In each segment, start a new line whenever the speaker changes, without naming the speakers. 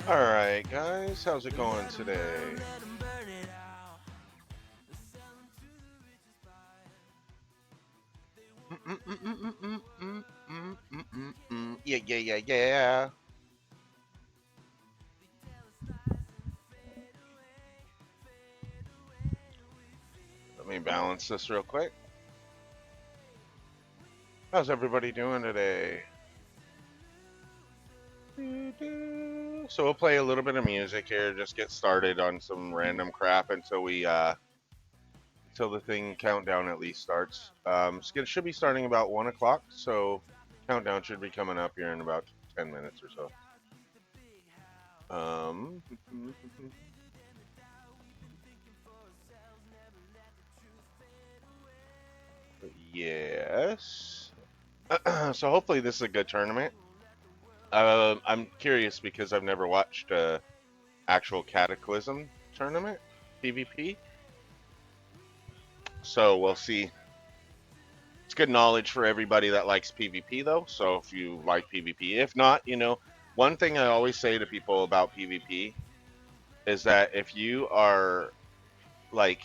Alright, guys, how's it going today? Yeah, yeah, yeah, yeah. Let me balance this real quick. How's everybody doing today? So we'll play a little bit of music here, just get started on some random crap until the thing countdown at least starts. It should be starting about 1 o'clock, so countdown should be coming up here in about 10 minutes or so. Um, yes. So hopefully this is a good tournament. I'm curious because I've never watched a actual cataclysm tournament PvP, so we'll see. It's good knowledge for everybody that likes PvP though. So if you like PvP, if not, one thing I always say to people about PvP is that if you are like,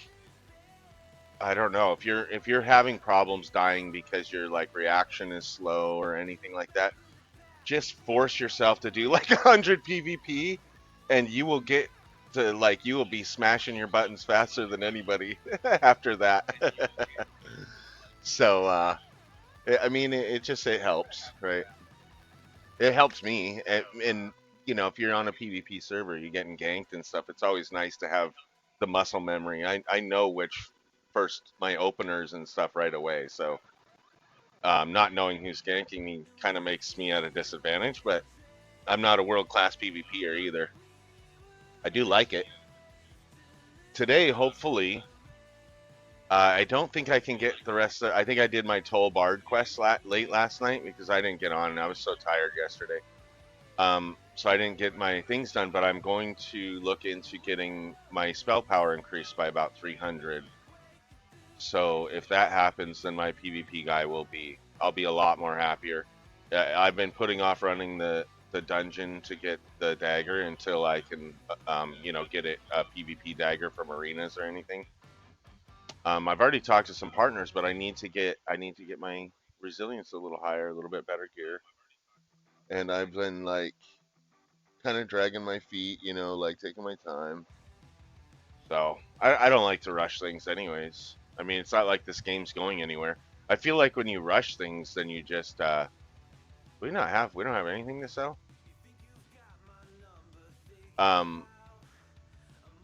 I don't know, if you're having problems dying because your like reaction is slow or anything like that, just force yourself to do like 100 PvP and you will get to like you will be smashing your buttons faster than anybody after that. So I mean it helps, right? It helps me and if you're on a PvP server, you're getting ganked and stuff. It's always nice to have the muscle memory. I know which first my openers and stuff right away. So not knowing who's ganking me kind of makes me at a disadvantage, but I'm not a world class PvPer either. I do like it. Today, hopefully, I don't think I can get the rest of. I think I did my Toll Bard quest late last night because I didn't get on and I was so tired yesterday. So I didn't get my things done, but I'm going to look into getting my spell power increased by about 300. So if that happens, then my PvP guy I'll be a lot more happier. I've been putting off running the dungeon to get the dagger until I can, get it a PvP dagger from arenas or anything. I've already talked to some partners, but I need to get my resilience a little higher, a little bit better gear. And I've been like kind of dragging my feet, like taking my time. So I don't like to rush things anyways. I mean, it's not like this game's going anywhere. I feel like when you rush things, then you just we don't have anything to sell. Um,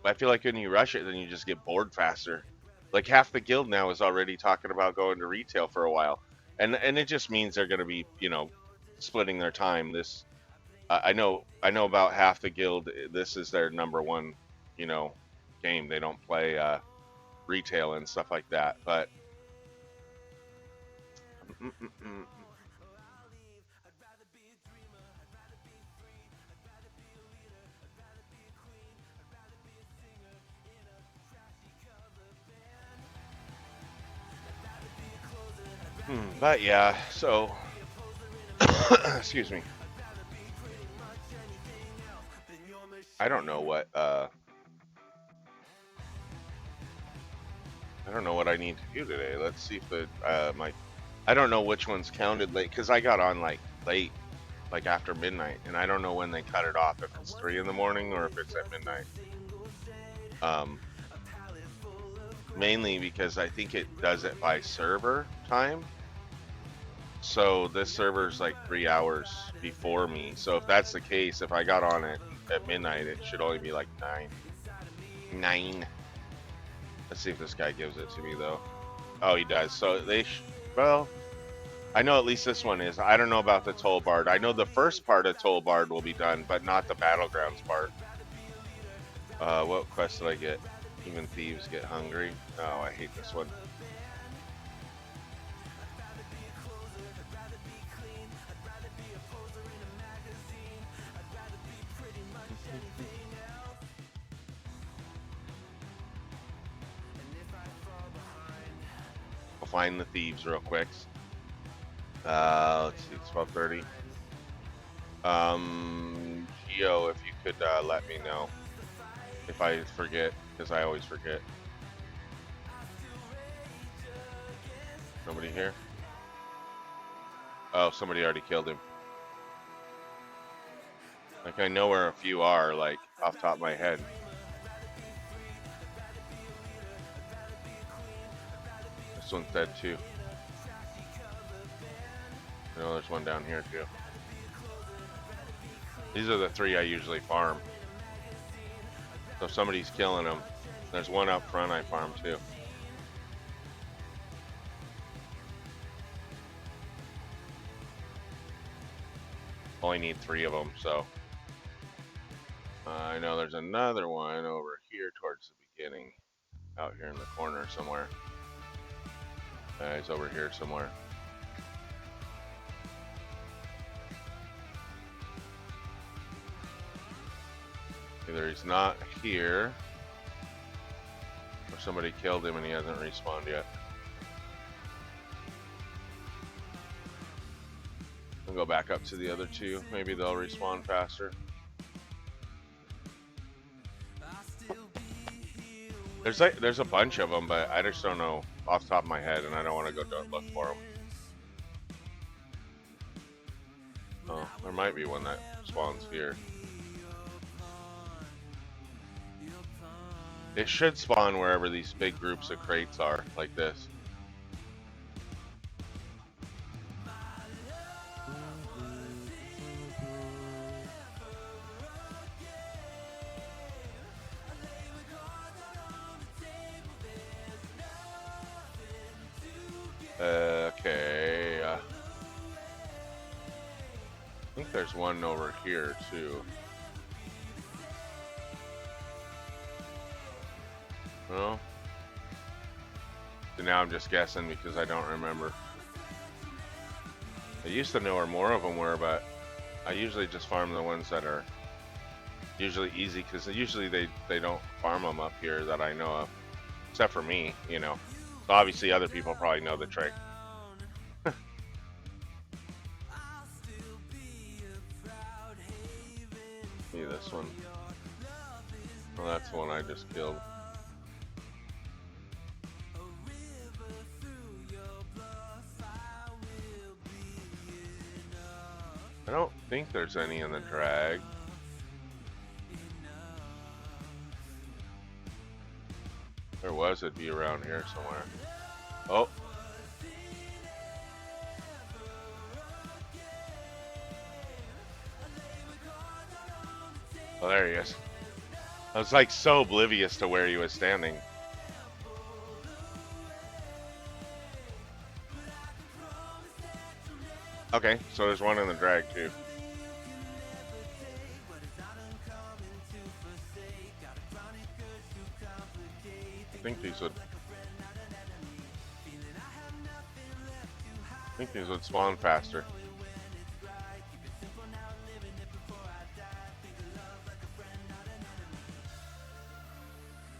I feel like when you rush it, then you just get bored faster. Like half the guild now is already talking about going to retail for a while, and it just means they're going to be splitting their time. I know about half the guild. This is their number one you know game. They don't play retail and stuff like that. But mm, mm, mm, but yeah. So excuse me. I don't know what I don't know what I need to do today. Let's see if the my I don't know which one's counted late because I got on like late, like after midnight, and I don't know when they cut it off. If it's 3 in the morning or if it's at midnight. Um, Mainly because I think it does it by server time. So this server's like 3 hours before me. So if that's the case, if I got on it at midnight, it should only be like 9. 9. Let's see if this guy gives it to me though. Oh, he does. So well, I know at least this one is. I don't know about the Toll Bard. I know the first part of Toll Bard will be done, but not the Battlegrounds part. What quest did I get? Even thieves get hungry. Oh, I hate this one. I'll find the thieves real quick. Let's see, it's 12:30. Geo, if you could let me know if I forget, because I always forget. Nobody here? Oh, somebody already killed him. Like, I know where a few are, like, off the top of my head. This one's dead, too. I know there's one down here, too. These are the three I usually farm. So if somebody's killing them. There's one up front I farm, too. Only need 3 of them, so. I know there's another one over here towards the beginning. Out here in the corner somewhere. He's over here somewhere. Either he's not here, or somebody killed him and he hasn't respawned yet. I'll go back up to the other 2. Maybe they'll respawn faster. There's a bunch of them, but I just don't know off the top of my head, and I don't want to go look for them. Oh, there might be one that spawns here. It should spawn wherever these big groups of crates are, like this. Okay. I think there's one over here, too. No? So now I'm just guessing because I don't remember. I used to know where more of them were, but I usually just farm the ones that are usually easy, because usually they don't farm them up here that I know of. Except for me, you know. So obviously other people probably know the trick. See this one. Well, that's the one I just killed. I don't think there's any in the drag. If there was, it'd be around here somewhere. Oh. Oh, there he is. I was like so oblivious to where he was standing. Okay, so there's one in the drag too. I think these would spawn faster.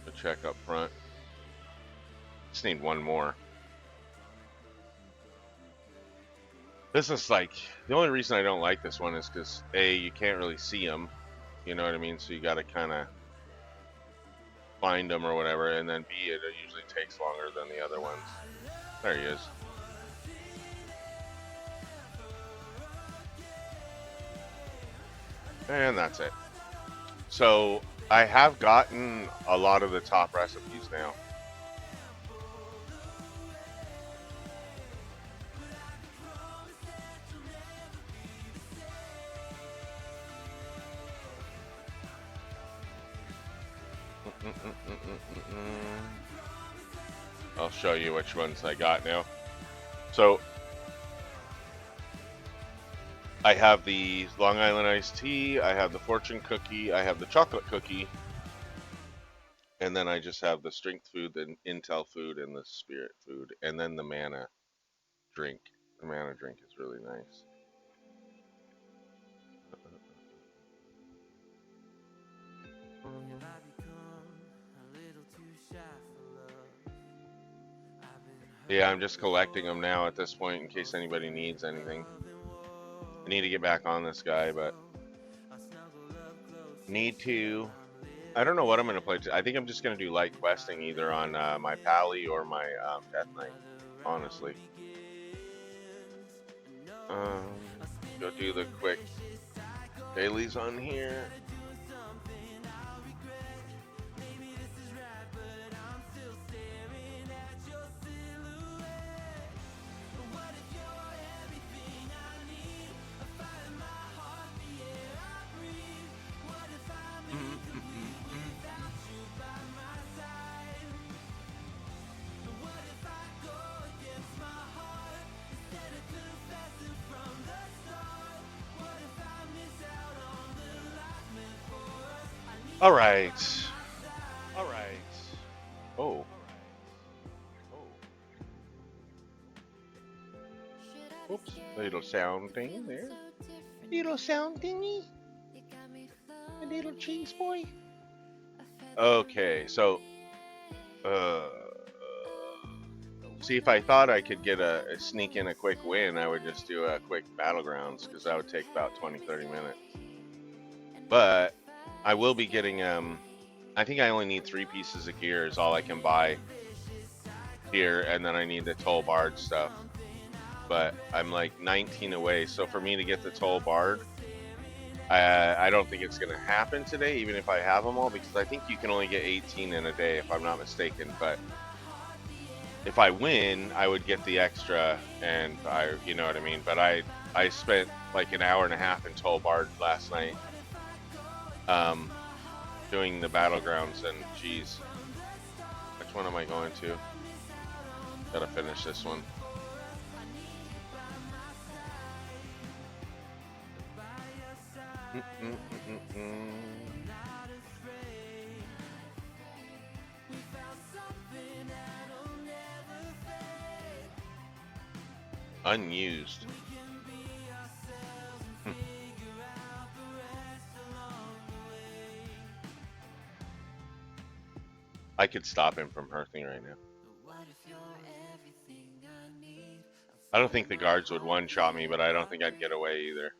To check up front. Just need one more. This is like, the only reason I don't like this one is because A, you can't really see them, you know what I mean? So you gotta kind of find them or whatever, and then B, it usually takes longer than the other ones. There he is. And that's it. So I have gotten a lot of the top recipes now. I'll show you which ones I got now. So I have the Long Island iced tea, I have the fortune cookie, I have the chocolate cookie, and then I just have the strength food, the intel food, and the spirit food, and then the mana drink. The mana drink is really nice. Yeah, I'm just collecting them now at this point in case anybody needs anything. I need to get back on this guy, but need to. I don't know what I'm gonna play. I think I'm just gonna do light questing either on my Pally or my Death Knight. Honestly, um, go do the quick dailies on here. All right. All right. Oh. Oops. Little sound thing there. Little sound thingy. A little cheese boy. Okay, so uh see if I thought I could get a sneak in a quick win, I would just do a quick battlegrounds because that would take about 20-30 minutes. But I will be getting I think I only need 3 pieces of gear is all I can buy here, and then I need the toll bard stuff. But I'm like 19 away, so for me to get the toll bard, I don't think it's going to happen today, even if I have them all, because I think you can only get 18 in a day, if I'm not mistaken. But if I win, I would get the extra, and you know what I mean. But I spent like an hour and a half in toll bard last night, doing the battlegrounds, and geez, which one am I going to? Gotta finish this one. Unused. I could stop him from hurting right now. I don't think the guards would one-shot me, but I don't think I'd get away either.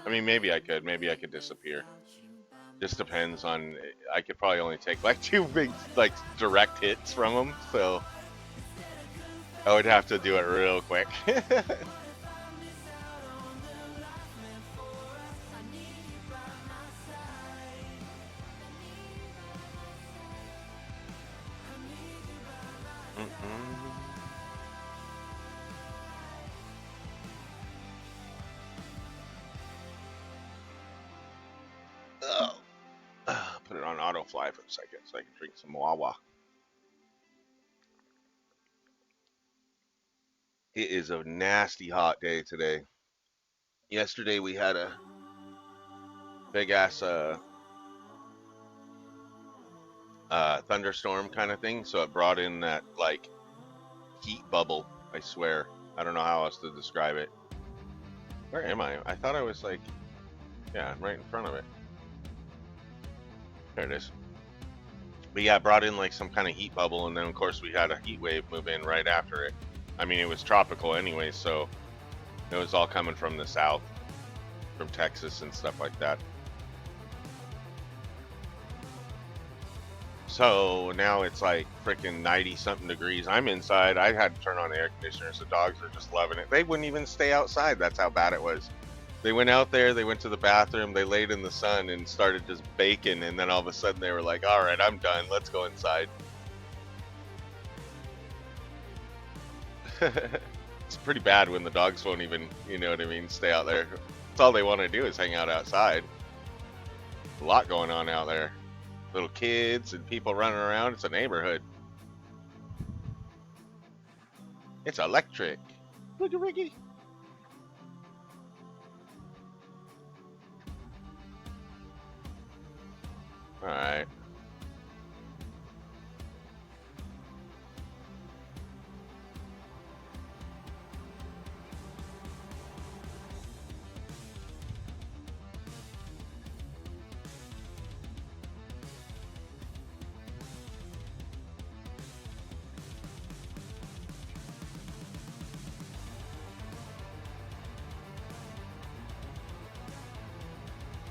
I mean, maybe I could. Maybe I could disappear. Just depends on. I could probably only take like 2 big, like, direct hits from them, so I would have to do it real quick. Put it on auto fly for a second so I can drink some Wawa. It is a nasty hot day today. Yesterday we had a big ass thunderstorm kind of thing, so it brought in that like heat bubble. I swear, I don't know how else to describe it. Where am I? I thought I was like, yeah, I'm right in front of it. There it is. But yeah, it brought in like some kind of heat bubble, and then of course we had a heat wave move in right after it. I mean, it was tropical anyway, so it was all coming from the south, from Texas and stuff like that. So now it's like freaking 90 something degrees. I'm inside. I had to turn on the air conditioner, so dogs are just loving it. They wouldn't even stay outside. That's how bad it was. They went out there, they went to the bathroom, they laid in the sun and started just baking, and then all of a sudden they were like, all right, I'm done. Let's go inside. It's pretty bad when the dogs won't even, you know what I mean, stay out there. That's all they want to do is hang out outside. A lot going on out there. Little kids and people running around. It's a neighborhood. It's electric. Wiggy wiggy. All right.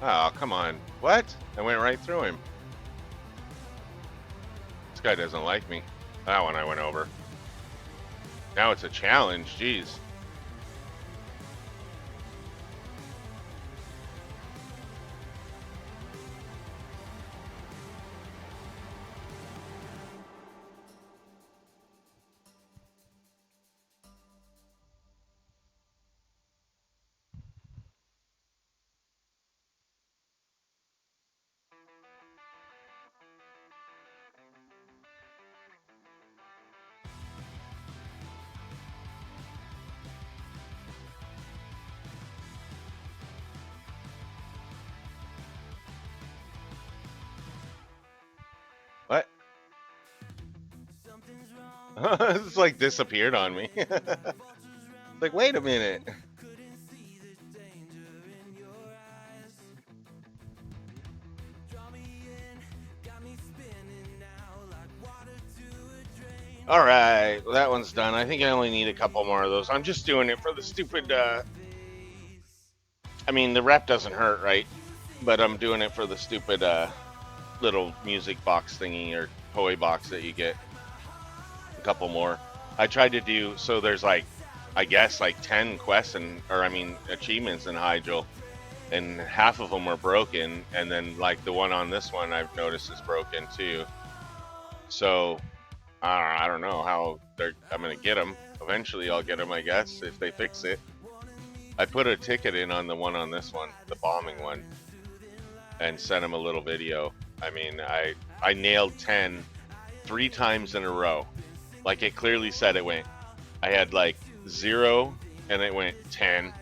Oh, come on. What? I went right through him. This guy doesn't like me. That one I went over. Now it's a challenge. Jeez. What? It's like disappeared on me. Like, wait a minute. All right, well, that one's done. I think I only need a couple more of those. I'm just doing it for the stupid. I mean, the rep doesn't hurt, right? But I'm doing it for the stupid little music box thingy or toy box that you get. A couple more. I tried to do so. There's like, I guess like 10 quests or I mean achievements in Hydro, and half of them are broken. And then like the one on this one I've noticed is broken too. So I don't know how I'm gonna get them. Eventually, I'll get them, I guess, if they fix it. I put a ticket in on the one on this one, the bombing one, and sent him a little video. I mean, I nailed 10 3 times in a row. Like it clearly said it went. I had like 0, and it went 10,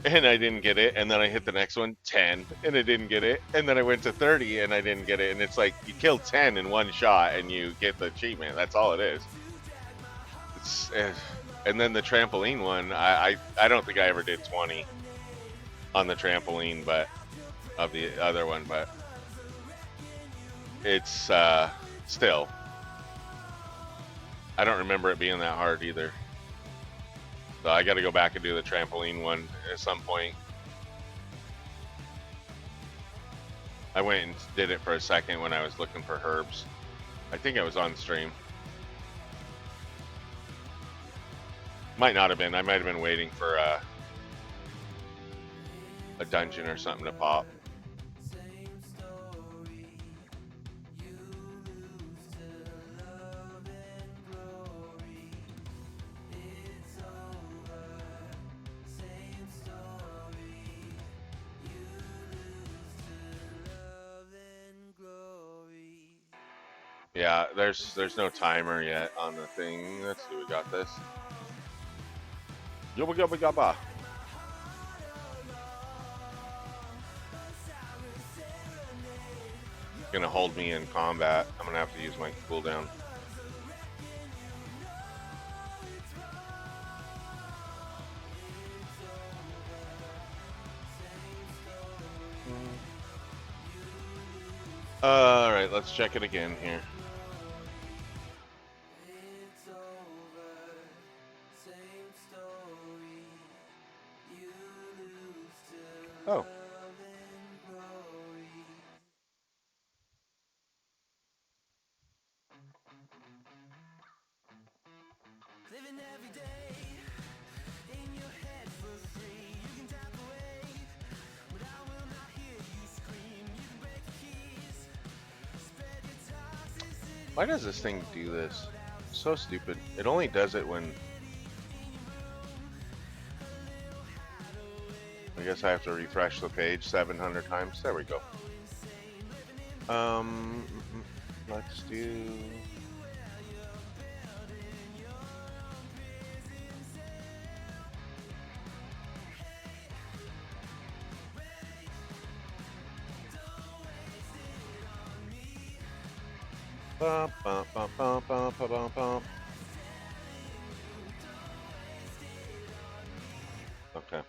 and I didn't get it. And then I hit the next one 10, and I didn't get it. And then I went to 30, and I didn't get it. And it's like you kill 10 in one shot, and you get the achievement. That's all it is. And then the trampoline one, I don't think I ever did 20 on the trampoline, but of the other one, but it's still, I don't remember it being that hard either. So I got to go back and do the trampoline one at some point. I went and did it for a second when I was looking for herbs. I think I was on stream. Might not have been. I might have been waiting for a dungeon or something to pop. Yeah, there's no timer yet on the thing. Let's see, we got this. Yobba yobba yobba. Gonna hold me in combat. I'm gonna have to use my cooldown. All right, let's check it again here. Oh. Why does this thing do this? So stupid. It only does it when... I guess I have to refresh the page 700 times. There we go. Let's do... Bum, bum, bum, bum, bum, bum, bum, bum. Okay.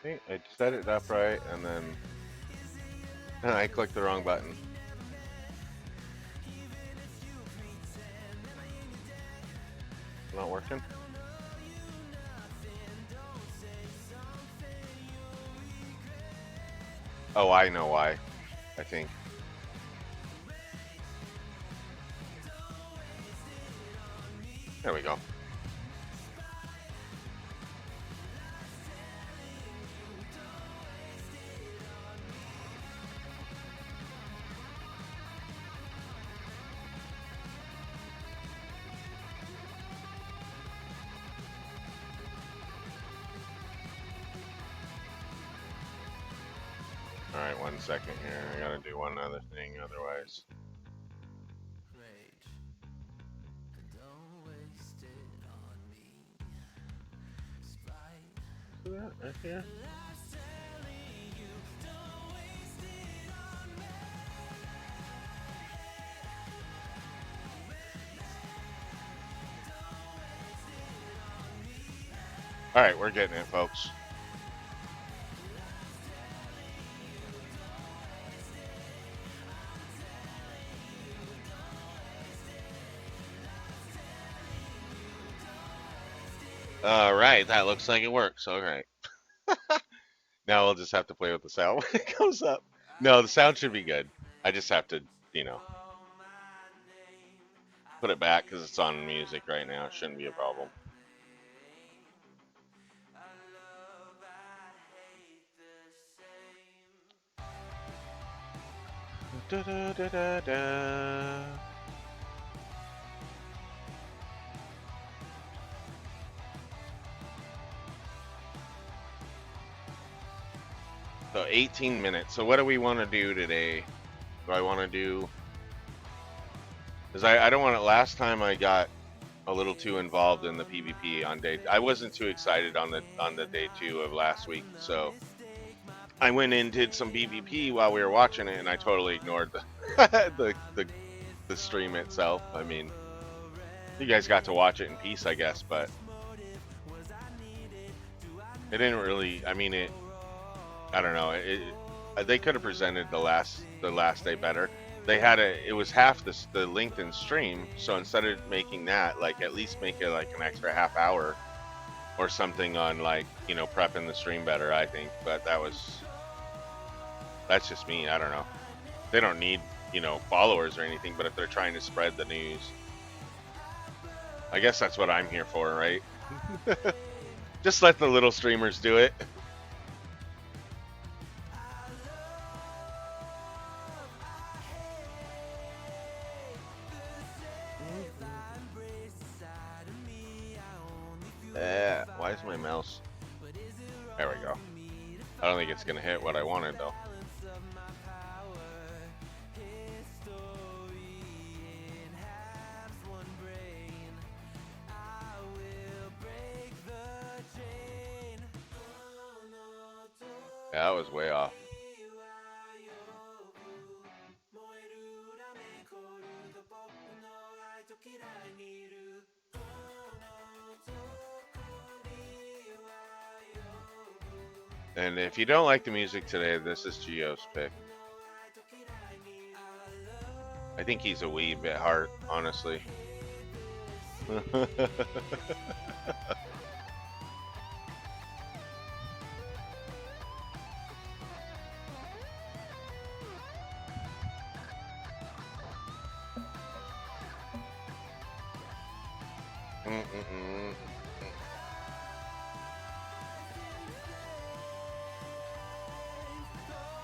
See, I set it up right, and then I clicked the wrong button. Not working? Oh, I know why. I think. There we go. All right, 1 second here. I gotta do one other thing, otherwise. Right here. All right, we're getting it, folks. All right, that looks like it works. All right. Now we'll just have to play with the sound when it comes up. No, the sound should be good. I just have to, you know, put it back because it's on music right now. It shouldn't be a problem. Da, da, da, da, da. So 18 minutes. So what do we want to do today? Do I want to do? Because I don't want to. Last time I got a little too involved in the PvP on day. I wasn't too excited on the day 2 of last week, so I went in did some PvP while we were watching it, and I totally ignored the the stream itself. I mean, you guys got to watch it in peace, I guess, but it didn't really. I mean, it. I don't know. They could have presented the last day better. They had it was half the length in stream, so instead of making that, like at least make it like an extra half hour or something on like prepping the stream better. I think, but that's just me. I don't know. They don't need followers or anything, but if they're trying to spread the news, I guess that's what I'm here for, right? Just let the little streamers do it. Yeah. Why is my mouse? There we go. I don't think it's gonna hit what I wanted though. Yeah, that was way off. And if you don't like the music today, this is Geo's pick. I think he's a wee bit hard, honestly.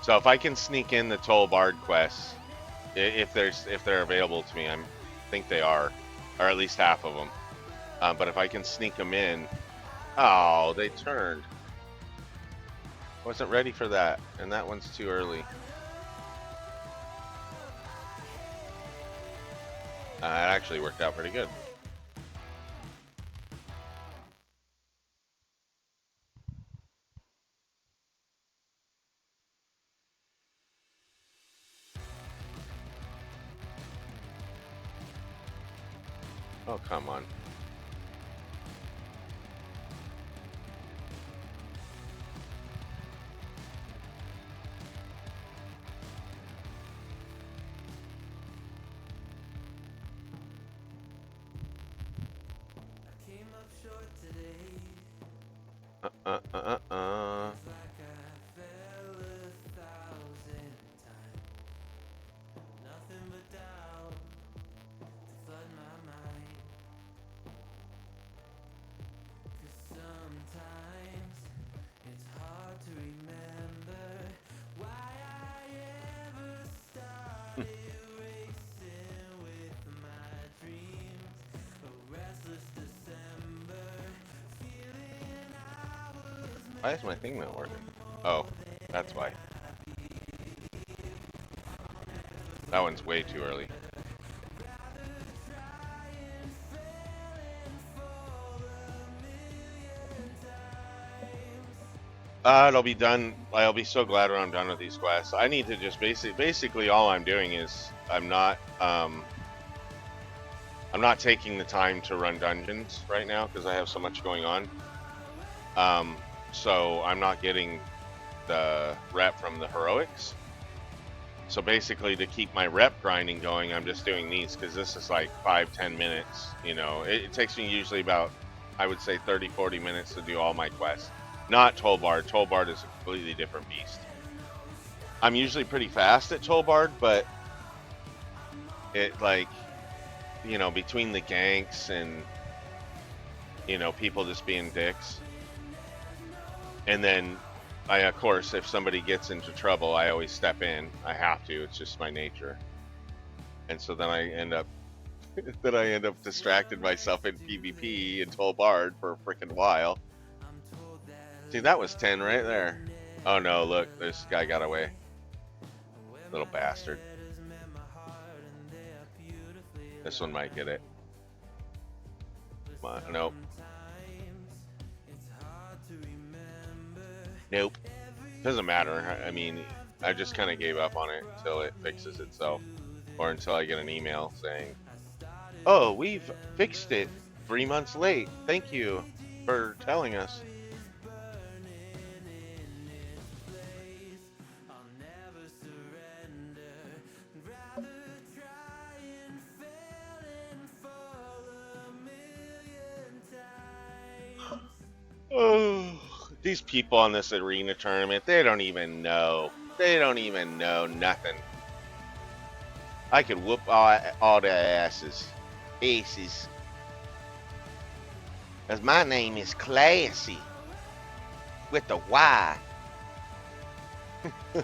So if I can sneak in the Toll Bard quests, if they're available to me, I think they are, or at least half of them. But if I can sneak them in, oh, they turned. Wasn't ready for that, and that one's too early. It actually worked out pretty good. Oh, come on. Uh. Why is my thing not working? Oh, that's why. That one's way too early. It'll be done. I'll be so glad when I'm done with these quests. I need to just basically all I'm doing is I'm not taking the time to run dungeons right now because I have so much going on. Um, so I'm not getting the rep from the heroics. So basically, to keep my rep grinding going, I'm just doing these because this is like 5-10 minutes. You know, it takes me usually about, I would say, 30-40 minutes to do all my quests. Not Tollbard. Tollbard is a completely different beast. I'm usually pretty fast at Tollbard, but it like, you know, between the ganks and, you know, people just being dicks. And then I, of course, if somebody gets into trouble, I always step in. I have to. It's just my nature. And so then I end up distracted myself in PvP and Tollbard for a freaking while. See, that was 10 right there. Oh no, look, this guy got away. Little bastard. This one might get it. Come on, nope. Nope. Doesn't matter. I mean, I just kind of gave up on it until it fixes itself. Or until I get an email saying, oh, we've fixed it 3 months late. Thank you for telling us. Oh, these people on this arena tournament, they don't even know. They don't even know nothing. I could whoop all their asses. Aces. As my name is Classy. With the Y.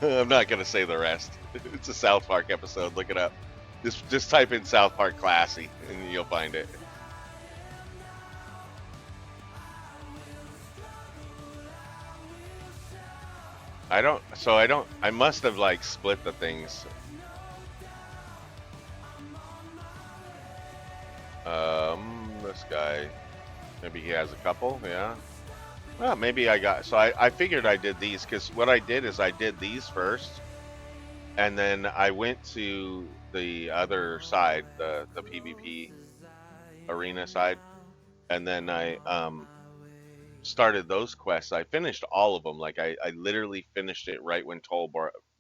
I'm not going to say the rest. It's a South Park episode. Look it up. Just type in South Park Classy and you'll find it. I must have like split the things. This guy, maybe he has a couple, yeah. Well, maybe I figured I did these because what I did is I did these first and then I went to the other side, the PvP arena side, and then I started those quests. I finished all of them. Like I literally finished it right when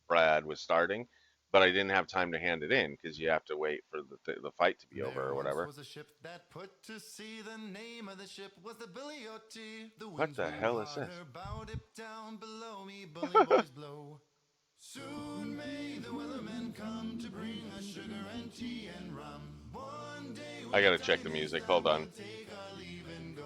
Brad was starting, but I didn't have time to hand it in because you have to wait for the fight to be over or whatever.
Was a ship that put to sea. The name of the ship was the Billy O.T. The
What
winds
the
blew
hell is
hard,
this?
her bow dipped down below me. Bully boys blow. Soon may the Wellermen come to bring us sugar and tea and rum. One day
I gotta check the music. Hold on.
we'll take our leave and go.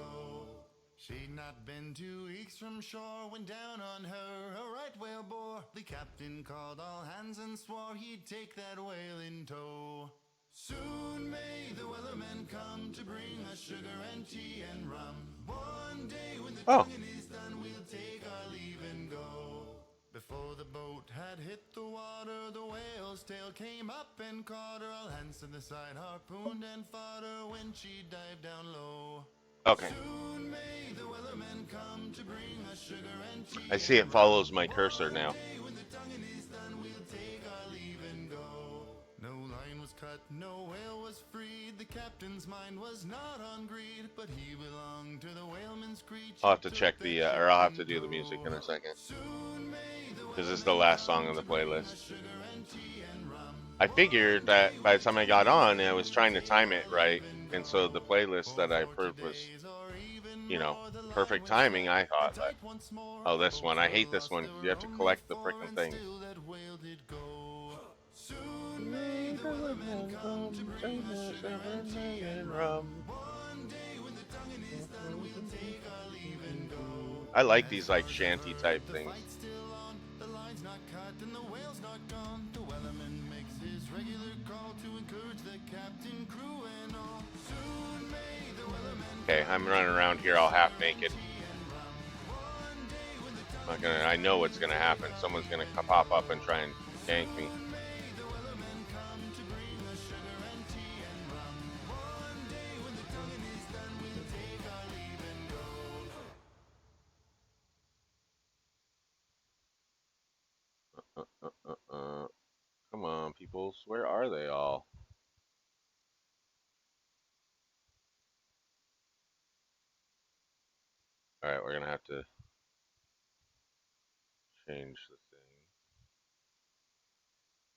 She'd not been 2 weeks from shore when down on her a right whale bore. The captain called all hands and swore he'd take that whale in tow. Soon may the Wellermen come to bring us sugar and tea and rum. One day when the tonguing is done, we'll take our leave and go. Before the boat had hit the water, the whale's tail came up and caught her. All hands to the side, harpooned and fought her when she dived down low.
Okay.
Soon may the Wellermen come to bring us sugar and tea.
I see it follows my cursor now.
When the tonguing is done, we'll take our leave and go. No line was cut, no whale was freed. The captain's mind was not on greed, but he belonged to the whaleman's creed.
I'll have to check or I'll have to do the music in a second. Because this is the last song on the playlist. I figured that by the time I got on, I was trying to time it right. And so the playlist that I approved was, you know, perfect timing, I thought. But, oh, this one. I hate this one. You have to collect the freaking things.
Soon may the Wellermen come to bring us sugar and tea and rum. One day when the tonguing is done, we'll take our leave and go.
I like these like shanty type
The
things.
fight's still on, the line's not cut, and the whale's not gone. The wellerman makes his regular call to encourage the captain, crew, and all. Soon may the wellerman
Okay,
come
I'm
to
running
bring
around
us
here all half
sugar and
naked.
tea and rum. One day when the
I'm not
tonguing
gonna.
is
I
done,
know
we'll
what's gonna
sail
happen.
away
Someone's gonna
and
pop
go.
up and try and gank me.
Soon may the wellerman come to bring us sugar and tea and rum. One day when the tonguing is done, we'll take our leave and go.
Come on, peoples. Where are they all? All right, we're gonna have to change the thing.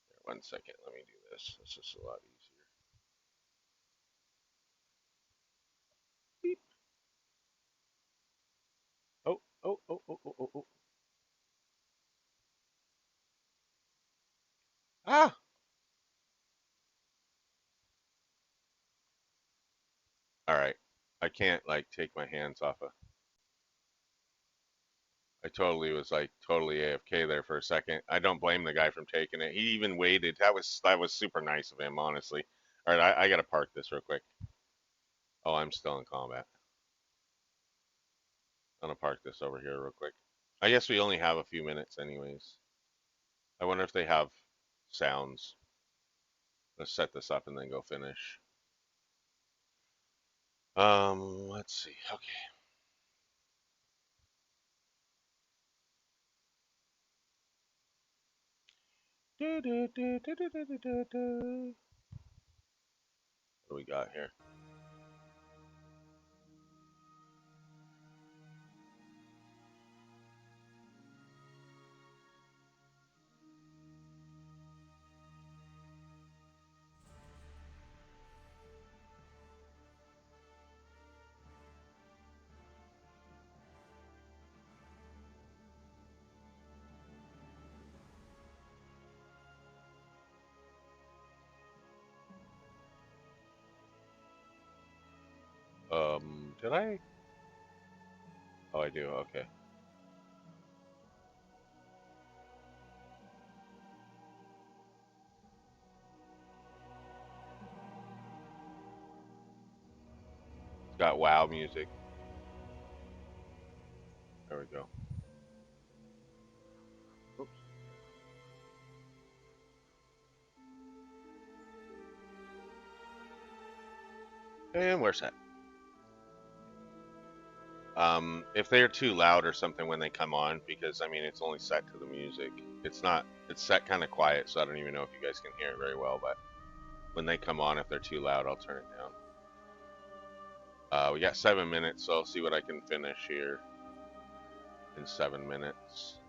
Here, 1 second. Let me do this. This is a lot easier. Beep. Oh, oh, oh, oh, oh, oh, oh. Ah! All right. I can't like take my hands off of. I totally was like totally AFK there for a second. I don't blame the guy from taking it. He even waited. That was super nice of him, honestly. All right, I gotta park this real quick. Oh, I'm still in combat. I'm gonna park this over here real quick. I guess we only have a few minutes anyways. I wonder if they have sounds. Let's set this up and then go finish. Let's see. Okay. Do, do, do, do, do, do, do, do. What do we got here? Did I? Oh, I do. Okay. It's got WoW music. There we go. Oops. And where's that? If they're too loud or something when they come on, because I mean it's only set to the music. It's not. It's set kind of quiet, so I don't even know if you guys can hear it very well. But when they come on, if they're too loud, I'll turn it down. We got 7 minutes, so I'll see what I can finish here in 7 minutes.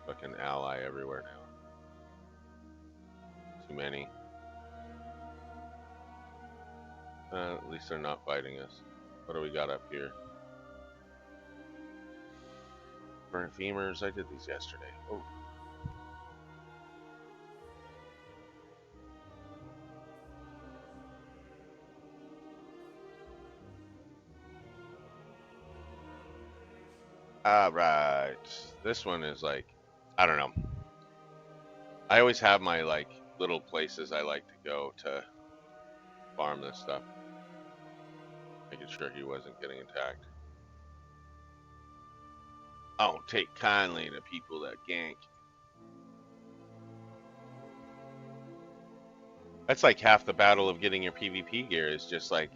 Fucking ally everywhere now. Too many. At least they're not fighting us. What do we got up here? Burnt femurs. I did these yesterday. Oh, all right. This one is like, I don't know. I always have my like little places I like to go to farm this stuff. Making sure he wasn't getting attacked. I don't take kindly to people that gank. That's like half the battle of getting your PvP gear is just like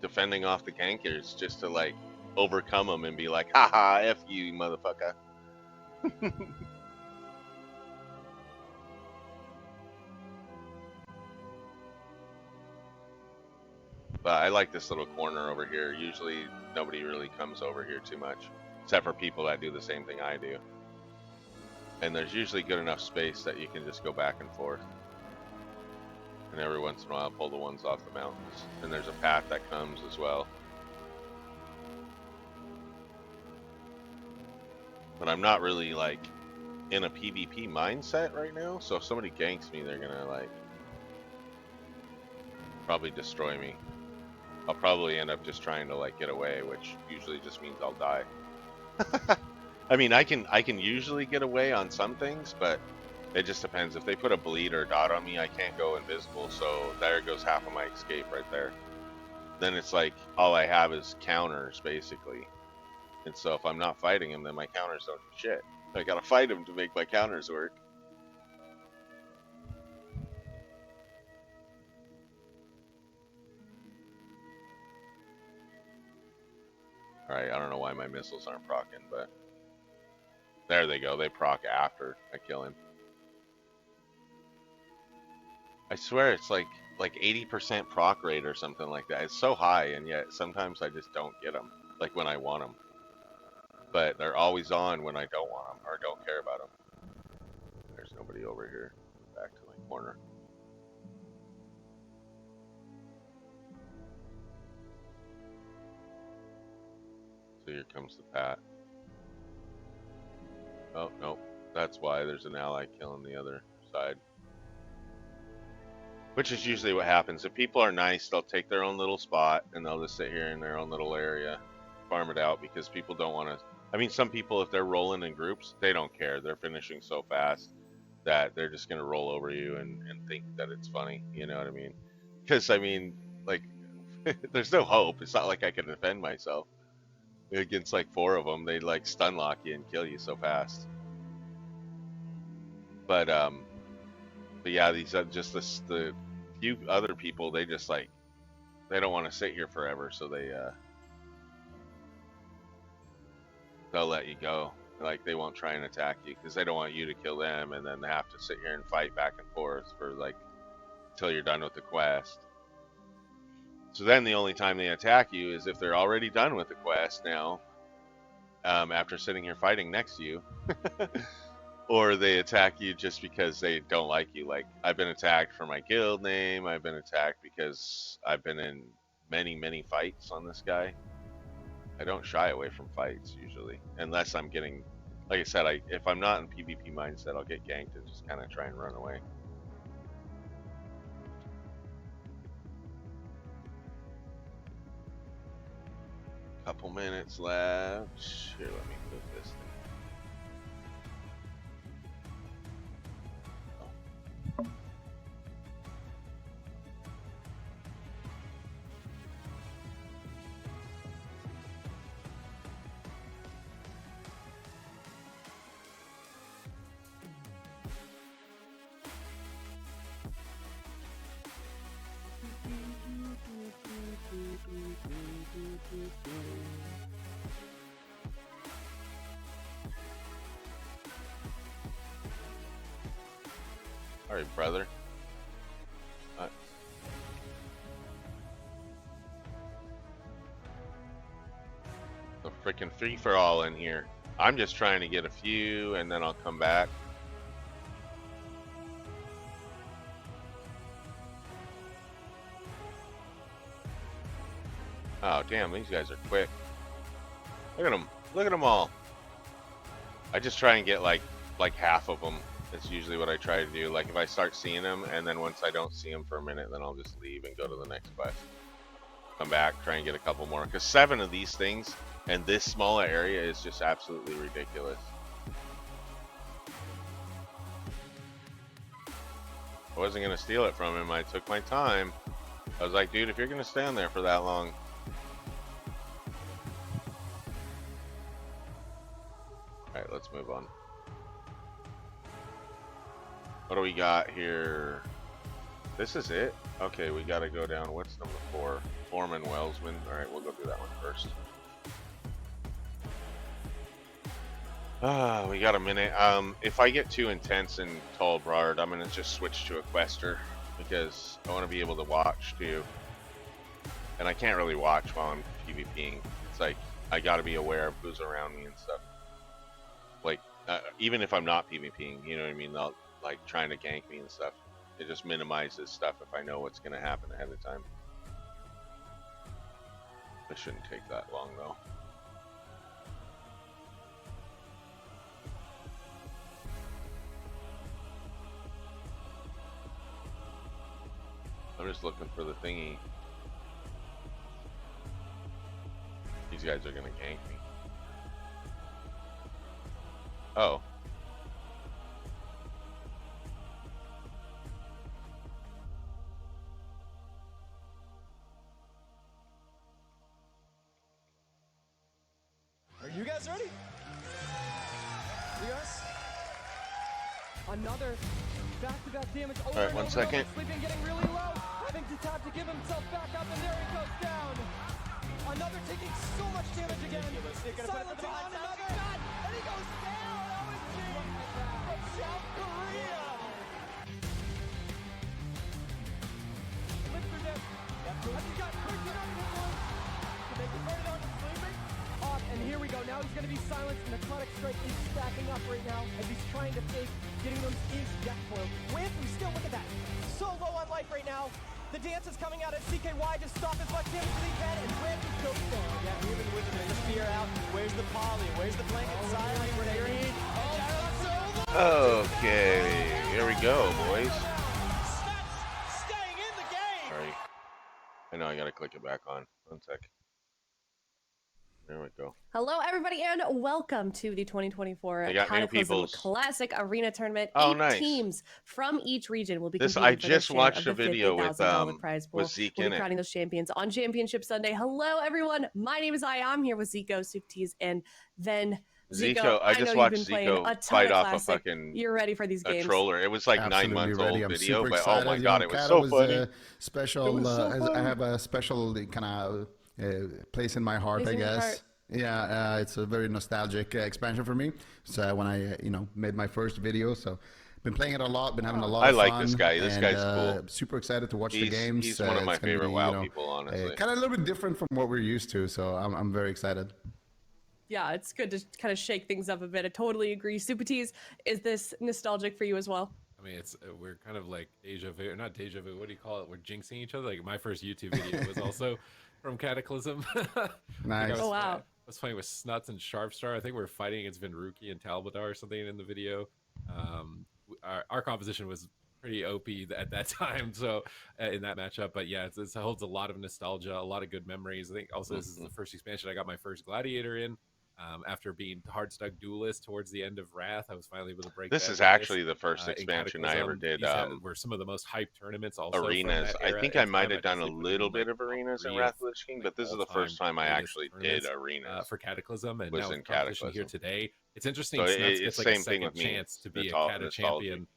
defending off the gankers just to like overcome them and be like, haha, F you, motherfucker. But I like this little corner over here. Usually nobody really comes over here too much, except for people that do the same thing I do. And there's usually good enough space that you can just go back and forth. And every once in a while pull the ones off the mountains. And there's a path that comes as well. But I'm not really like in a PvP mindset right now, so if somebody ganks me, they're gonna like probably destroy me. I'll probably end up just trying to like get away, which usually just means I'll die. I mean, I can usually get away on some things, but it just depends. If they put a bleed or a dot on me, I can't go invisible, so there goes half of my escape right there. Then it's like all I have is counters basically, and so if I'm not fighting him, then my counters don't do shit. I gotta fight him to make my counters work. All right, I don't know why my missiles aren't proccing, but there they go. They proc after I kill him. I swear it's like 80% proc rate or something like that. It's so high, and yet sometimes I just don't get them, like when I want them. But they're always on when I don't want them or don't care about them. There's nobody over here. Back to my corner. So here comes the Pat. Oh, no. That's why there's an ally killing the other side. Which is usually what happens. If people are nice, they'll take their own little spot and they'll just sit here in their own little area, farm it out because people don't want to. I mean, some people, if they're rolling in groups, they don't care. They're finishing so fast that they're just going to roll over you and think that it's funny. You know what I mean? Because, I mean, like, there's no hope. It's not like I can defend myself. Against like four of them, they like stun lock you and kill you so fast. But but yeah, these just the few other people, they just like they don't want to sit here forever, so they'll let you go. Like they won't try and attack you because they don't want you to kill them, and then they have to sit here and fight back and forth for like until you're done with the quest. So then the only time they attack you is if they're already done with the quest now, after sitting here fighting next to you, or they attack you just because they don't like you. Like I've been attacked for my guild name. I've been attacked because I've been in many fights on this guy. I don't shy away from fights usually, unless I'm getting, like I said, if I'm not in PvP mindset, I'll get ganked and just kind of try and run away. Couple minutes left. Here, let me move this thing. All right, brother. Uh, the freaking free for all in here. I'm just trying to get a few, and then I'll come back. Oh, damn, these guys are quick. Look at them. Look at them all. I just try and get like half of them. That's usually what I try to do. Like if I start seeing them, and then once I don't see them for a minute, then I'll just leave and go to the next quest. Come back, try and get a couple more. Because 7 of these things and this smaller area is just absolutely ridiculous. I wasn't going to steal it from him. I took my time. I was like, dude, if you're going to stand there for that long. Alright, let's move on. What do we got here? This is it? Okay, we got to go down. What's number 4? Foreman Wellsman. Alright, we'll go do that one first. We got a minute. If I get too intense in Tall Brard, I'm gonna just switch to a quester because I want to be able to watch too. And I can't really watch while I'm PvPing. It's like I got to be aware of who's around me and stuff. Like even if I'm not PvPing, you know what I mean? They'll like trying to gank me and stuff. It just minimizes stuff if I know what's gonna happen ahead of time. It shouldn't take that long though. I'm just looking for the thingy. These guys are gonna gank me. Oh.
Are you guys ready? You guys? Another back-to-back damage over.
All right, 1 second.
Sleeping getting really low, having to tap to give himself back up, and there he goes down. Another taking so much damage again. Silencing on another, and he goes down. OMG from South Korea. Lift for dip. Has he got quick enough to make it right on to sleeping? Off, and here we go. Now he's going to be silenced. Necrotic Strike is stacking up right now as he's trying to fake getting those is death coil. Ransom still, look at that. So low on life right now. The dance is coming out at CKY to stop as much damage as he can, and Ransom goes down. Yeah, even with the spear out, where's the poly? Where's the blanket silent?
Okay, here we go, boys.
Staying in the game.
Sorry. I know I gotta click it back on. 1 sec. There we go.
Hello, everybody, and welcome to the 2024
They got new
Cataclysm
peoples.
Classic Arena Tournament.
Oh,
8
nice.
teams from each region will be
This
competing
I
for their
just
share
watched
of
a
the
video with
$50,000 prize pool.
Zeke
we'll
in
be
it.
crowning those champions on Championship Sunday. Hello, everyone. My name is I'm here with Zico, Suptees, and then
Zico. I just
know
watched
you've been playing a
Zico
ton
fight
of
off a
Classic.
fucking
You're ready for these games.
troller. It was like
Absolutely
9 months
ready.
old
I'm
video,
super
but
excited.
oh my god, it was
Kata
so funny.
A special.
It was so funny.
I have a special kind of place in my heart,
Place
I
in your
guess.
heart.
Yeah, it's a very nostalgic expansion for me. So when I, made my first video, so been playing it a lot, been having a lot
I
of
like
fun.
this guy. This guy's cool.
Super excited to watch the
He's-
games.
he's one of my
it's gonna
favorite
be,
WoW people, honestly.
kind of a little bit different from what we're used to. So I'm very excited.
Yeah, it's good to kind of shake things up a bit. I totally agree. Suptees, is this nostalgic for you as well?
I mean, we're kind of like deja vu, not deja vu. What do you call it? We're jinxing each other. Like my first YouTube video was also from Cataclysm.
Nice.
Oh, wow.
I was playing with Snuts and Sharpstar. I think we were fighting against Vinruki and Talbadar or something in the video. Our composition was pretty OP at that time, so in that matchup. But yeah, it holds a lot of nostalgia, a lot of good memories. I think also this is the first expansion I got my first Gladiator in. After being hard stuck duelist towards the end of Wrath, I was finally able to break.
This
that
is
list.
actually the first
In
expansion I ever
Cataclysm,
did.
were some of the most hyped tournaments. Also from
Arenas.
that
I
era.
think
At
I
the
might
time,
have done a
definitely put
little
in,
bit
like,
of
top
arenas in
three
Wrath
of,
of the King,
like,
but this is the
all-time
first time I
biggest
actually did
tournaments,
arenas.
for Cataclysm, and
was
now
in
with competition here
Cataclysm.
today, it's interesting.
So
Snuts
it's
gets like
same
a
thing
second
with me.
chance to be a
Nostalgia.
Cata champion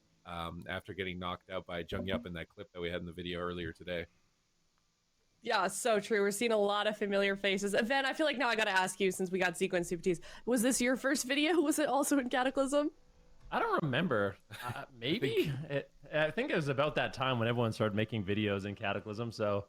after getting knocked out by Jung Yup in that clip that we had in the video earlier today.
Yeah, so true. We're seeing a lot of familiar faces. Ven, I feel like now I gotta ask you, since we got Sequence Suptees, was this your first video? Was it also in Cataclysm?
I don't remember. Maybe. I think it was about that time when everyone started making videos in Cataclysm. So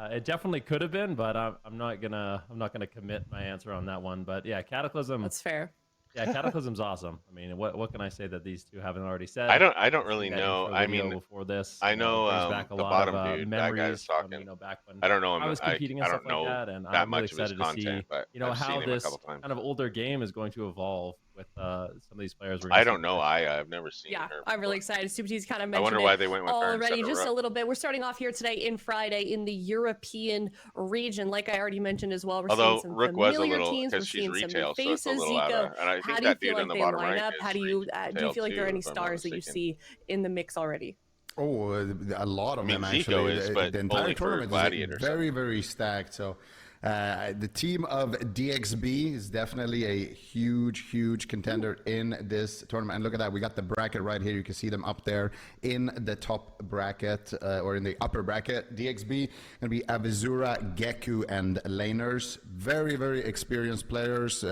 it definitely could have been, but I'm not gonna commit my answer on that one. But yeah, Cataclysm.
That's fair.
Yeah, Cataclysm's awesome. I mean, what can I say that these two haven't already said?
I don't
I've
really
seen that
know.
intro
I
video
mean,
before this,
I know
brings back a
the
lot
bottom
of
dude, that guy
memories
was
from,
talking.
back when
I don't know him.
I was competing and
I
stuff
don't know
like that, and
that
I'm really
much of his
excited to see
content, but
I've
I've
how
seen him a
this
couple times.
kind of older game is going to evolve with some of these players.
I don't know. I've never seen
Yeah,
her.
I'm really
before.
excited. Suptees kind of
I
mentioned
wonder
it
why they went with her
already
instead of
just
Rook.
a little bit. We're starting off here today in Friday in the European region, like I already mentioned as well. We're
Although
seeing some
Rook was a
familiar
little
teams. We're
because she's
seeing some new
retail, so it's a
faces.
little out
Zico,
of. And I
how
think
do you
that
feel
dude in
like
the
they
bottom
line
right
up?
is
How do you feel like there are any stars that you see in the mix already?
Oh, a lot of
I mean,
them
Zico
actually.
is,
The-
but
the entire
only for
tournament
Gladiator,
is
so.
very, very stacked. So the team of DXB is definitely a huge, huge contender in this tournament. And look at that, we got the bracket right here. You can see them up there in the top bracket or in the upper bracket. DXB gonna be Avizura, Geku, and Laners. Very, very experienced players.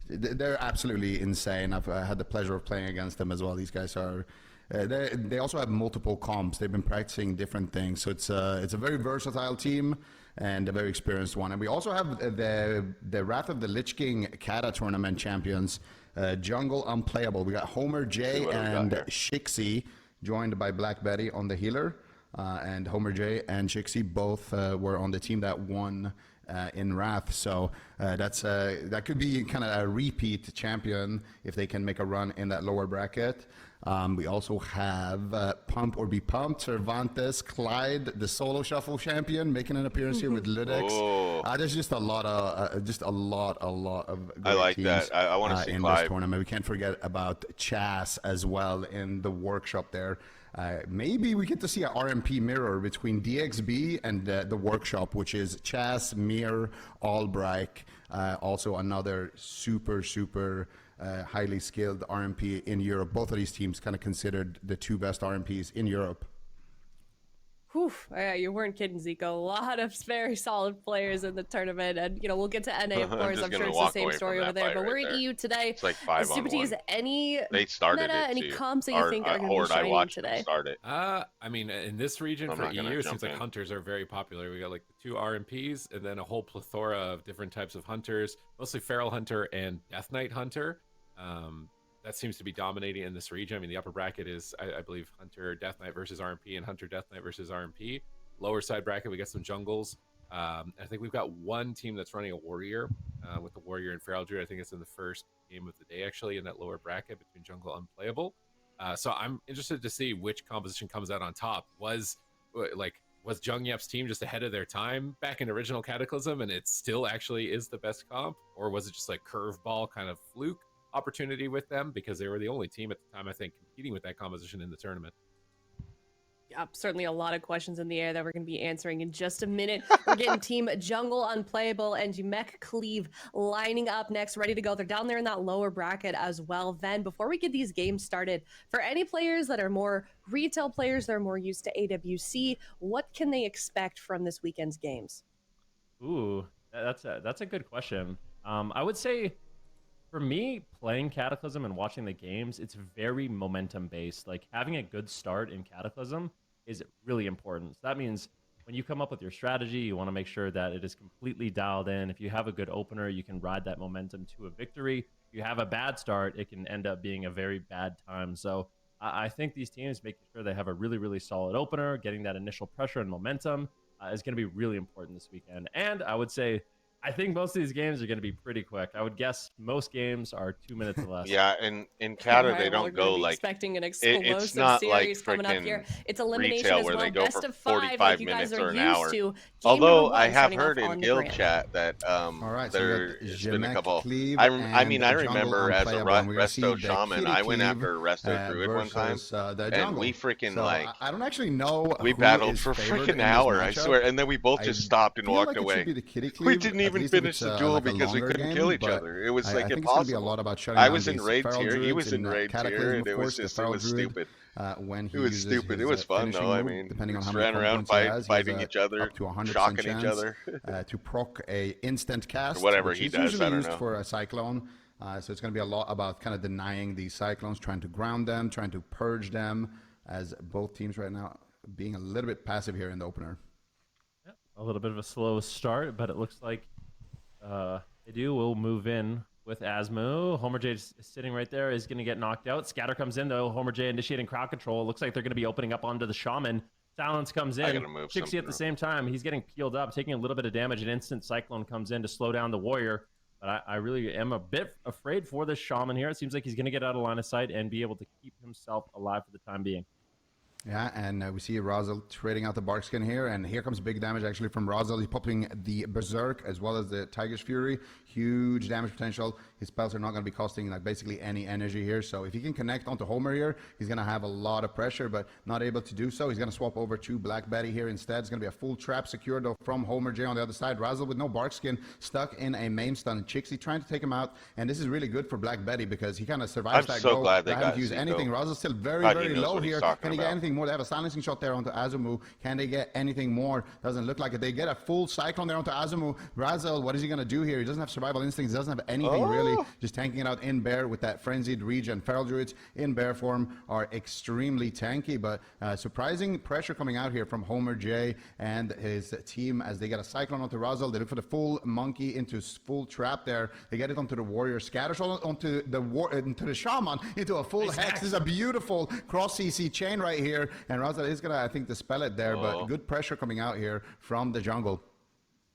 They're absolutely insane. I've had the pleasure of playing against them as well. These guys are. They also have multiple comps. They've been practicing different things, so it's a very versatile team and a very experienced one. And we also have the Wrath of the Lich King Kata tournament champions, Jungle Unplayable. We got Homer J and Shixie joined by Black Betty on the healer, and Homer J and Shixie both were on the team that won in Wrath. So that could be kind of a repeat champion if they can make a run in that lower bracket. We also have Pump or Be Pumped, Cervantes, Clyde, the solo shuffle champion, making an appearance here with Ludex.
Oh.
There's just a lot of great
I like
teams
that. I want to see
in
Clyde.
this tournament. We can't forget about Chas as well in the workshop there. Maybe we get to see a RMP mirror between DXB and the workshop, which is Chas, Mir, Albright, also another super highly skilled RMP in Europe. Both of these teams kind of considered the two best RMPs in Europe.
Whew, yeah, you weren't kidding, Zico. A lot of very solid players in the tournament, and we'll get to NA, of course. I'm sure it's the same story over there. But we're in EU today.
It's like 5-on-1.
Any
They started
meta,
it
any
too.
comps that you think are going to be
Horde, I
shining
watched
today?
them start it.
I mean, in this region
I'm
for
not gonna
EU, it seems
jump
like
in.
hunters are very popular. We got like the 2 RMPs and then a whole plethora of different types of hunters, mostly Feral Hunter and Death Knight Hunter. That seems to be dominating in this region. I mean, the upper bracket is, I believe, Hunter Death Knight versus RMP and Hunter Death Knight versus RMP. Lower side bracket, we got some jungles. I think we've got one team that's running a warrior with the warrior and Feral Druid. I think it's in the first game of the day, actually, in that lower bracket between jungle and playable. So I'm interested to see which composition comes out on top. Was Jung Yep's team just ahead of their time back in original Cataclysm, and it still actually is the best comp? Or was it just like curveball kind of fluke opportunity with them because they were the only team at the time, I think, competing with that composition in the tournament?
Yeah, certainly a lot of questions in the air that we're going to be answering in just a minute. We're getting Team Jungle Unplayable and Jamek Cleave lining up next, ready to go. They're down there in that lower bracket as well. Then, before we get these games started, for any players that are more retail players, that are more used to AWC, what can they expect from this weekend's games?
Ooh, that's a good question. I would say, for me, playing Cataclysm and watching the games, it's very momentum based. Like, having a good start in Cataclysm is really important. So that means when you come up with your strategy, you want to make sure that it is completely dialed in. If you have a good opener, you can ride that momentum to a victory. If you have a bad start, it can end up being a very bad time. So I think these teams making sure they have a really solid opener, getting that initial pressure and momentum is going to be really important this weekend. And I would say, I think most of these games are going to be pretty quick. I would guess most games are 2 minutes or less.
Yeah, and in Cata
All right,
they
well,
don't
we're gonna
go
be
like
expecting an
it's
explosive
not like
series coming up here.
freaking
It's elimination
retail
as
where
well.
they go
Best
for
of 5,
45
like you guys
minutes
are
or an
used
hour.
to. Game
Although
number
I
one
have
starting
heard
off
in
on the
guild
Grand.
chat that
All right, so
there's been a
Jamek
couple.
Cleave
I
and
mean I
Jungle
remember as a
Unplayable, and we're gonna see
resto
the
shaman,
Kitty
I went
Cleave,
after resto druid one time,
versus the
and
Jungle.
we freaking
So
like
I don't actually know
we
who
battled
is
for
favored
freaking
in this
hour, I
matchup.
swear, and then we both
I
just stopped and
feel
walked
like it should
away.
be the Kitty
We
Cleave,
didn't
at
even
least if
finish
it's
the duel
like a
because we
longer
couldn't
game,
kill each
but
other. It was
I
like
think it's going to be a
impossible.
lot about shutting
I
down
was in
these
raid
Feral
tier, he
Druids
was in raid tier,
Cataclysm,
and
of
it
course,
was
the
just it
Feral
was
Druid,
stupid.
when he
It was
uses
stupid. It
his,
was fun
finishing
though. I
move,
mean,
depending
we
on
just
how many
ran around
compounds he has, he has
fighting each other,
up to 100%
shocking each
chance
other.
to proc a instant cast,
whatever
which
he
is
does, I
usually
don't
used
know.
for a cyclone. So it's going to be a lot about kind of denying these cyclones, trying to ground them, trying to purge them, as both teams right now being a little bit passive here in the opener.
Yeah, a little bit of a slow start, but it looks like we'll move in with Asmo. Homer J is sitting right there, is going to get knocked out. Scatter comes in, though. Homer J initiating crowd control. It looks like they're going to be opening up onto the Shaman. Silence comes
I
in.
gotta move
Chixie at the
something
same time. He's getting peeled up, taking a little bit of damage. An instant Cyclone comes in to slow down the Warrior. But I really am a bit afraid for this Shaman here. It seems like he's going to get out of line of sight and be able to keep himself alive for the time being.
Yeah, and we see Razel trading out the Barkskin here, and here comes big damage actually from Razel. He's popping the Berserk as well as the Tiger's Fury. Huge damage potential. His spells are not going to be costing like basically any energy here, so if he can connect onto Homer here, he's going to have a lot of pressure, but not able to do so. He's going to swap over to Black Betty here instead. It's going to be a full trap secured though from Homer J on the other side. Razel with no Barkskin, stuck in a main stun. Chixie trying to take him out, and this is really good for Black Betty because he kind of survives
I'm
that
so
go.
glad they
Haven't
got
used
Zico.
anything. Razel's still very,
God, he
very
knows
low
what he's
here.
talking
Can he get
about.
anything more? They have a silencing shot there onto Azumu. Can they get anything more? Doesn't look like it. They get a full cyclone there onto Azumu. Razel, what is he going to do here? He doesn't have survival instincts. He doesn't have anything really. Just tanking it out in bear with that frenzied regen. Feral Druids in bear form are extremely tanky, but surprising pressure coming out here from Homer J and his team as they get a cyclone onto Razel. They look for the full monkey into full trap there. They get it onto the warrior. Scatter shot onto the shaman into a full hex. This is a beautiful cross CC chain right here, and Razel is gonna, I think, dispel it there, but good pressure coming out here from the jungle.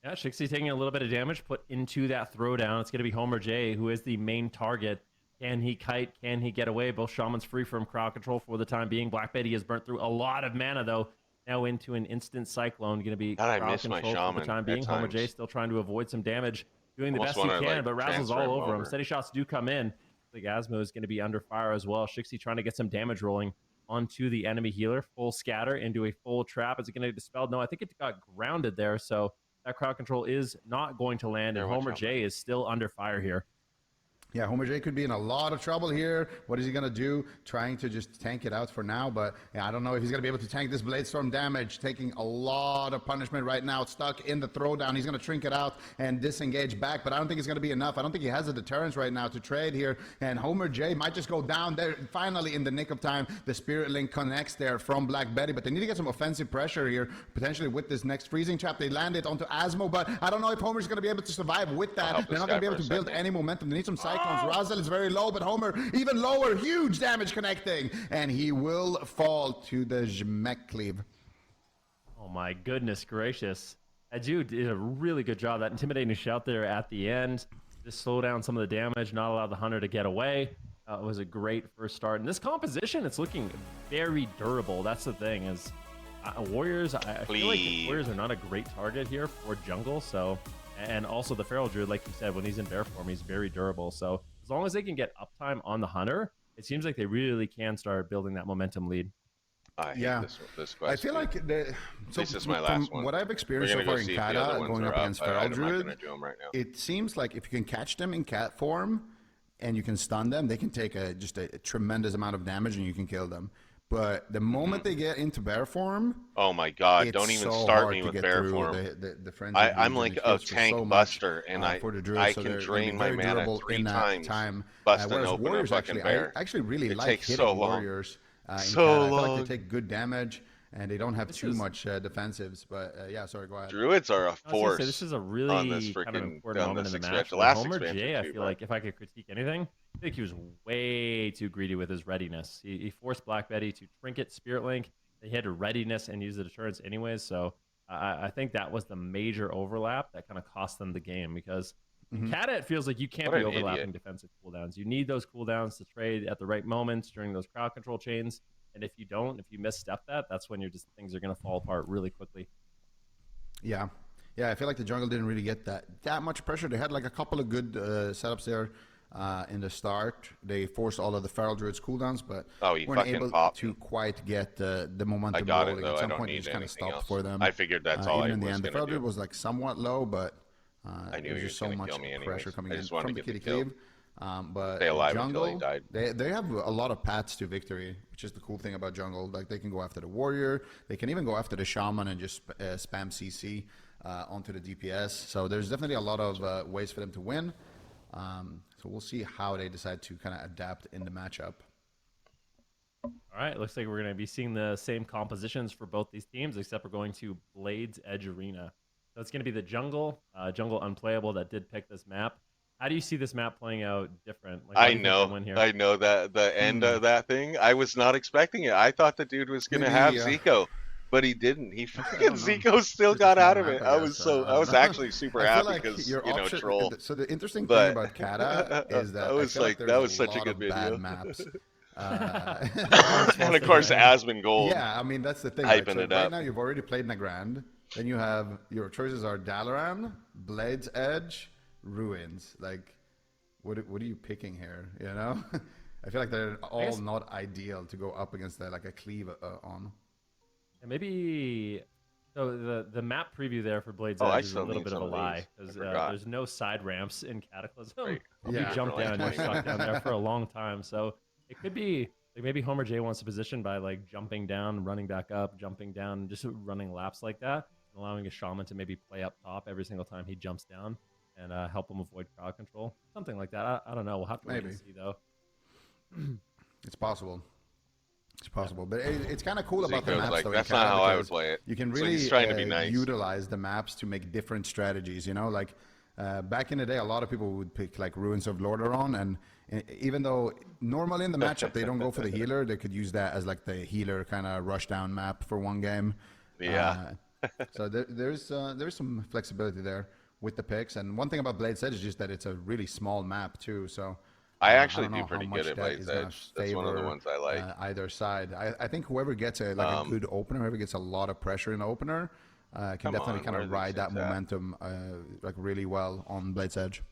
Yeah, Shixie taking a little bit of damage put into that throwdown. It's going to be Homer J, who is the main target. Can he kite? Can he get away? Both Shamans free from crowd control for the time being. Black Betty has burnt through a lot of mana, though. Now into an instant cyclone. Going to be
God, I
crowd
miss my
control for the
Shaman
time
at
being. Homer
times.
J still trying to avoid some damage. Doing the
Almost
best he
wanna,
can,
like,
but Razzle's
transfer
all
him
over him.
over.
Steady shots do come in. The Asmo is going to be under fire as well. Shixie trying to get some damage rolling onto the enemy healer. Full scatter into a full trap. Is it going to get dispelled? No, I think it got grounded there. So that crowd control is not going to land, and
Very much
Homer
so.
J is still under fire here.
Yeah, Homer J could be in a lot of trouble here. What is he going to do? Trying to just tank it out for now, but yeah, I don't know if he's going to be able to tank this Blade Storm damage. Taking a lot of punishment right now. It's stuck in the throwdown. He's going to shrink it out and disengage back, but I don't think it's going to be enough. I don't think he has the deterrence right now to trade here, and Homer J might just go down there. Finally, in the nick of time, the Spirit Link connects there from Black Betty, but they need to get some offensive pressure here, potentially with this next freezing trap. They land it onto Asmo, but I don't know if Homer's going to be able to survive with that. They're not going to be able to build any momentum. They need some cyclones. Razzle is very low, but Homer even lower. Huge damage connecting, and he will fall to the Jmeklev.
Oh my goodness gracious. Aju did a really good job. That intimidating shout there at the end. Just slow down some of the damage, not allow the Hunter to get away. It was a great first start. And this composition, it's looking very durable. That's the thing is Warriors, I feel like Warriors are not a great target here for jungle. So, and also the Feral Druid, like you said, when he's in bear form, he's very durable. So as long as they can get uptime on the Hunter, it seems like they really can start building that momentum lead.
I hate this quest.
I feel like
this is my last one.
What I've experienced so far in Kata, going up against Feral Druid,
right now.
it seems like if you can catch them in cat form and you can stun them, they can take just a tremendous amount of damage and you can kill them. But the moment they get into bear form,
oh my god, don't even start me with bear form. I'm like a tank buster, and I can drain my mana 3 times busting open a fucking bear.
I actually really like hitting
so
Warriors in
so
Kata. I feel
long.
like they take good damage, and they don't have too much defensives. But yeah, sorry, go ahead.
Druids are a force.
This is a really
on this
kind of
freaking
important moment in the match. Homer J, I feel like if I could critique anything, I think he was way too greedy with his readiness. He forced Black Betty to trinket Spirit Link. They had a readiness and use the deterrence anyways. So I think that was the major overlap that kind of cost them the game because in Kata, it feels like you can't be overlapping defensive cooldowns. You need those cooldowns to trade at the right moments during those crowd control chains. And if you don't, if you misstep that, that's when things are going to fall apart really quickly.
Yeah. Yeah, I feel like the jungle didn't really get that much pressure. They had like a couple of good setups there in the start. They forced all of the Feral Druids cooldowns, but weren't able to quite get the momentum rolling. At some point, it just kind of stopped for them.
I figured that's all I was
in the end, the Feral
do.
Druid was like somewhat low, but
I knew
there was just so much pressure coming in from the Kitty Cave. But
stay alive
jungle,
until he died.
They have a lot of paths to victory, which is the cool thing about jungle. Like they can go after the warrior, they can even go after the shaman and just spam CC onto the DPS. So there's definitely a lot of ways for them to win. So we'll see how they decide to kind of adapt in the matchup.
All right, looks like we're going to be seeing the same compositions for both these teams, except we're going to Blades Edge Arena. So it's going to be the jungle unplayable that did pick this map. How do you see this map playing out different? Like, I know
that the end of that thing. I was not expecting it. I thought the dude was going to have Zico, but he didn't. He fucking Zico still got out of it. I was actually super happy because troll.
So the interesting thing about Kata is that
I was like that was such a good video.
Maps.
And of course, Asmongold.
Yeah, I mean that's the thing.
Hyping
so
it up.
Right now, you've already played Nagrand. Then you have your choices are Dalaran, Blades Edge, Ruins. Like, what are you picking here? You know, I feel like they're all not ideal to go up against like a cleave on.
And maybe so the map preview there for Blades Edge is a little bit of a lie because there's no side ramps in Cataclysm. You jump down, you're stuck down there for a long time. So it could be like maybe Homer J wants to position by like jumping down, running back up, jumping down, just running laps like that, allowing a shaman to maybe play up top every single time he jumps down and help him avoid crowd control. Something like that. I don't know. We'll have to wait and see though.
It's possible. It's possible, but it's kind of cool about the maps. Though,
that's not how I would play it.
You can really
he's trying to be nice.
Utilize the maps to make different strategies. You know, like back in the day, a lot of people would pick like Ruins of Lordaeron, and even though normally in the matchup they don't go for the healer, they could use that as like the healer kind of rush down map for one game.
Yeah.
So there's some flexibility there with the picks. And one thing about Blade's Edge is just that it's a really small map too. So
I
I
actually
don't
do
know how
pretty good
much
at
that
Blade's
is going to
Edge. That's one of the
favor
ones I like.
either side. I think whoever gets a like a good opener, whoever gets a lot of pressure in the opener, can
Come
definitely
on,
kind
where are
of
these
ride that
things at?
momentum like really well on Blade's Edge.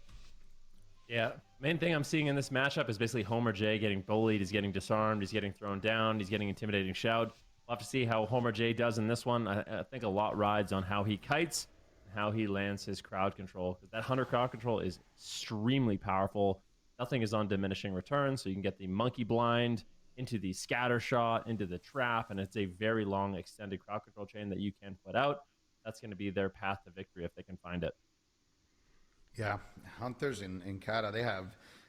Yeah, main thing I'm seeing in this matchup is basically Homer J getting bullied, he's getting disarmed, he's getting thrown down, he's getting intimidating shout. We'll have to see how Homer J does in this one. I think a lot rides on how he kites and how he lands his crowd control. That Hunter crowd control is extremely powerful. Nothing is on diminishing returns, so you can get the monkey blind into the scatter shot, into the trap, and it's a very long extended crowd control chain that you can put out. That's going to be their path to victory if they can find it.
Yeah, hunters in Kata,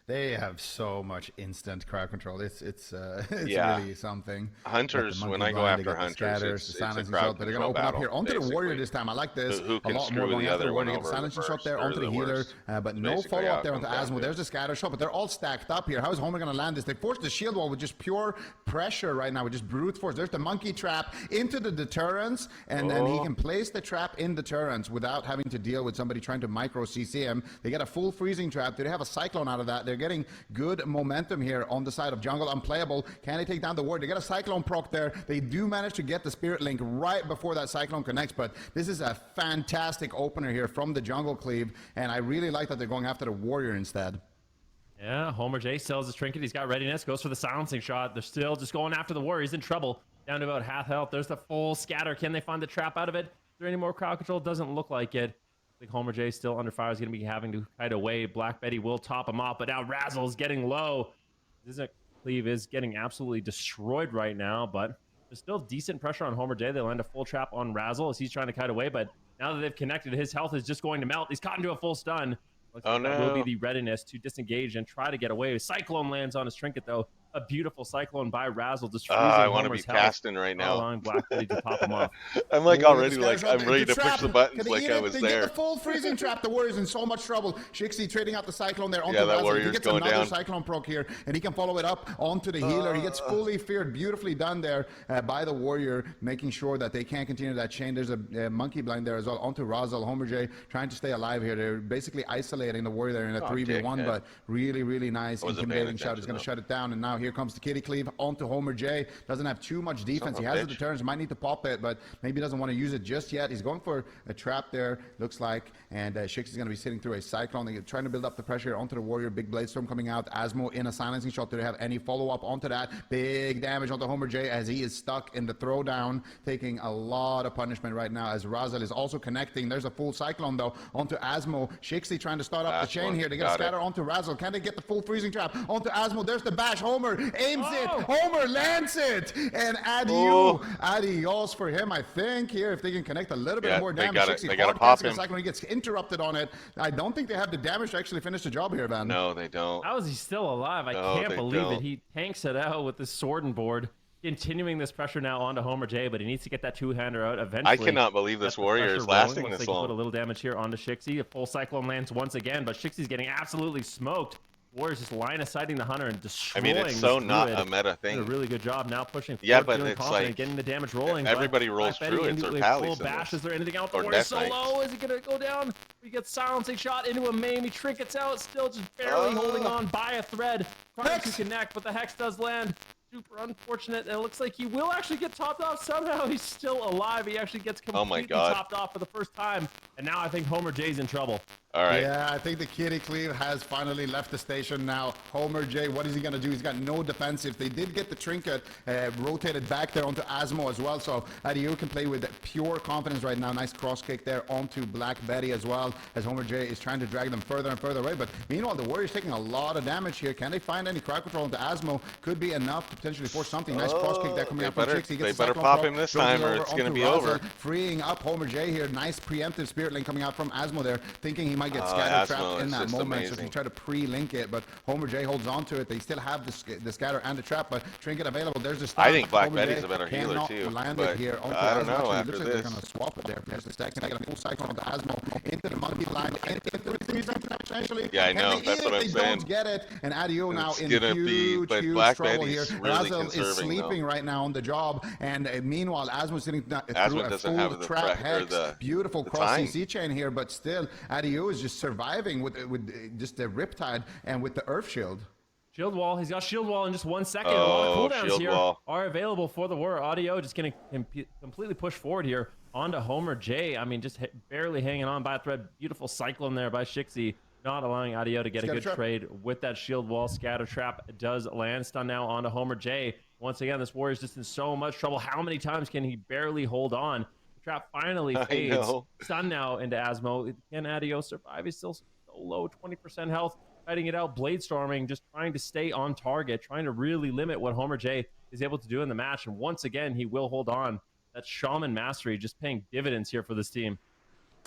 they have so much instant crowd control. It's
Yeah.
really something.
Hunters,
Got the
when
monkey
I go
blind, they
after
got the
hunters,
scatters, the
it's a
silencing
crowd
shot, but they're gonna
control
open up
battle,
here onto the warrior
basically.
this time. I like this
Who
a
can
lot more
screw
going
the
after the
other
warrior.
one
They get the
over the
silencing shot
first
there
or
onto
the
the healer,
worst.
but
That's
no
basically
follow
how
up
it
there onto
comes down
Asmo.
to.
There's the scatter shot, but they're all stacked up here. How is Homer gonna land this? They forced the shield wall with just pure pressure right now, with just brute force. There's the monkey trap into the deterrence, and then he can place the trap in deterrence without having to deal with somebody trying to micro CC him. They get a full freezing trap. Do they have a cyclone out of that? They're getting good momentum here on the side of jungle. Unplayable. Can they take down the ward? They get a cyclone proc there. They do manage to get the spirit link right before that cyclone connects, but this is a fantastic opener here from the jungle cleave, and I really like that they're going after the warrior instead.
Yeah, Homer J sells his trinket. He's got readiness, goes for the silencing shot. They're still just going after the warrior. He's in trouble. Down to about half health. There's the full scatter. Can they find the trap out of it? Is there any more crowd control? Doesn't look like it. I think Homer J still under fire. Is going to be having to kite away. Black Betty will top him off, but now Razzle's getting low. Cleave is getting absolutely destroyed right now, but there's still decent pressure on Homer J. They land a full trap on Razzle as he's trying to kite away, but now that they've connected, his health is just going to melt. He's caught into a full stun. Looks like that will be the readiness to disengage and try to get away. Cyclone lands on his trinket, though. A beautiful cyclone by Razzle, just freezing
I want to be
Homer's health,
casting right now.
allowing Black Betty to pop him off.
I'm like
Ooh,
already
the
like
scatter
I'm
shot,
ready
the
to push
trap.
the buttons
Can they
like
get
I
it?
was
They
there.
get the full freezing trap. The warrior's in so much trouble. Shixie trading out the cyclone there onto
Yeah, that
Razzle. He
warrior's
gets
going
another
down.
cyclone proc here, and he can follow it up onto the healer. He gets fully feared. Beautifully done there by the warrior, making sure that they can't continue that chain. There's a monkey blind there as well onto Razzle. Homer J trying to stay alive here. They're basically isolating the warrior there in a 3v1,
dickhead.
but really, really nice.
Wasn't paying
Intimidating shout is
attention,
going to
though.
shut it down, and now here comes the kitty cleave onto Homer J. Doesn't have too much defense.
Son
He
of a
has the
bitch.
deterrence. Might need to pop it, but maybe doesn't want to use it just yet. He's going for a trap there, looks like, and Shix is going to be sitting through a cyclone. They're trying to build up the pressure onto the warrior. Big blade storm coming out. Asmo in a silencing shot. Do they have any follow-up onto that? Big damage onto Homer J as he is stuck in the throwdown, taking a lot of punishment right now as Razzle is also connecting. There's a full cyclone though onto Asmo. Shixie trying to start up the
Last
chain
one.
here. They get a
Got it.
scatter onto Razzle. Can they get the full freezing trap onto Asmo? There's the bash. Homer aims it.
Oh!
Homer lands it. And adios for him, I think, here, if they can connect a little bit
Yeah,
more
they
damage.
gotta-
60
they gotta
hard
pop
casting a
him.
cyclone. He gets interrupted on it. I don't think they have the damage to actually finish the job here, Van.
No, they don't.
How is he still alive? I
No,
can't
they
believe
don't.
it. He tanks it out with the sword and board, continuing this pressure now onto Homer J, but he needs to get that two-hander out eventually.
I cannot believe this
Get the
warrior
pressure
is
rolling.
lasting
Looks
this
like he
long.
put a little damage here onto Shixie. A full cyclone lands once again, but Shixie's getting absolutely smoked. Warriors just line of sighting the hunter and
I
destroying.
mean, it's so
this
not
druid.
a meta
Doing a
thing.
really good job now pushing
Yeah,
forward,
but
feeling
it's
confident,
like
getting the damage rolling.
everybody
but
rolls
Black
through
Betty
it. It's
into
our
a
pallies
full
in
bash.
this.
Is there anything else?
Or
The warrior's
Death
so
Knights.
low. Is he gonna go down? He gets silencing shot into a maim. He trinkets out, still just barely holding on by a thread, trying to connect, but the hex does land. Super unfortunate. And it looks like he will actually get topped off somehow. He's still alive. He actually gets
Oh my
completely
God.
topped off for the first time. And now I think Homer J's in trouble.
All right.
Yeah, I think the kitty cleave has finally left the station now. Homer J, what is he going to do? He's got no defensive. They did get the trinket rotated back there onto Asmo as well. So Adiu can play with pure confidence right now. Nice cross kick there onto Black Betty as well, as Homer J is trying to drag them further and further away. But meanwhile, the Warriors taking a lot of damage here. Can they find any crowd control into Asmo? Could be enough to potentially force something. Nice cross kick there coming
they
out from
better-
Chicks. He
they
gets
better
Cyclone
pop
proc,
him this
throws it
time or
over
it's gonna
onto
be
Razzle,
over.
freeing up Homer J here. Nice preemptive spirit link coming out from Asmo there, thinking he might get scattered
Asmo
trapped in
is
that
just
moment. So
amazing.
he tried to pre-link it, but Homer J holds on to it. They still have the scatter and the trap, but trinket available. There's the stop.
I think Black
Homer
Betty's
J
a better healer,
cannot
too,
land
but
it here onto
I don't
Asmo.
know
Actually, it
after
looks like they're
this.
going to swap it there. There's the stack. Can I get a full cycle onto Asmo into the monkey blind into the potentially.
Yeah, I
Can
know.
they
That's
eat
what
it?
I'm
They
saying.
don't get it. And Adio now
It's
in
gonna be,
huge,
but
huge
Black
trouble here.
Betty's really
Razel is
conserving,
sleeping
though.
right now on the job. And meanwhile, Asmo's sitting through
Asma
a
doesn't
full
have the
trap
or
hex. Beautiful
the
cross
time.
CC chain here, but still, Adio is just surviving with just the Riptide and with the Earth Shield.
Shield wall. He's got shield wall in just 1 second. A lot of cooldowns
shield
here
wall.
are available for the Warrior. Audio just going to completely push forward here onto Homer J. I mean, just barely hanging on by a thread. Beautiful cyclone there by Shixie, not allowing Audio to get a good trade with that shield wall. Scatter trap does land. Stun now onto Homer J. Once again, this Warrior's just in so much trouble. How many times can he barely hold on? The trap finally fades. Stun now into Asmo. Can Audio survive? He's still so low, 20% health. Fighting it out, blade storming, just trying to stay on target, trying to really limit what Homer J is able to do in the match. And once again, he will hold on. That Shaman Mastery just paying dividends here for this team.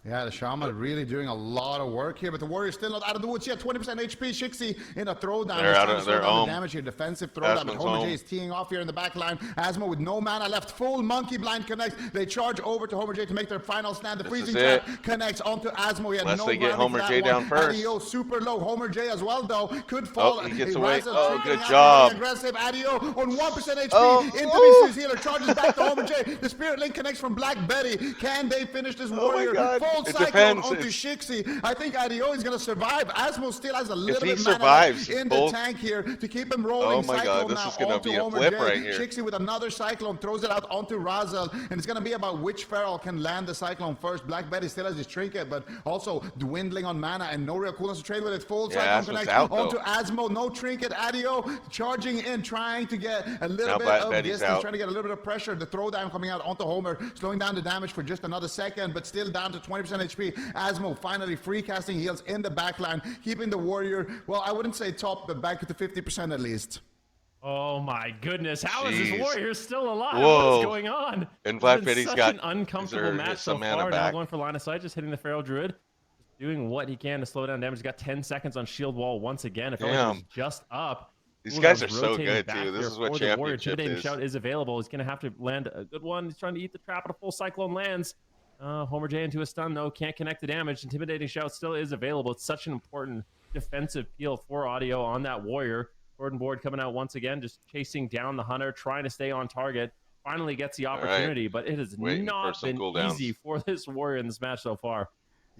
Yeah, the Shaman really doing a lot of work here, but the Warrior's still not out of the woods yet. 20% HP. Shixie in a throwdown.
They're out of their own
damage here. Defensive throwdown, but Homer J is teeing off here in the back line. Asmo with no mana left. Full monkey blind connects. They charge over to Homer J to make their final stand. The freezing trap connects onto Asmo. He had
Unless
no
they get Homer J down first.
Adio super low. Homer J as well though could fall.
He gets away.
Oh,
good job.
Aggressive. Adio on 1% HP. Into his healer. Charges back to Homer J. The Spirit Link connects from Black Betty. Can they finish this Warrior? Full cyclone onto Shixie. I think Adio is going to survive. Asmo still has a little bit of mana in the tank here to keep him rolling.
Oh my God, this is going to be a flip right here.
Shixie with another Cyclone throws it out onto Razel, and it's going to be about which Feral can land the Cyclone first. Black Betty still has his Trinket, but also dwindling on mana and no real coolness to trade with it. Full Cyclone connect onto Asmo. No Trinket. Adio charging in, trying to get a little bit of distance, trying to get a little bit of pressure. The throwdown coming out onto Homer, slowing down the damage for just another second, but still down to 20% HP. Asmo finally free casting heals in the backline, keeping the Warrior, well, I wouldn't say top, but back to 50% at least.
Oh my goodness, how is this Warrior still alive?
Whoa.
What's going on?
And Black Betty's got
an uncomfortable match so far. Now going for line of sight, just hitting the Feral Druid, just doing what he can to slow down damage. He's got 10 seconds on shield wall once again. It felt like he was just up.
These guys are so good too. This is what championship is.
Shout is available. He's going to have to land a good one. He's trying to eat the trap, and a full Cyclone lands. Homer J into a stun, though. Can't connect the damage. Intimidating Shout still is available. It's such an important defensive peel for Audio on that Warrior. Gordon Board coming out once again, just chasing down the Hunter, trying to stay on target. Finally gets the opportunity, but it has not been easy for this Warrior in this match so far.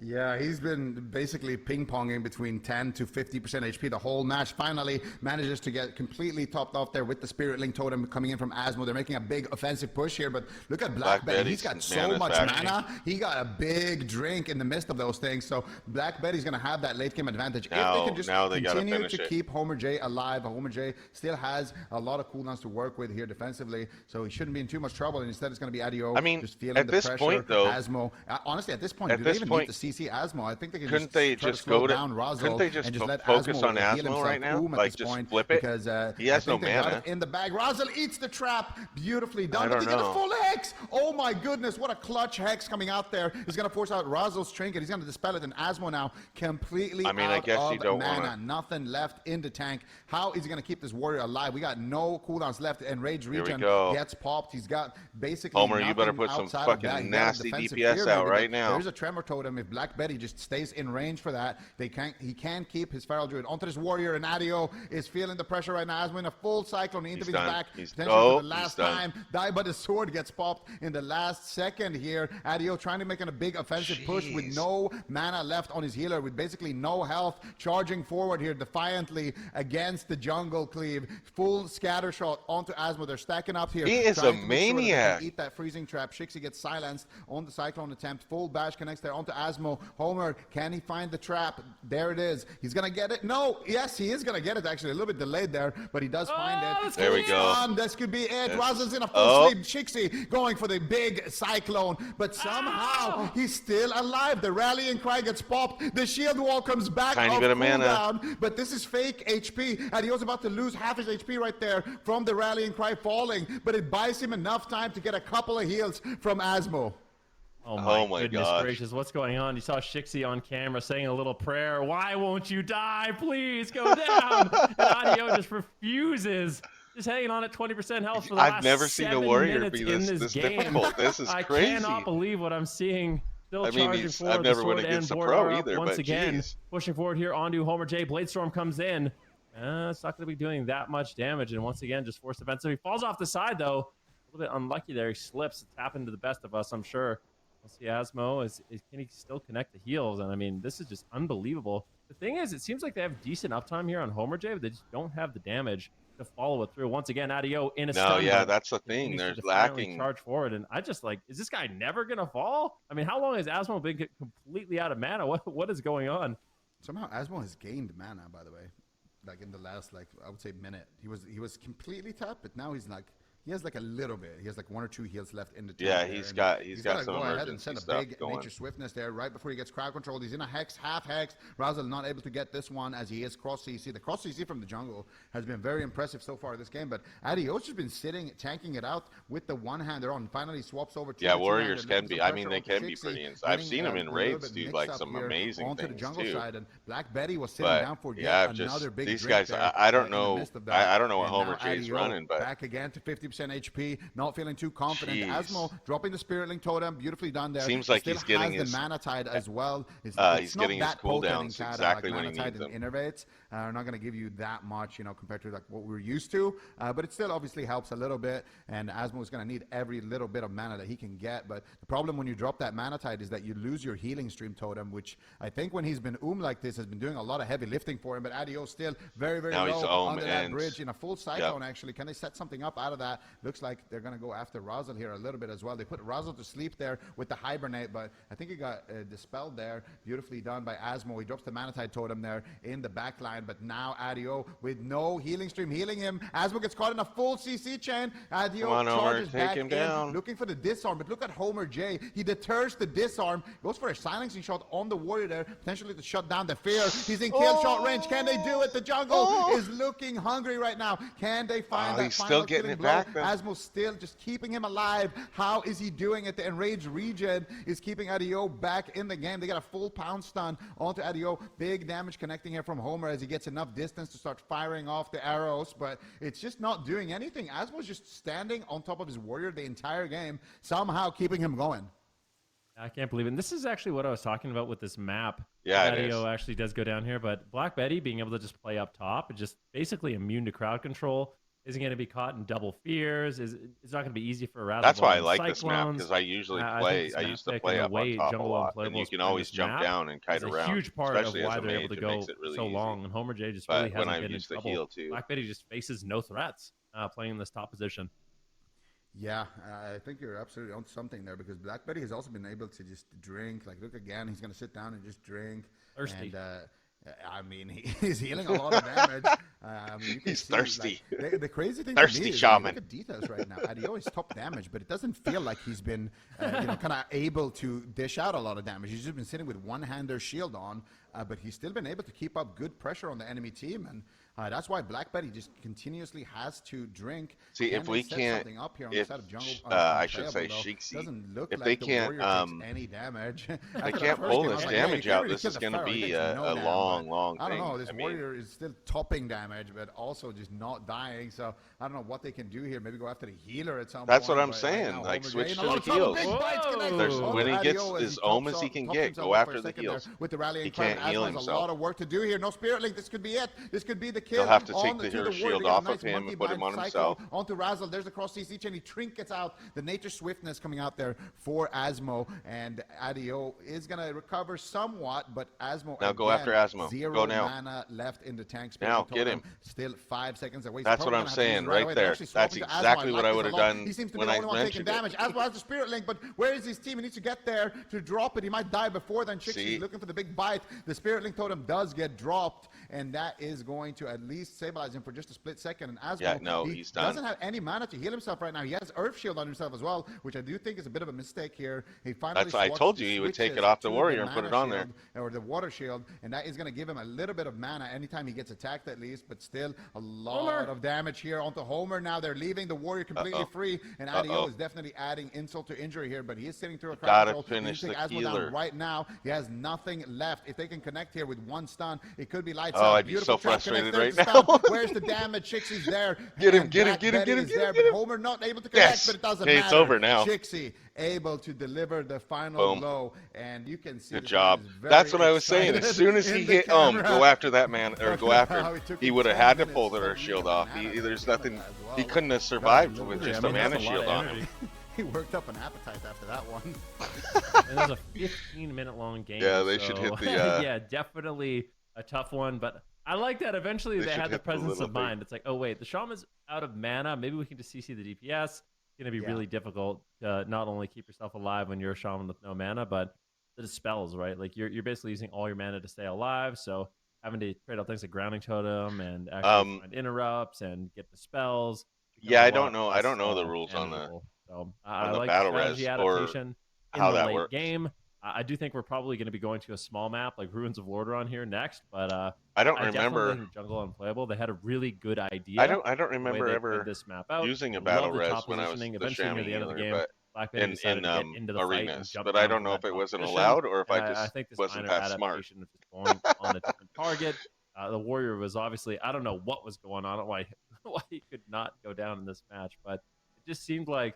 Yeah, he's been basically ping-ponging between 10 to 50% HP the whole match. Finally manages to get completely topped off there with the Spirit Link Totem coming in from Asmo. They're making a big offensive push here, but look at Black Betty. He's got so much mana. He got a big drink in the midst of those things. So Black Betty's going to have that late game advantage.
Now,
if they can just continue to
it.
keep Homer J alive. Homer J still has a lot of cooldowns to work with here defensively, so he shouldn't be in too much trouble. And instead, it's going to be Adio just feeling
at
the
this
pressure.
point, though,
Asmo. Honestly, at this point, do they even need to CC Asmo? I think they can
couldn't they just go down
Razel
couldn't they just
and just let
focus on
heal
Asmo right now? Like just flip it?
Because
he has no mana.
In the bag, Razel eats the trap. Beautifully done.
I
But
don't
they get a
know.
full hex. Oh my goodness, what a clutch hex coming out there. He's going to force out Razel's Trinket. He's going to dispel it, and Asmo now completely out
I guess
of
you don't
mana.
wanna...
Nothing left in the tank. How is he going to keep this Warrior alive? We got no cooldowns left. Enraged Regen gets popped. He's got basically
Homer, you better put some fucking nasty DPS out right now.
There's a Tremor Totem. If Black Betty just stays in range for that, he can keep his Feral Druid onto this Warrior, and Adio is feeling the pressure right now. Asmo in a full Cyclone into the back. For the last time. Die, but his sword gets popped in the last second here. Adio trying to make a big offensive push with no mana left on his healer, with basically no health, charging forward here defiantly against the jungle cleave. Full scatter shot onto Asmo. They're stacking up here.
He is a maniac.
Eat that freezing trap. Shixie gets silenced on the Cyclone attempt. Full bash connects there onto Asmo. Homer, can he find the trap? There it is. He's gonna get it. No, yes, he is gonna get it. Actually, a little bit delayed there, but he does find it.
There we go.
This could be it. Razel's in a full sleep. Shixie going for the big Cyclone, but somehow he's still alive. The rallying cry gets popped. The shield wall comes back off cooldown, but this is fake HP, and he was about to lose half his HP right there from the rallying cry falling, but it buys him enough time to get a couple of heals from Asmo.
Oh my goodness gracious, what's going on? You saw Shixie on camera saying a little prayer. Why won't you die? Please go down. And Adio just refuses. Just hanging on at 20% health for the last 7 minutes in this game.
difficult. This is crazy.
I cannot believe what I'm seeing Still
I mean,
charging
I've
forward. The
never went
sword and
against a
board
pro
are up
either,
once
but
again.
geez.
Pushing forward here onto Homer J. Bladestorm comes in. It's not going to be doing that much damage, and once again, just force defensive. He falls off the side, though. A little bit unlucky there. He slips. It's happened to the best of us, I'm sure. We'll see Asmo. Can he still connect the heals? And I mean, this is just unbelievable. The thing is, it seems like they have decent uptime here on Homer J, but they just don't have the damage to follow it through. Once again, Adio in a
No,
stun.
yeah,
But
that's the thing.
continues to
There's
defiantly
lacking.
charge forward, and I just like, is this guy never gonna fall? I mean, how long has Asmo been completely out of mana? What is going on?
Somehow Asmo has gained mana, by the way. Like in the last, like I would say, minute. He was completely tapped, but now he's like, he has like a little bit. He has like 1 or 2 heals left in the tank.
Yeah,
there,
he's
and
got
gotta
some
go ahead and
emergency
send a
stuff
big
going.
nature swiftness there right before he gets crowd control. He's in a hex, half hex. Razel not able to get this one as he is cross CC. The cross CC from the jungle has been very impressive so far this game, but Adios has been sitting, tanking it out with the one-hander on. Finally swaps over to
Yeah,
the
warriors
two-hander,
can
looking
be.
some
I mean, they
pressure
can be
onto
pretty.
Shixie,
I've
getting,
seen him in
a little
raids
bit
do
mixed
like
up
some
here
amazing
onto the
things
jungle
too.
side, and Black Betty was sitting
But
down for yet
yeah, I've
another
just
big
these
drink
guys.
there,
I don't
in the
know.
midst of that.
I don't know what
And
Homer
now
J's
Adio
running, but
back again to 50% HP, not feeling too confident.
Jeez.
Asmo dropping the Spirit Link Totem, beautifully done there.
Seems
He
like
still
he's getting
has
his-
the Mana Tide as well. It's
he's
not
getting his
that potent in
cooldowns
Cata,
exactly
like
when
Mana
he
Tide
needs
and
them.
Innervates are not going to give you that much, compared to like what we're used to. But it still obviously helps a little bit, and Asmo is going to need every little bit of mana that he can get. But the problem when you drop that Mana Tide is that you lose your Healing Stream Totem, which I think when he's been like this has been doing a lot of heavy lifting for him. But Adio still very, very
Now he's
low
Ohm
under that
and-
bridge in a full Cyclone, actually. Can they set something up out of that? Looks like they're going to go after Razel here a little bit as well. They put Razel to sleep there with the Hibernate, but I think he got dispelled there. Beautifully done by Asmo. He drops the Mana Tide Totem there in the back line, but now Adio with no Healing Stream healing him. Asmo gets caught in a full CC chain. Adio
Come on, Homer,
charges
take
back
him
in,
down.
looking for the disarm, but look at Homer J. He deters the disarm, goes for a silencing shot on the warrior there, potentially to shut down the fear. He's in kill shot range. Can they do it? The jungle is looking hungry right now. Can they find that
he's
final
still getting
killing
it
blow?
back, though.
Asmo still just keeping him alive. How is he doing it? The enraged regen is keeping Adio back in the game. They got a full pound stun onto Adio. Big damage connecting here from Homer as he gets enough distance to start firing off the arrows, but it's just not doing anything. Asmo's just standing on top of his warrior the entire game, somehow keeping him going.
I can't believe it. And this is actually what I was talking about with this map.
Yeah, it
Adio
is.
actually does go down here, but Black Betty being able to just play up top, just basically immune to crowd control, isn't going to be caught in double fears. It's not going to be easy for Razzle.
That's why I like this map, because I usually
I
play.
think
I
this
used to
map
play
pick
up
and the
on
way
top a
Jungle
lot, and
Unplayable
you
is
can
playing
always
this
jump
map
down and kite
is a
around.
huge part of
especially
why
as a
they're able
mage,
to
it
go
makes it really
so
easy.
long. And Homer J just
But
really
when
hasn't
I
been in
used to
trouble.
heal too.
Black Betty just faces no threats playing in this top position.
Yeah, I think you're absolutely on something there, because Black Betty has also been able to just drink. Like, look again, he's going to sit down and just drink.
Thirsty.
And, I mean, he's healing a lot of damage. You can
He's
see,
thirsty.
Like, the crazy thing
Thirsty
to me is,
shaman.
look at details right now. Adio is top damage, but it doesn't feel like he's been, kind of able to dish out a lot of damage. He's just been sitting with one-hander shield on, but he's still been able to keep up good pressure on the enemy team, and that's why Black Betty just continuously has to drink.
See,
Can
if
they
we
set
can't,
something up here on
if
the side of jungle,
I should say
unplayable, though.
Shixie,
Doesn't look
if
like
they
the
can't,
warrior takes any damage.
they can't pull this damage out, this is going to be a long, long thing.
I don't know. This
I mean,
warrior is still topping damage, but also just not dying. So I don't know what they can do here. Maybe go after the healer at some
That's
point.
what I'm
but
saying,
now
like,
Homer
switch
J in
to
a lot
the
of trouble.
heals.
Big bites
Whoa.
connected
There's-
onto
when he gets
Adio
as
he
ohm
tops
as he
up-
can
tops
get,
himself
go
up
after
for a
the
second there
heals.
with the rallying
He
cry.
can't heal
Asmo has a
himself.
lot of work to do here. No Spirit Link. This could be it. This could be the kill.
He'll have to
on
take
the
the
warrior.
shield
They get a
off of
nice
him
monkey
and put him
bite
on
cycle
himself.
onto Razzle. There's the cross CC chain. He trinkets out the nature swiftness coming out there for Asmo, and Adio is going to recover somewhat, but Asmo
Now go
again,
after Asmo.
Zero
Go now.
mana left in the tank.
Now,
Spirit
get him.
Totem, Still 5 seconds away. He's
That's
probably
what I'm
gonna have to use
saying,
it
right
away. They're
there.
actually
That's
swapping to Asmo.
exactly
I
what
like
I
this
would
a
have
lot.
done
He seems to be
when
the
I
only one taking
mentioned
damage.
it.
Asmo has the Spirit Link, but where is his team? He needs to get there to drop it. He might die before then. Chixie's
See?
looking for the big bite. The Spirit Link Totem does get dropped, and that is going to at least stabilize him for just a split second. And Asmo,
Yeah, no,
he
he's done.
doesn't have any mana to heal himself right now. He has Earth Shield on himself as well, which I do think is a bit of a mistake here. He finally
That's why I told you he would take it off the
switches
warrior
to
and put
mana
it on there.
shield, or the water shield, and that is going to give him a little bit of mana anytime he gets attacked at least, but still a lot of damage here onto Homer. Now they're leaving the warrior completely free, and Adio is definitely adding insult to injury here, but he is sitting through a crowd
Gotta
control.
finish
He needs to
the
take Asmo down
healer.
right now. He has nothing left. If they can can connect here with one stun. It could be lights
Oh,
out.
I'd be
Beautiful
so
trap connects.
frustrated
There's
right
the
now.
stun. Where's the damage? Chixie's there.
Get him,
And
get him,
Black
get him,
Betty
get him,
is
get him,
there,
get
but
him.
Homer not able to connect,
Yes.
but it doesn't
Okay,
matter.
it's over now.
Chixie able to deliver the final
Boom.
blow, and you can see
Good
this
job.
man is very
That's what I was saying. As
excited
soon as he
in the
hit
camera.
go after that man, or
Talking
go after
about how
him,
it took
he
him
would have
10
had to
minutes
pull
to
their
beat
shield
him
off.
and
There's
Canada
nothing.
as
He
well.
couldn't have survived
Yeah,
with
literally,
just
I
a
mean,
mana
that's a lot
shield
of
on him.
energy.
He worked up an appetite after that one.
And that was a 15-minute long game.
Yeah, they should hit
so,
the,
yeah, definitely a tough one. But I like that eventually
They
they
should
had the
hit the
presence
little
of mind. It's like, oh wait, the Shaman's out of mana. Maybe we can just CC the DPS. It's gonna be
Yeah.
really difficult to not only keep yourself alive when you're a Shaman with no mana, but the dispels, right? Like you're basically using all your mana to stay alive. So having to trade out things like grounding totem and actually find interrupts and get the spells.
Yeah, I
becomes a
don't
lot
know. I
less,
don't know the rules on the
manageable. So I
the
like
battle
the strategy
res or
adaptation in
how
the
that
late
works.
game. I do think we're probably going to be going to a small map like Ruins of Lordaeron here next, but
I don't
I definitely
remember.
think Jungle Unplayable. They had a really good idea.
I don't
the way
remember
they
ever
played this map out.
using a
I
battle
love the
res
top
when I was
positioning.
the
Eventually near
chamois
the end of the
healer,
game,
but
Black Betty decided to get into the fight and
arenas.
jump
But I
down
don't
for
know
that
if it
top
wasn't
position.
allowed or if
And
I
I
just
think this
wasn't
minor
that smart.
adaptation of just going on a different target. The Warrior was obviously, I don't know what was going on, why he could not go down in this match, but it just seemed like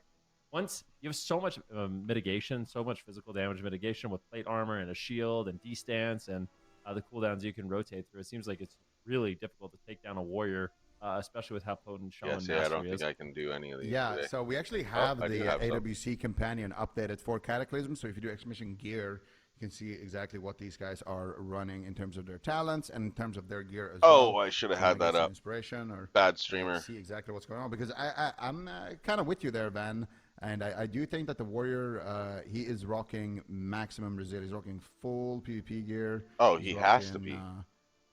once you have so much mitigation, so much physical damage mitigation with plate armor and a shield and distance and the cooldowns you can rotate through, it seems like it's really difficult to take down a Warrior, especially with how potent Shaman
Yeah, I don't
Mastery
think
is.
I can do any of these
Yeah,
today.
so we actually have
I do
the
have some.
AWC companion updated for Cataclysm. So if you do Exhibition Gear, you can see exactly what these guys are running in terms of their talents and in terms of their gear as well.
I should have
Trying
had
to
that
get some
up.
Inspiration or
Bad streamer.
see exactly what's going on, because I'm kind of with you there, Van. And I do think that the Warrior, he is rocking maximum resilience. He's rocking full PvP gear.
Oh,
He's
he has to
rocking,
be.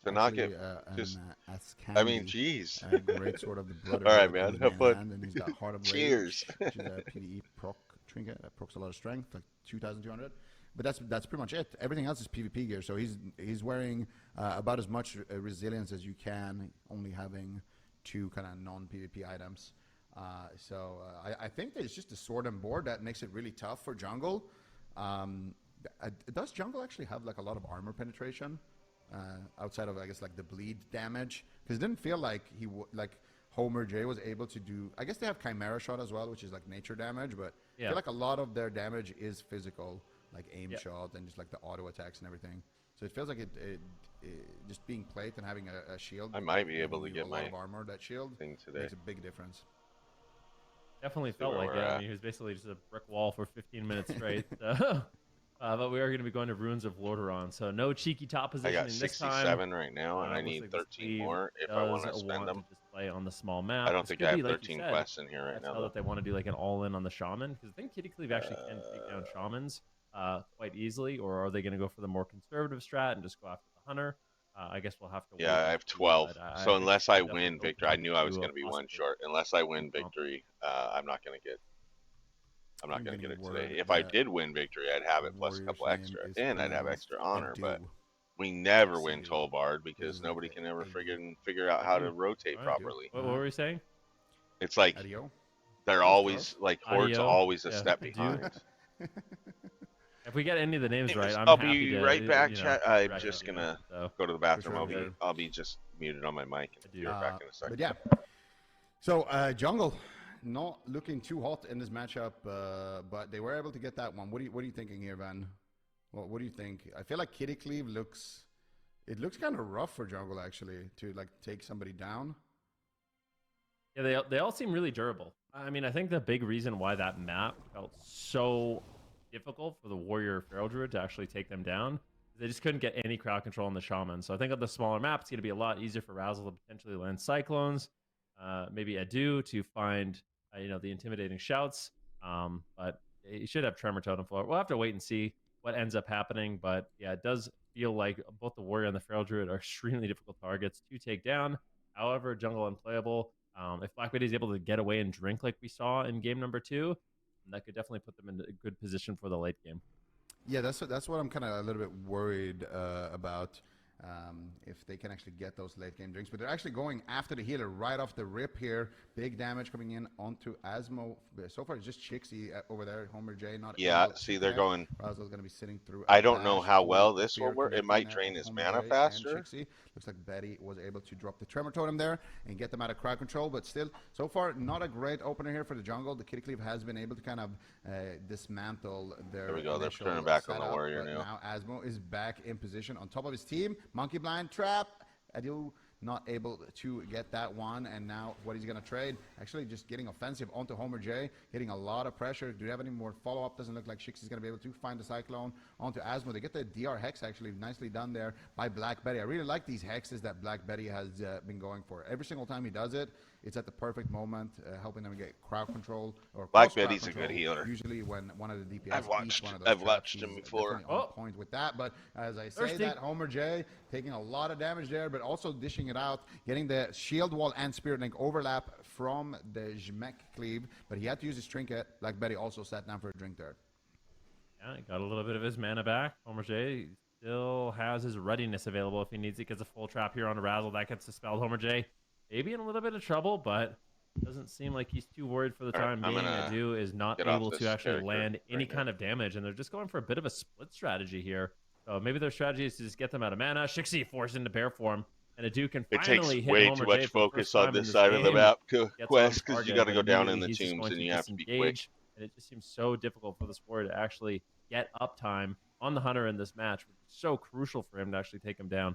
To not get just. I mean, jeez.
Great sword of the brother.
All right, man. Have fun.
And he's got Heart of Rage,
Cheers.
which is a PvE proc trinket that procs a lot of strength, like 2,200. But that's pretty much it. Everything else is PvP gear. So he's wearing about as much resilience as you can, only having 2 kind of non-PvP items. I think that it's just the sword and board that makes it really tough for jungle. Does jungle actually have like a lot of armor penetration outside of, I guess, like the bleed damage? Because it didn't feel like like Homer J was able to do. I guess they have Chimera Shot as well, which is like nature damage, but I feel like a lot of their damage is physical, like aim shot and just like the auto attacks and everything. So it feels like it just being plate and having a shield.
I might be able to get
a
my
lot of armor. That shield
thing today.
makes a big difference.
Definitely
See
felt
where
like
we're
it. I
at.
mean, he was basically just a brick wall for 15 minutes straight. But we are going to be going to Ruins of Lordaeron, so no cheeky top
I
positioning
got
this time.
67 right now, and I
Looks
need
like this
13
Cleve
more if I want to
does
spend them.
just play on the small map.
I don't
This
think
could
I
be,
have
like you
13
said,
quests in here right
that's
now.
how
Though.
that they want to do like an all-in on the shaman, because I think Kitty Cleave actually can take down shamans quite easily, or are they going to go for the more conservative strat and just go after the hunter? I guess we'll have to.
Yeah,
wait
I have
and see,
12.
but
So
think
unless
they'll
I
definitely
win
open
victory, I
up
knew I was
to
going to be one
possibly
short. Unless I win
comp.
victory, I'm not going to get. I'm not going to get it
word
today. If I
that
did win victory, I'd have it plus a
Warrior's
couple
name
extra,
is
and I'd have
pronounced
extra honor. But
Adu.
we never
See,
win Tolbard because
is
nobody
like
can ever
Adu.
figure out how to
Adu.
rotate
Adu.
properly.
What were we saying?
It's like
Adio.
they're always like Horde's
Adio.
always a
Yeah,
step
Adu.
behind.
If we get any of the names right, I'm
I'll
happy
be
to,
right back,
you know,
chat. I'm
correct
just
you,
gonna
so.
go to the bathroom.
sure.
I'll be just muted on my mic and be right back in a second.
But yeah. So jungle, not looking too hot in this matchup, but they were able to get that one. What are you thinking here, Van? What do you think? I feel like Kitty Cleave looks kind of rough for jungle actually to like take somebody down.
Yeah, they all seem really durable. I mean, I think the big reason why that map felt so difficult for the Warrior Feral Druid to actually take them down, they just couldn't get any crowd control on the Shaman. So I think on the smaller map, it's going to be a lot easier for Razzle to potentially land Cyclones, maybe Adu to find the intimidating shouts. But you should have Tremor Totem Floor. We'll have to wait and see what ends up happening. But yeah, it does feel like both the Warrior and the Feral Druid are extremely difficult targets to take down. However, jungle unplayable. If Black Betty is able to get away and drink like we saw in game number 2, that could definitely put them in a good position for the late game.
Yeah, that's what I'm kind of a little bit worried about. if they can actually get those late game drinks. But they're actually going after the healer right off the rip here. Big damage coming in onto Asmo. So far, it's just Chixie over there. Homer J not
Yeah,
able
see,
to
they're
connect.
going.
Razzle's going to be sitting through.
I don't know
bash
how
to
well this will
fear
work. It
connecting
might
there
drain
on
his
Homer
mana
J
faster.
and Chixie. Looks like Betty was able to drop the Tremor Totem there and get them out of crowd control. But still, so far, not a great opener here for the jungle. The Cataclysm has been able to kind of dismantle their
There we go. They're
initial
turning back on the
setup,
warrior
but
now.
Asmo is back in position on top of his team. Monkey Blind Trap. Adu not able to get that one, and now what he's going to trade, actually just getting offensive onto Homer J, getting a lot of pressure. Do you have any more follow-up? Doesn't look like Shix is going to be able to find the Cyclone onto Asmo. They get the DR Hex, actually nicely done there by Black Betty. I really like these hexes that Black Betty has been going for. Every single time he does it, it's at the perfect moment, helping them get crowd control. Or
Black Betty's a good healer.
Usually when one of the DPS eats one of those
I've
traps,
watched him
he's
before.
definitely on point with that. But as I say that, Homer J taking a lot of damage there, but also dishing it out, getting the shield wall and spirit link overlap from the Jmek cleave, but he had to use his trinket. Black Betty also sat down for a drink there.
Yeah, he got a little bit of his mana back. Homer J still has his readiness available if he needs it. Gets a full trap here on a Razzle. That gets dispelled. Homer J maybe in a little bit of trouble, but doesn't seem like he's too worried for the time being. Adu is not able to actually land any kind of damage, and they're just going for a bit of a split strategy here. So maybe their strategy is to just get them out of mana. Shixie forced into bear form, and Adu can finally hit
way
Homer
too much
J
focus on this side of the map quest, because you got to go down in the tombs and you have to be quick.
And it just seems so difficult for this warrior to actually get uptime on the Hunter in this match, which is so crucial for him to actually take him down.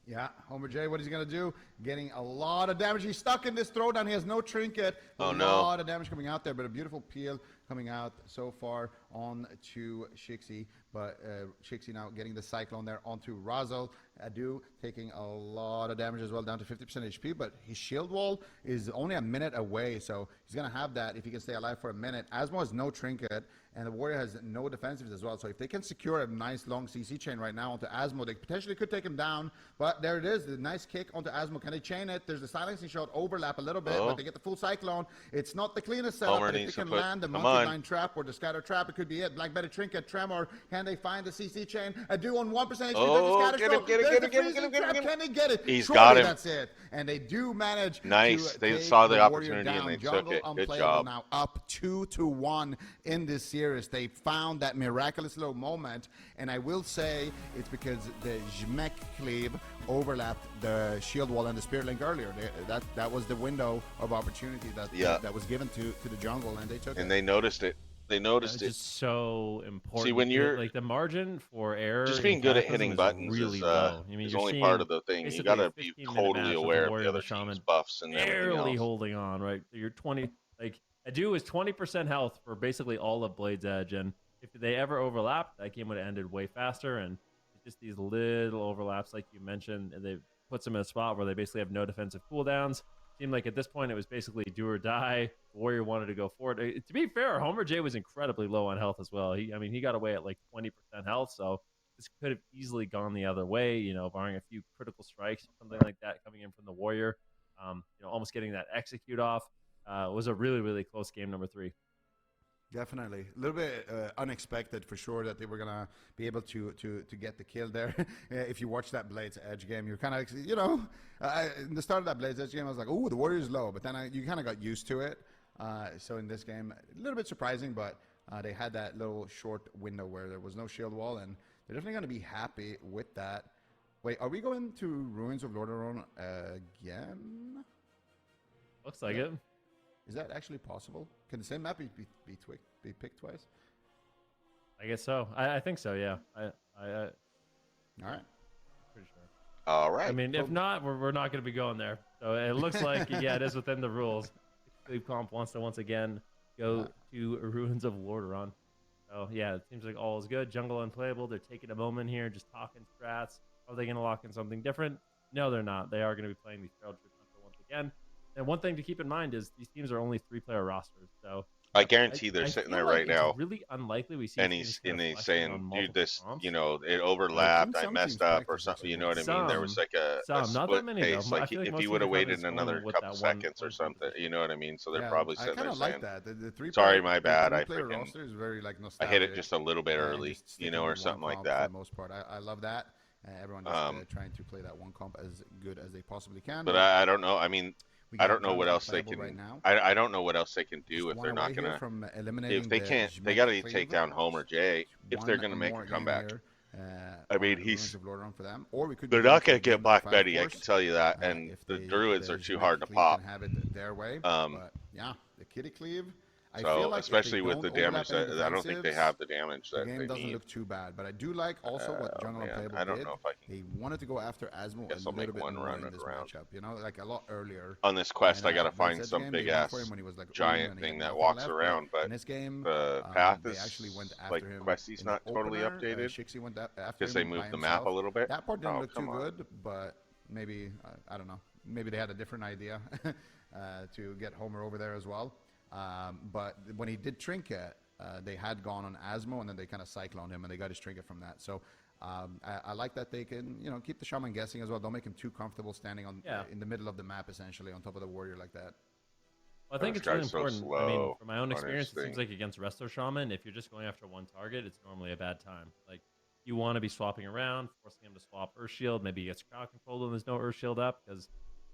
Yeah, Homer J, what is he going to do? Getting a lot of damage. He's stuck in this throwdown. He has no trinket.
Oh,
no. A lot of damage coming out there, but a beautiful peel coming out so far on to Shixie. But Shixie now getting the Cyclone there onto Razzle. Adu taking a lot of damage as well, down to 50% HP. But his shield wall is only a minute away, so he's going to have that if he can stay alive for a minute. Asmo has no trinket, and the warrior has no defensives as well. So if they can secure a nice long CC chain right now onto Asmo, they potentially could take him down. But there it is, the nice kick onto Asmo. Can they chain it? There's the silencing shot overlap a little bit, but they get the full Cyclone. It's not the cleanest setup, but if they can land the Monkey Blind Trap or the Scatter Trap, it could be it. Black Betty Trinket, Tremor. Can they find the CC chain? Adu on 1% HP.
Oh, get him.
Can he get it?
He's got him.
That's it. And they do manage.
Nice.
To
they
take
saw the
warrior
opportunity
down.
and they
Jungle
took it. Good
Unplayable
job.
now up 2-1 in this series. They found that miraculous little moment, and I will say it's because the Jmek cleave overlapped the shield wall and the spirit link earlier. That was the window of opportunity that was given to the jungle, and they took it.
And they noticed it. They noticed
it's
it.
just so important.
See, when you're
like the margin for error,
just being good at hitting buttons
really
is,
low. I mean,
is
you're
only
seeing
part of the thing. You got to be
15-minute
totally
match with
aware
the
of the other
Shaman
team's buffs and everything
barely
else.
holding on, right? You're 20. Like Adu is 20% health for basically all of Blade's Edge, and if they ever overlapped, that game would have ended way faster. And it's just these little overlaps, like you mentioned, and they puts them in a spot where they basically have no defensive cooldowns. Seemed like at this point it was basically do or die. The warrior wanted to go forward. To be fair, Homer J was incredibly low on health as well. He got away at like 20% health, so this could have easily gone the other way. Barring a few critical strikes, something like that coming in from the warrior. Almost getting that execute off. Was a really, really close game number 3.
Definitely. A little bit unexpected for sure that they were going to be able to get the kill there. If you watch that Blade's Edge game, you're kind of, in the start of that Blade's Edge game, I was like, oh, the Warrior's low. But then you kind of got used to it. So in this game, a little bit surprising, but they had that little short window where there was no shield wall, and they're definitely going to be happy with that. Wait, are we going to Ruins of Lordaeron again?
Looks like it.
Is that actually possible? Can the same map be picked twice?
I guess so. I think so. Yeah. All
right.
Pretty sure.
All right.
I mean, if not, we're not going to be going there. So it looks like it is within the rules. Cleve Comp wants to once again go to Ruins of Lordaeron. So yeah, it seems like all is good. Jungle Unplayable. They're taking a moment here, just talking strats. Are they going to lock in something different? No, they're not. They are going to be playing these Feral Troop Hunter once again. And one thing to keep in mind is these teams are only 3-player rosters. So
I guarantee they're sitting there right now.
It's really unlikely we see.
And he's saying, dude, this, it overlapped. I messed up or something. You know what I mean? There was like a
not that many
pace. Like if he would have waited another couple seconds or something, you know what I mean? So they're probably sitting there saying,
like that. The
sorry, my bad.
I roster is very
I hit it just a little bit early, or something like that.
For the most part, I love that. Everyone just
Um,
trying to play that one comp as good as they possibly can.
but I don't know. I mean,
we
I
got
don't know what
Jungle
else they
unplayable
can.
right now.
I don't know what else they can
Just
do if
one
they're
away
not
here
gonna.
from
If
eliminating
they
the
can't, they
Jmek
got to
Cleave.
take down Homer J if they're
One
gonna make
more
a
game
comeback.
here.
I mean,
Ruins of Lordaeron for them, or we could.
they're
be
not
going
gonna
for a
get
game
Black
5
Betty. I
force,
can tell you that. And
if
the
they,
Druids
the
are too
Jmek
hard to
Cleave
pop.
can have it their way. But yeah, the Kitty Cleave. I feel
So
like
especially with the damage
that
I don't think they have the damage
the
that
game
they
doesn't
need.
look too bad. But I do like also what
Oh
Jungle
man,
Unplayable
I don't
did.
know if I can.
They wanted to go after Asmo
Guess
a
I'll
little
make
bit
one
more
run
in this
around.
matchup. You know, like a lot earlier.
On this quest,
And,
I gotta
that
find
Zed's
some
game,
big
they went for
ass
him when he was like
giant
and he
thing
had
that
nothing
walks
left,
around. But
in this game,
the path
they
is
actually went after
like
him
Questie's
in the
not totally
opener.
updated
Shixie went after
because
him
they
by
moved the map
himself.
a little bit.
That part didn't
Oh,
look too
come on.
good, but maybe I don't know. Maybe they had a different idea to get Homer over there as well. But when he did Trinket, they had gone on Asmo, and then they kind of cycloned him, and they got his Trinket from that. So I like that they can, keep the Shaman guessing as well. Don't make him too comfortable standing on in the middle of the map, essentially, on top of the warrior like that.
Well, I think
This
it's really
guy's so
important. I mean,
slow
from my own
on his
experience, it
thing.
seems like against Resto Shaman, if you're just going after one target, it's normally a bad time. Like, you want to be swapping around, forcing him to swap Earth Shield. Maybe he gets crowd control when there's no Earth Shield up, because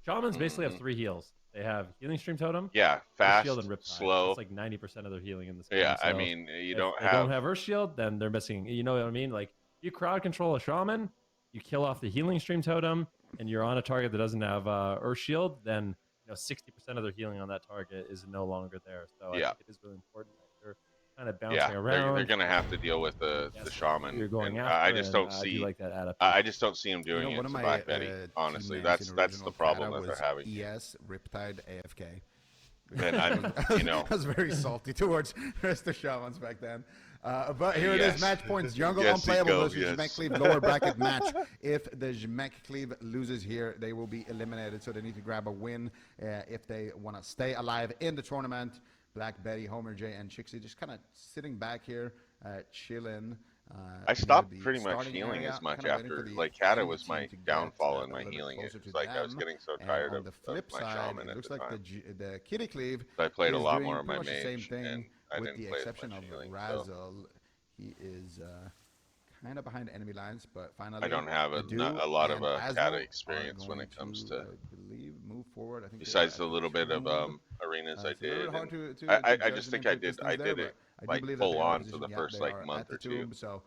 Shamans basically have 3 heals. They have Healing Stream Totem,
Yeah,
Earth
fast,
Shield, and Riptide.
slow.
That's like 90% of their healing in this game.
Yeah,
So
I mean, you
if
don't
they
have.
don't have Earth Shield, then they're missing. You know what I mean? Like, you crowd control a Shaman, you kill off the Healing Stream Totem, and you're on a target that doesn't have Earth Shield, then 60% of their healing on that target is no longer there. So I
Yeah.
think it is really important that they're kind of bouncing
Yeah,
around.
they're gonna have to deal with the shaman.
You're going
And
after,
I just don't
and I do
see.
like that adaptation.
I just don't see him doing it
One of
to
my
Black Betty. Honestly,
teammates
that's
in
the
original
problem
Kata
that
was
they're having.
ES Riptide AFK.
And I'm,
I was very salty towards Resto Shamans back then. But here it is,
Yes.
match points. Jungle
Yes,
Unplayable
Nico,
versus
yes.
Jmek Cleave, lower bracket match. If the Jmek Cleave loses here, they will be eliminated, so they need to grab a win if they want to stay alive in the tournament. Black Betty, Homer J, and Chixie just kind of sitting back here, chilling.
I
near
stopped
the
pretty much
starting
healing
area,
as much
kinda waiting for
after,
the
like, Kata
enemy
was my
team to get,
downfall
a
in my
little bit
healing.
closer
It
to
was like I was
them.
getting so
And
tired
on
of
the flip
my
side,
shaman
it
at
looks
the
like
time.
the Kitty Cleave
I played a
is
lot
doing
more of my
pretty much the same
mage,
thing,
and I
with
didn't
the
play as
exception
much
of
healing, so
Razzle. He is kind of behind enemy lines, but finally
I don't have
the
a lot of
and Asmo
Kata
are
experience when
going
it comes to.
I believe, move forward. I think
Besides
at
the little bit of
tomb.
arenas
So
I
it's a little
did,
bit hard
and
to
I
judge
just
the
think
nature
I
of
did
distance there,
it
but I do
like
believe that
full
they are
on for
positioned,
the
yeah,
first
they
like
are
month
at the
or two,
tomb, so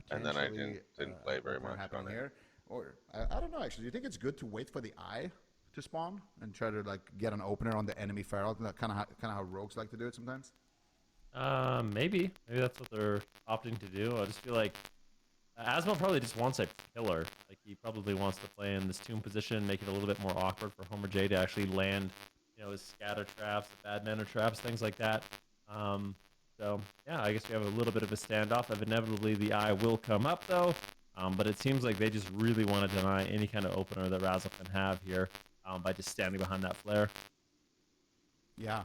and then I
potentially,
didn't play very
opener
much
happening
on it.
here. Or I don't know actually. Do you think it's good to wait for the eye to spawn and try to like get an opener on the enemy feral? That kind of how rogues like to do it sometimes.
Maybe that's what they're opting to do. I just feel like Asmo probably just wants a pillar. Like, he probably wants to play in this tomb position, make it a little bit more awkward for Homer J to actually land, his scatter traps, bad mana traps, things like that. So yeah, I guess we have a little bit of a standoff. Inevitably, the eye will come up though. But it seems like they just really want to deny any kind of opener that Razzle can have here by just standing behind that flare. Yeah.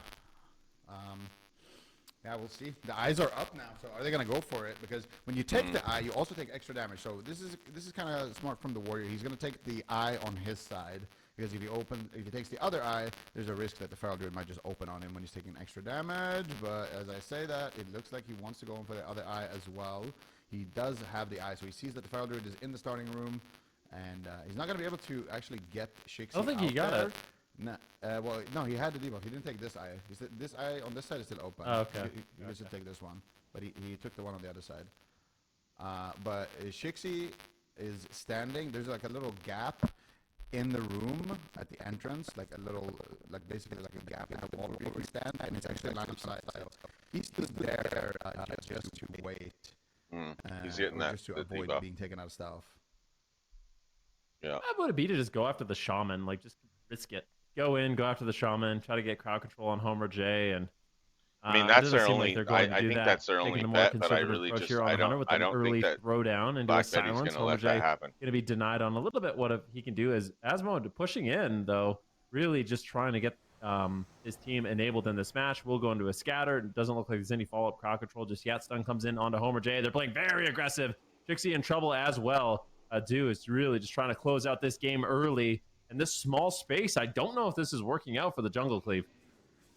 Yeah, we'll see. The eyes are up now, so are they gonna go for it? Because when you take the eye, you also take extra damage. So this is kind of smart from the warrior. He's gonna take the eye on his side, because if he takes the other eye, there's a risk that the feral druid might just open on him when he's taking extra damage. But as I say that, it looks like he wants to go in for the other eye as well. He does have the eye, so he sees that the feral druid is in the starting room, and he's not gonna be able to actually get Shixie. I don't think he got it.
No, well, no, he had the debuff. He didn't take this eye. He said this eye on this side is still open.
Oh, okay.
He was to take this one, but he took the one on the other side. But Shixie is standing. There's like a little gap in the room at the entrance, like a little, like basically like a gap in the wall where we stand, and it's actually line of sight. So he stood there just to wait.
He's getting that
just to
the
avoid
debuff.
being taken out of stealth.
Yeah.
I would be to just go after the shaman, like just risk it. Go after the shaman, try to get crowd control on Homer J, and
I mean,
it
that's
doesn't
their
seem
only.
like they're going to
I
do
think
that,
that's their
taking
only
the more
bet, but I
conservative
really
approach
just
here on Hunter with
I
an
don't
early
think that
throwdown into a
Black Betty's
silence.
gonna
Homer
let
J
that happen.
going to be denied on a little bit. What he can do is Asmo pushing in though, really just trying to get his team enabled in this match. We'll go into a scatter. It doesn't look like there's any follow-up crowd control just yet. Stun comes in onto Homer J. They're playing very aggressive. Trixie in trouble as well. Do is really just trying to close out this game early. In this small space, I don't know if this is working out for the Jungle Cleave.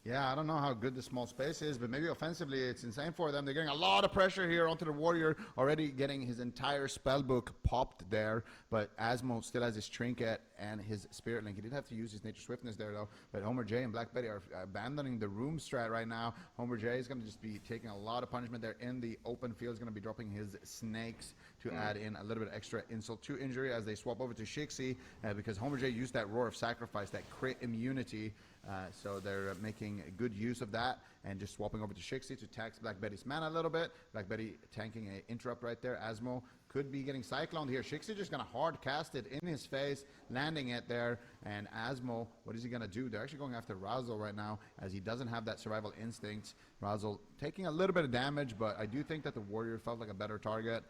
Yeah, I don't know how good the small space is, but maybe offensively it's insane for them. They're getting a lot of pressure here onto the Warrior, already getting his entire spell book popped there, but Asmo still has his Trinket and his Spirit Link. He did have to use his Nature Swiftness there, though, but Homer J and Black Betty are abandoning the room strat right now. Homer J is going to just be taking a lot of punishment there in the open field. He's going to be dropping his Snakes to add in a little bit extra insult to injury as they swap over to Shixie, because Homer J used that Roar of Sacrifice, that crit immunity. So they're making good use of that and just swapping over to Shixie to tax Black Betty's mana a little bit. Black Betty tanking an interrupt right there. Asmo could be getting cycloned here. Shixie just going to hard cast it in his face, landing it there. And Asmo, what is he going to do? They're actually going after Razzle right now as he doesn't have that survival instinct. Razzle taking a little bit of damage, but I do think that the Warrior felt like a better target.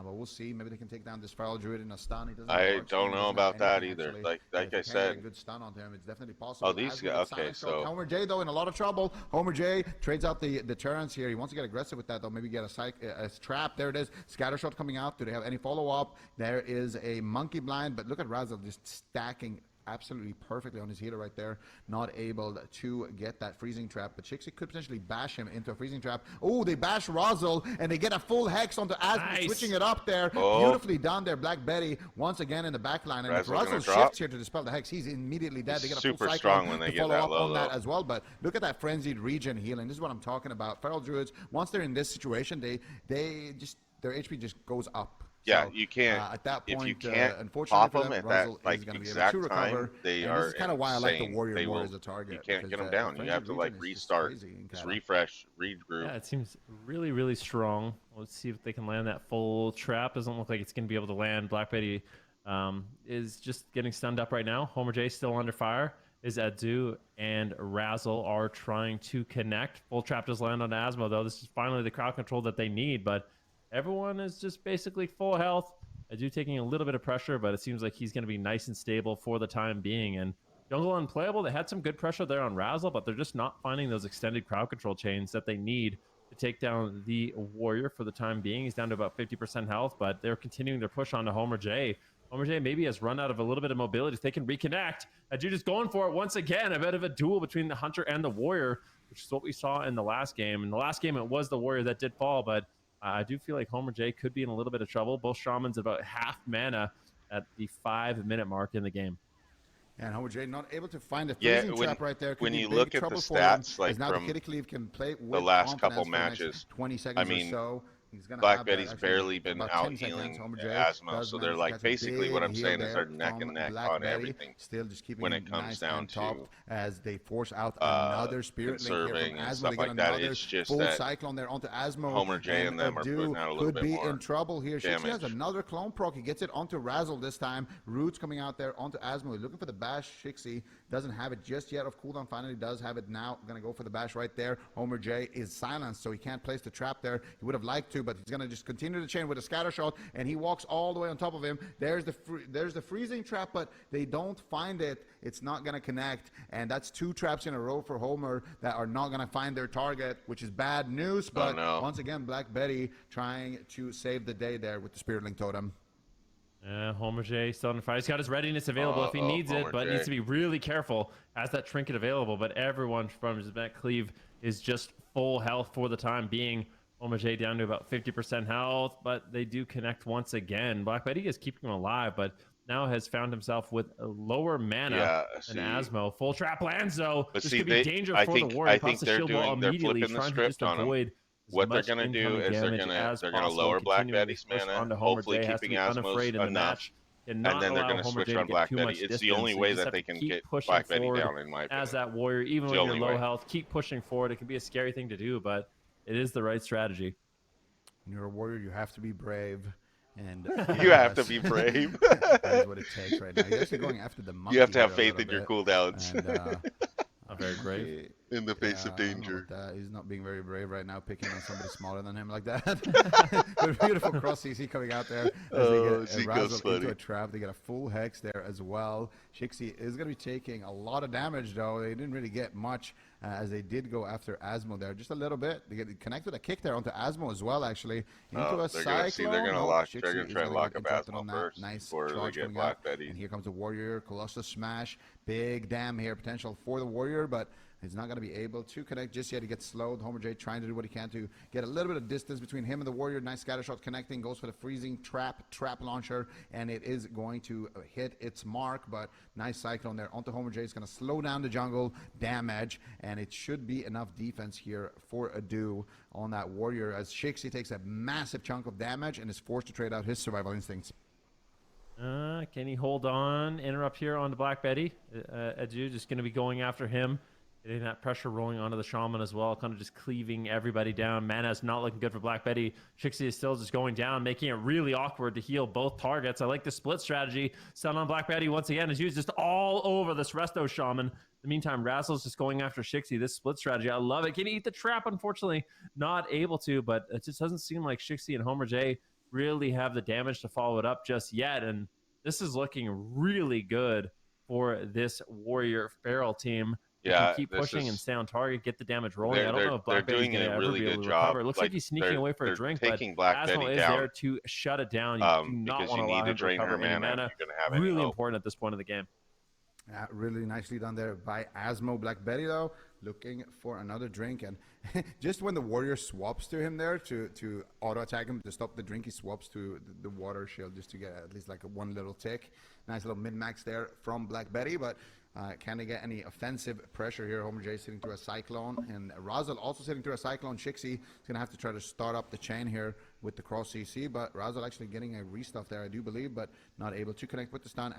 But we'll see. Maybe they can take down this Feral Druid in a stun. He doesn't
I don't know about that either.
Actually.
Like I
Get a
said.
good stun onto him. It's definitely possible.
Oh, these guys. Okay, so
Homer J though in a lot of trouble. Homer J trades out the Terrans here. He wants to get aggressive with that though. Maybe get a trap. There it is. Scattershot coming out. Do they have any follow up? There is a Monkey Blind, but look at Razzle just stacking absolutely perfectly on his healer right there, not able to get that freezing trap, but Shixie could potentially bash him into a freezing trap. Oh, they bash Razzle and they get a full hex onto Asmo, switching it up there. Beautifully done there. Black Betty once again in the back line, and if Razzle shifts here to dispel the hex, he's immediately dead. They get a full cycle
strong when they
to
get
follow
that
up
low,
on that as well, but look at that frenzied regen healing. This is what I'm talking about. Feral Druids, once they're in this situation, they just, their HP just goes up.
Yeah,
So,
you can't.
at that point,
if you can't
unfortunately
pop
for
them
them,
at that
Razzle
like
is going to be able
exact
to recover.
time, they
And
are.
this is kind of why I like the
insane.
Warrior
They
more
will,
as a target.
You can't get
because,
them down. You have to like
frenzied regen is just
restart,
crazy in
just
Cata.
refresh, regroup.
Yeah, it seems really, really strong. Let's see if they can land that full trap. Doesn't look like it's going to be able to land. Black Betty is just getting stunned up right now. Homer J still under fire. Is Adu and Razzle are trying to connect. Full trap does land on Asmo, though. This is finally the crowd control that they need, but everyone is just basically full health. Adu taking a little bit of pressure, but it seems like he's going to be nice and stable for the time being. And Jungle Unplayable, they had some good pressure there on Razzle, but they're just not finding those extended crowd control chains that they need to take down the Warrior for the time being. He's down to about 50% health, but they're continuing their push on to Homer J. Homer J maybe has run out of a little bit of mobility. If they can reconnect, Adu just going for it once again. A bit of a duel between the Hunter and the Warrior, which is what we saw in the last game. In the last game, it was the Warrior that did fall, but I do feel like Homer J could be in a little bit of trouble. Both Shamans about half mana at the 5-minute mark in the game.
And Homer J not able to find a freezing trap right there. Could
when
be
you
big
look at the
trouble for them,
stats, like
as now
from
the Kitty Cleave can play with
the last
confidence
couple
for the next
matches,
20 seconds
I mean,
or so. He's gonna
Black
have
Betty's
that, actually,
barely been
about
out
10 seconds.
healing
Homer J
Asmo,
does
so
manage
they're
to
like
catch a
basically what
big
I'm
heal
saying is
there
they're neck
from
and neck
Black
on
Betty,
everything
still just keeping
when
him
it comes
nice
down
and
to
topped as they force out another Spirit Link here
conserving
from
and
Asmo.
stuff
They get
like that.
another
It's just
full
that
cyclone there onto Asmo.
Homer J and them are putting out a little
could
bit
be
more
in trouble here. Shixie has
damage.
another clone proc. He gets it onto Razzle this time. Roots coming out there onto Asmo. He's looking for the bash. Shixie doesn't have it just yet. Off cooldown, finally does have it now. Going to go for the bash right there. Homer J is silenced, so he can't place the trap there. He would have liked to, but he's going to just continue the chain with a scatter shot, and he walks all the way on top of him. There's the freezing trap, but they don't find it. It's not going to connect, and that's 2 traps in a row for Homer that are not going to find their target, which is bad news. But once again, Black Betty trying to save the day there with the Spirit Link Totem.
Homer J still on fire. He's got his readiness available if he needs it, but needs to be really careful. Has that trinket available, but everyone from his back cleave is just full health for the time being. Homer J down to about 50% health, but they do connect once again. Black Betty is keeping him alive, but now has found himself with a lower mana than Asmo. Full trap lands though.
But
this
see,
could be danger for the Warrior.
I think they're flipping the script on him. What they're gonna do is they're gonna lower Black Betty's mana, hopefully keeping Asmo's enough, and then they're gonna switch on Black Betty. It's the only way that they can get Black Betty down, in my opinion.
As that Warrior, even when you're low health, keep pushing forward. It can be a scary thing to do, but it is the right strategy.
When you're a Warrior, you have to be brave. And
you have to be brave.
That is what it takes right now. You're actually going after the monkey.
You have to have faith in your cooldowns.
And,
very brave.
In the face of danger.
He's not being very brave right now, picking on somebody smaller than him like that. But beautiful cross CC coming out there as they get Razzle into a trap. They get a full hex there as well. Shixie is going to be taking a lot of damage, though. They didn't really get much as they did go after Asmo there just a little bit. They get connect with a kick there onto Asmo as well, actually. Into a cyclone.
They're going to try and lock up Asmo first
nice
before they get Black Betty.
And here comes the Warrior. Colossus Smash. Big damn here potential for the Warrior, but He's not going to be able to connect just yet. He gets slowed. Homer J trying to do what he can to get a little bit of distance between him and the Warrior. Nice scatter shot connecting. Goes for the freezing trap launcher, and it is going to hit its mark. But nice cyclone there onto Homer J. It's going to slow down the jungle damage, and it should be enough defense here for Adu on that Warrior as Shixie takes a massive chunk of damage and is forced to trade out his survival instincts.
Can he hold on? Interrupt here on the Black Betty. Adu just going to be going after him. Getting that pressure rolling onto the Shaman as well, kind of just cleaving everybody down. Mana's not looking good for Black Betty. Shixie is still just going down, making it really awkward to heal both targets. I like the split strategy. Stun on Black Betty once again is used just all over this Resto Shaman. In the meantime, Razzle's just going after Shixie. This split strategy, I love it. Can he eat the trap? Unfortunately, not able to, but it just doesn't seem like Shixie and Homer J really have the damage to follow it up just yet. And this is looking really good for this Warrior Feral team.
Yeah,
keep pushing and stay on target, get the damage rolling. I don't know if
they're
Black Betty's
doing
going to
a
ever
really
be able
good
to
job.
recover. It looks like he's sneaking away for a drink, but
Black
Asmo
Betty
is
down,
there to shut it down. You do not
because
want to
you
allow
need to
him to
drain her
recover any
mana.
mana.
You're gonna have
Really
any
important at this point of the game.
Really nicely done there by Asmo. Black Betty, though, looking for another drink. And just when the Warrior swaps to him there to auto-attack him, to stop the drink, he swaps to the water shield just to get at least like one little tick. Nice little min-max there from Black Betty, but can they get any offensive pressure here? Homer J sitting through a Cyclone, and Razzle also sitting through a Cyclone. Shixie is going to have to try to start up the chain here with the cross CC, but Razzle actually getting a restuff there, I do believe, but not able to connect with the stun.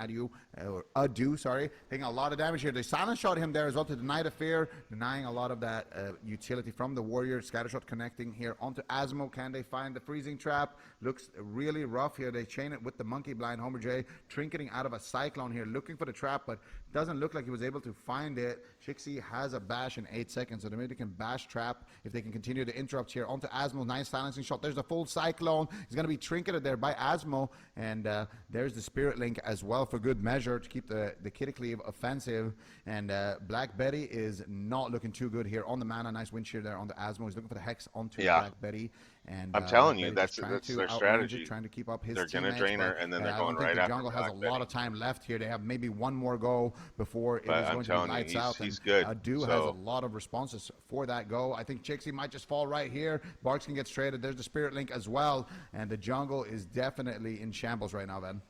Adu, sorry, taking a lot of damage here. They silence shot him there as well to deny the fear, denying a lot of that utility from the Warrior. Scattershot connecting here onto Asmo. Can they find the freezing trap? Looks really rough here. They chain it with the monkey blind. Homer J trinketing out of a Cyclone here, looking for the trap, but doesn't look like he was able to find it. Shixie has a bash in 8 seconds, so maybe they can bash trap if they can continue to interrupt here onto Asmo. Nice silencing shot. There's the full Cyclone. He's going to be trinketed there by Asmo, and there's the Spirit Link as well for good measure to keep the Cataclysm offensive. And Black Betty is not looking too good here on the mana. Nice wind shear there on the Asmo. He's looking for the Hex onto Black Betty. And
I'm telling you,
that's
their strategy.
Trying to keep up his
They're going to drain her, and then they're going right
the
after
jungle has a
Black
lot of time left here. They have maybe one more go before it is going to be lights out.
He's good.
Adu has a lot of responses for that go. I think Shixie might just fall right here. Barks can get traded. There's the Spirit Link as well, and the jungle is definitely in shambles right now, Ben.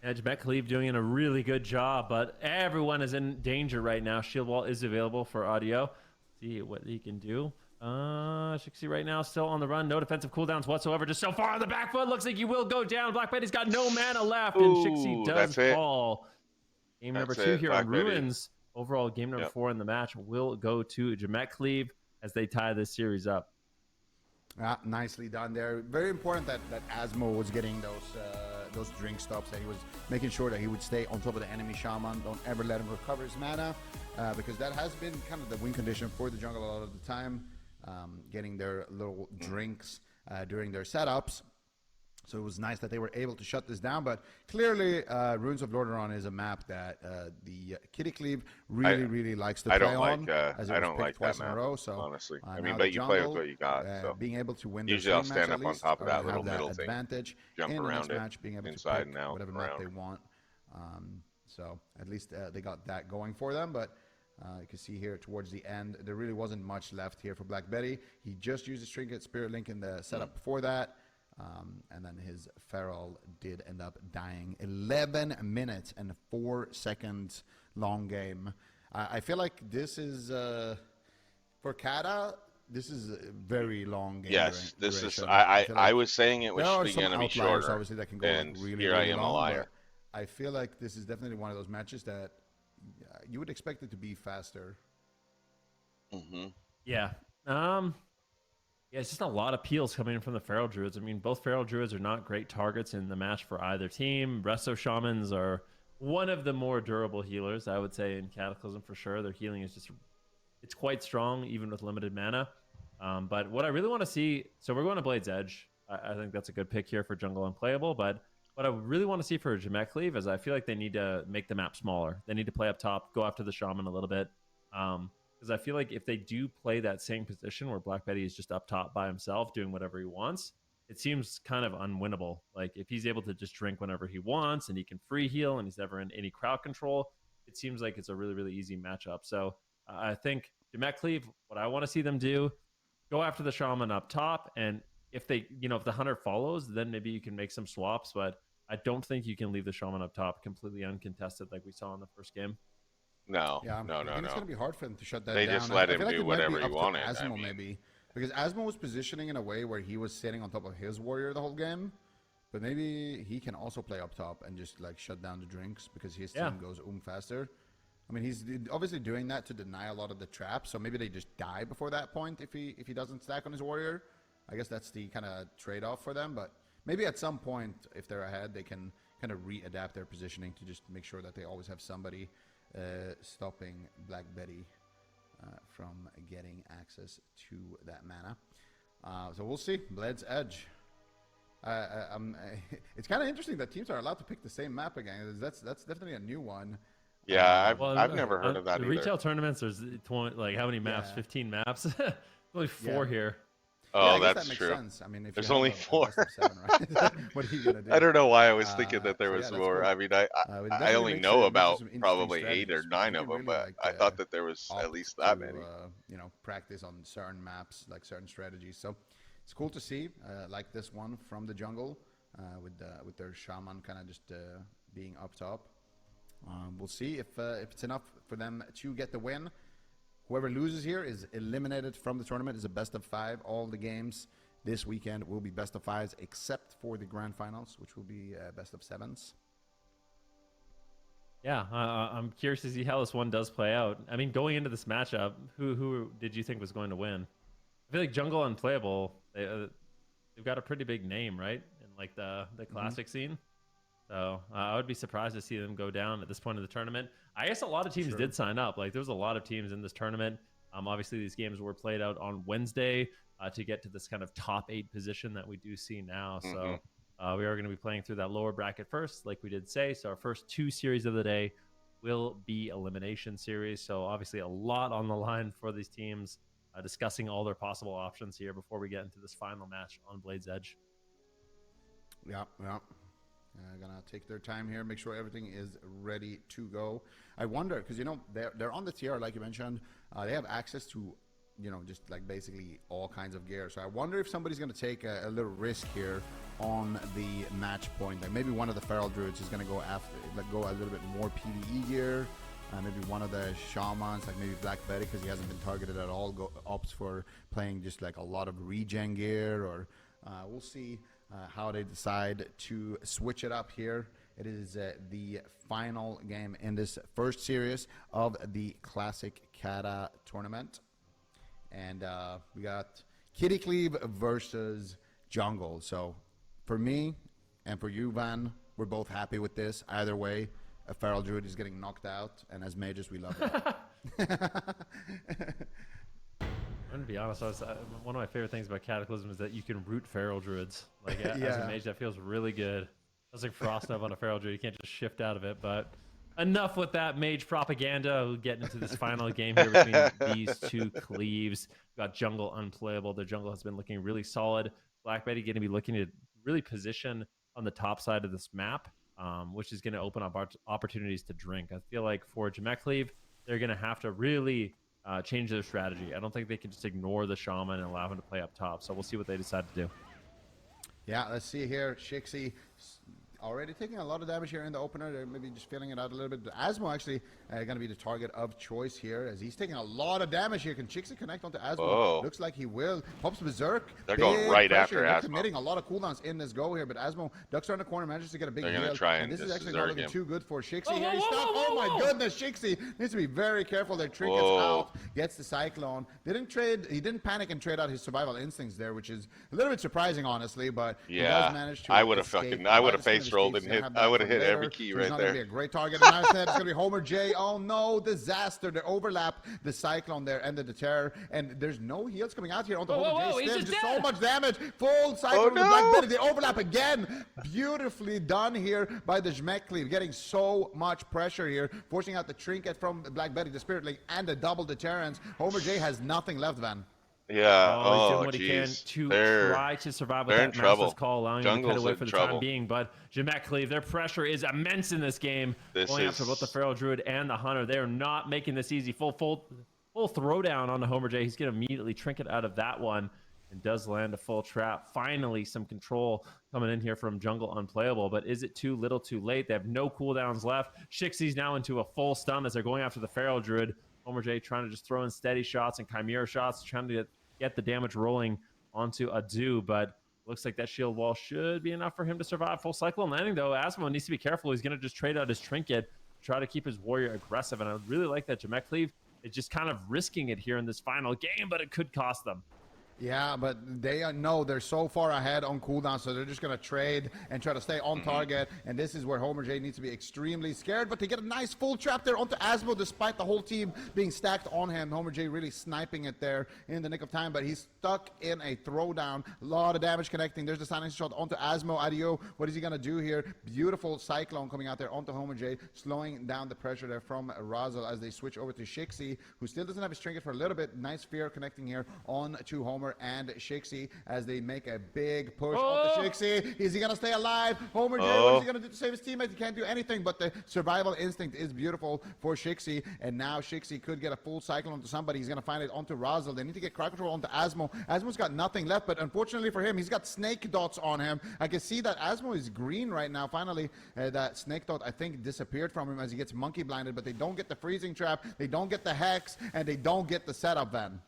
Edge Metcalfe doing a really good job, but everyone is in danger right now. Shield Wall is available for audio. See what he can do. Shixie right now still on the run. No defensive cooldowns whatsoever. Just so far on the back foot. Looks like he will go down. Black Betty's got no mana left, and Shixie does fall. Game number 2 here on Ruins. Overall, game number 4 in the match will go to Metcalfe as they tie this series up.
Nicely done there. Very important that Asmo was getting those drink stops, that he was making sure that he would stay on top of the enemy Shaman. Don't ever let him recover his mana, because that has been kind of the win condition for the jungle a lot of the time, getting their little drinks during their setups. So it was nice that they were able to shut this down, but clearly Ruins of Lordaeron is a map that the Cataclysm really likes to play on. As it was picked twice in a row. So
honestly, I mean, but you play with what you got. So
being able to win.
Usually, I'll stand up on top of that little middle thing,
advantage,
jump around it,
match, being able
inside
to pick
and out,
whatever map they want. So at least they got that going for them, but. You can see here towards the end, there really wasn't much left here for Black Betty. He just used his Trinket Spirit Link in the setup before that. And then his Feral did end up dying. 11 minutes and 4 seconds long game. I feel like this is, for Kata, this is a very long game.
Yes, this is, I was saying it was going to be shorter.
Obviously, that can go
and
like really,
here
really
I am
long,
a liar.
I feel like this is definitely one of those matches that you would expect it to be faster.
Mm-hmm.
Yeah. Yeah, it's just a lot of peels coming in from the Feral Druids. I mean, both Feral Druids are not great targets in the match for either team. Resto Shamans are one of the more durable healers, I would say, in Cataclysm for sure. Their healing is just, it's quite strong, even with limited mana. But what I really want to see, so we're going to Blade's Edge. I think that's a good pick here for jungle unplayable, but what I really want to see for Metcalfe is I feel like they need to make the map smaller. They need to play up top, go after the Shaman a little bit. Because I feel like if they do play that same position where Black Betty is just up top by himself doing whatever he wants, it seems kind of unwinnable. Like if he's able to just drink whenever he wants and he can free heal and he's never in any crowd control, it seems like it's a really, really easy matchup. So I think Jamek Cleave, what I want to see them do, go after the shaman up top, and if they, if the hunter follows, then maybe you can make some swaps. But I don't think you can leave the shaman up top completely uncontested like we saw in the first game.
No,
Yeah,
no,
I
no,
think it's
no.
going to be hard for them to shut that
They
down.
just let
I
him
feel like
do
it might
whatever
be
he
up
wanted.
to
I
Asmo
mean,
maybe, because Asmo was positioning in a way where he was sitting on top of his warrior the whole game, but maybe he can also play up top and just like shut down the drinks because his team goes faster. I mean, he's obviously doing that to deny a lot of the traps, so maybe they just die before that point if he doesn't stack on his warrior. I guess that's the kind of trade-off for them, but maybe at some point, if they're ahead, they can kind of readapt their positioning to just make sure that they always have somebody stopping Black Betty from getting access to that mana. So we'll see. Bled's Edge. It's kind of interesting that teams are allowed to pick the same map again. That's definitely a new one.
yeah, I've never heard of that
the
either.
retail tournaments, there's 20, like how many maps?
Yeah.
15 maps. Only 4 here.
Oh,
Yeah, I guess
that's
that makes
true.
sense. I mean, if
There's
you have
only
a
4.
best of 7, right? What are you gonna do?
I don't know why I was thinking that there
So
was
yeah, that's
more.
cool.
I mean,
It
I
definitely
only
makes
know
it
about
some interesting
probably 8 or
strategies, because
9
you
of
can
them,
really,
but
like,
I thought that there was at
opt
least that
to,
many.
Practice on certain maps, like certain strategies. So it's cool to see, like this one from the jungle, with their shaman kind of just being up top. We'll see if it's enough for them to get the win. Whoever loses here is eliminated from the tournament. It's a best of 5. All the games this weekend will be best of 5s, except for the grand finals, which will be best of 7s.
Yeah, I'm curious to see how this one does play out. I mean, going into this matchup, who did you think was going to win? I feel like Jungle Unplayable, they've got a pretty big name, right? In like the classic scene. So I would be surprised to see them go down at this point of the tournament. I guess a lot of teams did sign up. Like, there was a lot of teams in this tournament. Obviously, these games were played out on Wednesday to get to this kind of top 8 position that we do see now. So we are going to be playing through that lower bracket first, like we did say. So our first 2 series of the day will be elimination series. So obviously a lot on the line for these teams, discussing all their possible options here before we get into this final match on Blade's Edge.
Yeah. Gonna take their time here, make sure everything is ready to go. I wonder, because they're on the tier, like you mentioned. They have access to just like basically all kinds of gear. So I wonder if somebody's gonna take a little risk here on the match point. Like maybe one of the Feral Druids is gonna go a little bit more PvE gear. Maybe one of the shamans, like maybe Black Betty, because he hasn't been targeted at all, opts for playing just like a lot of regen gear, or we'll see how they decide to switch it up here. It is the final game in this first series of the Classic Kata tournament. And we got Kitty Cleave versus Jungle. So for me and for you, Van, we're both happy with this. Either way, a Feral Druid is getting knocked out, and as mages, we love it.
I'm gonna be honest. One of my favorite things about Cataclysm is that you can root Feral Druids. Like as a mage, that feels really good. That's like Frost Nova on a Feral Druid. You can't just shift out of it. But enough with that mage propaganda. We'll get into this final game here between these 2 Cleaves. We've got Jungle Unplayable. Their jungle has been looking really solid. Black Betty going to be looking to really position on the top side of this map, which is going to open up opportunities to drink. I feel like for Jamek Cleave, they're going to have to really change their strategy. I don't think they can just ignore the shaman and allow him to play up top. So we'll see what they decide to do.
Yeah, let's see here. Shixie already taking a lot of damage here in the opener. They're maybe just feeling it out a little bit. Asmo actually going to be the target of choice here, as he's taking a lot of damage here. Can Shixie connect onto Asmo?
Whoa.
Looks like he will. Pops Berserk.
They're going right
pressure.
after
They're
Asmo.
committing a lot of cooldowns in this go here, but Asmo ducks around the corner, manages to get a big
They're
heal.
going to try
And
and
this is actually
scissor
not looking
him.
too good for Shixie.
Whoa,
Here he's
whoa,
stuck.
whoa,
Oh my
whoa.
goodness, Shixie needs to be very careful. Their trinkets
Whoa.
out. Gets the Cyclone. He didn't panic and trade out his survival instincts there, which is a little bit surprising, honestly, but he does manage to
I would have
escape.
I would have
But it's
face
gonna be
rolled and
Steve's
hit.
gonna have
I
that
would have
for
hit every
later.
key
So
right
he's not
there.
gonna be a great target. And now it's going to be Homer J. Oh no, disaster. They overlap the Cyclone there, ended the terror, and there's no heals coming out here onto
Whoa,
Homer
whoa,
J.
he's
Still,
just
just so
dead.
much damage. Full Cyclone with
no.
Black Betty. They overlap again. Beautifully done here by the Jamek Cleave, getting so much pressure here, forcing out the trinket from Black Betty, the Spirit Link, and the double deterrence. Homer J has nothing left, Van.
Yeah.
He's doing
Oh,
what he can
jeez.
to
They're
try to survive with
they're in
that Master's
trouble.
Call, allowing him to
Jungle's
cut away
in
for the
trouble.
time being. But Jamek Cleave, their pressure is immense in this game.
This
Going after
is-
both the Feral Druid and the Hunter. They are not making this easy. Full full throwdown on the Homer J. He's going to immediately trinket out of that one and does land a full trap. Finally, some control coming in here from Jungle Unplayable, but is it too little too late? They have no cooldowns left. Shixie's now into a full stun as they're going after the Feral Druid. Homer J trying to just throw in steady shots and Chimera shots, trying to get the damage rolling onto Adu, but looks like that shield wall should be enough for him to survive. Full cyclone landing, though. Asmo needs to be careful. He's going to just trade out his trinket to try to keep his warrior aggressive, and I really like that Jamek Cleave is just kind of risking it here in this final game, but it could cost them.
Yeah, but they know they're so far ahead on cooldown, so they're just going to trade and try to stay on target. And this is where Homer J needs to be extremely scared. But they get a nice full trap there onto Asmo, despite the whole team being stacked on him. Homer J really sniping it there in the nick of time, but he's stuck in a throwdown. A lot of damage connecting. There's the silence shot onto Asmo. Adio, what is he going to do here? Beautiful cyclone coming out there onto Homer J, slowing down the pressure there from Razel as they switch over to Shixie, who still doesn't have his trinket for a little bit. Nice fear connecting here on to Homer and Shixie as they make a big push onto Shixie. Is he going to stay alive? Homer J, what is he going to do to save his teammates? He can't do anything, but the survival instinct is beautiful for Shixie, and now Shixie could get a full cycle onto somebody. He's going to find it onto Razel. They need to get crowd control onto Asmo. Asmo's got nothing left, but unfortunately for him, he's got snake dots on him. I can see that Asmo is green right now. Finally, that snake dot, I think, disappeared from him as he gets monkey blinded, but they don't get the freezing trap, they don't get the hex, and they don't get the setup then.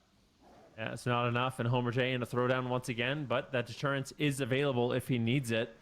Yeah, it's not enough, and Homer J in a throwdown once again, but that deterrence is available if he needs it.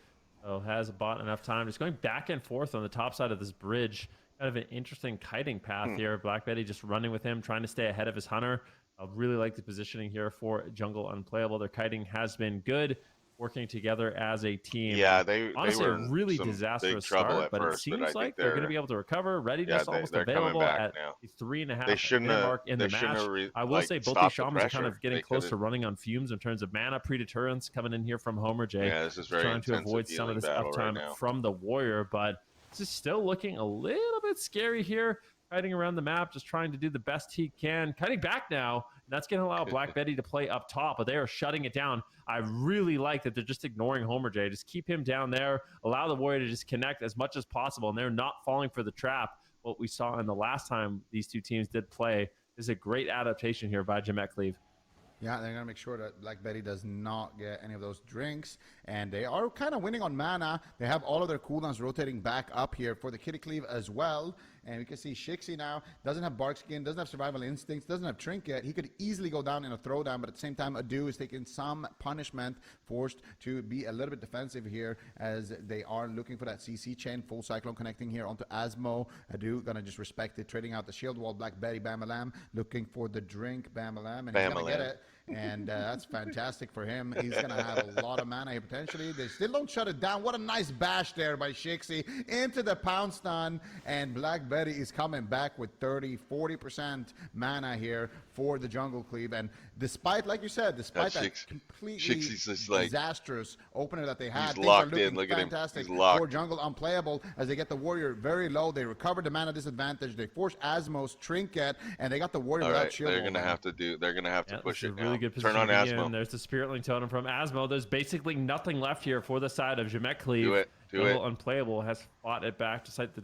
So has bought enough time. Just going back and forth on the top side of this bridge. Kind of an interesting kiting path here. Black Betty just running with him, trying to stay ahead of his hunter. I really like the positioning here for Jungle Unplayable. Their kiting has been good, working together as a team.
Yeah, they
honestly
were
a really
some
disastrous
big trouble
start,
at
but
first,
it
but I
seems
think
like they're going to be able to recover. Readiness almost
they're coming
available
back
at
now.
the 3.5
They shouldn't
minute
have-
mark in
they
the match.
shouldn't have
I will
like,
say both these
stopped the
shamans are kind
pressure.
of getting
They
close
could've-
to running on fumes in terms of mana pre-deterrence coming in here from Homer J.
Yeah, this is very
trying to
intensive
avoid some of
healing
this
battle right
uptime
now.
from the warrior, but this is still looking a little bit scary here. Kiting around the map, just trying to do the best he can. Kiting back now. That's going to allow Black Betty to play up top, but they are shutting it down. I really like that they're just ignoring Homer J. Just keep him down there. Allow the warrior to just connect as much as possible, and they're not falling for the trap. What we saw in the last time these two teams did play is a great adaptation here by Jamek Cleave.
Yeah, they're going to make sure that Black Betty does not get any of those drinks. And they are kind of winning on mana. They have all of their cooldowns rotating back up here for the Kitty Cleave as well. And we can see Shixie now doesn't have Bark Skin, doesn't have Survival Instincts, doesn't have Trinket. He could easily go down in a throwdown, but at the same time, Adu is taking some punishment, forced to be a little bit defensive here as they are looking for that CC chain. Full Cyclone connecting here onto Asmo. Adu going to just respect it, trading out the shield wall. Black Betty, Bamalam, looking for the drink, Bamalam, and he's going to get it. And that's fantastic for him. He's going to have a lot of mana here potentially. They still don't shut it down. What a nice bash there by Shixie into the pound stun. And Black Betty is coming back with 30-40% mana here for the Jungle Cleave. And despite, like you said, despite that completely disastrous opener that they had, things are looking fantastic for Jungle Unplayable as they get the warrior very low. They recover the mana disadvantage. They force Asmo's Trinket, and they got the warrior without shield.
They're gonna have to push it now.
Good
Turn on Asmo.
There's the Spirit Link totem from Asmo. There's basically nothing left here for the side of Jamek Cleave.
Do it.
Unplayable has fought it back despite the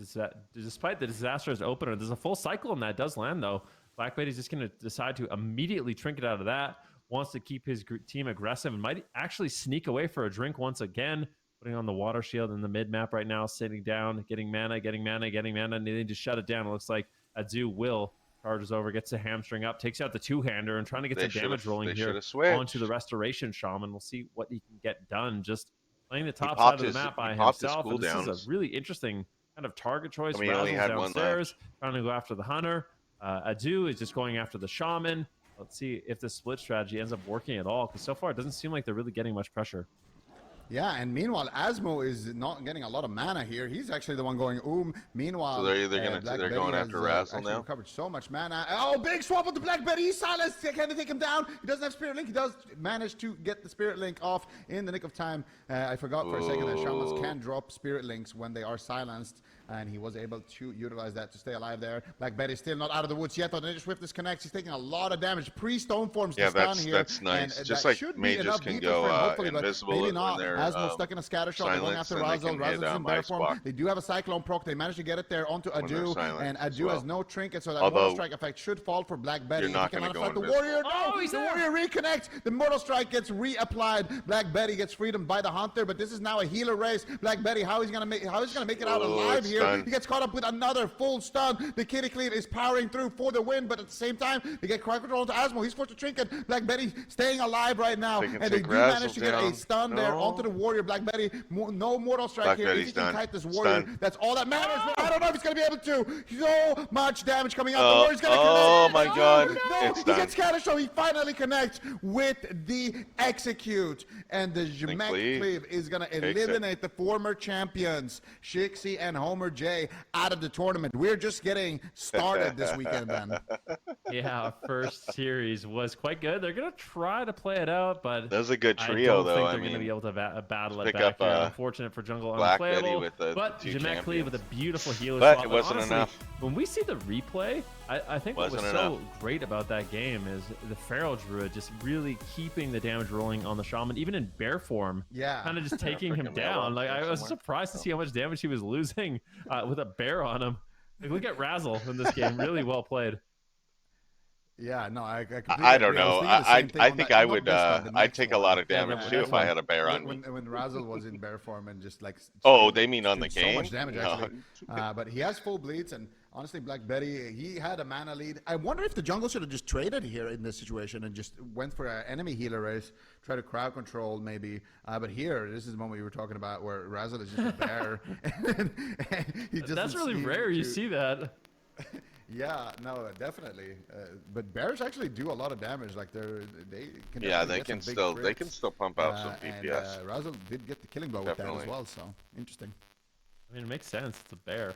disastrous opener. There's a full cycle and that does land though. Black Betty's just going to decide to immediately trinket out of that. Wants to keep his team aggressive and might actually sneak away for a drink once again. Putting on the water shield in the mid map right now, sitting down, getting mana, and they just shut it down. It looks like Adu will. Charges over, gets the hamstring up, takes out the two-hander, and trying to get some damage rolling here onto the Restoration Shaman. We'll see what he can get done. Just playing the top side of the map by himself. And this is a really interesting kind of target choice.
He only had
downstairs, trying to go after the Hunter. Adu is just going after the Shaman. Let's see if the split strategy ends up working at all, because so far it doesn't seem like they're really getting much pressure.
Yeah, and meanwhile, Asmo is not getting a lot of mana here. He's actually the one going Meanwhile,
so they're going after Razel now.
Recovered so much mana. Oh, big swap with the Black Betty. He's silenced. Can they take him down? He doesn't have Spirit Link. He does manage to get the Spirit Link off in the nick of time. I forgot for a second that Shamans can drop Spirit Links when they are silenced. and he was able to utilize that to stay alive there. Black Betty still not out of the woods yet, though. Ninja Swift disconnects. He's taking a lot of damage. Pre-stone forms to stun here.
That's nice.
And
Just
that
like
should be
mages
enough
can
defense
go
for him, hopefully,
invisible
but maybe
when
not.
they're
Asmo stuck in a scatter shot. They're going after
silenced,
Razzle.
and they
Razzle's
can
in bear
hit,
form.
block.
They do have a Cyclone proc. They managed to get it there onto
When they're
Adu,
silenced
and
as
Adu
well.
has no trinket, so that
Although,
Mortal Strike effect should fall for Black Betty.
you're not
He
gonna
cannot
go
affect the
invisible.
Warrior. No,
Oh, he's
the
there.
Warrior reconnects. The Mortal Strike gets reapplied. Black Betty gets freedom by the Hunter, but this is now a healer race. Black Betty, how he's gonna make it out alive
it's
here?
done.
He gets caught up with another full stun. The Kitty Clean is powering through for the win, but at the same time, they get crowd control to Asmo. He's forced to trinket. Black Betty staying alive right now,
They can
and they
take
do
Razzle
manage to get a
down.
stun there
No.
onto the Warrior. Black Betty, no Mortal Strike
Black
here.
Betty's
If he can
done.
kite this
It's
Warrior,
done.
that's all that matters. But I don't know if he's gonna be able to. So much damage coming out. The
Oh,
Warrior's gonna
oh
connect.
my God.
No,
It's
he
done.
gets counter, so he finally connects with the execute, and the Jamek
Cleve
Cleve is gonna
it.
eliminate the former champions Shixie and Homer J out of the tournament. We're just getting started this weekend, then.
Yeah, first series was quite good. They're gonna try to play it out, but
That was a good
I
trio,
don't
though.
think
I
they're gonna
mean,
be able to battle it
pick
back.
up,
Yeah, unfortunate for Jungle
Black Betty
Unplayable,
with the
but
two
Jamek Cleve with a
champions.
beautiful healer
But
swap.
it wasn't
honestly,
enough.
When we see the replay, I think what was
Wasn't
so
enough.
great about that game is the Feral Druid just really keeping the damage rolling on the Shaman, even in bear form.
Yeah.
Kind of just taking him
Freaking
down.
mailbox
Like I
there
was
somewhere.
surprised to see how much damage he was losing with a bear on him. Like, look at Razzle in this game. Really well played.
Yeah, no, I completely
I don't
agree. Was
know.
thinking the same thing
I
on
think
that-
I
not
would.
this one, the
I'd
next
take a
one.
lot of
Yeah,
damage
the
too
next
if I
one.
had a bear on me.
When Razzle was in bear form and just like
Oh, they mean on the
did
game?
so much damage
No.
actually. But he has full bleeds, and honestly, Black Betty, he had a mana lead. I wonder if the jungle should have just traded here in this situation and just went for an enemy healer race, try to crowd control maybe. But here, this is the moment we were talking about where Razzle is just a bear. He
That's
doesn't
really
seem
rare. You
to-
see that.
Yeah, no, definitely. But bears actually do a lot of damage. Like they can.
Yeah,
definitely
they
get
can
some big
still they
crits.
can still pump out some
And
DPS.
Razzle did get the killing blow with that as
Definitely.
well. So interesting.
I mean, it makes sense. It's a bear.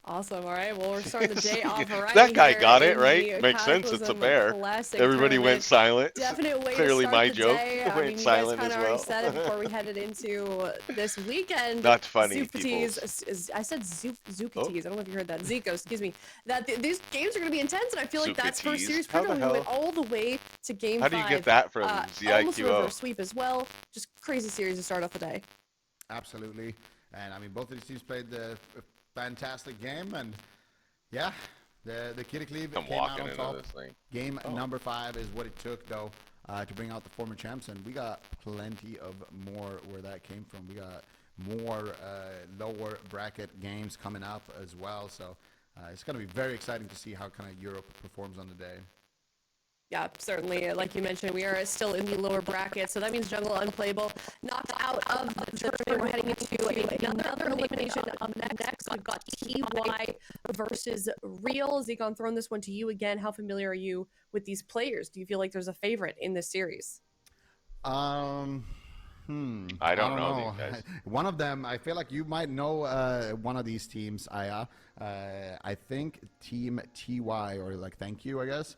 Awesome. All right. Well, we're starting the day off right.
That guy
here
got it
in
right.
the
Makes sense. It's a
Cataclysm
bear.
Classic
Everybody went
tournament.
silent.
Definite way
Clearly
to start
my
the
joke.
day. I
Went
mean, you
silent
guys
as
kind of already
well.
said it before we headed into this weekend.
Not funny,
Zoopities. I said Zoopities.
Oh.
I don't know if you heard that. Zico, excuse me. That these games are going to be intense, and I feel like that's first
Zoopities.
series.
How the
We went
hell?
all the way to game
How
5.
do you get that from
Almost a
ZIQO?
reverse sweep as well. Just crazy series to start off the day.
Absolutely. And I mean, both of these teams played a fantastic game, and yeah, the Kitty Cleave
I'm
came out
walking
on
into
top.
this thing.
Game number 5 is what it took, though, to bring out the former champs, and we got plenty of more where that came from. We got more lower bracket games coming up as well, so it's going to be very exciting to see how kind of Europe performs on the day.
Yeah, certainly. Like you mentioned, we are still in the lower bracket, so that means Jungle Unplayable knocked out of the tournament. We're heading into another elimination. Up next, we've got TY versus Real. Zeke, I'm throwing this one to you again. How familiar are you with these players? Do you feel like there's a favorite in this series?
I
I don't know these guys.
One of them, I feel like you might know one of these teams, Aya. I think Team TY, or like thank you, I guess,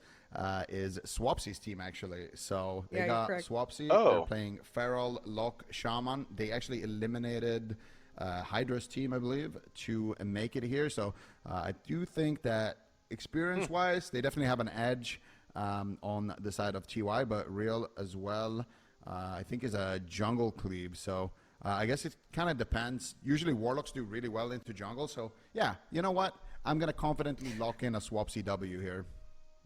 is Swapsy's team, actually. So they
Yeah, you're
got
correct.
Swapsy.
Oh.
They're playing Feral, Lock, Shaman. They actually eliminated Hydra's team, I believe, to make it here. So I do think that experience-wise, they definitely have an edge on the side of TY, but Real as well, I think, is a jungle cleave. So I guess it kind of depends. Usually Warlocks do really well into jungle. So yeah, you know what? I'm going to confidently lock in a Swapsy W here.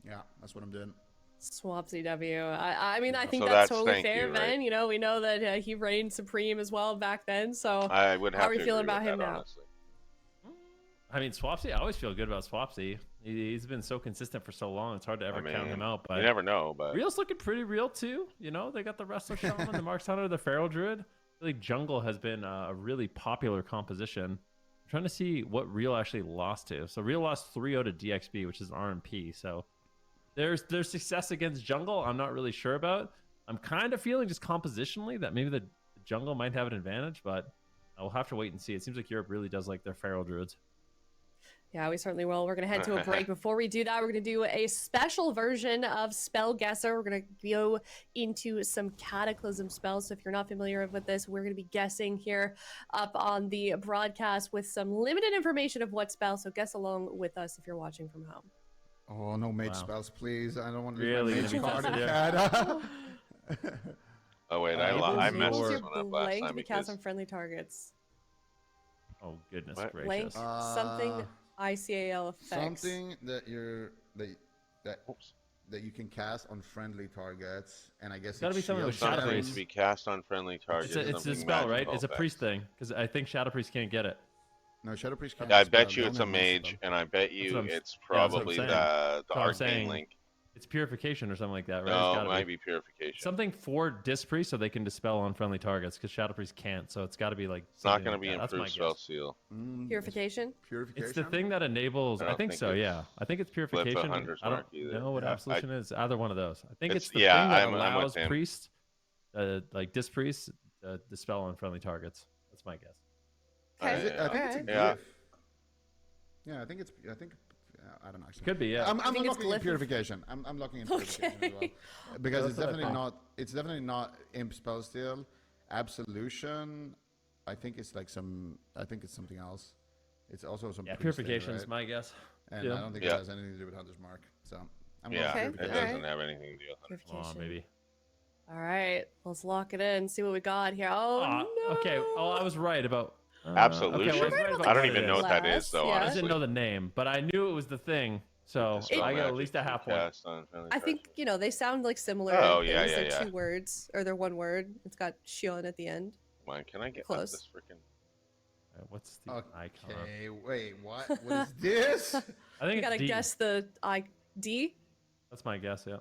Yeah, that's what I'm doing.
Swapsy W. I mean, I think
So
that's
that's
totally
thank
fair,
you,
Ben.
right?
You know, we know that he reigned supreme as well back then. So
I would have
how are
to
we feeling
agree
about
with
him
that,
now?
honestly.
I mean, Swapsy, I always feel good about Swapsy. He's been so consistent for so long. It's hard to ever count him out. But
You never know, but
Real's looking pretty real too. You know, they got the Wrestler Shaman, the Marks Hunter, the Feral Druid. I feel like Jungle has been a really popular composition. I'm trying to see what Real actually lost to. So Real lost 3-0 to DXB, which is an RMP. So there's success against Jungle I'm not really sure about. I'm kind of feeling just compositionally that maybe the Jungle might have an advantage, but I'll have to wait and see. It seems like Europe really does like their Feral Druids.
Yeah, we certainly will. We're going to head to a break. Before we do that, we're going to do a special version of Spell Guesser. We're going to go into some Cataclysm spells. So if you're not familiar with this, we're going to be guessing here up on the broadcast with some limited information of what spell. So guess along with us if you're watching from home.
Oh, no mage
Wow.
spells, please. I don't want to
Really
lose my
gonna
mage
be
card in
tested
Canada.
Oh wait, I messed
Enables
this
your
one up last
blank to
time
be cast
because
on friendly targets.
Oh goodness
What?
Blank,
gracious!
something ICAL effects.
Something that
oops,
that you can cast on friendly targets, and I guess
Gotta be something with
shields
Shadow
something
them.
Priest.
to be cast on friendly targets.
It's a
something
spell, right?
magical
It's a priest
effects.
thing because I think Shadow Priest can't get it.
No, Shadow Priest can't.
Yeah, I
spell.
bet you
They
it's
only
a
have one
mage,
spell.
and I bet
That's
you
what I'm-
it's
yeah, that's what I'm
probably
saying.
the
So I'm
arcane
saying
link.
it's purification or something like that, right? It's
No,
gotta
it might
be
be purification.
something for Disc Priest so they can dispel on friendly targets because Shadow Priest can't. So it's got to be like
It's not
something
going to
like
be
that. That's my
improved spell
guess.
seal.
Purification?
Purification.
It's the thing that enables.
I
I
don't
think
think
so.
it's
Yeah, I think it's
Flip a
purification.
Hunter's
I don't
Mark either.
know what
Yeah,
absolution is. Either one of those. I think
It's-
it's the
yeah,
thing that
I'm with
allows
him.
priest, like Disc Priest, dispel on friendly targets. That's my guess.
Okay.
I think it's a
Yeah.
glyph. Yeah, I think it's. I don't know. Actually.
Could be. Yeah.
I'm
think it's
looking in
glyph.
purification. I'm looking in purification as well, because
that's
it's
what I
definitely
thought.
not. It's definitely not imp spell steal. Absolution. I think it's like some. I think it's something else. It's also some.
Yeah,
priest thing,
purification is
right?
my guess.
And
Yeah.
I don't think
Yeah.
it has anything to do with Hunter's Mark. So I'm going
Yeah,
Okay,
it
purification.
doesn't have anything to do with it.
Oh,
Purification.
maybe.
All right, let's lock it in. See what we got here. Oh,
Ah,
no.
okay. Oh, I was right about.
Absolution.
Okay, well, I was right about
I don't
what
even
it
know
is.
what that is, though.
Yeah.
I
Honestly,
didn't know the name, but I knew it was the thing. So
Dispel
I get at
magic
least a
to be
half point.
cast on friendly
I think,
targets.
you know, they sound like similar
Oh, yeah,
things.
yeah,
They're
yeah.
2 words, or they're 1 word. It's got shion at the end.
Come on, can I get
Close.
this freaking?
What's the icon?
Okay, wait, what? What is this?
I think
You
it's
gotta
D.
guess the ID.
That's my guess. Yeah.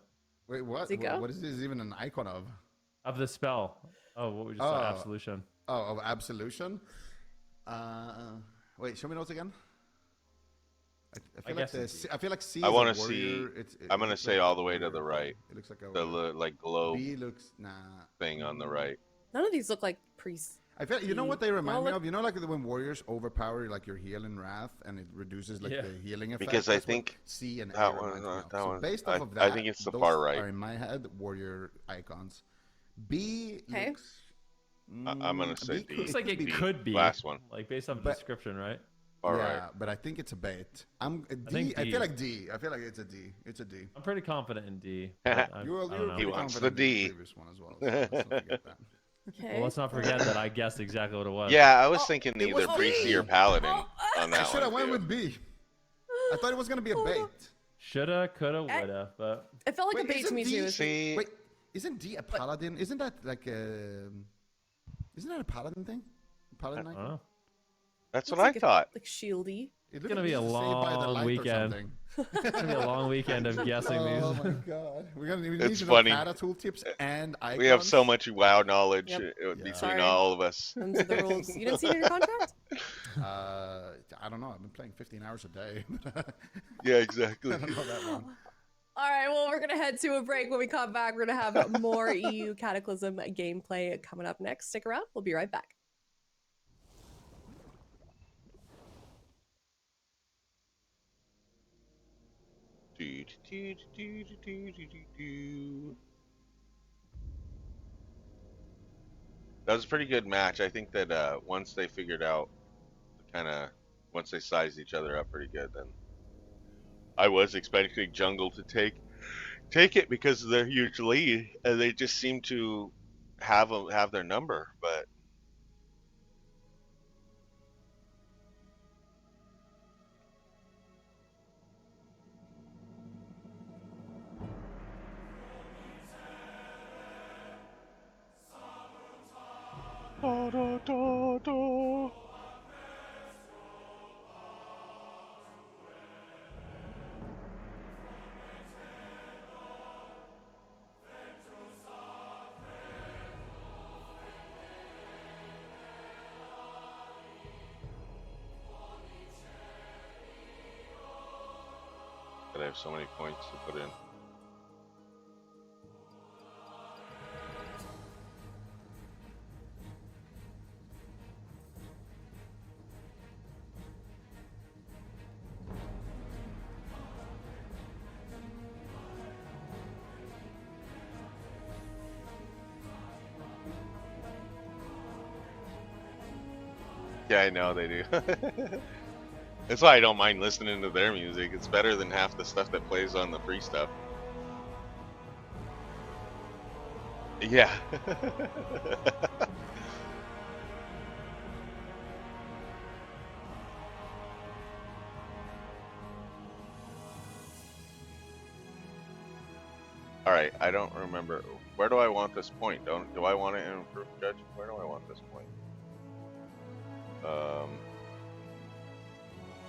Wait, what?
Zico?
What is this even an icon of?
Of the spell. Oh, what we just
Oh.
saw. Absolution.
Oh, of absolution. Wait, show me notes again. I
guess
feel like
it's
C, I feel like C.
I
want to
see-
It
I'm gonna
looks
say
like
all
a
the way to
warrior
the
thing.
right.
It looks like a
The like glow
B looks
thing on the right.
None of these look like priests.
I feel you know what they remind me
look-
of. You know, like when warriors overpower like your healing wrath, and it reduces like
Yeah.
the healing effect.
Because I
That's what
think
C and
that
A
one-
reminds me of.
that
So
one-
based
I-
off of
I
that,
think it's the
those
far right.
are in my head warrior icons. B
Okay.
looks.
I'm gonna say D.
Looks like it
B.
could be.
Last one.
Like based on the
But-
description, right?
All
yeah,
right.
but I think it's a bait. I'm a D.
think
I
D.
feel like D. I feel like it's a D. It's a D.
I'm pretty confident in D. but I
You were
don't know.
pretty
wants the
confident in
D.
previous one as well. So let's not forget that.
Okay.
Well, let's not forget that I guessed exactly what it was.
Yeah, I was thinking
it was
either priesty
B.
or paladin on
I
that
should have
one.
went
too.
with B. I thought it was gonna be a bait.
Shoulda, coulda, woulda, but
It felt like
Wait,
a bait to
isn't
me
D
too.
See,
Wait, isn't D a paladin? Isn't that like a? Isn't that a paladin thing? Paladin
I
icon?
don't know.
that's
Looks
what I
like a-
thought.
Like shieldy.
It
gonna be a
Saved by the
long
Light or
weekend.
something.
It's gonna be a long weekend of guessing
Oh
these.
my god, we need
It's
to
funny.
know Kata tooltips and icons.
We have so much WoW knowledge
Yep.
between
Sorry.
all of us.
Those are the rules. You didn't see it in your contract?
I don't know. I've been playing 15 hours a day.
Yeah, exactly.
I don't know that one.
All right, well, we're going to head to a break. When we come back, we're going to have more EU Cataclysm gameplay coming up next. Stick around. We'll be right back.
Do, do, do, do, do, do, do, do. That was a pretty good match. I think that once they figured out once they sized each other up pretty good, then I was expecting Jungle to take it because of their huge lead, and they just seem to have their number. But I have so many points to put in. Yeah, I know they do. That's why I don't mind listening to their music. It's better than half the stuff that plays on the free stuff. Yeah. All right, I don't remember. Where do I want this point? Do I want it in improve judge? Where do I want this point?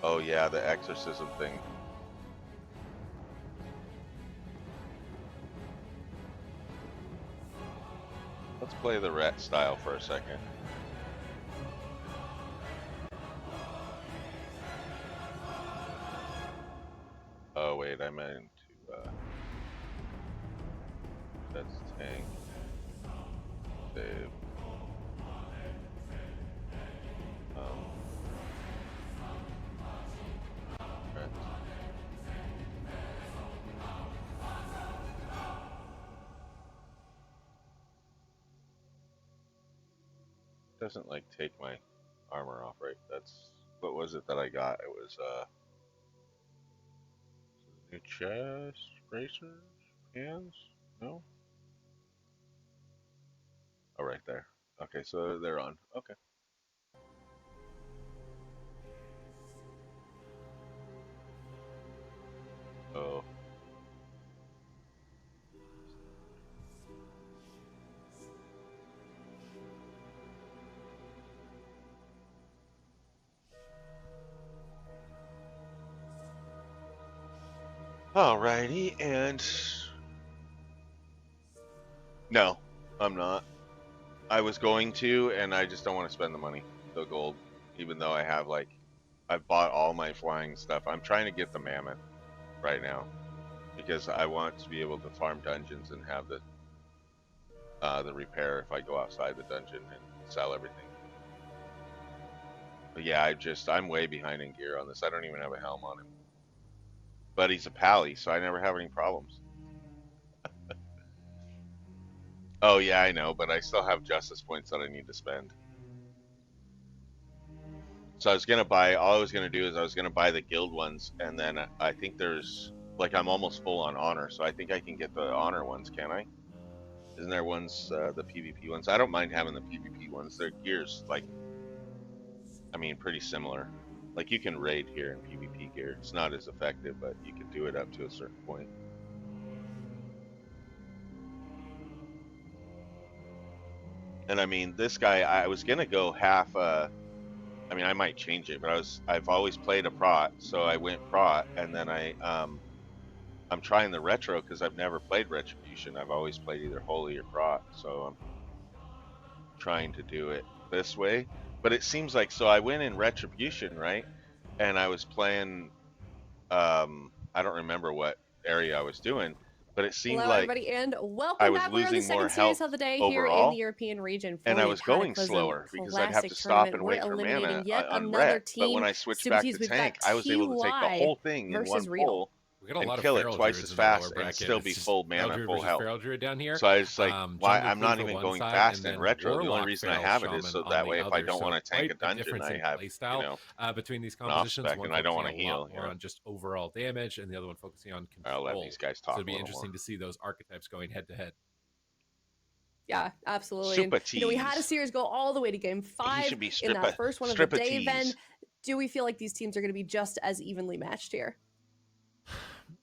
Oh yeah, the exorcism thing. Let's play the ret style for a second. Oh wait, I meant to. That's tank. Save. Ret. Doesn't like take my armor off, right? That's what was it that I got? It was new chest, bracers, hands. No. Oh, right there. Okay, so they're on. Okay. Oh. Alrighty, and no, I'm not. I was going to, and I just don't want to spend the money, the gold, even though I have like, I've bought all my flying stuff. I'm trying to get the mammoth right now because I want to be able to farm dungeons and have the repair if I go outside the dungeon and sell everything. But yeah, I'm way behind in gear on this. I don't even have a helm on him. But he's a pally, so I never have any problems. Oh yeah, I know, but I still have justice points that I need to spend. So I was gonna buy. All I was gonna do is I was gonna buy the guild ones, and then I think there's like I'm almost full on honor, so I think I can get the honor ones, can I? Isn't there ones the PvP ones? I don't mind having the PvP ones. Their gears like, I mean, pretty similar. Like you can raid here in PvP gear. It's not as effective, but you can do it up to a certain point. And I mean, this guy, I was gonna go half. I mean, I might change it, but I've always played a prot, so I went prot, and then I'm trying the retro because I've never played Retribution. I've always played either Holy or prot, so I'm trying to do it this way. But it seems like so I went in Retribution, right? And I was playing. I don't remember what area I was doing, but it seemed
Hello,
like
everybody, and
I
welcome
was
back. We're on the
losing more
second series
health
of the day here in the
overall,
European region
and
for
I
the
was going
Cataclysm
slower because I'd have
Classic
to stop
Tournament.
and
We're
wait for
eliminating
mana
yet
on
another
ret. But when
team.
I switched back
Subities,
to
we've got
tank, I was able to take the
TY
whole thing in one
versus Real.
pull
We got a
and
lot of
kill it
feral
twice
druids
as
in the lower
fast and
bracket.
still
It's
be
just
full
feral
mana,
druid
full
versus
health.
feral druid down here.
So I was like, why?
Jungle
I'm not
Clue for
even
one
going
side,
fast
and
in
then
retro. The only
Warlock
reason I
feral
have it is
shaman
so
on
that
the
way, if I
other.
don't
So
want to tank
quite
a
a
dungeon,
difference
I
in
have,
playstyle between these
an off
compositions.
spec,
One
and I don't
focusing
want
a
to
lot
heal.
more on just overall damage, and the other one focusing on
I'll let
control.
these guys
So
talk
it'd
a
be
little
interesting
more.
to see those archetypes going head to head.
Yeah, absolutely. And
Super
we had a
tease.
series go all the way to game
He
5
should be
in that first one of the
stripper
day. Then,
tease.
do we feel like these teams are going to be just as evenly matched here?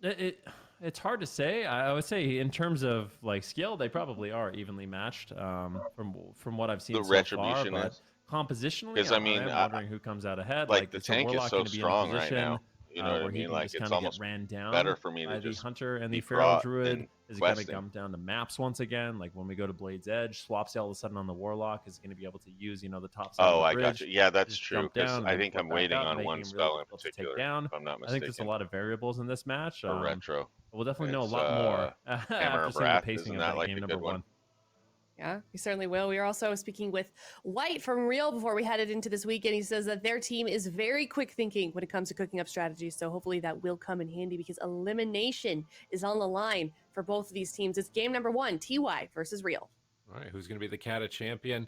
It's hard to say. I would say in terms of like skill, they probably are evenly matched from what I've seen
The
so far.
retribution
But
is
compositionally,
because I
I
mean,
am wondering who comes out ahead.
like
Like,
the
is the
tank is
Warlock
so
going to be in a
strong right
position
now. You know what I
where he
mean?
can
Like
just
it's
kind of get
almost
ran down
better for me to
by the
just
Hunter and
be
the Feral
prot
Druid?
than
Is it going to
questing.
come down to maps once again? Like when we go to Blade's Edge, swaps all of a sudden on the Warlock is going to be able to use the top side
Oh,
of the
I got you.
bridge,
Yeah, that's
just
true.
jump
Because
down and
I
then
think
flip
I'm
back
waiting
up,
on
making
one
him really
spell in
difficult to take
particular,
down.
if I'm not
I think there's a
mistaken,
lot of variables in this match.
for retro.
We'll definitely know a
It's
lot more
Hammer
after
of
seeing the
Wrath.
pacing
Isn't
of
that
that
like
game
a
number
good one?
one.
Yeah, we certainly will. We are also speaking with White from Real before we headed into this weekend. He says that their team is very quick thinking when it comes to cooking up strategies. So hopefully that will come in handy because elimination is on the line for both of these teams. It's game number 1, TY versus Real.
All right, who's going to be the Cata champion?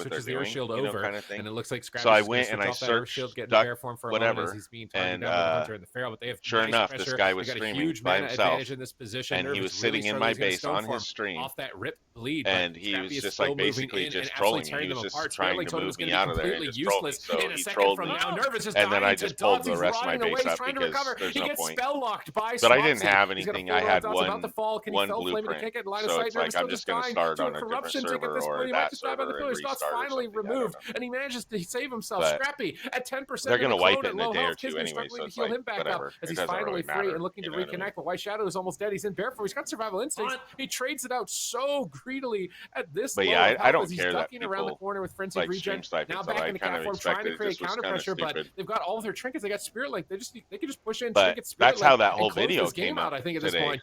what they're
switches the earth
doing,
shield
you know,
over,
kind of thing.
and it looks like Scrappy's
So I
just gonna
went and
switch
I
off that earth
searched
shield, get into
duck,
bear form for a
whatever,
moment as he's being targeted
and
down by the hunter and the feral, but they have
sure
nice
enough,
pressure.
this guy was
They got a
streaming
huge
by
mana
himself,
advantage in this position.
and he
Nervous
was
really
sitting in
struggling.
my
He's gonna
base
stone
on
form
his stream,
off that rip bleed,
and
but
he
Scrappy
was
is
just
still
like
moving
basically
in
just
and absolutely
trolling me.
tearing
He
them
was just
apart.
trying
Sparely
to
told him
move
it's gonna
me
be
out of there and
completely
just troll me.
useless
So
in a
he
second
trolled
from
me,
now. Nervous is
and then
dying
I
to
just pulled
dubs.
the
He's
rest of my
rotting away.
base
He's
up
trying to
because
recover.
there's
He
no
gets
point.
spell locked by
But I didn't
Swapsy.
have
He's got a
anything.
full
I had
round dodge about to fall. Can he
one
fell flame into
blueprint.
kick it? Line of
So
sight.
it's
Nervous
like I'm
still
just
just
gonna
dying
start
to a
on a different
corruption tick at
server
this
or
point. He might
that
just die by the
server
pillar.
and
Scott's
restart or
finally
something. I don't
removed,
know.
and he manages to save himself.
But
Scrappy at 10%.
they're gonna wipe
clone
it
at
in a
low
day or
health.
two
Kisner's
anyway,
struggling
so
to
it's
heal
like
him back
whatever.
up as
It
he's
doesn't
finally
really
free
matter.
and looking to
You know what I
reconnect.
mean?
But White Shadow is almost dead. He's in bear form. He's got survival instincts. He trades it out so greedily at this
But
low
yeah,
of
I
health
don't
as he's
care that
ducking around the
people
corner with frenzied
like
regen.
stream snipe it,
Now
so
back
I
into
kind
cat
of
form, trying to
expected it.
create
Just was
counter
kind of
pressure, but
stupid.
they've got all of their trinkets. They got Spirit Link. They just could just push in,
But
get Spirit
that's
Link,
how that
and
whole
close
video
this game
came
out.
up
I think at this
today.
point.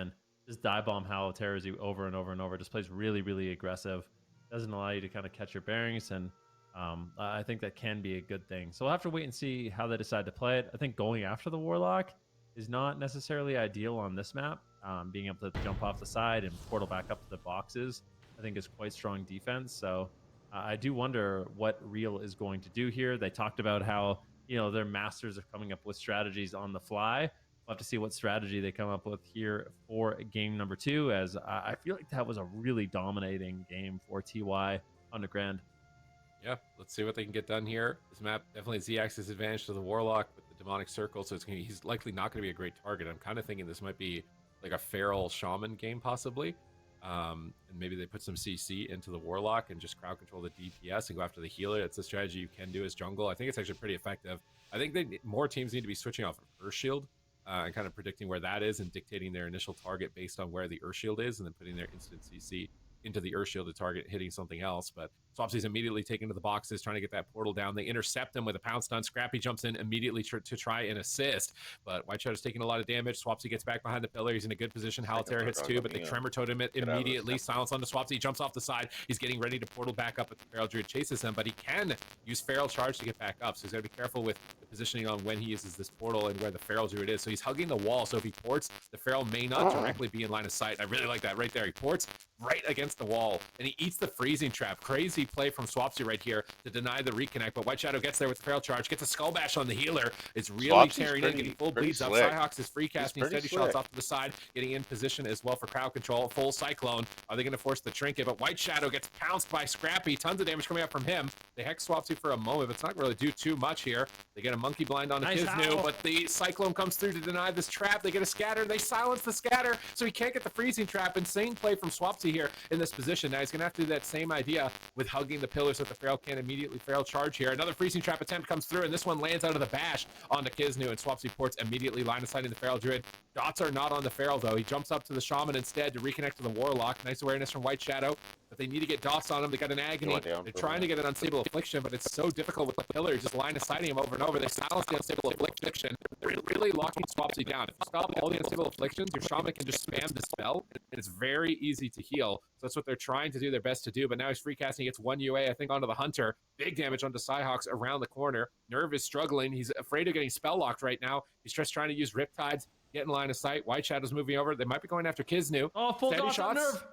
in, just dive bomb how tears you over and over and over. Just plays really, really aggressive. Doesn't allow you to kind of catch your bearings, and I think that can be a good thing. So we'll have to wait and see how they decide to play it. I think going after the Warlock is not necessarily ideal on this map. Being able to jump off the side and portal back up to the boxes, I think is quite strong defense. So I do wonder what Real is going to do here. They talked about how, they're masters of coming up with strategies on the fly. We'll have to see what strategy they come up with here for game number 2, as I feel like that was a really dominating game for TY on the Grand.
Yeah, let's see what they can get done here. This map definitely Z-axis advantage to the Warlock with the demonic circle, so he's likely not going to be a great target. I'm kind of thinking this might be like a feral shaman game possibly. And maybe they put some CC into the Warlock and just crowd control the DPS and go after the healer. It's a strategy you can do as jungle. I think it's actually pretty effective. I think more teams need to be switching off of Earth Shield and kind of predicting where that is and dictating their initial target based on where the Earth Shield is, and then putting their instant CC into the Earth Shield to target hitting something else. But Swapsy's immediately taken to the boxes, trying to get that portal down. They intercept him with a pound stun. Scrappy jumps in immediately to try and assist, but White Shadow's taking a lot of damage. Swapsy gets back behind the pillar. He's in a good position. Halter hits 2, but they Tremor Totem it immediately. Silence onto Swapsy. He jumps off the side. He's getting ready to portal back up, but the Feral Druid chases him, but he can use Feral Charge to get back up, so he's got to be careful with the positioning on when he uses this portal and where the Feral Druid is. So he's hugging the wall, so if he ports, the Feral may not directly be in line of sight. I really like that right there. He ports right against the wall, and he eats the freezing trap. Crazy play from Swapsy right here to deny the reconnect, but White Shadow gets there with the Feral Charge, gets a Skull Bash on the healer. It's really
Swapsy's
tearing in, getting full bleeds up. Cyhawks is free casting steady shots off to the side, getting in position as well for crowd control. Full Cyclone. Are they going to force the trinket? But White Shadow gets pounced by Scrappy. Tons of damage coming up from him. They hex Swapsy for a moment, but it's not really do too much here. They get a Monkey Blind on Kisnu, but the Cyclone comes through to deny this trap. They get a scatter. They silence the scatter, so he can't get the freezing trap. Insane play from Swapsy here in this position. Now he's going to have to do that same idea with hugging the pillars so that the Feral can't immediately Feral Charge here. Another freezing trap attempt comes through, and this one lands out of the bash onto Kisnu, and Swapsy ports immediately line of sighting the Feral Druid. Dots are not on the Feral, though. He jumps up to the Shaman instead to reconnect to the Warlock. Nice awareness from White Shadow, but they need to get dots on him. They got an Agony. They're trying to get an Unstable Affliction, but it's so difficult with the pillar. Just line of sighting him over and over. They silence the Unstable Affliction. They're really locking Swapsy down. If you stop all the Unstable Afflictions, your Shaman can just spam the spell, and it's very easy to heal. So that's what they're trying to do their best to do, but now he's free casting. He gets 1 UA, I think, onto the Hunter. Big damage onto Cyhawks around the corner. Nerve is struggling. He's afraid of getting spell locked right now. He's just trying to use Riptides, get in line of sight. White Shadow's moving over. They might be going after Kisnu.
Oh, full
Steady
dot on
shots.
Nerve.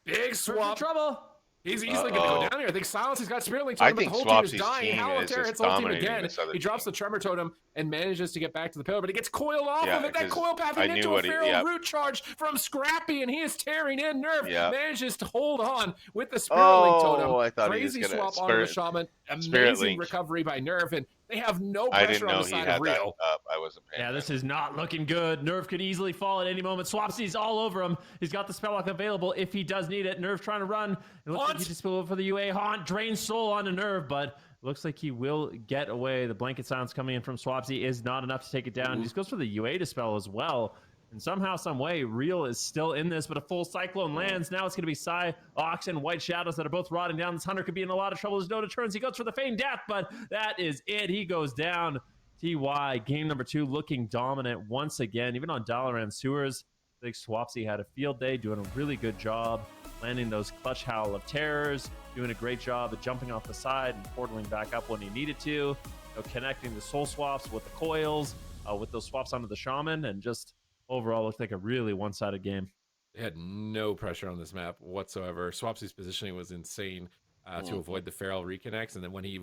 Big swap.
Trouble.
He's easily going to go down here. I think Silence has got Spirit Link
I
Totem, but the
think
whole team is
Swapsy's
dying.
team is
Halter
just
hits the whole team
dominating
again.
this other
He drops
team.
the Tremor Totem and manages to get back to the pillar, but he gets coiled off
Yeah,
of it. That
'cause
coil
I
pathing
knew
into a
what
Feral Root Charge from Scrappy, and he is tearing in. Nerve manages to hold on with the Spirit Link Totem.
I thought
Crazy
he was gonna
swap onto the Shaman.
Spirit
Amazing
Link.
recovery by Nerve, and they have no
I
pressure
didn't
on
know
the
he
side
had
of
that
Real.
up. I wasn't paying
Yeah, this
attention.
is not looking good. Nerve could easily fall at any moment. Swapsy's all over him. He's got the spell lock available if he does need it. Nerve trying to run. It looks like he just spilled for the UA. Haunt drains soul onto Nerve, but looks like he will get away. The blanket silence coming in from Swapsy is not enough to take it down. He just goes for the UA dispel as well. And somehow, some way, Real is still in this, but a full Cyclone lands. Now it's going to be Psy, Ox, and White Shadows that are both rotting down. This Hunter could be in a lot of trouble. There's no deterrence. He goes for the feigned death, but that is it. He goes down. TY, game number 2, looking dominant once again. Even on Dalaran Sewers, I think Swapsy had a field day, doing a really good job landing those clutch Howl of Terrors, doing a great job of jumping off the side and portaling back up when he needed to, connecting the soul swaps with the coils, with those swaps onto the Shaman, and just overall looked like a really one-sided game.
They had no pressure on this map whatsoever. Swapsy's positioning was insane to avoid the Feral reconnects, and then when he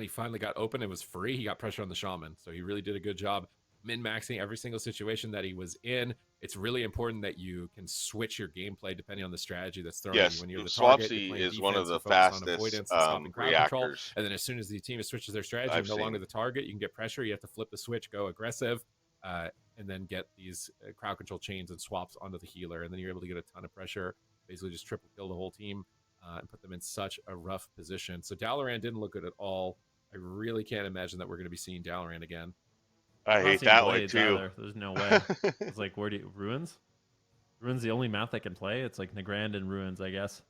finally got open and was free, he got pressure on the Shaman. So he really did a good job min-maxing every single situation that he was in. It's really important that you can switch your gameplay depending on the strategy that's thrown at you. When you're the target, you're
Swapsy
playing
is one of
defense,
the
you focus on
fastest
avoidance and stopping crowd control.
reactors.
And then as soon as the team switches their strategy,
I've
you're no longer
seen.
the target. You can get pressure. You have to flip the switch, go aggressive, and then get these crowd control chains and swaps onto the healer. And then you're able to get a ton of pressure, basically just triple kill the whole team and put them in such a rough position. So Dalaran didn't look good at all. I really can't imagine that we're going to be seeing Dalaran again.
I
I'm not
hate
seeing
that one
Blades
too.
either. There's no way. It's like, where do you... Ruins? Ruins the only map they can play? It's like Nagrand and Ruins, I guess.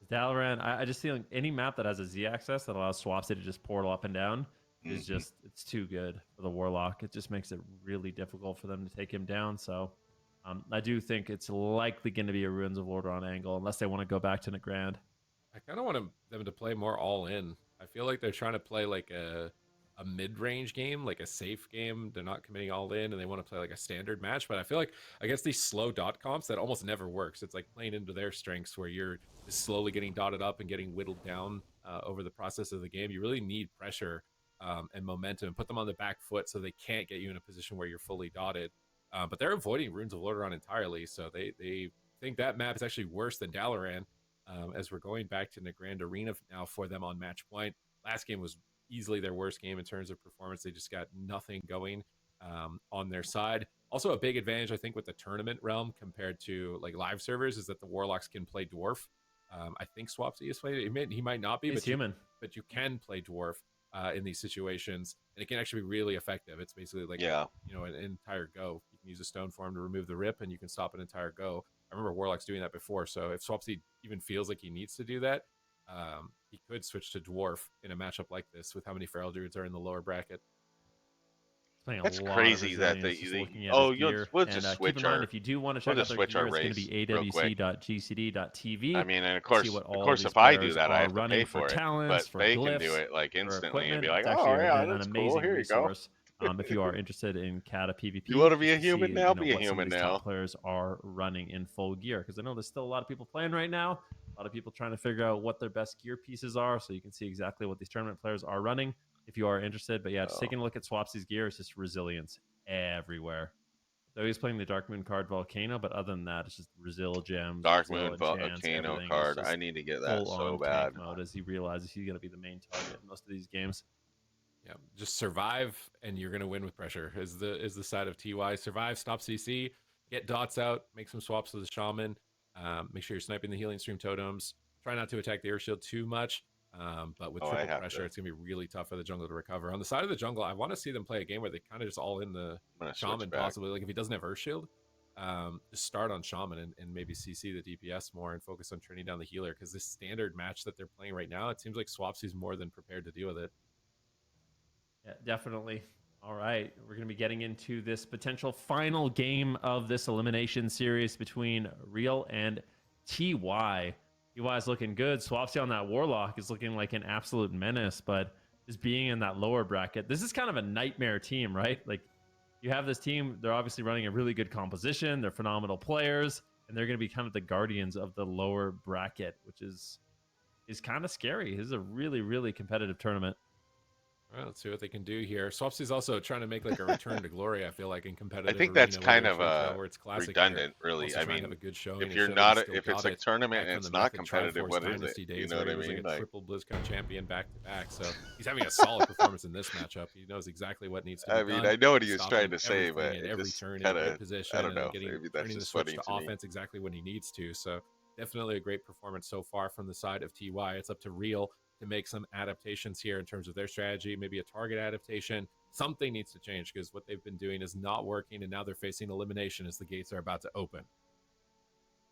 Dalaran, I just feel like any map that has a Z access that allows Swapsy to just portal up and down is just, it's too good for the Warlock. It just makes it really difficult for them to take him down. So I do think it's likely going to be a Ruins of Lordaeron angle, unless they want to go back to Nagrand.
I kind of want them to play more all in. I feel like they're trying to play like a mid-range game, like a safe game. They're not committing all in, and they want to play like a standard match. But I feel like against these slow dot comps, that almost never works. It's like playing into their strengths, where you're just slowly getting dotted up and getting whittled down over the process of the game. You really need pressure and momentum, and put them on the back foot so they can't get you in a position where you're fully dotted. But they're avoiding Runes of Lordaeron entirely, so they think that map is actually worse than Dalaran. As we're going back to Nagrand Arena now for them on match point. Last game was easily their worst game in terms of performance. They just got nothing going on their side. Also, a big advantage, I think, with the tournament realm compared to like live servers is that the Warlocks can play Dwarf. I think Swapsy is playing. He might not be,
He's human.
but you can play Dwarf in these situations, and it can actually be really effective. It's basically like an entire go. You can use a stone form to remove the rip, and you can stop an entire go. I remember Warlocks doing that before, so if Swapsy even feels like he needs to do that, he could switch to Dwarf in a matchup like this with how many Feral Druids are in the lower bracket.
That's crazy that they we'll just switch
keep in mind, if you do want to check out their gear, it's going to be awc.gcd.tv.
I mean, and of course, if I do that, I have to pay for it.
Talents,
but they
glyphs,
can do it like instantly and be like,
it's
"Oh yeah,
an
that's
amazing
cool. Here you go."
resource. If you are interested in Kata PvP,
You want to be a
to
human
see,
now?
you know,
Be a
what some of
human
these
now.
top players are running in full gear, because I know there's still a lot of people playing right now. A lot of people trying to figure out what their best gear pieces are, so you can see exactly what these tournament players are running if you are interested. But yeah, just taking a look at Swapsy's gear, it's just resilience everywhere. So he's playing the Dark Moon card Volcano, but other than that, it's just Resil gems,
Dark
Resil
Moon Volcano card. I need to get that so bad.
Mode as he realizes he's going to be the main target in most of these games.
Yeah, just survive, and you're going to win with pressure. Is the side of TY. Survive, stop CC, get dots out, make some swaps with the Shaman. Make sure you're sniping the Healing Stream totems. Try not to attack the Air Shield too much. But with triple pressure, it's going to be really tough for the jungle to recover. On the side of the jungle, I want to see them play a game where they kind of just all in the Shaman, possibly. Like if he doesn't have Earth Shield, just start on Shaman and maybe CC the DPS more and focus on turning down the healer, because this standard match that they're playing right now, it seems like Swapsy's more than prepared to deal with it.
Yeah, definitely. All right, we're going to be getting into this potential final game of this elimination series between Real and TY. TY is looking good. Swapsy on that Warlock is looking like an absolute menace, but just being in that lower bracket, this is kind of a nightmare team, right? Like, you have this team, they're obviously running a really good composition, they're phenomenal players, and they're going to be kind of the guardians of the lower bracket, which is kind of scary. This is a really, really competitive tournament.
All right, let's see what they can do here. Swapsy's also trying to make like a return to glory, I feel like, in competitive.
I think that's kind of redundant, really. I mean,
have a good showing,
if you're not, if it's a tournament and it's not competitive, what is it? You know what I mean?
Like a triple BlizzCon champion back to back. So he's having a solid performance in this matchup. He knows exactly what needs to be done.
I know what he was trying to say, but
every
just
turn
kind
in
of
position,
I don't know.
And
Maybe that's
turning the
just
switch
funny
to
to me.
offense exactly when he needs to. So definitely a great performance so far from the side of TY. It's up to Real to make some adaptations here in terms of their strategy, maybe a target adaptation. Something needs to change, because what they've been doing is not working, and now they're facing elimination as the gates are about to open.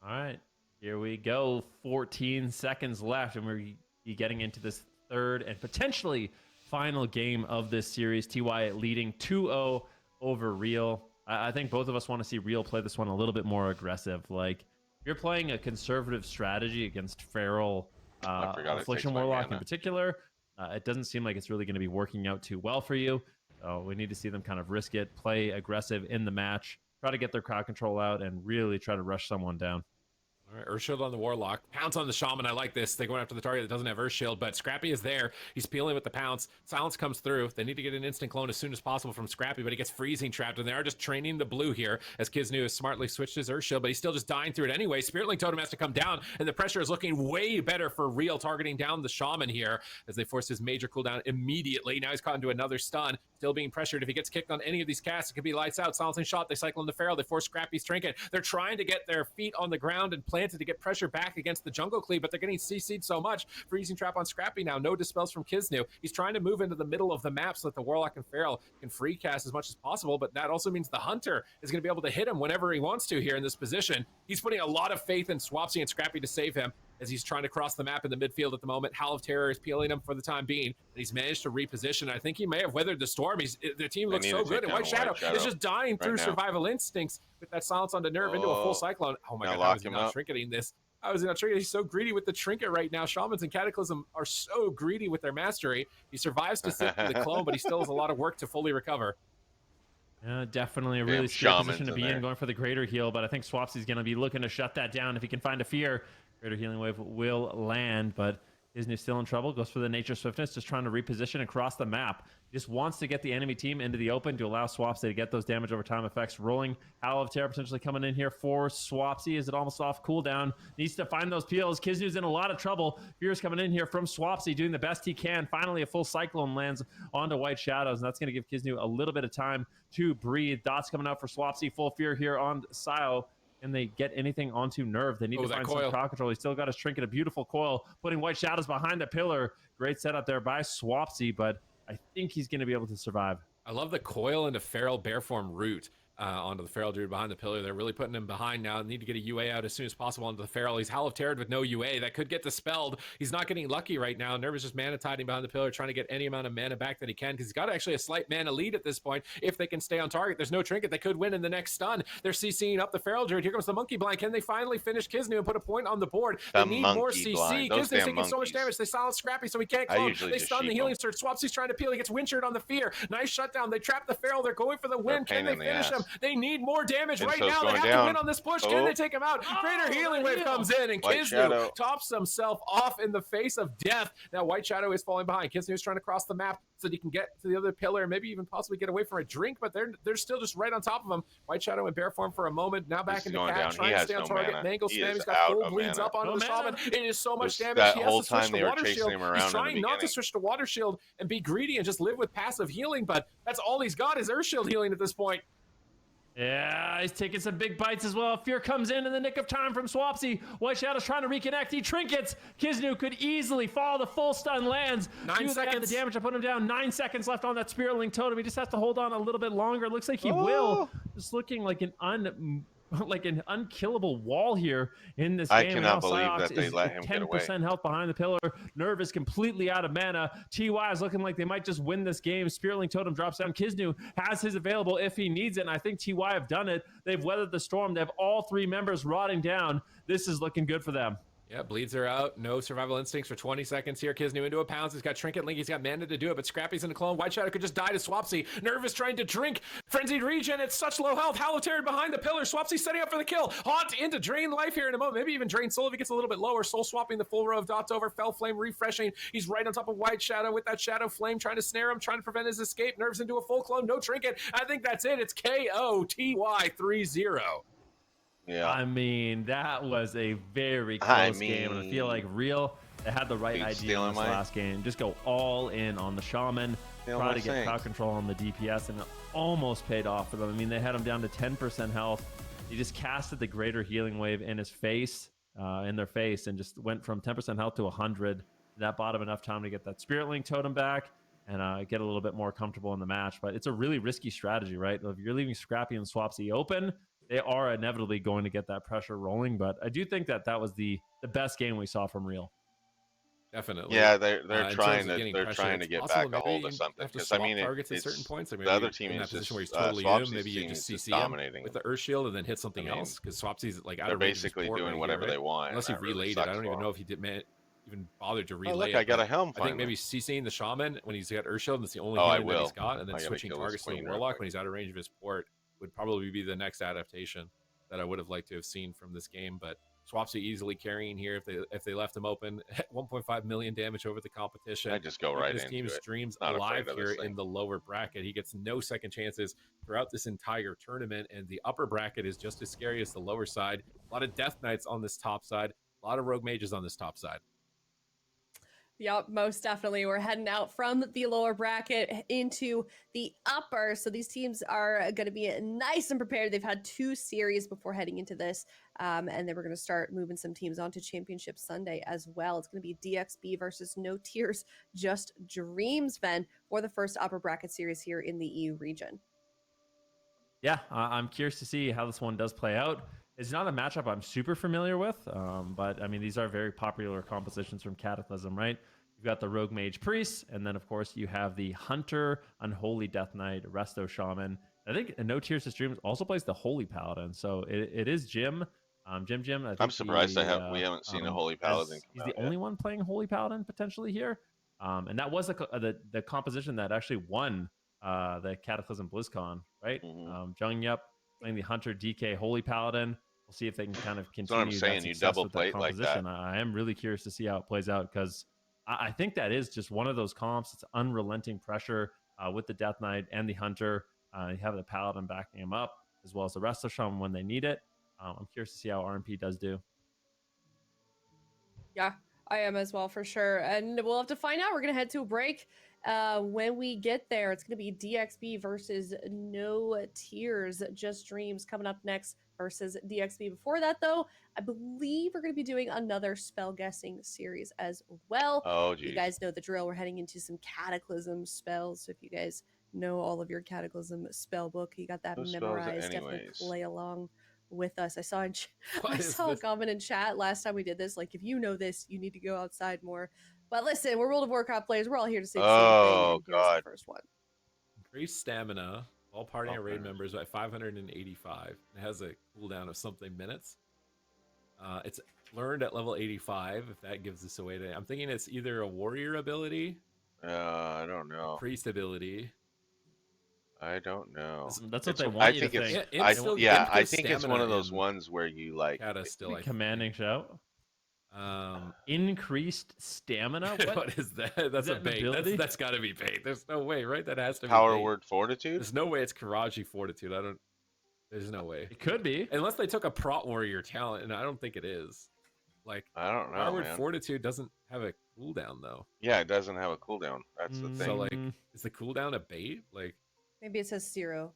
All right, here we go. 14 seconds left, and we're getting into this third and potentially final game of this series. TY leading 2-0 over Real. I think both of us want to see Real play this one a little bit more aggressive. Like, if you're playing a conservative strategy against Feral Affliction Warlock in particular, it doesn't seem like it's really going to be working out too well for you. So we need to see them kind of risk it, play aggressive in the match, try to get their crowd control out, and really try to rush someone down.
All right, Earth Shield on the Warlock. Pounce on the Shaman. I like this. They're going after the target that doesn't have Earth Shield, but Scrappy is there. He's peeling with the pounce. Silence comes through. They need to get an instant clone as soon as possible from Scrappy, but he gets freezing trapped, and they are just training the blue here as Kisnu has smartly switched his Earth Shield, but he's still just dying through it anyway. Spirit Link Totem has to come down, and the pressure is looking way better for Real, targeting down the Shaman here as they force his major cooldown immediately. Now he's caught into another stun. Still being pressured. If he gets kicked on any of these casts, it could be lights out. Silencing shot. They cycle in the Feral. They force Scrappy's trinket. They're trying to get their feet on the ground and planted to get pressure back against the jungle cleave, but they're getting CC'd so much. Freezing trap on Scrappy now. No dispels from Kisnu. He's trying to move into the middle of the map so that the Warlock and Feral can free cast as much as possible, but that also means the Hunter is going to be able to hit him whenever he wants to here in this position. He's putting a lot of faith in Swapsy and Scrappy to save him as he's trying to cross the map in the midfield at the moment. Howl of Terror is peeling him for the time being, and he's managed to reposition. I think he may have weathered the storm. The team looks so good, and White Shadow is just dying through survival instincts with that silence on the nerve into a full cyclone. Oh my god, how is he not trinketing this? How is he not trinketing? He's so greedy with the trinket right now. Shamans and Cataclysm are so greedy with their mastery. He survives to sit through the clone, but he still has a lot of work to fully recover.
Yeah, definitely a really scary position to be in, going for the greater heal, but I think Swapsy's going to be looking to shut that down if he can find a fear. Greater healing wave will land, but Disney still in trouble, goes for the Nature Swiftness, just trying to reposition across the map. He just wants to get the enemy team into the open to allow Swapsy to get those damage over time effects rolling. Howl of Terror potentially coming in here for Swapsy. Is it almost off cooldown? Needs to find those peels. Kiznu's in a lot of trouble. Fear's coming in here from Swapsy, doing the best he can. Finally, a full Cyclone lands onto White Shadows, and that's going to give Kiznu a little bit of time to breathe. Dots coming out for Swapsy. Full Fear here on Sio. Can they get anything onto Nerve? They need to find some crowd control. He's still got his Trinket, a beautiful coil, putting White Shadows behind the pillar. Great setup there by Swapsy, but I think he's going to be able to survive.
I love the coil into Feral Bearform route. Onto the Feral dude behind the pillar. They're really putting him behind now. Need to get a UA out as soon as possible onto the Feral. He's Howl of Terror with no UA. That could get dispelled. He's not getting lucky right now. Nerve is just mana tiding behind the pillar, trying to get any amount of mana back that he can, because he's got actually a slight mana lead at this point. If they can stay on target, there's no Trinket. They could win in the next stun. They're CCing up the Feral Druid. Here comes the Monkey Blind. Can they finally finish Kiznu and put a point on the board? They need more CC. Kiznu's taking so much damage. They silence Scrappy, so he can't clone. They stun the healing surge. Swapsy's trying to peel. He gets Windshard on the Fear. Nice shutdown. They trap the Feral. They're going for the win. Can they finish him? They need more damage right now. They have to win on this push. Can they take him out? Greater Healing Wave comes in, and Kiznu tops himself off in the face of death. Now White Shadow is falling behind. Kiznu is trying to cross the map so that he can get to the other pillar and maybe even possibly get away from a drink, but they're still just right on top of him. White Shadow in bear form for a moment. Now back into Cat, trying to stay on target. Mangle Spam. He's got full bleeds up onto the Shaman. It is so much damage. He has to switch to Water Shield. He's trying not to switch to Water Shield and be greedy and just live with passive healing, but that's all he's got is Earth Shield healing at this point.
Yeah, he's taking some big bites as well. Fear comes in the nick of time from Swapsy. White Shadow's trying to reconnect. He trinkets. Kiznu could easily fall. The full stun lands.
9 seconds.
The damage to put him down. 9 seconds left on that Spirit Link totem. He just has to hold on a little bit longer. It looks like he will. Just looking like an unkillable wall here in this game.
I cannot believe that they let him get away.
10% health behind the pillar. Nerve is completely out of mana. TY is looking like they might just win this game. Spirit Link Totem drops down. Kiznu has his available if he needs it, and I think TY have done it. They've weathered the storm. They have all 3 members rotting down. This is looking good for them.
Yeah, bleeds are out. No survival instincts for 20 seconds here. Kiznu into a pounce. He's got Trinket Link. He's got mana to do it, but Scrappy's in a clone. White Shadow could just die to Swapsy. Nerve is trying to drink. Frenzied Regen. It's such low health. Howl of Terror behind the pillar. Swapsy setting up for the kill. Haunt into Drain Life here in a moment. Maybe even Drain Soul if he gets a little bit lower. Soul swapping the full row of dots over. Fell Flame refreshing. He's right on top of White Shadow with that Shadow Flame trying to snare him, trying to prevent his escape. Nerves into a full clone. No Trinket. I think that's it. It's KO TY 3-0.
Yeah.
I mean, that was a very close game, and I feel like Real, they had the right idea in this last game. Just go all in on the Shaman, try to get crowd control on the DPS, and it almost paid off for them. I mean, they had him down to 10% health. He just casted the Greater Healing Wave in his face, in their face, and just went from 10% health to 100. That bought him enough time to get that Spirit Link Totem back and get a little bit more comfortable in the match. But it's a really risky strategy, right? If you're leaving Scrappy and Swapsy open, they are inevitably going to get that pressure rolling, but I do think that that was the best game we saw from Real.
Definitely.
Yeah, they're trying to get back a hold of something. Because I mean,
targets at certain points. Like
the other team
in
is
that position
just
where he's totally in. Maybe you just CC
dominating
with the Earth Shield and then hit something else. Because Swapsy's like out
they're
of range
basically
of
doing whatever they want.
Unless he relayed it, I don't even know if he did even bothered to relay.
Oh, look,
it.
I got a helm.
I think maybe CCing the Shaman when he's got Earth Shield. That's the only healing that he's got, and then switching targets to the Warlock when he's out of range of his port would probably be the next adaptation that I would have liked to have seen from this game. But Swapsy easily carrying here if they left him open. 1.5 million damage over the competition.
I just go right into
it. His team's dreams
Not
alive here in the lower bracket. He gets no second chances throughout this entire tournament, and the upper bracket is just as scary as the lower side. A lot of Death Knights on this top side, a lot of Rogue Mages on this top side.
Yep, most definitely. We're heading out from the lower bracket into the upper. So these teams are going to be nice and prepared. They've had 2 series before heading into this. And then we're going to start moving some teams onto Championship Sunday as well. It's going to be DXB versus No Tears, Just Dreams, Ben, for the first upper bracket series here in the EU region. Yeah,
I'm curious to see how this one does play out. It's not a matchup I'm super familiar with, but I mean, these are very popular compositions from Cataclysm, right? You've got the Rogue Mage Priest, and then, of course, you have the Hunter, Unholy Death Knight, Resto Shaman. I think No Tears to Streams also plays the Holy Paladin, so it is Jim. Jim. I think
I'm surprised we haven't seen a Holy Paladin.
He's the only one playing Holy Paladin potentially here, and that was the composition that actually won the Cataclysm BlizzCon, right? Jung Yup playing the Hunter, DK, Holy Paladin. We'll see if they can kind of continue.
That's what I'm saying. You double plate like that.
I am really curious to see how it plays out because I think that is just one of those comps. It's unrelenting pressure with the Death Knight and the Hunter. You have the Paladin backing him up, as well as the rest of them when they need it. I'm curious to see how RMP does do.
Yeah, I am as well, for sure. And we'll have to find out. We're going to head to a break. When we get there, it's going to be DXB versus No Tears, Just Dreams coming up next versus DXB. Before that, though, I believe we're going to be doing another spell guessing series as well.
Oh,
You
geez.
guys know the drill. We're heading into some Cataclysm spells. So if you guys know all of your Cataclysm spell book, you got that
Those spells
memorized, definitely
anyways.
play along with us. I saw
What
I
is
saw a
this?
comment in chat last time we did this, like, if you know this, you need to go outside more. But listen, we're World of Warcraft players. We're all here to say the same thing.
Oh,
And here's the
God.
first one.
Increase stamina. All party and raid
Okay.
members by 585. It has a cooldown of something minutes. It's learned at level 85. If that gives this away, I'm thinking it's either a warrior ability,
I don't know.
priest ability.
I don't know.
That's what
It's,
they
I
want you to
think it's.
think.
It still
I
increased
think it's one
stamina
of those
in
ones where you like.
Kata still. I
Commanding shout.
think.
Increased stamina. What?
What is that? That's
Is
a
that an
bait.
ability?
That's got to be bait. There's no way, right? That has to be
Power
bait.
word fortitude.
There's no way it's Karaji Fortitude. I don't. There's no way.
It could be.
Unless they took a prot warrior talent, and I don't think it is. Like,
I don't know,
Power word
man.
Fortitude doesn't have a cooldown though.
Yeah, it doesn't have a cooldown. That's the
So
thing.
like, is the cooldown a bait? Like,
Maybe it says 0.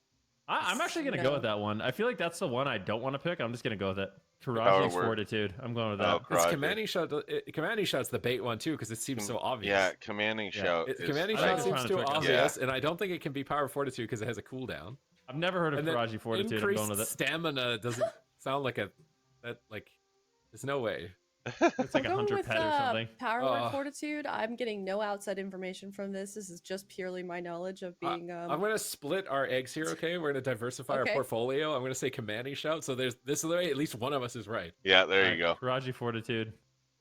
I'm actually gonna go with that one. I feel like that's the one I don't want to pick. I'm just gonna go with it.
Power
Karaji's
word.
Fortitude. I'm going with
Oh,
that.
it's
Karaji.
commanding shot. Commanding shot's the bait one too because it seems so obvious.
Yeah, commanding shout. is
Commanding
I
shot
think
like-
they're
seems
trying to
too
trick us.
obvious, and I don't think it can be power fortitude because it has a cooldown.
I've never heard of
And then
Karaji Fortitude. I'm
increased
going with it.
stamina doesn't sound like there's no way.
It's like
I'm
a
going
hunter
with
pet or something.
Power Word Fortitude. I'm getting no outside information from this. This is just purely my knowledge of being.
I'm gonna split our eggs here. Okay, we're gonna diversify our
Okay.
portfolio. I'm gonna say commanding shout. So there's this way. At least one of us is right.
Yeah, there you go.
Karaji Fortitude.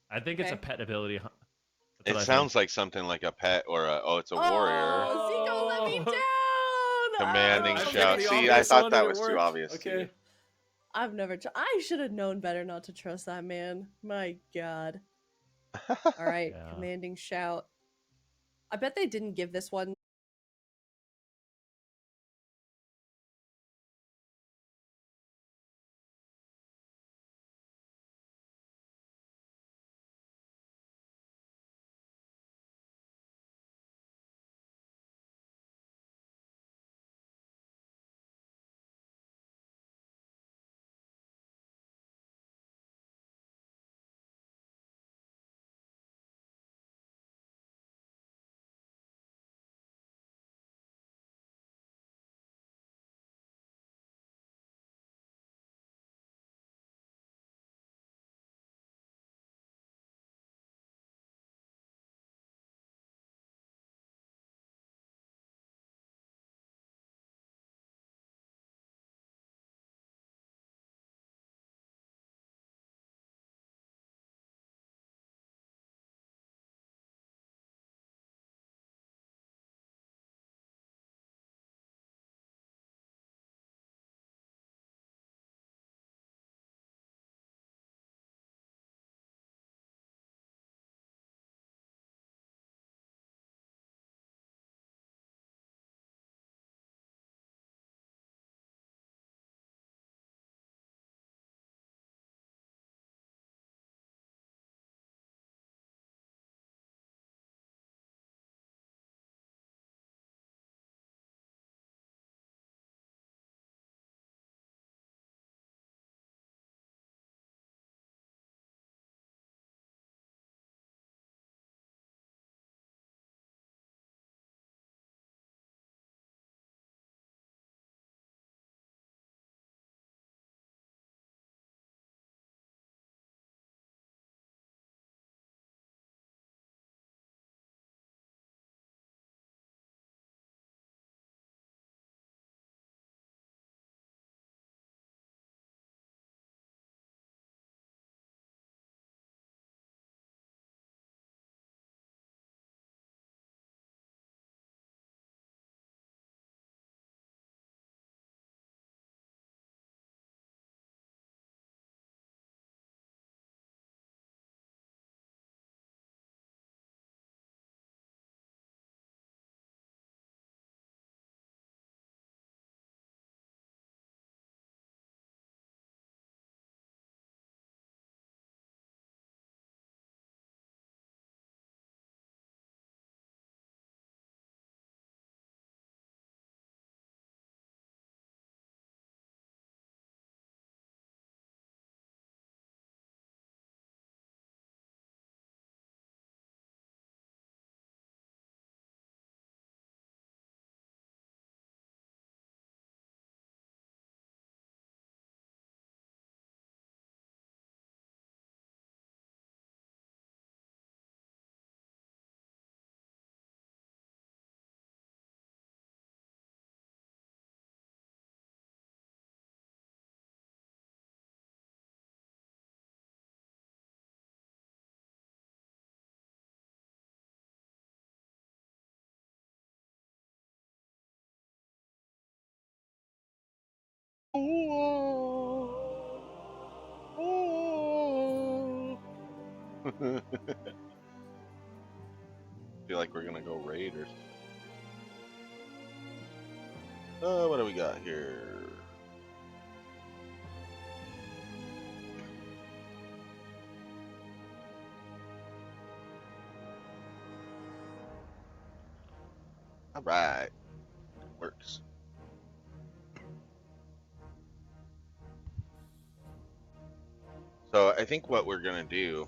I think it's a
Okay.
pet ability. That's
It
what I
sounds like something like a pet or it's a warrior.
Oh, Zico let me down.
Commanding
I picked
shout.
the
See, I
obvious
thought
one
that
and it
was too
worked.
obvious. to
Okay.
you.
I've never. I should have known better not to trust that man. My God. All right,
Yeah.
commanding shout. I bet they didn't give this one
Ooh. Ooh. Feel like we're gonna go Raiders. What do we got here? All right, works. So I think what we're gonna do,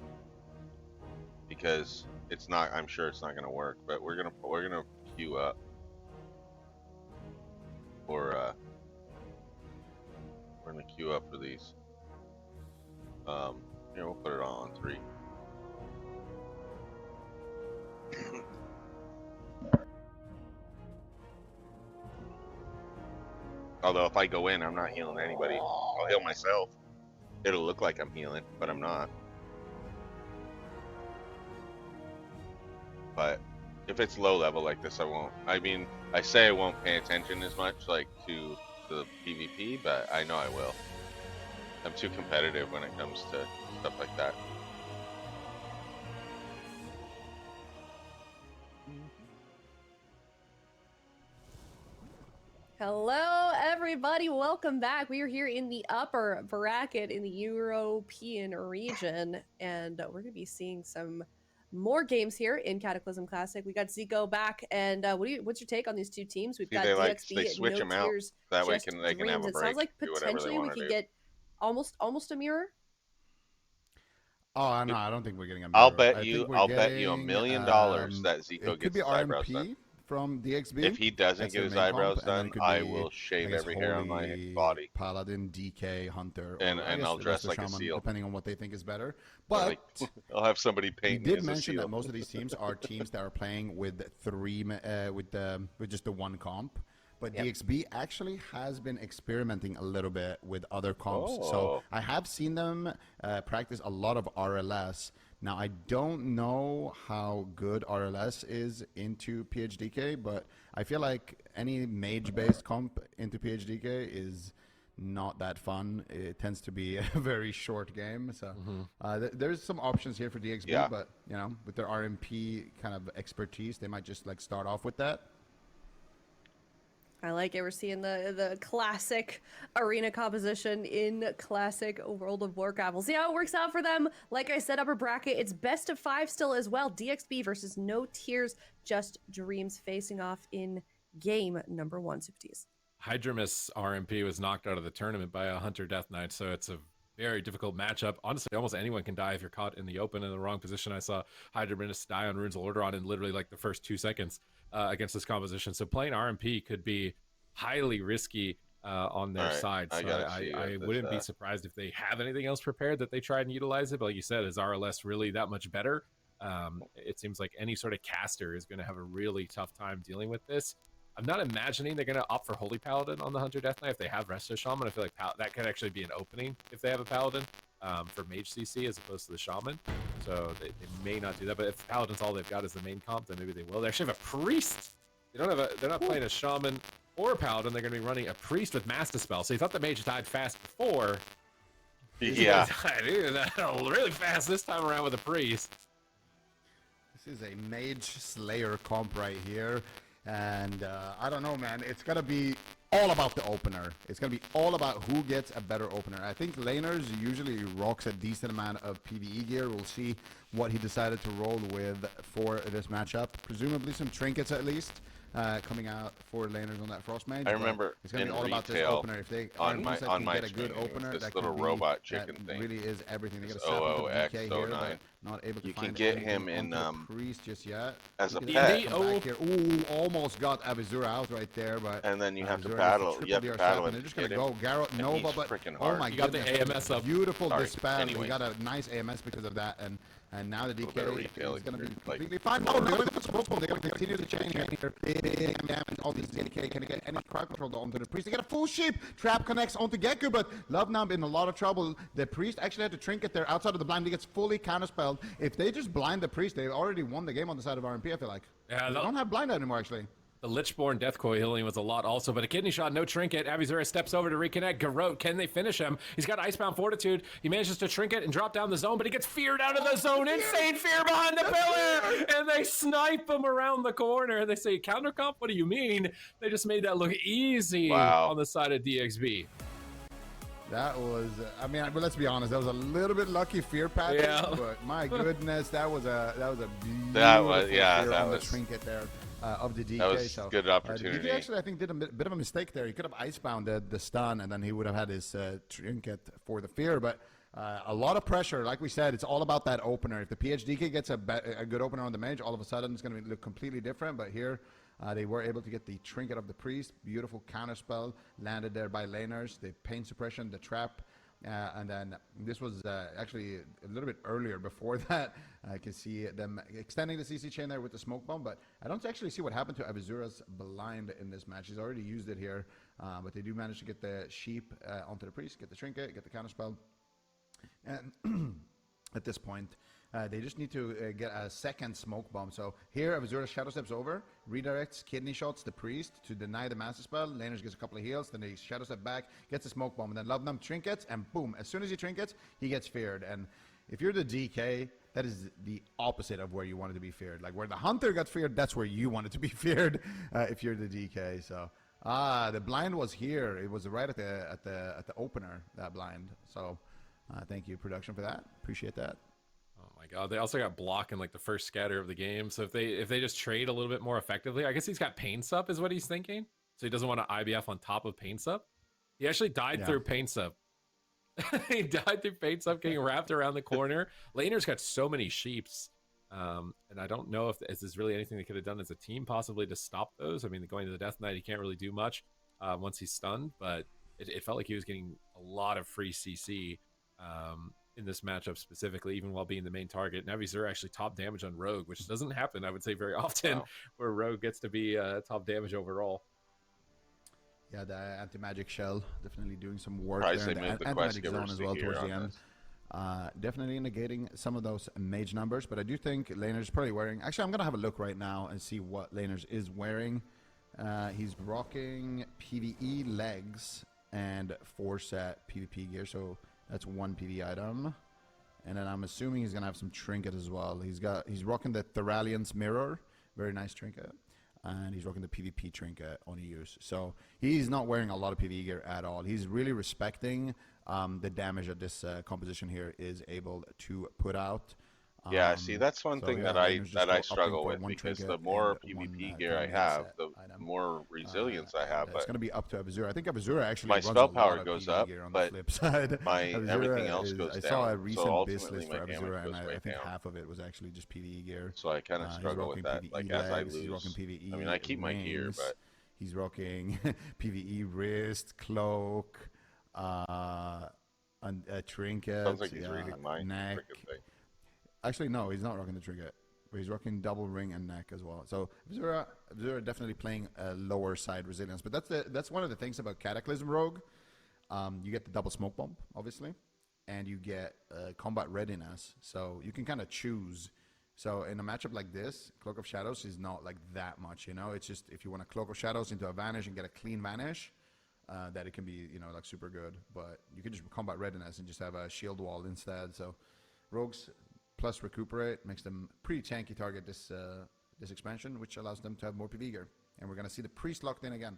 because it's not, I'm sure it's not gonna work, but we're gonna queue up for we're gonna queue up for these. Here we'll put it on 3. Although if I go in, I'm not healing anybody. I'll heal myself. It'll look like I'm healing, but I'm not. But if it's low level like this, I won't. I mean, I say I won't pay attention as much like to the PvP, but I know I will. I'm too competitive when it comes to stuff like that.
Hello, everybody. Welcome back. We are here in the upper bracket in the European region, and we're going to be seeing some more games here in Cataclysm Classic. We got Zico back, and what's your take on these two teams? We've
See,
got
they
DXB,
switch
No
them out.
Tears,
That way
Just
they can have
Dreams.
a
It
break,
sounds like
do whatever they
potentially we
want to
could
do.
get almost a mirror.
Oh no, I don't think we're getting a mirror.
I'll bet
I
you.
think we're
I'll bet you $1
getting,
million that Zico
it could
gets
be
his eyebrows
RMP
done.
from DXB.
If he doesn't
That's
get
their
his
main
eyebrows
comp, and then
done,
it could
I
be,
will
I
shave
guess,
every hair on my
Holy,
body.
Paladin, DK, Hunter,
And
or I guess
I'll
the
dress
rest of
like a
Shaman,
seal.
depending on what they think is better.
Like,
But
I'll have somebody
we
paint me
did
as a
mention
seal.
that most of these teams are teams that are playing with with just the one comp. But
Yep.
DXB actually has been experimenting a little bit with other comps.
Oh.
So I have seen them practice a lot of RLS. Now, I don't know how good RLS is into PHDK, but I feel like any mage-based comp into PHDK is not that fun. It tends to be a very short game. So there's some options here for DXB,
Yeah.
but you know, with their RMP kind of expertise, they might just like start off with that.
I like it. We're seeing the classic arena composition in classic World of Warcraft. We'll see how it works out for them. Like I said, upper bracket, it's best of 5 still as well. DXB versus No Tears, Just Dreams facing off in game number 1, Sifties.
Hydramus RMP was knocked out of the tournament by a Hunter Death Knight, so it's a very difficult matchup. Honestly, almost anyone can die if you're caught in the open in the wrong position. I saw Hydramus die on Runes of Lordaeron in literally like the first 2 seconds against this composition. So playing RMP could be highly risky on their
All right,
side. So I wouldn't be surprised if they have anything else prepared that they try and utilize it. But like you said, is RLS really that much better? It seems like any sort of caster is going to have a really tough time dealing with this. I'm not imagining they're going to opt for Holy Paladin on the Hunter Death Knight if they have Resto Shaman. I feel like that could actually be an opening if they have a Paladin for Mage CC as opposed to the Shaman. So they may not do that. But if Paladin's all they've got is the main comp, then maybe they will. They actually have a Priest. They're not playing a Shaman or a Paladin. They're going to be running a Priest with Master Spell. So you thought the Mage died fast before.
Yeah.
Died really fast this time around with a Priest.
This is a Mage Slayer comp right here. And I don't know, man. It's going to be all about the opener. It's going to be all about who gets a better opener. I think laners usually rocks a decent amount of PvE gear. We'll see what he decided to roll with for this matchup. Presumably some trinkets at least coming out for laners on that Frost Mage.
I remember
it's going to be all about this
retail
opener. If they
on my
get a good
stream,
opener,
this
that
little
could be,
robot chicken
that
thing.
really is everything. They got a
This
sap into DK here, but
00X09.
not able to
You
find
can get
anything
him in
onto the Priest just yet.
as a
Look at
pet.
that, come back here. Ooh, almost got Avizura out right there, but
And then you have to
Avizura
battle.
gets
You have
triple
to
DR
battle
and
him
they're just
to
gonna
get
go Garrett
and
Nova,
he's
but
freaking
oh
hard.
my
You got the
goodness,
AMS up.
beautiful
Sorry.
dispel.
Anyway.
We got a nice AMS because of that, and now the
Little bit of
DK
retail
is going to be
here, like-
completely fine. No, they're going to continue the chain here. Big damage. All these DK can get any crowd control onto the Priest. They get a full sheep. Trap connects onto Geku, but Love Numb in a lot of trouble. The Priest actually had to trinket there outside of the blind. He gets fully counterspelled. If they just blind the Priest, they've already won the game on the side of RMP, I feel like.
Yeah,
they don't have blind anymore, actually.
The Lichborn Death Coil healing was a lot also, but a kidney shot, no trinket. Avizura steps over to reconnect. Garrote, can they finish him? He's got Icebound Fortitude. He manages to trinket and drop down the zone, but he gets feared out of the zone. Insane fear behind the pillar! And they snipe him around the corner. And they say, counter comp? What do you mean? They just made that look easy on the side of DXB.
That was, I mean, but let's be honest, that was a little bit lucky fear pattern, but my goodness, that was a beautiful fear on the trinket there of the DK.
That was a good opportunity.
The DK actually, I think, did a bit of a mistake there. He could have icebounded the stun, and then he would have had his trinket for the fear, but a lot of pressure. Like we said, it's all about that opener. If the PHDK gets a good opener on the mage, all of a sudden it's going to look completely different, but here, they were able to get the Trinket of the Priest. Beautiful counterspell landed there by laners. The pain suppression, the trap. And then this was actually a little bit earlier before that. I can see them extending the CC chain there with the smoke bomb. But I don't actually see what happened to Avizura's blind in this match. He's already used it here. But they do manage to get the sheep onto the Priest, get the Trinket, get the counterspell. And at this point, they just need to get a second smoke bomb. So here, Avizura shadow steps over, redirects kidney shots the priest to deny the master spell. Laners gets a couple of heals, then he shadow step back, gets a smoke bomb, and then Love Numb trinkets, and boom! As soon as he trinkets, he gets feared. And if you're the DK, that is the opposite of where you wanted to be feared. Like where the hunter got feared, that's where you wanted to be feared. If you're the DK, so the blind was here. It was right at the opener, that blind. So thank you, production, for that. Appreciate that.
My God, they also got block in like the first scatter of the game. So if they just trade a little bit more effectively, I guess he's got Pain Sup is what he's thinking. So he doesn't want to IBF on top of Pain Sup. He actually died through Pain Sup. He died through Pain Sup getting wrapped around the corner. Laner's got so many sheeps. And I don't know if there's really anything they could have done as a team possibly to stop those. I mean, going to the Death Knight, he can't really do much once he's stunned, but it felt like he was getting a lot of free CC. In this matchup specifically, even while being the main target. Now Avizura actually top damage on Rogue, which doesn't happen, I would say, very often, where Rogue gets to be top damage overall. Yeah,
the anti-magic shell definitely doing some work there. The anti-magic zone as well towards the end. Definitely negating some of those mage numbers, but I do think Laner's probably wearing... Actually, I'm going to have a look right now and see what Laner's is wearing. He's rocking PvE legs and 4-set PvP gear, so... That's one PV item. And then I'm assuming he's going to have some trinket as well. He's rocking the Thuralian's Mirror. Very nice trinket. And he's rocking the PvP trinket on use. So he's not wearing a lot of PvE gear at all. He's really respecting the damage that this composition here is able to put out.
Yeah, see, that's one thing that I struggle with, because the more PvP gear I have, the more resilience I have.
It's going to be up to Avizura. I think Avizura actually
my
runs
spell
a lot
power
of
goes
PvE
up,
gear on
but
the flip side.
my everything else goes down.
I saw a recent
so
biz list for Avizura, and I think
down.
half of it was actually just PvE gear.
So I kind of struggle with that. Like as I lose,
he's rocking PvE
I mean, I keep my gear, but
he's rocking PvE wrist, cloak, and a trinket.
Sounds like he's reading my
neck.
Thing.
Actually, no, he's not rocking the trinket. But he's rocking double ring and neck as well. So Avizura definitely playing a lower side resilience. But that's one of the things about Cataclysm Rogue. You get the double smoke bomb, obviously, and you get combat readiness. So you can kind of choose. So in a matchup like this, Cloak of Shadows is not like that much, you know. It's just if you want to Cloak of Shadows into a vanish and get a clean vanish, that it can be, you know, like super good. But you can just combat readiness and just have a shield wall instead. So Rogues plus recuperate makes them pretty tanky target this expansion, which allows them to have more PV gear. And we're going to see the priest locked in again.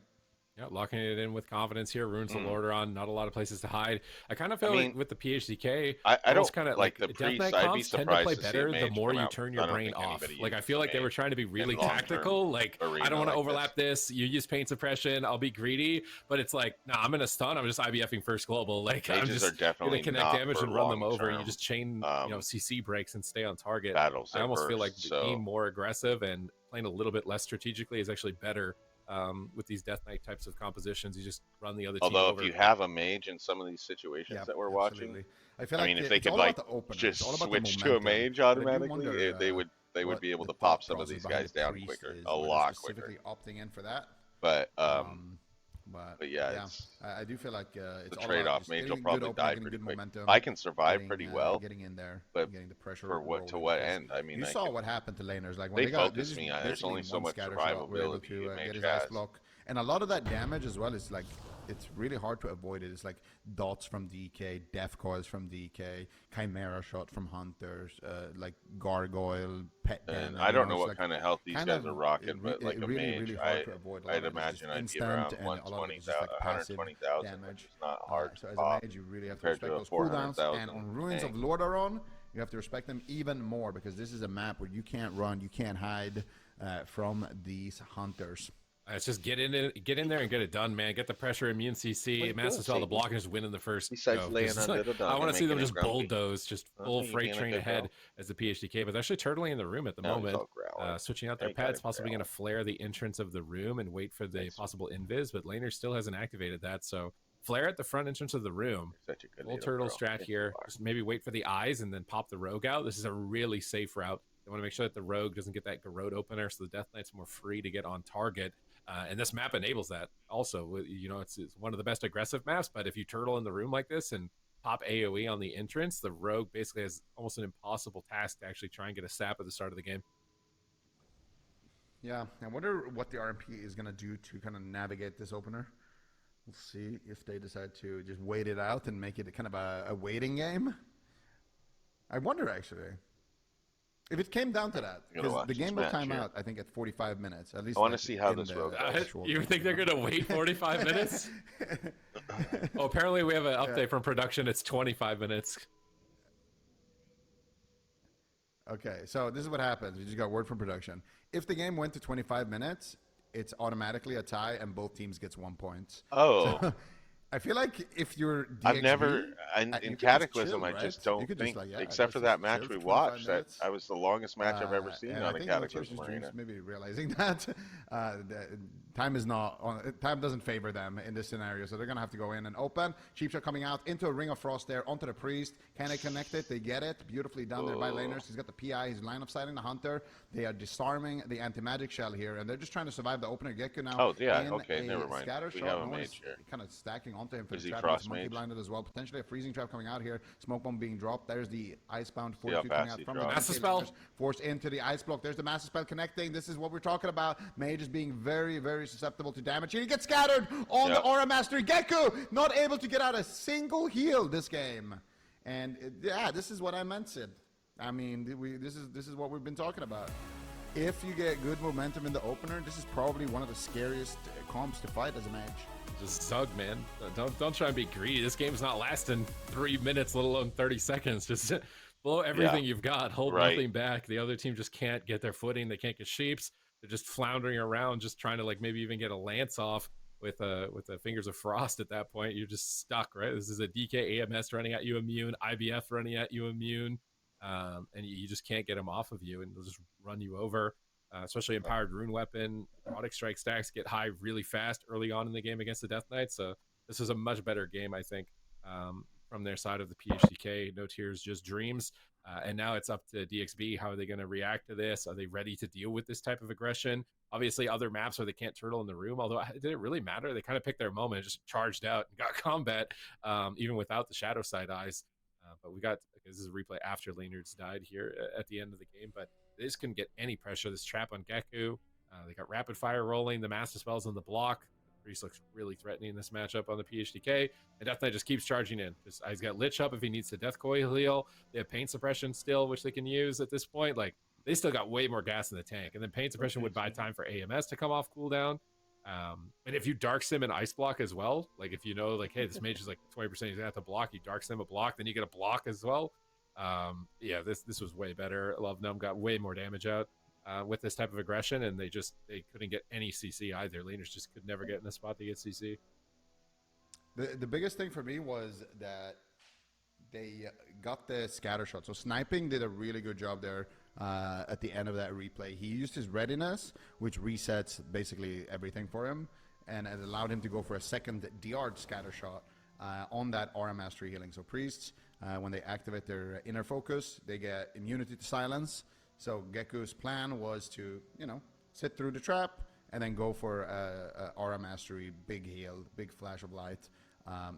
Yeah, locking it in with confidence here. Runes of Lordaeron, not a lot of places to hide. I kind of feel like with the PhDK,
I don't
kind of
like the
Death
priest.
Knight
I'd be
comps tend to play
surprised to
better
see
the more you turn your brain off. Like I feel like they were trying to be really tactical. Like I don't want to overlap this. You use pain suppression. I'll be greedy, but it's like, nah, I'm gonna stun. I'm just IBFing first global. Like I'm just gonna connect damage and run them over. You just chain, CC breaks and stay on target. I almost feel like being more aggressive and playing a little bit less strategically is actually better. With these Death Knight types of compositions, you just run the other team over.
If you have a mage in some of these situations that we're watching, I mean, if they could like just switch to a mage automatically, they would be able to pop some of these guys down quicker, a lot quicker.
Opting in for that,
but But yeah,
yeah,
it's
I do feel like
the
it's all about
trade-off.
just
Mage will
getting good
probably
opener,
die
getting
pretty
good
quick.
momentum,
I can survive
getting
pretty well,
getting in there
but
and getting the pressure
for
rolling.
to what
Because
end? I mean,
you
I
saw
can.
what happened to laners. Like when
They
they
focus
just
me. There's
basically
only
in
so
one
much
scatter shot, we're able
survivability
to
a
get
mage
his ice
has.
block, and a lot of that damage as well is like it's really hard to avoid it. It's like dots from DK, death coils from DK, chimera shot from hunters, like gargoyle, pet den,
And
and
I
you
don't
know
know
it's
what
like
kind of health these
kind
guys
of
are rocking, but like a mage,
really hard to avoid. A lot
I'd
of it is just
imagine I'd be
instant,
around
and a lot of it is
120,000,
just like passive
120,000, which
damage.
is not hard to
So as a
pop
mage, you really have to
compared to
respect
a
those cooldowns.
400,000
And on Ruins of
tank.
Lordaeron, you have to respect them even more because this is a map where you can't run, you can't hide from these hunters.
It's just get in there and get it done, man. Get the pressure, immune
What are
CC,
you
mass
doing,
spell the
Sadie?
block, and just win in the first
Besides
go.
laying
'Cause it's
on
like,
little
I
dog
want
and
to see them
making him
just
grumpy.
bulldoze, just
Oh,
full
you
freight
being a
train
good
ahead
girl.
as the PHDK. But they're actually turtling in the room at the
Now he's
moment,
all growling.
switching out
Now
their
you got
pets,
him
possibly going to
growling.
flare the entrance of the room and wait for the
Nice.
possible invis. But Laner still hasn't activated that, so flare at the front entrance of the room.
You're such a good
Full
little
turtle
girl.
strat
Yes, you
here.
are.
Just maybe wait for the eyes and then pop the rogue out. This is a really safe route. They want to make sure that the rogue doesn't get that garrote opener, so the Death Knight's more free to get on target. And this map enables that. Also, you know, it's one of the best aggressive maps. But if you turtle in the room like this and pop AOE on the entrance, the rogue basically has almost an impossible task to actually try and get a sap at the start of the game.
Yeah, I wonder what the RMP is going to do to kind of navigate this opener. We'll see if they decide to just wait it out and make it kind of a waiting game. I wonder, actually. If it came down to that,
You gotta
because
watch
the
this
game will
match
time
here.
out, I think, at 45 minutes. At least
I wanna
like,
see how
in
this
the
rogue
actual
You think they're
game.
going to wait 45 minutes? Oh, apparently we have an update from production. It's 25 minutes.
Okay, so this is what happens. We just got word from production. If the game went to 25 minutes, it's automatically a tie and both teams gets 1 point.
Oh,
So, I feel like if you're DXB,
I've never
you
in
could just
Cataclysm.
chill,
I
right?
just
You
don't
could just
think,
like, yeah,
except for
let's
that
just
match
chill
we
for 25
watched, that
minutes.
I was the longest match I've ever seen
And
on
I
a
think Multiverse
Cataclysm
Dreams
arena.
maybe realizing that time is not on, time doesn't favor them in this scenario, so they're gonna have to go in and open. Cheap shot coming out into a Ring of Frost there onto the priest. Can they connect it? They get it beautifully done there by laners. He's got the PI. He's line of sighting the hunter. They are disarming the anti-magic shell here, and they're just trying to survive the opener. Gekko now.
Oh, yeah,
in
okay,
a
never mind.
Scatter
We
shot.
have a
No one
mage
is
here.
kind of stacking onto him for
Is
the
he
trap.
frost
He's monkey
mage?
blinded as well. Potentially a freezing trap coming out here. Smoke bomb being dropped. There's the icebound
See how
42 coming
fast
out
he
from
drops.
the
Master
DK
spell.
laners, forced into the ice block. There's the master spell connecting. This is what we're talking about. Mage is being very, very susceptible to damage. Here he gets scattered on the
Yep.
Aura Mastery. Gekko not able to get out a single heal this game. And yeah, this is what I meant, Sid. I mean, this is what we've been talking about. If you get good momentum in the opener, this is probably one of the scariest comps to fight as a mage.
Just zug, man. Don't try and be greedy. This game's not lasting 3 minutes, let alone 30 seconds. Just blow everything you've got. Hold
Right.
nothing back. The other team just can't get their footing. They can't get sheeps. They're just floundering around, just trying to like maybe even get a lance off with the fingers of frost. At that point, you're just stuck, right? This is a DK AMS running at you immune, IBF running at you immune, and you just can't get them off of you, and they'll just run you over. Especially empowered rune weapon, product strike stacks get high really fast early on in the game against the Death Knight. So this is a much better game, I think, from their side of the PHDK. No tears, just dreams. And now it's up to DXB. How are they going to react to this? Are they ready to deal with this type of aggression? Obviously, other maps where they can't turtle in the room, although did it really matter? They kind of picked their moment, just charged out and got combat, even without the shadow side eyes. But we got, this is a replay after Lanerds died here at the end of the game, but this couldn't get any pressure. This trap on Gekko. They got rapid fire rolling. The master spells on the block. The priest looks really threatening in this matchup on the PHDK. And Death Knight just keeps charging in. He's got Lich up if he needs to Death Coil heal. They have pain suppression still, which they can use at this point. Like, they still got way more gas in the tank. And then pain suppression would buy time for AMS to come off cooldown. And if you dark sim an ice block as well, like if you know, like, hey, this mage is like 20%, he's gonna have to block, you dark sim a block, then you get a block as well. Yeah, this was way better. Love Numb got way more damage out with this type of aggression, and they couldn't get any CC either. Laners just could never get in the spot to get CC.
The biggest thing for me was that they got the scatter shot. So Sniping did a really good job there at the end of that replay. He used his readiness, which resets basically everything for him, and it allowed him to go for a second DR scatter shot on that Aura Mastery healing. So Priests, when they activate their inner focus, they get immunity to silence. So Gekko's plan was to, sit through the trap, and then go for a aura mastery, big heal, big flash of light.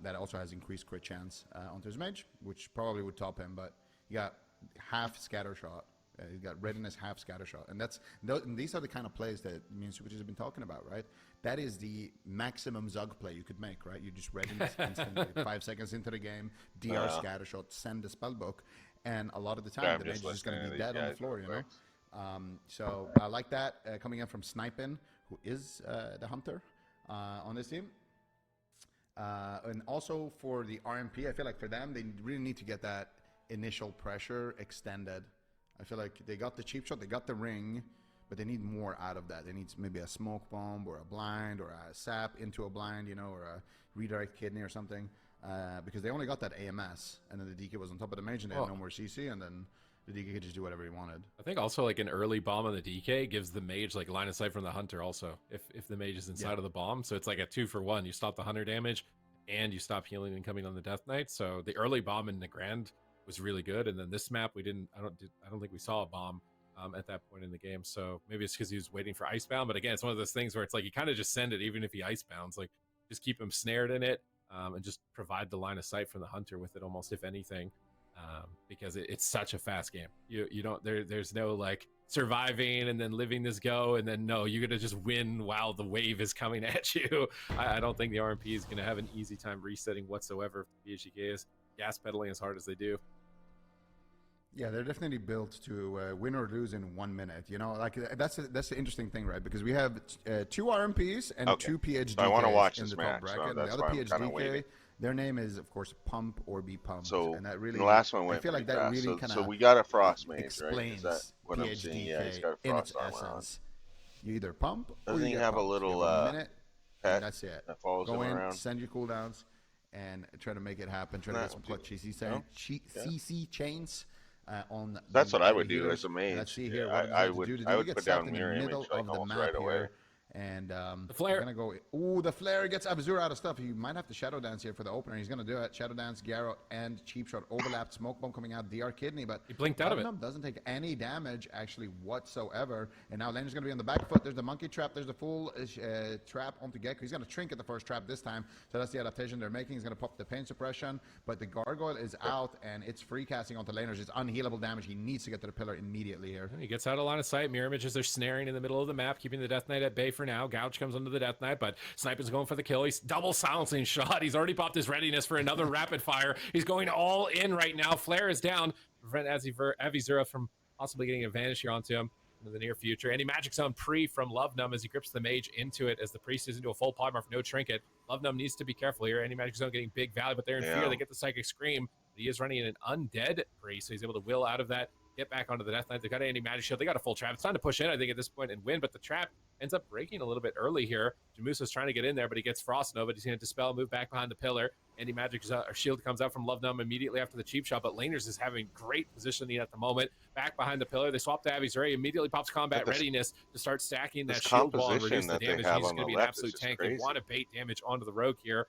That also has increased crit chance onto his mage, which probably would top him. But you got half scatter shot. You got readiness, half scatter shot, and these are the kind of plays that me and Super G has been talking about, right? That is the maximum Zug play you could make, right? You just readiness instantly, 5 seconds into the game, DR scatter shot, send the spell book, and a lot of the time the mage is just going to be dead on the floor, you know. So I like that coming in from Snipin, who is the hunter on this team. And also for the RMP, I feel like for them, they really need to get that initial pressure extended. I feel like they got the cheap shot, they got the ring, but they need more out of that. They need maybe a smoke bomb or a blind or a sap into a blind, you know, or a redirect kidney or something, because they only got that AMS, and then the DK was on top of the mage, and they had no more CC, and then the DK could just do whatever he wanted.
I think also like an early bomb on the DK gives the mage like line of sight from the hunter also, if the mage is inside of the bomb. So it's like a 2-for-1. You stop the hunter damage, and you stop healing and coming on the Death Knight. So the early bomb in the Grand was really good, and then this map I don't think we saw a bomb at that point in the game. So maybe it's because he was waiting for Icebound, but again, it's one of those things where it's like you kind of just send it even if he Icebounds, like just keep him snared in it, and just provide the line of sight from the hunter with it almost, if anything, because it's such a fast game. You don't there's no like surviving and then living this go, and then no, you're gonna just win while the wave is coming at you. I don't think the RMP is gonna have an easy time resetting whatsoever if the BHGK is gas pedaling as hard as they do.
Yeah, they're definitely built to win or lose in 1 minute. You know, like that's the interesting thing, right? Because we have 2 RMPs and 2 PhDKs
so I want to watch
in
this
the
match.
top bracket.
So that's
the other
why I'm kind of waiting.
PhDK, their name is of course Pump or Be Pumped.
So
and that really,
the last one went
I feel like
pretty
that
fast.
really kind of
so we got a Frost mage,
explains
right? Is that what I'm seeing? Yeah, he's got a
in
Frost
its
armor
essence. You either pump or
Doesn't
you
he
get
have a
pumped.
little
You have a minute,
pet
and that's it.
that follows
Go
him
in,
around?
send your cooldowns, and try to make it happen. Try to get some clutch CC chains. On
That's what I would
healers.
do as a mage.
Let's see here.
I would
get
put
stopped
down
in the
mirror
middle
image like
of the
almost
map
right away.
here. And
the flare.
Gonna go. Ooh, the flare gets Abzura out of stuff. He might have to Shadow Dance here for the opener. He's gonna do it. Shadow Dance, Gyaro, and Cheap Shot overlapped. Smoke Bomb coming out. DR Kidney, but
he blinked out of it.
Doesn't take any damage actually whatsoever. And now Laner's gonna be on the back foot. There's the monkey trap. There's the full trap onto Gecko. He's gonna trinket the first trap this time. So that's the adaptation they're making. He's gonna pop the pain suppression, but the gargoyle is out and it's free casting onto Laners. It's unhealable damage. He needs to get to the pillar immediately here.
And he gets out of line of sight. Mirror images are snaring in the middle of the map, keeping the Death Knight at bay for now. Gouge comes onto the Death Knight, but Sniper's going for the kill. He's double silencing shot. He's already popped his readiness for another rapid fire. He's going all in right now. Flare is down. Prevent Avizura from possibly getting advantage here onto him in the near future. Any Magic Zone pre from Love Numb as he grips the mage into it as the priest is into a full polymorph, no trinket. Love Numb needs to be careful here. Any Magic Zone getting big value, but they're in fear. They get the Psychic Scream. He is running an undead priest, so he's able to will out of that, get back onto the Death Knight. They got any magic shield. They got a full trap. It's time to push in, I think, at this point and win, but the trap ends up breaking a little bit early here. Jamusa's trying to get in there, but he gets Frost Nova. He's going to dispel, move back behind the pillar. Andy Magic's shield comes out from Love Numb immediately after the cheap shot, but Laners is having great positioning at the moment. Back behind the pillar, they swap to Avizura. Immediately pops combat readiness to start stacking that shield wall and reduce the damage. He's going to be an absolute tank. They want to bait damage onto the rogue here.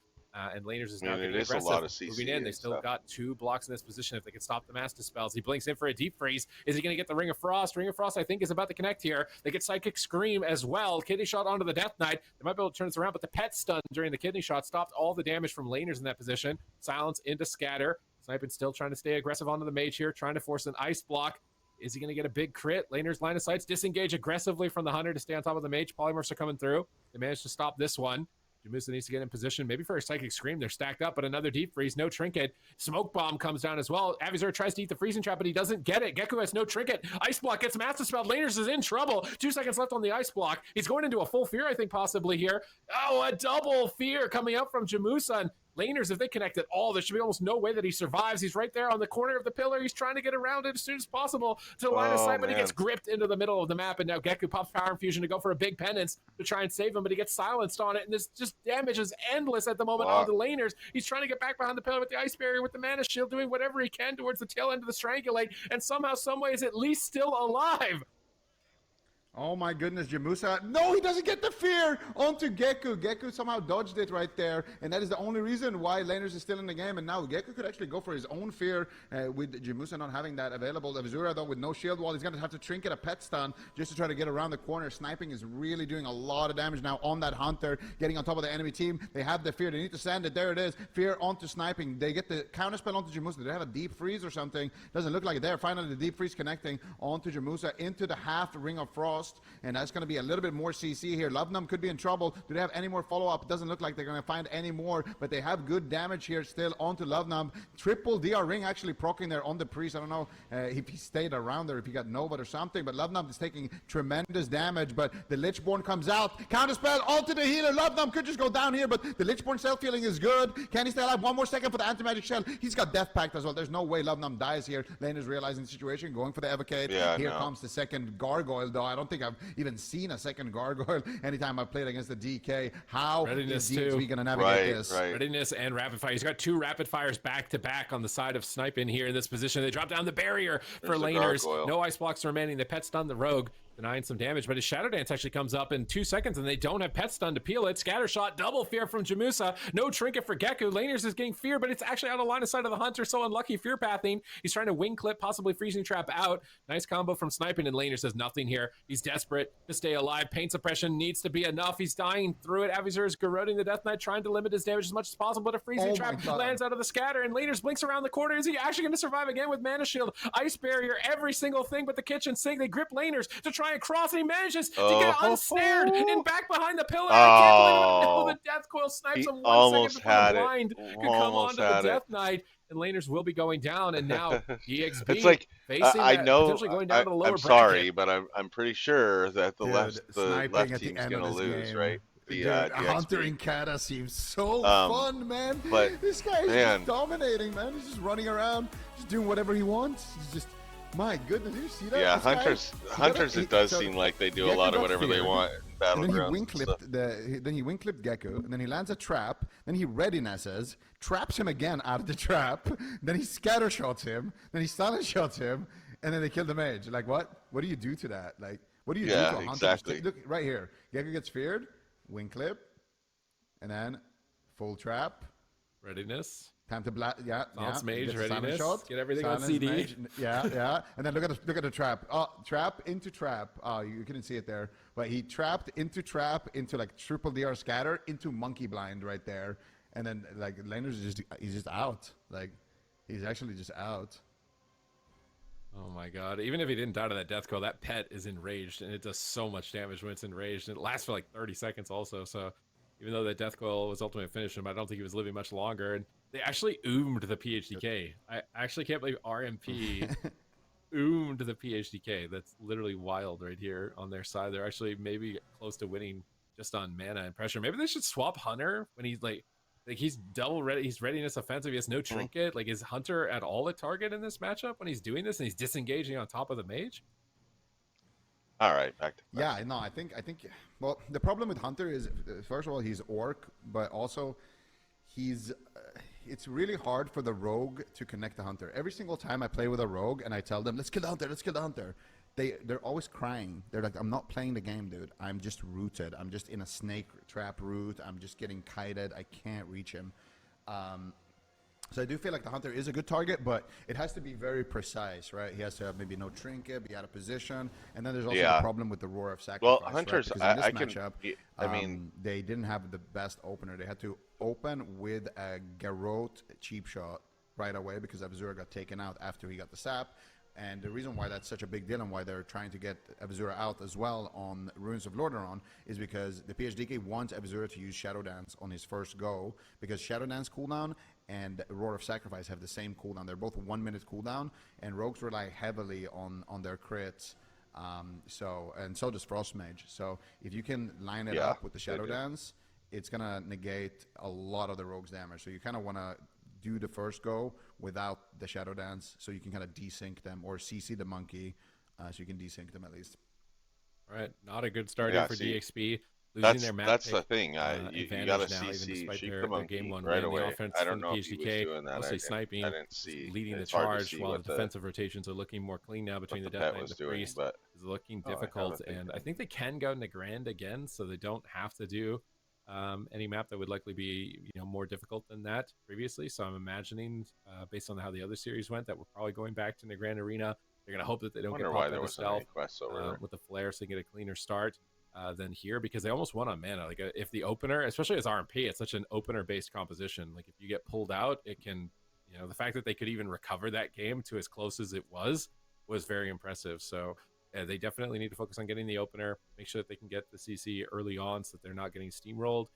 And Laners is now getting aggressive,
a lot of CC
moving in. They still got 2 blocks in this position. If they can stop the mass dispels, he blinks in for a deep freeze. Is he going to get the Ring of Frost? Ring of Frost, I think, is about to connect here. They get Psychic Scream as well. Kidney shot onto the Death Knight. They might be able to turn this around, but the pet stun during the kidney shot stopped all the damage from Laners in that position. Silence into scatter. Sniping still trying to stay aggressive onto the mage here, trying to force an ice block. Is he going to get a big crit? Laners line of sights disengage aggressively from the hunter to stay on top of the mage. Polymorphs are coming through. They managed to stop this one. Jamusa needs to get in position, maybe for a Psychic Scream. They're stacked up, but another deep freeze, no trinket. Smoke Bomb comes down as well. Avizura tries to eat the freezing trap, but he doesn't get it. Gecko has no trinket. Ice Block gets Master Spell. Laners is in trouble. 2 seconds left on the Ice Block. He's going into a full fear, I think, possibly here. Oh, a double fear coming up from Jamusa. And Laners, if they connect at all, there should be almost no way that he survives. He's right there on the corner of the pillar. He's trying to get around it as soon as possible to the line of sight, but he gets gripped into the middle of the map, and now Gecko pops Power Infusion to go for a big penance to try and save him, but he gets silenced on it, and this just damage is endless at the moment on the Laners. He's trying to get back behind the pillar with the Ice Barrier, with the Mana Shield, doing whatever he can towards the tail end of the Strangulate, and somehow, some way is at least still alive.
Oh my goodness, Jamusa. No, he doesn't get the fear onto Geku. Geku somehow dodged it right there. And that is the only reason why Laners is still in the game. And now Geku could actually go for his own fear with Jamusa not having that available. Avzura, though, with no shield wall, he's going to have to trinket a pet stun just to try to get around the corner. Sniping is really doing a lot of damage now on that Hunter, getting on top of the enemy team. They have the fear. They need to send it. There it is. Fear onto sniping. They get the counterspell onto Jamusa. Do they have a deep freeze or something? Doesn't look like it there. Finally, the deep freeze connecting onto Jamusa into the half ring of frost. And that's going to be a little bit more CC here. Lovenum could be in trouble. Do they have any more follow-up? It doesn't look like they're going to find any more, but they have good damage here still onto Lovenum. Triple DR ring actually proccing there on the priest. I don't know if he stayed around there, if he got Nova or something, but Lovenum is taking tremendous damage, but the Lichborn comes out. Counterspell onto the healer. Lovenum could just go down here, but the Lichborn self-healing is good. Can he stay alive? One more second for the anti-magic shell. He's got Death Pact as well. There's no way Lovenum dies here. Lane is realizing the situation, going for the Evocate.
Yeah,
here
no.
comes the second Gargoyle, though. I don't think I've even seen a second Gargoyle anytime I've played against the DK. How
Readiness
is DXB
too.
going to navigate this?
Right.
Readiness and rapid fire. He's got 2 rapid fires back to back on the side of Snipe in here in this position. They drop down the barrier for
There's the
laners.
gargoyle.
No ice blocks remaining. The pet stun the rogue, denying some damage, but his Shadow Dance actually comes up in 2 seconds, and they don't have pet stun to peel it. Scatter shot, double fear from Jamusa. No trinket for Geku. Laners is getting fear, but it's actually out of line of sight of the Hunter. So unlucky fear pathing. He's trying to wing clip, possibly freezing trap out. Nice combo from sniping, and Laners does nothing here. He's desperate to stay alive. Pain suppression needs to be enough. He's dying through it. Avizur is garroting the Death Knight, trying to limit his damage as much as possible, but a freezing
Oh
trap
my God.
lands out of the scatter, and Laners blinks around the corner. Is he actually going to survive again with Mana Shield, Ice Barrier, every single thing but the kitchen sink? They grip Laners to try and cross, and he manages to get unsnared and back behind the pillar. I can't believe it. No, the Death Coil snipes
He
him 1 second
almost
before
had
the
it.
blind could come
Almost
onto the
had it.
Death Knight, and Laners will be going down, and now DXB
It's like
facing
I
that,
know.
potentially going down to the lower
I'm sorry,
bracket.
but I'm pretty sure that the
Dude,
left
sniping at the
team's
end
gonna
of this
lose,
game.
right?
Dude,
DXB.
Hunter in Kata seems so fun, man.
but,
This guy is
man.
just dominating, man. He's just running around, just doing whatever he wants. He's just, my goodness, did you see that?
Yeah,
This guy,
Hunters. It does
so
seem like they do
Geku
a lot of
got
whatever they
feared,
want in
And then he
battlegrounds.
wing
and stuff.
clipped then he wing clipped Geku, and then he lands a trap. Then he readinesses, traps him again out of the trap. Then he scatter shots him. Then he silent shots him, and then they kill the mage. Like what? What do you do to that? Like what do you do
Yeah,
to a hunter?
exactly.
Look right here. Geku gets feared, wing clip, and then full trap.
Readiness.
Time to blast. Yeah,
Silence
yeah.
mage,
Gets a silent
readiness.
shot.
Get everything on
Silence
CD.
mage. Yeah. And then look at the trap. Oh, trap into trap. Oh, you couldn't see it there, but he trapped into trap into like triple DR scatter into monkey blind right there, and then like Laners is he's just out. Like he's actually just out.
Oh my god. Even if he didn't die to that death coil, that pet is enraged, and it does so much damage when it's enraged, and it lasts for like 30 seconds also. So even though that death coil was ultimately finished him, I don't think he was living much longer. And they actually oomed the PHDK. I actually can't believe RMP oomed the PHDK. That's literally wild right here on their side. They're actually maybe close to winning just on mana and pressure. Maybe they should swap Hunter when he's like he's double ready. He's readiness offensive. He has no trinket. Like, is Hunter at all a target in this matchup when he's doing this and he's disengaging on top of the mage?
All right, back to
Yeah, no, I think. Well, the problem with Hunter is, first of all, he's orc, but also he's. It's really hard for the rogue to connect the hunter. Every single time I play with a rogue and I tell them, "Let's kill the hunter, let's kill the hunter," they're always crying. They're like, "I'm not playing the game, dude. I'm just rooted. I'm just in a snake trap route. I'm just getting kited. I can't reach him." So I do feel like the hunter is a good target, but it has to be very precise, right? He has to have maybe no trinket, be out of position, and then there's also the problem with the roar of sacrifice.
Well, hunters,
right? Because in
I
this
can.
matchup,
I mean,
they didn't have the best opener. They had to open with a Garrote cheap shot right away because Avzura got taken out after he got the sap. And the reason why that's such a big deal and why they're trying to get Avzura out as well on Ruins of Lordaeron is because the PHDK wants Avzura to use Shadow Dance on his first go, because Shadow Dance cooldown and Roar of Sacrifice have the same cooldown. They're both 1 minute cooldown, and rogues rely heavily on their crits. So does Frost Mage. So if you can line it up with the Shadow Dance, it's gonna negate a lot of the rogue's damage. So you kind of want to do the first go without the Shadow Dance, so you can kind of desync them, or CC the monkey, so you can desync them at least.
All right, not a good start
Yeah,
here for
see.
DXB. losing their map
That's
pick
the thing. You got to
advantage now, even
CC
despite
sheep
their
the
game
monkey
one
right
win. The
away.
offense
I
from
don't know if he was
PHDK,
doing that.
mostly
I
sniping,
didn't
is
see.
leading the
It's hard to
charge,
see
while the
what
defensive rotations are looking more clean now between the
the
Death Knight
pet
and
was
the
doing,
Priest.
but
Is looking
I have a
difficult,
thing
and
for
I think they can go into Grand again, so they don't have to do any map that would likely be more difficult than that previously. So I'm imagining, based on how the other series went, that we're probably going back to the Grand Arena. They're going to hope that they don't get
wonder why
popped
there
out of
wasn't any
stealth
quests over there.
with the flare, so they get a cleaner start than here, because they almost won on mana. Like if the opener, especially as RMP, it's such an opener based composition. Like if you get pulled out, it can, the fact that they could even recover that game to as close as it was very impressive. So they definitely need to focus on getting the opener, make sure that they can get the CC early on so that they're not getting steamrolled.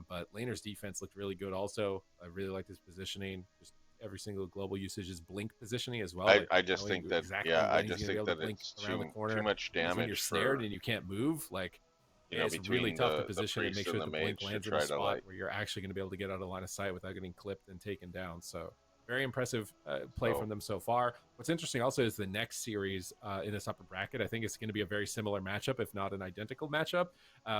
But Laner's defense looked really good also. I really liked his positioning. Just every single global usage is blink positioning as well.
I just think that
exactly
I
when he's
just
going to be
think
able to
that
blink
it's
around the corner.
too much
Because when you're
damage
snared
for
and you can't move, like it's
between
really tough to
the
position and make
priest
sure
and
the
the
blink
mage to
lands in a
try to
spot where you're actually going to be able to get out of line of sight without getting clipped and taken down. So very impressive play from them so far. What's interesting also is the next series in this upper bracket. I think it's going to be a very similar matchup, if not an identical matchup.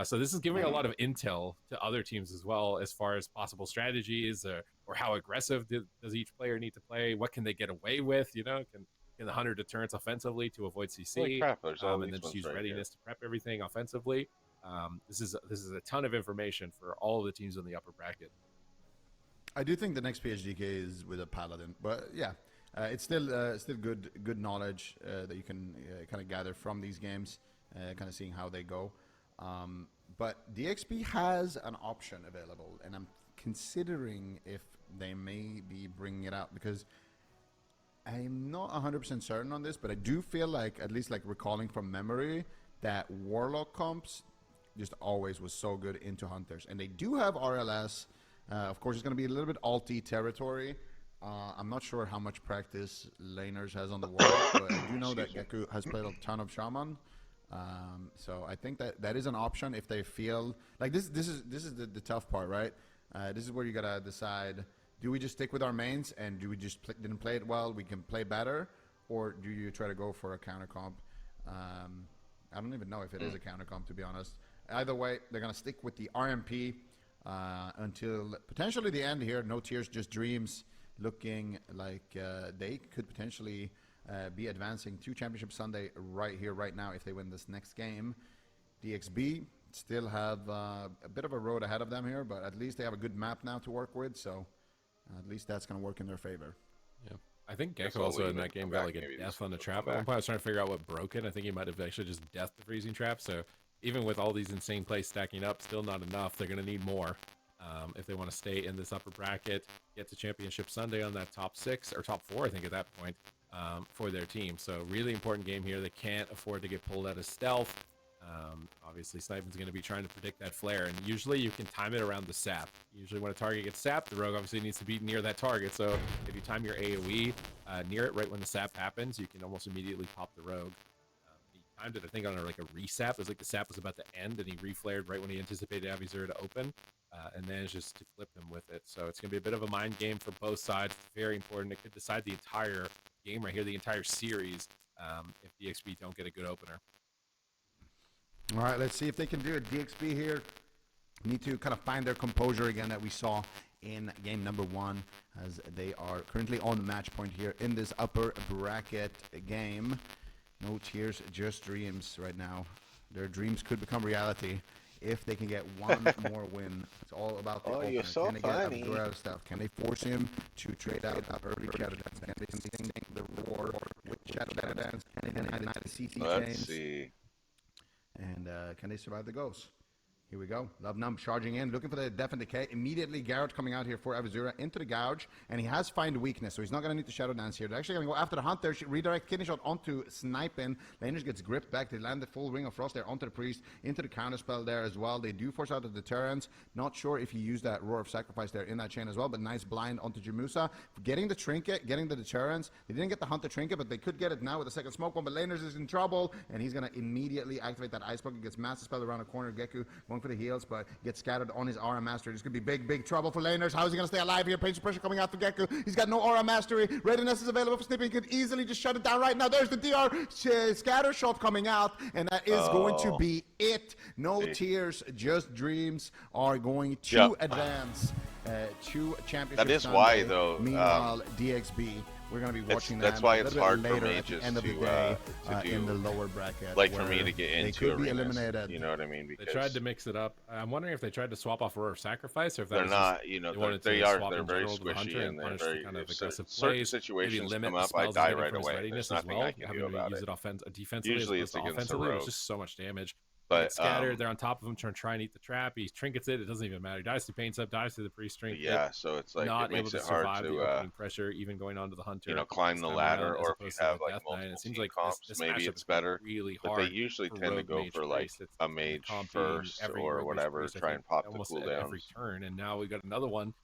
So this is giving a lot of intel to other teams as well, as far as possible strategies or how aggressive does each player need to play. What can they get away with? Can the hunter deterrence offensively to avoid CC?
Holy crap, there's all
and
these
then just
ones
use
right
readiness to prep everything offensively. This is a ton of information for all of the teams in the upper bracket.
I do think the next PHDK is with a paladin, but yeah, it's still good knowledge that you can kind of gather from these games, kind of seeing how they go. But DXP has an option available, and I'm considering if they may be bringing it out, because I'm not 100% certain on this, but I do feel like, at least like recalling from memory, that Warlock comps just always was so good into Hunters. And they do have RLS. Of course, it's going to be a little bit alty territory. I'm not sure how much practice Laners has on the Warlock, but I do know that Geku has played a ton of Shaman. So I think that is an option if they feel like this is the tough part, right? This is where you got to decide, do we just stick with our mains and do we just didn't play it well, we can play better, or do you try to go for a counter comp? I don't even know if it is a counter comp, to be honest. Either way, they're going to stick with the RMP until potentially the end here. No Tears, Just Dreams, looking like they could potentially be advancing to Championship Sunday right here, right now, if they win this next game. DXB still have a bit of a road ahead of them here, but at least they have a good map now to work with, so at least that's going to work in their favor.
Yeah. I think Gecko also in that game got like a death on the trap. At one point I was trying to figure out what broke it. I think he might have actually just deathed the freezing trap. So even with all these insane plays stacking up, still not enough. They're going to need more if they want to stay in this upper bracket, get to Championship Sunday on that top 6 or top 4, I think, at that point for their team. So really important game here. They can't afford to get pulled out of stealth. Obviously, Sniping's going to be trying to predict that flare, and usually you can time it around the sap. Usually when a target gets sapped, the rogue obviously needs to be near that target. So if you time your AoE near it right when the sap happens, you can almost immediately pop the rogue. He timed it, I think, on a resap. It was like the sap was about to end, and he reflared right when he anticipated Avizur to open, and managed just to clip him with it. So it's going to be a bit of a mind game for both sides. It's very important. It could decide the entire game right here, the entire series, if DXP don't get a good opener.
All right, let's see if they can do it. DXP here need to kind of find their composure again that we saw in game number 1, as they are currently on match point here in this upper bracket game. No Tears, Just Dreams right now. Their dreams could become reality if they can get one more win. It's all about the opener.
You're so
can they
funny.
get Avizur out of stuff? Can they force him to trade out early Shadow Dance? Can they sing the roar with Shadow Dance? Can they deny the CC
Let's
chains?
see.
And can they survive the ghosts? Here we go. Love Numb charging in, looking for the Death and Decay. Immediately, Garrett coming out here for Avizura into the gouge, and he has Find Weakness, so he's not going to need to Shadow Dance here. They're actually going to go after the Hunter. Redirect Kidney Shot onto Sniping. Laners gets gripped back. They land the full Ring of Frost there onto the Priest, into the Counterspell there as well. They do force out the Deterrence. Not sure if he used that Roar of Sacrifice there in that chain as well, but nice blind onto Jamusa. Getting the Trinket, getting the Deterrence. They didn't get the Hunter Trinket, but they could get it now with the second Smoke Bomb, but Laners is in trouble, and he's going to immediately activate that Ice Bucket. Gets Massive Spell around the corner. Geku going going for the heels, but gets scattered on his aura mastery. This could be big trouble for laners. How is he going to stay alive here? Patient pressure coming out for Gekko. He's got no aura mastery. Readiness is available for Snippy. He could easily just shut it down right now. There's the DR scatter shot coming out, and that is going to be it. No tears, just dreams are going to advance to championship.
That is
Sunday.
why, though.
Meanwhile, DXB, we're going to be watching
That's
them
why
a
it's
little
hard
bit
for
later at
mages
the end of the
to
day
do,
in the lower bracket.
like for me
where
to get
they
into
could be
arenas,
eliminated.
you know what I mean?
They tried to mix it up. I'm wondering if they tried to swap off Aurora Sacrifice, or if that
They're
was
not,
just,
you know,
they wanted
they
to
are.
swap
They're
in
very
general to the Hunter
squishy,
and
and they're
punish the
very
kind of aggressive
certain
plays.
situations
Maybe limit
come up,
the
I
spells
die
he's getting
right
from his
away.
readiness
There's
as
nothing
well,
I can
having
do
to
about
use
it.
it defensively
Usually
as
it's
opposed to
against a
offensively. It's
rogue.
just so much damage.
But
Gets scattered. They're on top of him, trying to eat the trap. He trinkets it. It doesn't even matter. He dies to paints up, dies to the priest trinket.
yeah, so it's like
Not
it
able
makes
to
it hard
survive the
to
opening pressure, even going on to the Hunter.
you know, climb
this
the
time
ladder,
around, as
or if you
opposed to
have
the
like
Death Knight.
multiple
It seems
team
like
comps,
this
maybe
matchup
it's
is gonna be
better.
really
But
hard.
they usually
for
tend to
rogue
go
mage
for like
priest. It's
a
gonna be
mage
comping
first
every
or
rogue mage
whatever,
priest, I
try
think,
and pop the
almost at every
cooldowns.
turn. And now we got another one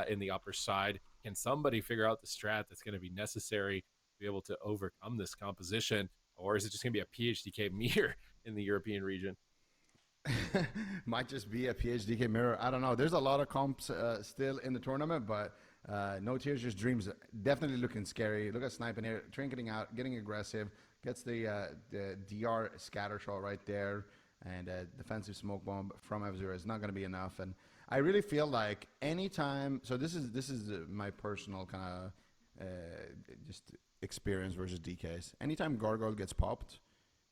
in the upper side. Can somebody figure out the strat that's going to be necessary to be able to overcome this composition, or is it just going to be a PhDK mirror in the European region?
Might just be a PhDK mirror. I don't know. There's a lot of comps still in the tournament, but no tears, just dreams. Definitely looking scary. Look at sniping here, trinketing out, getting aggressive. Gets the DR scatter shot right there, and defensive smoke bomb from F0 is not going to be enough. And I really feel like anytime. So this is my personal kind of just experience versus DKs. Anytime Gargoyle gets popped,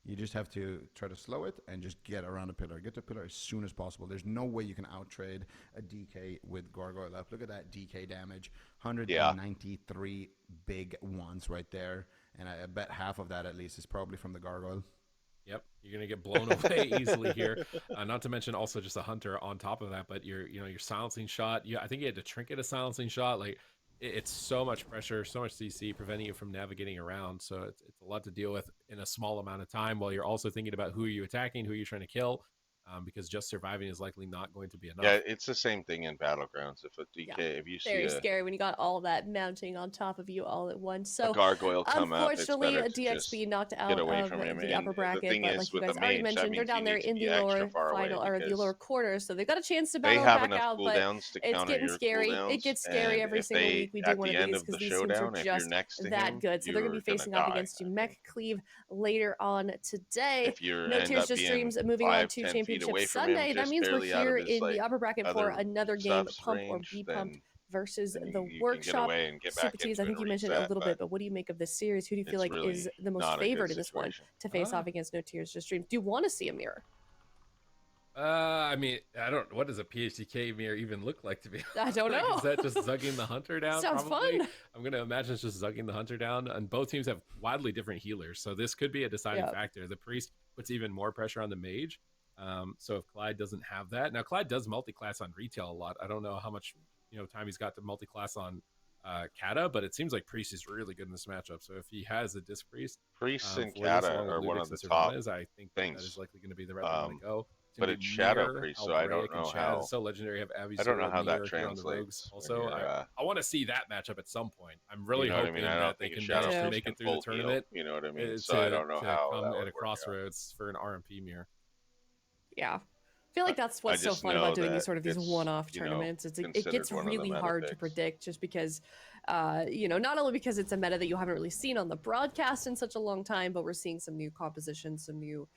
you just have to try to slow it and just get around the pillar. Get the pillar as soon as possible. There's no way you can outtrade a DK with Gargoyle up. Look at that DK damage. 193 big ones right there. And I bet half of that at least is probably from the Gargoyle.
Yep, you're gonna get blown away easily here. Not to mention also just a Hunter on top of that. But your silencing shot. Yeah, I think you had to trinket a silencing shot. Like it's so much pressure, so much CC preventing you from navigating around. So it's a lot to deal with in a small amount of time. While you're also thinking about who are you attacking, who are you trying to kill, because just surviving is likely not going to be enough.
Yeah, it's the same thing in Battlegrounds. If a DK, if you see
Very scary when you got all that mounting on top of you all at once. So
a gargoyle come up, it's
unfortunately,
better
a
to just
DXB knocked out
get away
of
from him.
the
And
upper bracket.
the thing
But
is,
like you
with
guys
the
already
mage, that
mentioned, they're
means
down
you
there
need to
in
be
the
extra
lower
far away
final or the
because
lower quarters, so they've got a chance to
they
battle
have
back
enough
out. But
cooldowns to
it's
counter
getting
your
scary.
cooldowns.
It gets scary
and
every
if
single
they,
week we do
at
one
the
of
end
these
of
because
the
these teams are
showdown, if you're
just
next to
that
him,
good. So they're going to be
you're
facing
gonna
off
die.
against you, Mech Cleave, later on today.
If you
No
end
Tears
up
Just
being
Dreams moving on
5,
to
10 feet
Championship
away from
Sunday.
him,
That
just
means we're
barely out
here
of his
in the
like
upper bracket for
other
another game,
stuff's
Pump or
range,
Be Pumped
then
versus
then
the
you can get
Workshop.
away and get
Super
back
Tease,
into
I think
and
you mentioned
reset.
a little
But
bit, but what do you make of this series? Who do you feel
it's
like is
really
the most
not a
favored
good
in this one
situation.
to face off against No Tears Just Dreams? Do you want to see a mirror?
I mean, I don't. What does a PhDK mirror even look like? To be honest?
I don't know.
Is that just zugging the Hunter down?
Sounds
probably?
fun.
I'm gonna imagine it's just zugging the Hunter down. And both teams have wildly different healers, so this could be a deciding factor. The priest puts even more pressure on the mage. So if Clyde doesn't have that, now Clyde does multi-class on retail a lot. I don't know how much time he's got to multi-class on Kata, but it seems like Priest is really good in this matchup. So if he has a Disc Priest,
and
for
Kata
this, along with
are one
Ludix
of the
and
top
Sylvanas, I think
things.
that is likely going to be the route they want to go.
But it's Shadow Priest, so I don't know how.
So legendary have Abby.
I don't know how that translates.
Also, I want to see that matchup at some point. I'm really
what I
hoping
mean? I
that
don't
they
think
can
Shadow
manage to
Priest
make
can
it through the
full
tournament.
heal, you know what I mean? So I don't know how
come
that would
at a
work out.
crossroads for an RMP mirror.
Yeah. I feel like that's what's so
just
fun
know
about doing these
that
sort of these
it's,
one-off
you know,
tournaments. It
considered
gets
one of the
really
meta
hard to
picks.
predict just because, not only because it's a meta that you haven't really seen on the broadcast in such a long time, but we're seeing some new compositions, some new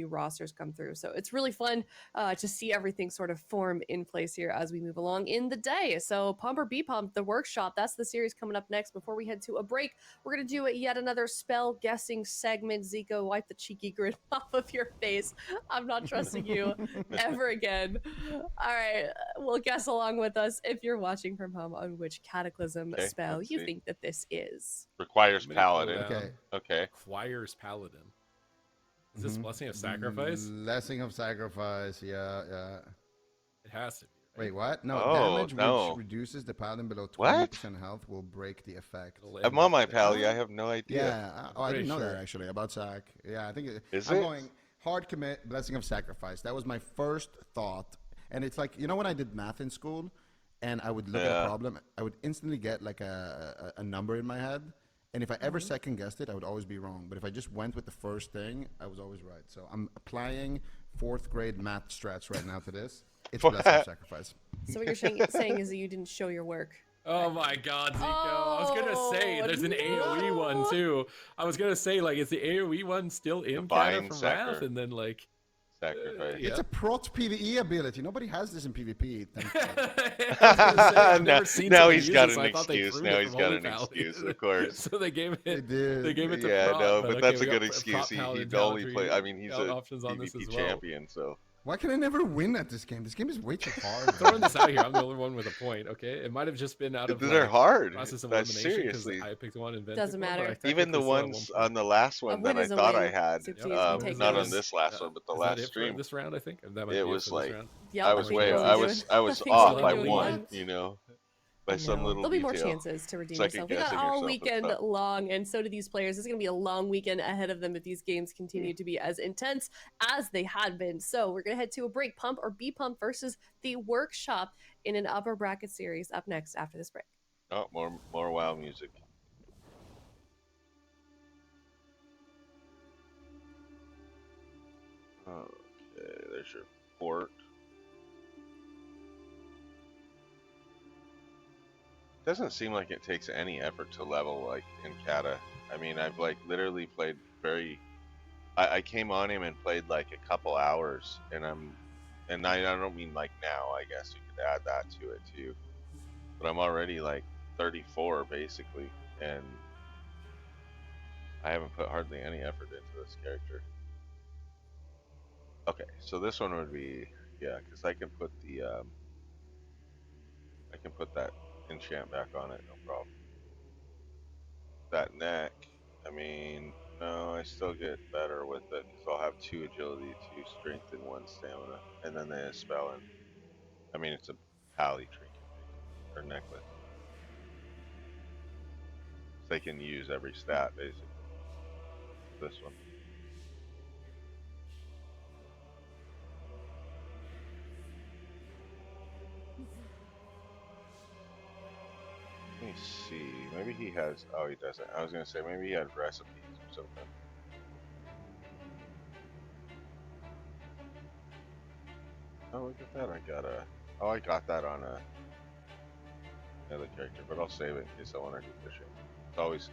rosters come through. So it's really fun to see everything sort of form in place here as we move along in the day. So Pump or Be Pumped, the workshop, that's the series coming up next. Before we head to a break, we're going to do yet another spell guessing segment. Zico, wipe the cheeky grin off of your face. I'm not trusting you ever again. All right, well, guess along with us if you're watching from home on which cataclysm spell you think that this is.
Requires Paladin. Okay.
Requires Paladin. Is this Blessing of Sacrifice?
Blessing of Sacrifice, yeah.
It has to be. Right?
Wait, what? No, damage which reduces the paladin below 20% health will break the effect.
I'm on my pally. I have no idea.
Yeah, I didn't know that actually about Sac. Yeah, I think
I'm
going hard commit, Blessing of Sacrifice. That was my first thought, and it's like when I did math in school, and I would look at a problem, I would instantly get like a number in my head. And if I ever second guessed it, I would always be wrong. But if I just went with the first thing, I was always right. So I'm applying fourth grade math strats right now to this. It's Blessing of Sacrifice.
So what you're saying is that you didn't show your work.
Oh my God, Zico! I was gonna say there's an AOE
no.
one too. I was gonna say like, is the AOE one still in Canada
Divine
from Wrath? And then
Sacrifice.
It's a prot PvE ability. Nobody has this in PvP.
I've never seen
Now
somebody
he's
use
got
it, so
an
I thought they
excuse.
pruned
Now
it
he's
from
got
Holy
an
Paladin.
excuse, of course.
So they gave it. They gave it to
Yeah,
prot,
no, but
okay,
that's
we
a
got
good excuse. He
Paladin
only
Talentry
play. I mean, he's a
options on this as
PvP
well.
champion, so.
Why can I never win at this game? This game is way too hard.
Throwing this out here, I'm the only one with a point. Okay, it might have just been out of
They're
like,
hard.
process of
That's
elimination because
seriously.
I picked one and Ben
Doesn't
picked one,
matter.
but I
Even the
technically still have
ones
1 point.
on the last one
win
that I
is a
thought I
win.
had,
Succeeds, we take
not
those.
on this last one, but the
Is
last
that it
stream,
for this round? I think that might
it
be
was
for
like
this round.
Yep,
I
I
was
think
way,
we're
I
only
was,
doing-
I was
I think
off
we're
by
doing
one,
one.
you know, by some
No.
little
There'll be more
detail.
chances to redeem
Second
yourself. We got
guessing
all
yourself and
weekend
stuff.
long, and so do these players. It's going to be a long weekend ahead of them if these games continue to be as intense as they had been. So we're going to head to a break. Pump or Be Pump versus the Workshop in an upper bracket series up next after this break.
Oh, more WoW music. Okay, there's your port. Doesn't seem like it takes any effort to level like in Kata. I mean, I've like literally played I came on him and played like a couple hours, and I don't mean like now. I guess you could add that to it too. But I'm already like 34 basically, and I haven't put hardly any effort into this character. Okay, so this one would be, yeah, because I can put that enchant back on it, no problem. That neck, I mean, no, I still get better with it because I'll have 2 agility, 2 strength, and 1 stamina, and then they spell in. I mean, it's a pally trinket basically, or necklace. So they can use every stat basically. This one. Let me see. Maybe he has. Oh, he doesn't. I was gonna say maybe he has recipes or something. Oh, look at that! I got that on another character, but I'll save it in case I want to do fishing. It's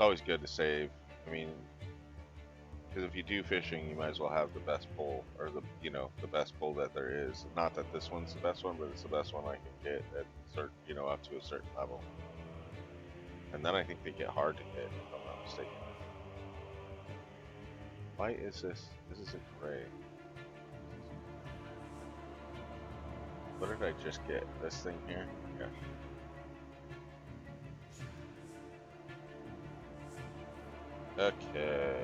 always good to save. I mean, because if you do fishing, you might as well have the best pole, or the best pole that there is. Not that this one's the best one, but it's the best one I can get at up to a certain level. And then I think they get hard to hit, if I'm not mistaken. Why is this? This is a gray. What did I just get? This thing here? Yeah. Okay.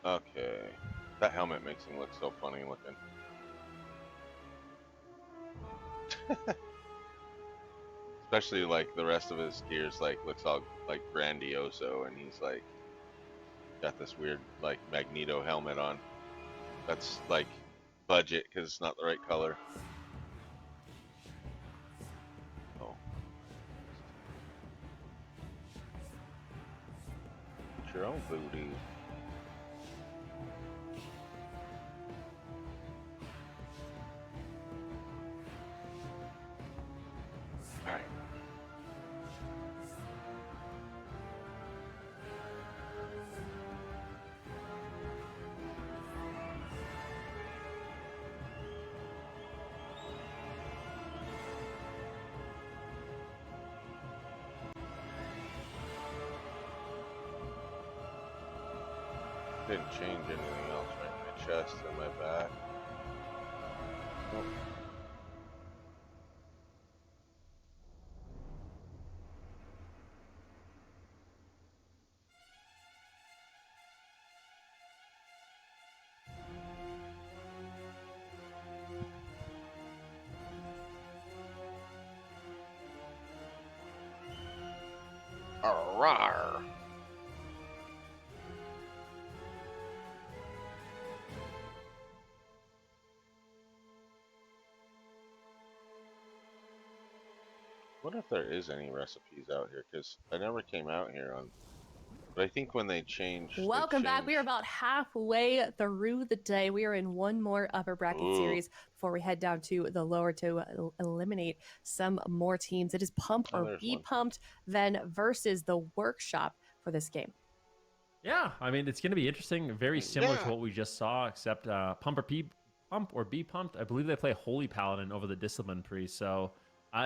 Okay. That helmet makes him look so funny looking. Especially like the rest of his gears like looks all like grandioso, and he's like got this weird like Magneto helmet on. That's like budget because it's not the right color. Oh. It's your own voodoo. Alright. Didn't change anything else, right? My chest and my back. Arrgh. What if there is any recipes out here? Because I never came out here on. But I think when they change,
Welcome back. We are about halfway through the day. We are in one more upper bracket
Ooh.
series before we head down to the lower to eliminate some more teams. It is pump
Oh,
or
there's
be
one.
pumped then versus the workshop for this game.
Yeah, I mean it's going to be interesting. Very similar to
Yeah.
what we just saw, except pump or be pumped. I believe they play Holy Paladin over the Discipline Priest, so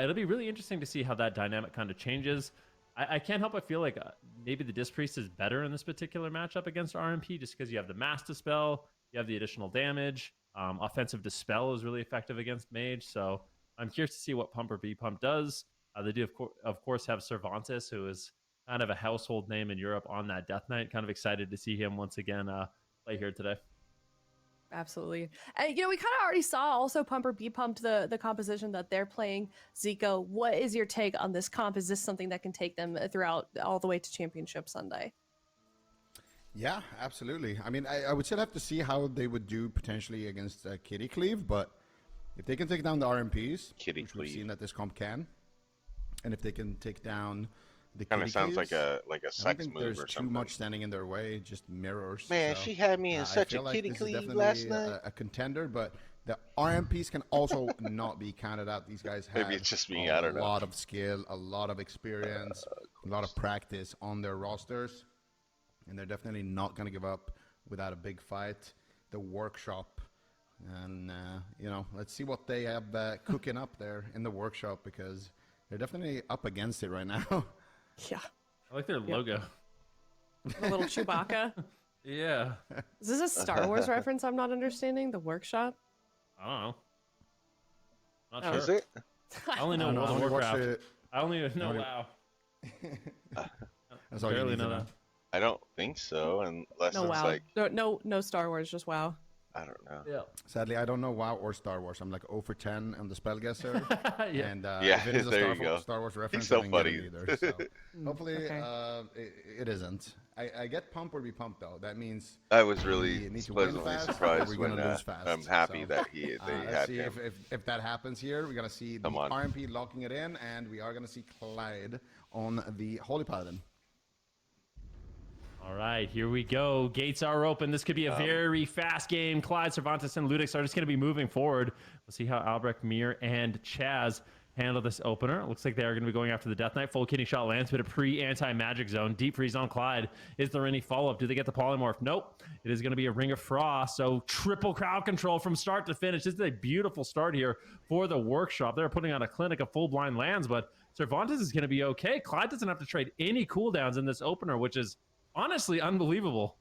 it'll be really interesting to see how that dynamic kind of changes. I can't help but feel like maybe the Disc Priest is better in this particular matchup against RMP, just because you have the Mass Dispel, you have the additional damage. Offensive Dispel is really effective against Mage, so I'm curious to see what pump or be pump does. They do of course have Cervantes, who is kind of a household name in Europe on that Death Knight. Kind of excited to see him once again play here today.
Absolutely. And, we kind of already saw also Pump or Be Pumped, the composition that they're playing. Zico, what is your take on this comp? Is this something that can take them throughout all the way to Championship Sunday?
Yeah, absolutely. I mean, I would still have to see how they would do potentially against Kitty Cleave, but if they can take down the RMPs, which we've seen that this comp can, and if they can take down the
Kind of
Kitty
sounds
Cleaves,
like a
I
sex
don't think
move
there's
or
too
something.
much standing in their way, just mirrors.
Man,
so,
she had me in
I
such a
feel like
kitty
this is
cleave
definitely
last night.
a contender, but the RMPs can also not be counted out. These guys have
Maybe it's just me.
a
I don't know.
lot of skill, a lot of experience, a lot of practice on their rosters, and they're definitely not going to give up without a big fight. The workshop, and let's see what they have cooking up there in the workshop, because they're definitely up against it right now.
Yeah.
I like their logo.
A little Chewbacca.
Yeah.
Is this a Star Wars reference I'm not understanding? The workshop?
I don't know. Not
Oh.
sure.
Is it?
I only know
I don't
World of
only watched
Warcraft.
it-
I only know
only-
WoW.
That's all you
Barely
need to
know
know.
that.
I don't think so, unless
No,
it's
wow.
like
No Star Wars, just wow.
I don't know.
Yeah.
Sadly, I don't know WoW or Star Wars. I'm like 0 for 10 on the spell guesser.
Yeah.
And
Yeah,
if it is a
there you go.
Star Wars reference,
so
I didn't get
funny.
it either. So hopefully,
Okay.
it isn't. I get pump or be pumped though. That means
I was
we
really
need to win
pleasantly
fast,
surprised
or we're
when
gonna lose fast.
I'm happy
So,
that they
let's
had
see
him.
if that happens here. We're gonna see the
Come on.
RMP locking it in, and we are gonna see Clyde on the Holy Paladin.
All right, here we go. Gates are open. This could be a very fast game. Clyde, Cervantes, and Ludix are just going to be moving forward. We'll see how Albrecht, Mir, and Chaz handle this opener. It looks like they are going to be going after the Death Knight. Full kidney shot lands, but a pre-anti-magic zone. Deep freeze on Clyde. Is there any follow-up? Do they get the polymorph? Nope. It is going to be a Ring of Frost. So triple crowd control from start to finish. This is a beautiful start here for the workshop. They're putting on a clinic of full blind lands, but Cervantes is going to be okay. Clyde doesn't have to trade any cooldowns in this opener, which is honestly unbelievable.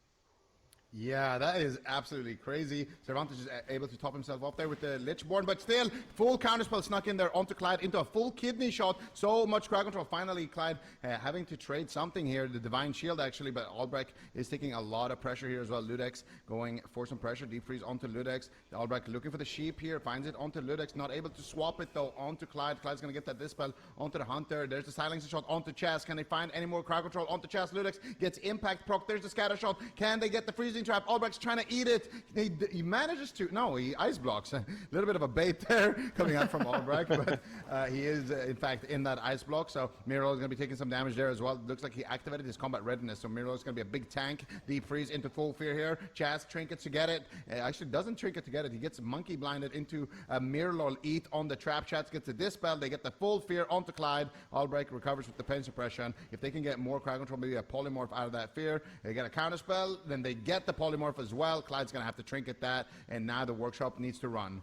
Yeah, that is absolutely crazy. Cervantes is able to top himself up there with the Lichborn, but still, full counterspell snuck in there onto Clyde into a full kidney shot. So much crowd control. Finally, Clyde having to trade something here, the Divine Shield actually, but Albrecht is taking a lot of pressure here as well. Ludex going for some pressure. Deep freeze onto Ludex. Albrecht looking for the sheep here, finds it onto Ludex, not able to swap it though onto Clyde. Clyde's going to get that dispel onto the Hunter. There's the silencing shot onto Chaz. Can they find any more crowd control onto Chaz? Ludex gets impact proc. There's the scatter shot. Can they get the freezing trap? Albrecht's trying to eat it. He manages to. No, he ice blocks. A little bit of a bait there coming out from Albrecht, but he is in fact in that ice block. So Miro is going to be taking some damage there as well. Looks like he activated his combat readiness. So Miro is going to be a big tank. Deep freeze into full fear here. Chaz trinkets to get it. Actually doesn't trinket to get it. He gets monkey blinded into Mirlol eat on the trap. Chaz gets the dispel. They get the full fear onto Clyde. Albrecht recovers with the pain suppression. If they can get more crowd control, maybe a polymorph out of that fear, they get a counter spell. Then they get the polymorph as well. Clyde's going to have to trinket that, and now the workshop needs to run.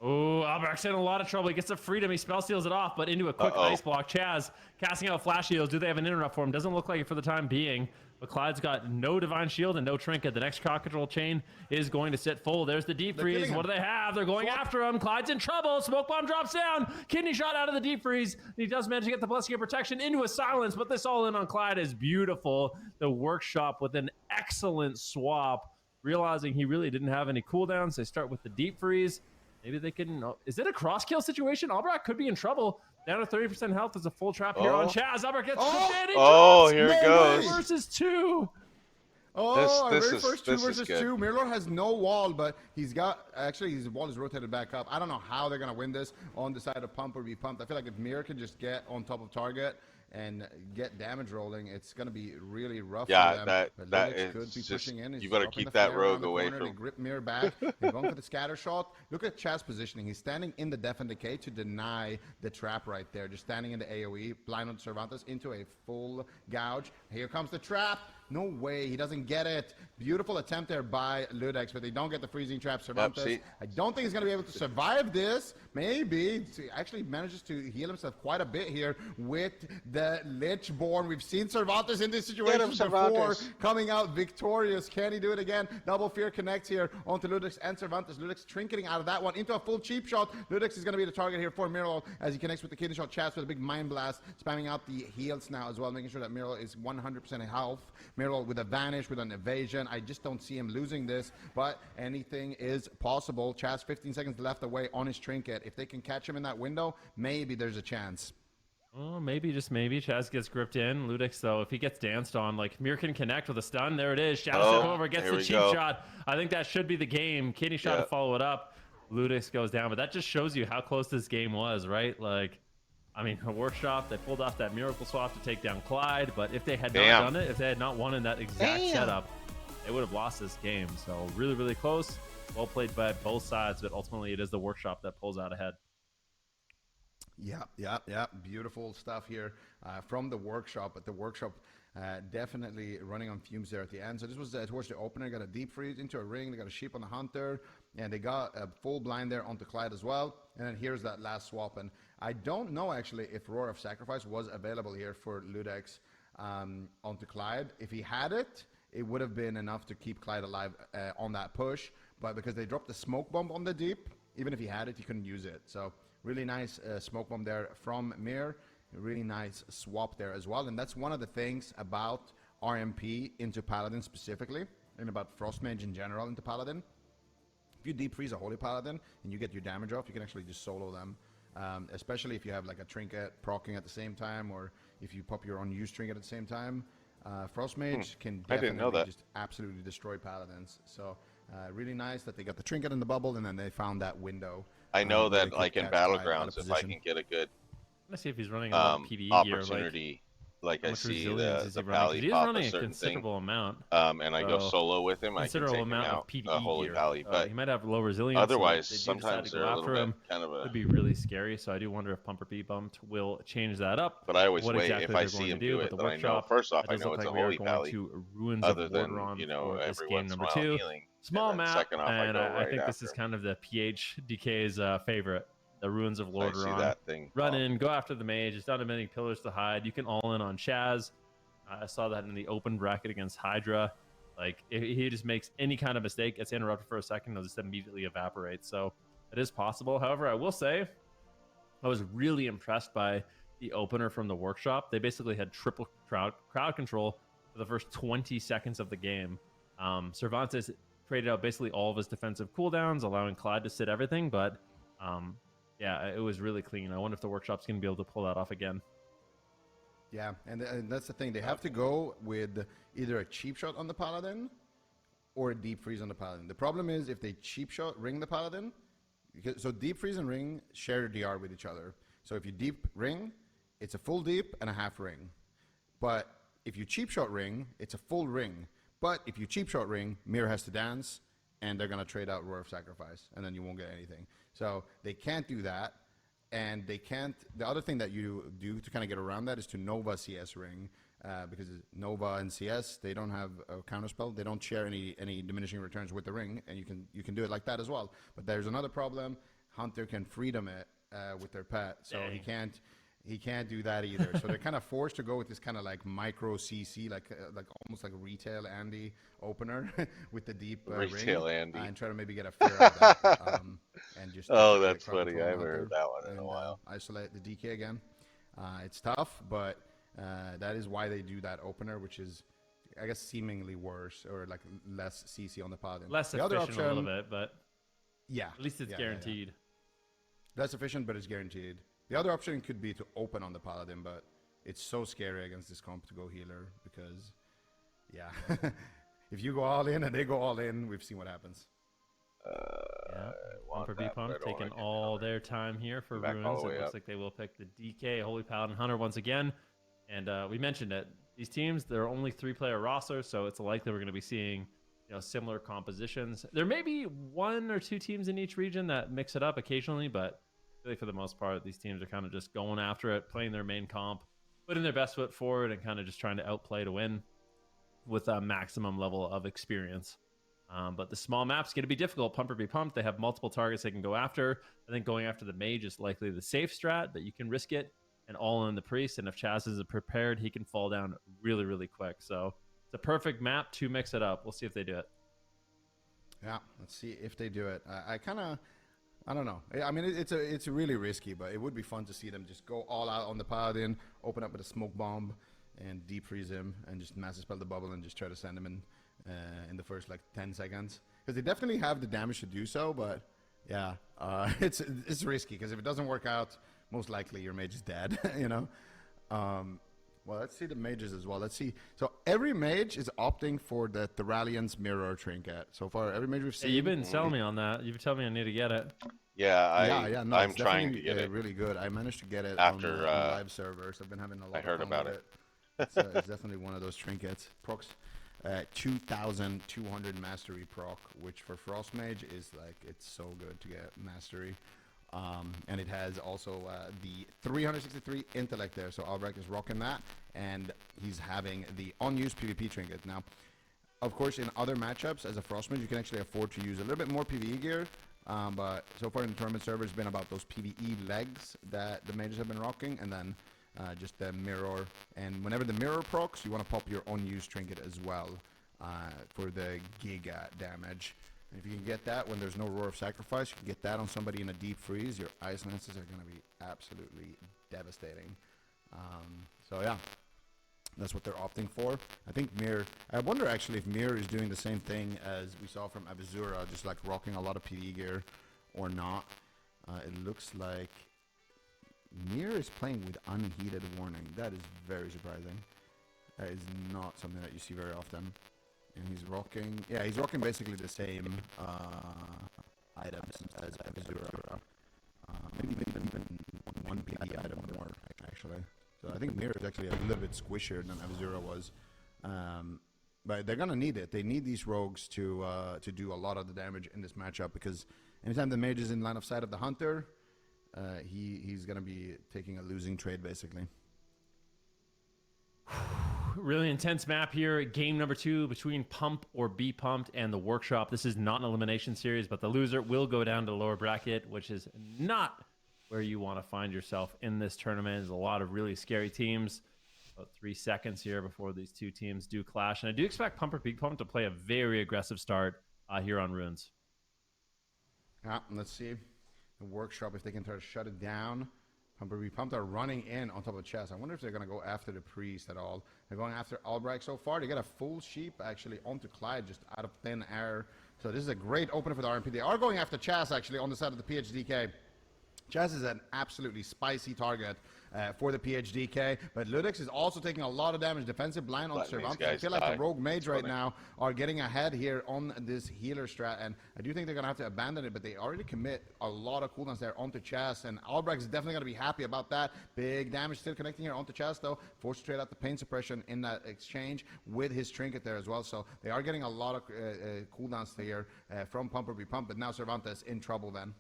Oh, Albrecht's in a lot of trouble. He gets the freedom. He spell steals it off, but into a quick ice block. Chaz casting out flash shields. Do they have an interrupt for him? Doesn't look like it for the time being. But Clyde's got no divine shield and no trinket. The next crowd control chain is going to sit full. There's the deep freeze. What do they have? They're going after him. Clyde's in trouble. Smoke bomb drops down. Kidney shot out of the deep freeze. He does manage to get the blessing of protection into a silence, but this all in on Clyde is beautiful. The workshop with an excellent swap. Realizing he really didn't have any cooldowns, they start with the deep freeze. Maybe they can. Is it a cross kill situation? Albrecht could be in trouble. Down to 30% health. There's a full trap here on Chaz. Albrecht gets
here it goes.
Versus 2.
This
is
first 2 versus
good.
2. Mirror has no wall, but he's got his wall is rotated back up. I don't know how they're gonna win this on the side of pump or be pumped. I feel like if Mirror can just get on top of target and get damage rolling, it's gonna be really rough for them.
that
Ludix
is
could be
just,
pushing in. He's
you better
dropping
keep
the
that
flare around
rogue
the
away
corner.
from.
They grip Mirror back. They're going for the scatter shot. Look at Chaz positioning. He's standing in the def and decay to deny the trap right there. Just standing in the AoE, blind on Cervantes into a full gouge. Here comes the trap. No way, he doesn't get it. Beautiful attempt there by Ludix, but they don't get the freezing trap. Cervantes, I don't think he's going to be able to survive this. Maybe. He actually manages to heal himself quite a bit here with the Lichborn. We've seen Cervantes in this situation before, coming out victorious. Can he do it again? Double Fear connects here onto Ludix and Cervantes. Ludix trinketing out of that one into a full cheap shot. Ludix is going to be the target here for Miro as he connects with the kidney shot. Chats with a big mind blast, spamming out the heals now as well, making sure that Miro is 100% health. Miro with a vanish, with an evasion. I just don't see him losing this, but anything is possible. Chaz 15 seconds left away on his trinket. If they can catch him in that window, maybe there's a chance.
Oh, maybe, just maybe. Chaz gets gripped in. Ludix, though, if he gets danced on, like, Mir can connect with a stun. There it is. Shadow step over, gets the cheap shot. I think that should be the game. Kidney shot to follow it up. Ludix goes down, but that just shows you how close this game was, right? Like, I mean, a workshop, they pulled off that miracle swap to take down Clyde, but if they had not done it, if they had not won in that exact setup, they would have lost this game. So really, really close. Well played by both sides, but ultimately it is the workshop that pulls out ahead.
Yeah. Beautiful stuff here from the workshop. But the workshop definitely running on fumes there at the end. So this was towards the opener. Got a deep freeze into a ring. They got a sheep on the hunter. And they got a full blind there onto Clyde as well. And then here's that last swap. And I don't know actually if Roar of Sacrifice was available here for Ludix onto Clyde. If he had it, it would have been enough to keep Clyde alive on that push. But because they dropped the smoke bomb on the deep, even if he had it, he couldn't use it. So really nice smoke bomb there from Mir. Really nice swap there as well. And that's one of the things about RMP into Paladin specifically, and about Frostmage in general into Paladin. If you deep freeze a Holy Paladin and you get your damage off, you can actually just solo them. Especially if you have like a trinket proccing at the same time, or if you pop your unused trinket at the same time. Frostmage can definitely just absolutely destroy Paladins. So really nice that they got the trinket in the bubble and then they found that window.
I know that like in Battlegrounds, if I can get a good
Let's see if he's running a lot of PvE
opportunity,
gear,
like I see the
Valley
he's
pop
running
a considerable amount.
And I go solo with him, I can take him
amount
out
of PvE
Holy
gear.
Valley, but
he might have low resilience.
otherwise,
so
sometimes they're a little bit kind of a.
Would be really scary. So I do wonder if Pumper B bumped will change that up.
But I always
what
wait
exactly
if I see him do it. Then I know first off, I know it's a Holy Valley.
Ruins
other
of
than
Lordaeron
every
game
once in a
number
while
2.
healing.
Small map,
second off,
and I think
after.
this is kind of the PhDK's favorite. The Ruins of
I see
Lordaeron.
that thing.
Run in, go after the mage. It's not many pillars to hide. You can all in on Chaz. I saw that in the open bracket against Hydra. Like, if he just makes any kind of mistake, gets interrupted for a second, it'll just immediately evaporate. So it is possible. However, I will say I was really impressed by the opener from the workshop. They basically had triple crowd control for the first 20 seconds of the game. Cervantes traded out basically all of his defensive cooldowns, allowing Clyde to sit everything, but yeah, it was really clean. I wonder if the workshop's going to be able to pull that off again.
Yeah, and that's the thing. They have to go with either a cheap shot on the Paladin or a deep freeze on the Paladin. The problem is if they cheap shot ring the Paladin, so deep freeze and ring share DR with each other. So if you deep ring, it's a full deep and a half ring. But if you cheap shot ring, it's a full ring. But if you cheap shot ring, Mir has to dance, and they're going to trade out Roar of Sacrifice, and then you won't get anything. So they can't do that, and they can't. The other thing that you do to kind of get around that is to Nova CS ring, because Nova and CS, they don't have a counterspell. They don't share any diminishing returns with the ring, and you can do it like that as well. But there's another problem. Hunter can freedom it with their pet, so
Dang.
he can't do that either. So they're kind of forced to go with this kind of like micro CC, like almost like a retail Andy opener with the deep
Retail
ring,
Andy.
and try to maybe get a fair out of that, and just
Oh,
take away
that's
crowd
funny.
control
I
on
haven't heard
Hunter
that one in a
and,
while.
isolate the DK again. It's tough, but that is why they do that opener, which is, I guess, seemingly worse or like less CC on the paladin.
Less
the other
efficient
option,
a little bit, but
yeah,
at least it's
yeah.
guaranteed.
Less efficient, but it's guaranteed. The other option could be to open on the paladin, but it's so scary against this comp to go healer because, yeah, if you go all in and they go all in, we've seen what happens.
Yeah.
want
Bumper
that,
B
but I
pump
don't
taking
wanna get
all
covered.
their time here for
Back all
ruins.
the
It
way
looks
up.
like they will pick the DK Holy Paladin Hunter once again. And we mentioned it. These teams, they're only 3-player rosters, so it's likely we're going to be seeing similar compositions. There may be 1 or 2 teams in each region that mix it up occasionally, but really for the most part, these teams are kind of just going after it, playing their main comp, putting their best foot forward, and kind of just trying to outplay to win with a maximum level of experience. But the small map's going to be difficult. Pumper be pumped. They have multiple targets they can go after. I think going after the mage is likely the safe strat, but you can risk it and all in the priest. And if Chaz is prepared, he can fall down really, really quick. So it's a perfect map to mix it up. We'll see if they do it.
Yeah, let's see if they do it. I don't know. I mean, it's really risky, but it would be fun to see them just go all out on the paladin, open up with a smoke bomb, and deep freeze him, and just massive spell the bubble, and just try to send him in the first like 10 seconds. Because they definitely have the damage to do so, but yeah, it's risky. Because if it doesn't work out, most likely your mage is dead. Well, let's see the mages as well. Let's see. So every mage is opting for the Thoralian's Mirror Trinket. So far, every mage we've seen.
Hey, you've been selling me on that. You've been telling me I need to get it.
Yeah,
no,
I'm
it's
trying to
definitely,
get it.
really good. I managed to get it
After,
on live servers. I've been having a lot
I
of
heard
fun
about
with
it.
It's definitely one of those trinkets. Procs 2,200 mastery proc, which for Frost Mage is like, it's so good to get mastery. And it has also the 363 intellect there, so Albrecht is rocking that, and he's having the unused PvP trinket. Now, of course, in other matchups, as a Frost Mage, you can actually afford to use a little bit more PvE gear, but so far in the tournament server, it's been about those PvE legs that the mages have been rocking, and then just the mirror. And whenever the mirror procs, you want to pop your unused trinket as well for the giga damage. And if you can get that when there's no Roar of Sacrifice, you can get that on somebody in a deep freeze, your Ice Lances are going to be absolutely devastating. So yeah, that's what they're opting for. I think Mir, I wonder actually if Mir is doing the same thing as we saw from Avizura, just like rocking a lot of PvE gear or not. It looks like Mir is playing with Unheeded Warning. That is very surprising. That is not something that you see very often. And he's rocking basically the same items as Avizura. Maybe even one PvE item more, actually. So I think Mirror is actually a little bit squishier than Avizura was. But they're going to need it. They need these rogues to do a lot of the damage in this matchup, because anytime the mage is in line of sight of the hunter, he's going to be taking a losing trade, basically.
Really intense map here. Game number 2 between Pump or Be Pumped and the Workshop. This is not an elimination series, but the loser will go down to the lower bracket, which is not where you want to find yourself in this tournament. There's a lot of really scary teams. About 3 seconds here before these two teams do clash. And I do expect Pump or Be Pumped to play a very aggressive start here on Runes.
Yeah, let's see the Workshop, if they can try to shut it down. Pump or Be Pumped are running in on top of the chest. I wonder if they're going to go after the priest at all. They're going after Albrecht so far. They get a full sheep actually onto Clyde just out of thin air. So this is a great opener for the RMP. They are going after Chaz actually on the side of the PHDK. Chaz is an absolutely spicy target for the PHDK, but Ludix is also taking a lot of damage. Defensive blind on Cervantes. I feel like the rogue mage right now are getting ahead here on this healer strat, and I do think they're going to have to abandon it, but they already commit a lot of cooldowns there onto Chaz, and Albrecht is definitely going to be happy about that. Big damage still connecting here onto Chaz, though. Forced to trade out the pain suppression in that exchange with his trinket there as well, so they are getting a lot of cooldowns here from Pump or Be Pumped, but now Cervantes in trouble then.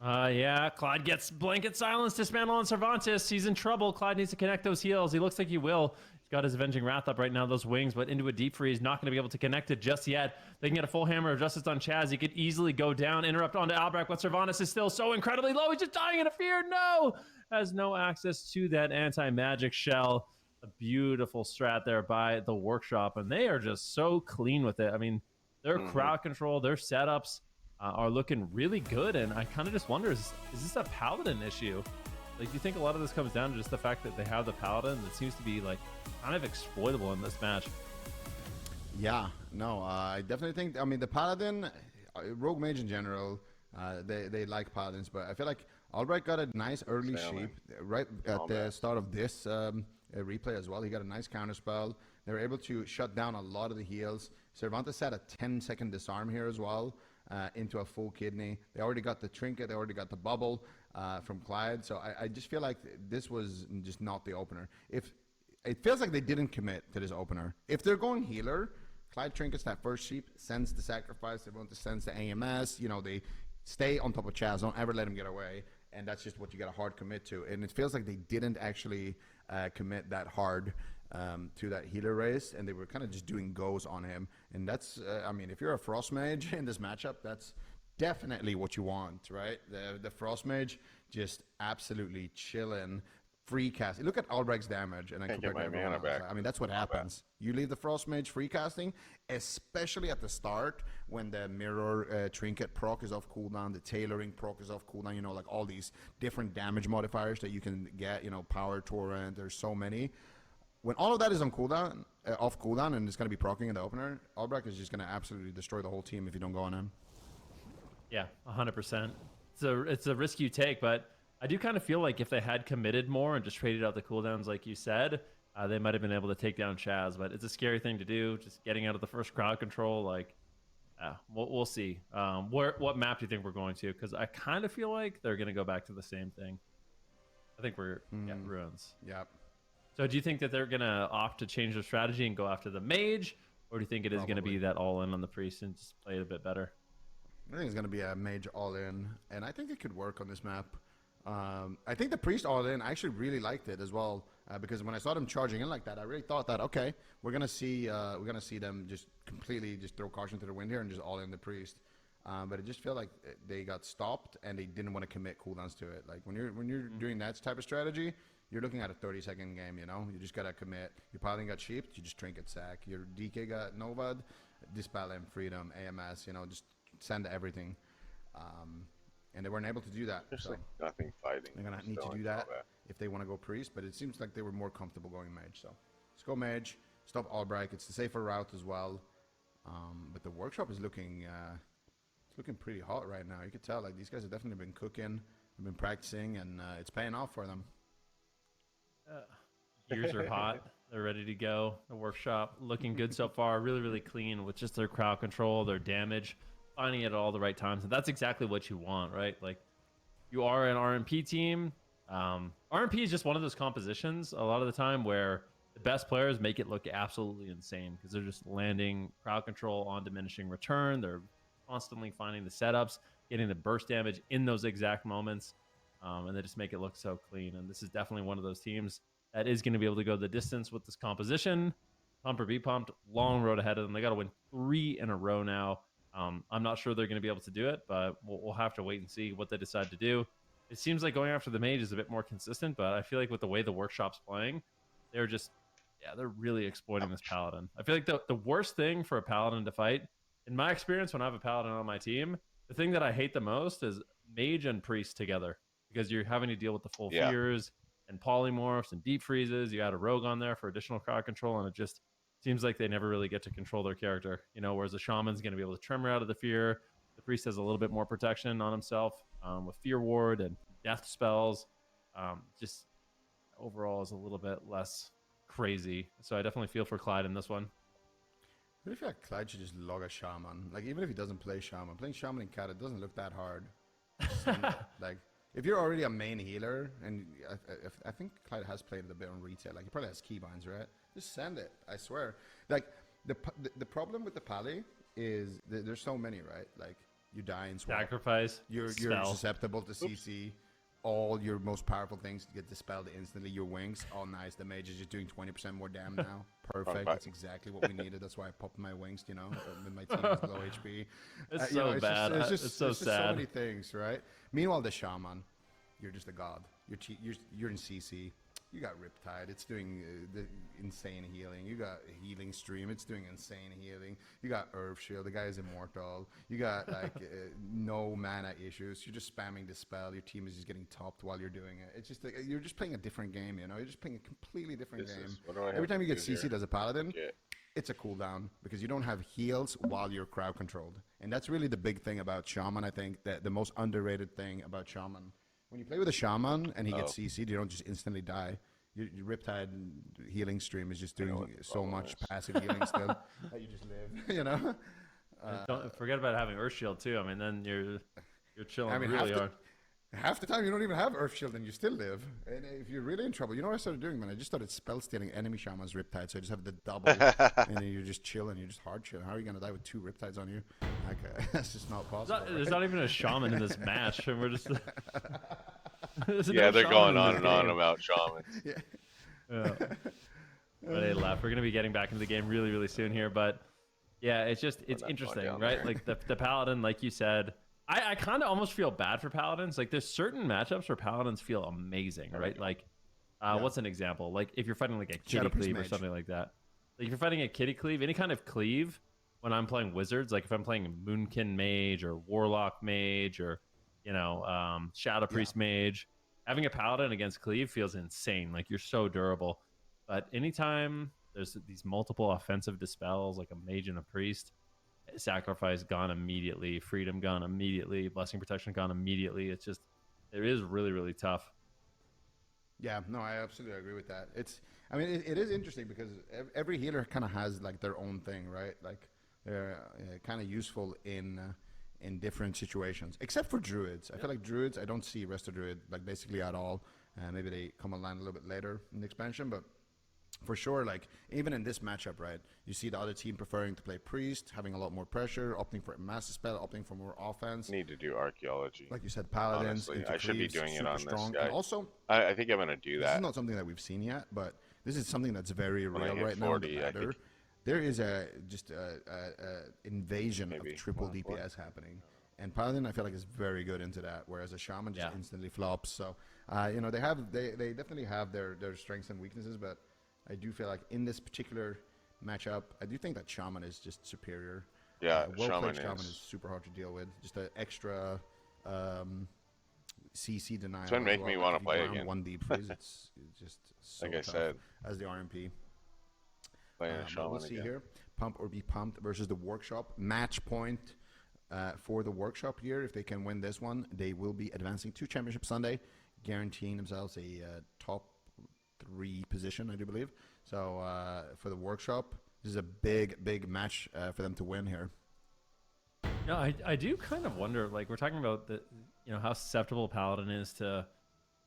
Yeah, Clyde gets blanket silence, dismantle on Cervantes. He's in trouble. Clyde needs to connect those heals. He looks like he will. He's got his Avenging Wrath up right now, those wings, but into a deep freeze. Not going to be able to connect it just yet. They can get a full hammer of justice on Chaz. He could easily go down, interrupt onto Albrecht, but Servanas is still so incredibly low. He's just dying in a fear. No! Has no access to that anti-magic shell. A beautiful strat there by the workshop, and they are just so clean with it. I mean, their crowd control, their setups are looking really good, and I kind of just wonder, is this a Paladin issue? Like, do you think a lot of this comes down to just the fact that they have the Paladin that seems to be, like, kind of exploitable in this match?
Yeah, no, I definitely think, I mean, the Paladin, Rogue Mage in general, they like Paladins, but I feel like Albrecht got a nice early sheep right at the start of this replay as well. He got a nice counter spell. They were able to shut down a lot of the heals. Cervantes had a 10-second disarm here as well into a full kidney. They already got the trinket. They already got the bubble from Clyde. So I just feel like this was just not the opener. If it feels like they didn't commit to this opener. If they're going healer, Clyde trinkets that first sheep, sends the sacrifice. They want to send the AMS. You know, they stay on top of Chaz. Don't ever let him get away. And that's just what you got a hard commit to. And it feels like they didn't actually commit that hard to that healer race, and they were kind of just doing goes on him. And that's, I mean, if you're a Frost Mage in this matchup, that's definitely what you want, right? The Frost Mage just absolutely chilling, free cast. Look at Albrecht's damage, and I
Can't get
compare to
my
everyone
mana
else.
back.
I mean, that's what happens. You leave the Frost Mage free casting, especially at the start when the mirror trinket proc is off cooldown, the tailoring proc is off cooldown, you know, like all these different damage modifiers that you can get, you know, power torrent, there's so many. When all of that is on cooldown, off cooldown, and it's going to be proccing in the opener, Albrecht is just going to absolutely destroy the whole team if you don't go on him.
Yeah, 100%. It's a risk you take, but I do kind of feel like if they had committed more and just traded out the cooldowns, like you said, they might have been able to take down Chaz. But it's a scary thing to do, just getting out of the first crowd control. Like, we'll see. What map do you think we're going to? Because I kind of feel like they're going to go back to the same thing. I think we're ruins.
Yep.
So do you think that they're going to opt to change their strategy and go after the mage? Or do you think it is going to be that all-in on the priest and just play it a bit better?
I think it's going to be a mage all-in, and I think it could work on this map. I think the priest all-in, I actually really liked it as well, because when I saw them charging in like that, I really thought that, okay, we're gonna see them just completely just throw caution to the wind here and just all-in the priest. But it just felt like they got stopped and they didn't want to commit cooldowns to it. Like when you're doing that type of strategy, you're looking at a 30-second game. You know, you just gotta commit. Your paladin got sheeped, you just trinket sack. Your DK got Novad, dispel him, freedom, AMS. You know, just send everything. And they weren't able to do that.
There's
So
like nothing fighting.
they're gonna need to do that if they want to go priest. But it seems like they were more comfortable going mage. So let's go mage. Stop Albrecht. It's the safer route as well. But the workshop is looking it's looking pretty hot right now. You could tell like these guys have definitely been cooking, have been practicing, and it's paying off for them.
Gears are hot. They're ready to go. The workshop looking good so far. Really, really clean with just their crowd control, their damage, finding it at all the right times. And that's exactly what you want, right? Like, you are an RMP team. RMP is just one of those compositions a lot of the time where the best players make it look absolutely insane because they're just landing crowd control on diminishing return. They're constantly finding the setups, getting the burst damage in those exact moments. And they just make it look so clean. And this is definitely one of those teams that is going to be able to go the distance with this composition. Pump or be pumped. Long road ahead of them. They got to win 3 in a row now. I'm not sure they're going to be able to do it, but we'll have to wait and see what they decide to do. It seems like going after the mage is a bit more consistent, but I feel like with the way the workshop's playing, they're really exploiting this paladin. I feel like the worst thing for a paladin to fight, in my experience, when I have a paladin on my team, the thing that I hate the most is mage and priest together because you're having to deal with the full fears and polymorphs and deep freezes. You add a rogue on there for additional crowd control, and it just seems like they never really get to control their character, you know, whereas the shaman's going to be able to tremor out of the fear. The priest has a little bit more protection on himself with fear ward and death spells. Just overall is a little bit less crazy. So I definitely feel for Clyde in this one.
What if Clyde should just log a shaman? Like, even if he doesn't play shaman, playing shaman in cat, it doesn't look that hard. Like, if you're already a main healer, and I think Clyde has played it a bit on retail, like he probably has keybinds, right? Just send it. I swear. Like the problem with the pally is there's so many, right? Like you die in swap.
Sacrifice.
You're susceptible to CC. all your most powerful things get dispelled instantly. Your wings, all nice. The mage is just doing 20% more damn now. Perfect. That's exactly what we needed. That's why I popped my wings, you know, when my team is low HP.
It's
You
so
know, it's
bad.
Just,
it's so
just so
sad.
many things, right? Meanwhile, the shaman, you're just a god. You're in CC. You got Riptide. It's doing the insane healing. You got Healing Stream. It's doing insane healing. You got Earth Shield. The guy is immortal. You got like no mana issues. You're just spamming the spell. Your team is just getting topped while you're doing it. It's just like, you're just playing a different game. You know, you're just playing a completely different game. Every time you get CC'd as a paladin, it's a cooldown because you don't have heals while you're crowd controlled, and that's really the big thing about shaman. I think that the most underrated thing about shaman. When you play with a shaman and he gets CC'd, you don't just instantly die. Your Riptide Healing Stream is just doing so much passive healing still that you just live, you know?
Don't forget about having Earth Shield too. I mean, then you're chilling
I mean,
really hard.
half the time you don't even have Earth Shield and you still live. And if you're really in trouble, you know what I started doing, man? I just started spell stealing enemy shamans Riptide, so I just have the double, and then you're just chilling, you're just hard chilling. How are you gonna die with 2 Riptides on you? Okay, that's just not possible.
There's not even a shaman in this match, and we're just.
Yeah, they're going on and on about shamans.
Yeah. But hey, left. We're gonna be getting back into the game really, really soon here, but yeah, it's interesting, right? Like the paladin, like you said, I kind of almost feel bad for paladins. Like there's certain matchups where paladins feel amazing, right? Like, what's an example? Like if you're fighting like a kitty cleave or something like that. Like if you're fighting a kitty cleave, any kind of cleave. When I'm playing wizards, like if I'm playing Moonkin Mage or Warlock Mage or Shadow Priest Mage, having a paladin against cleave feels insane. Like you're so durable. But anytime there's these multiple offensive dispels, like a mage and a priest, sacrifice gone immediately, freedom gone immediately, blessing protection gone immediately. It is really, really tough.
Yeah, no, I absolutely agree with that. It is interesting because every healer kind of has like their own thing, right? Like they're kind of useful in different situations, except for druids. I feel like druids, I don't see Resto Druid like basically at all. Maybe they come online a little bit later in the expansion, but for sure, like even in this matchup, right, you see the other team preferring to play priest, having a lot more pressure, opting for a massive spell, opting for more offense.
Need to do archaeology.
Like you said, paladins.
Honestly, I should be doing it on
strong.
this guy.
And also,
I think I'm gonna do that.
This is not something that we've seen yet, but this is something that's very real right now. There is a invasion of triple DPS happening, and paladin I feel like is very good into that, whereas a shaman just instantly flops. So they definitely have their strengths and weaknesses, but I do feel like in this particular matchup, I do think that shaman is just superior.
Yeah,
well-played shaman is super hard to deal with. Just an extra CC denial.
It's gonna make me want to play again.
One deep freeze. It's just so
like I
tough
said,
as the RMP.
Playing a shaman
we'll see
again.
here. Pump or be pumped versus the workshop. Match point for the workshop here. If they can win this one, they will be advancing to Championship Sunday, guaranteeing themselves a top 3 position, I do believe. So for the workshop, this is a big match for them to win here.
No, I do kind of wonder, like we're talking about how susceptible Paladin is to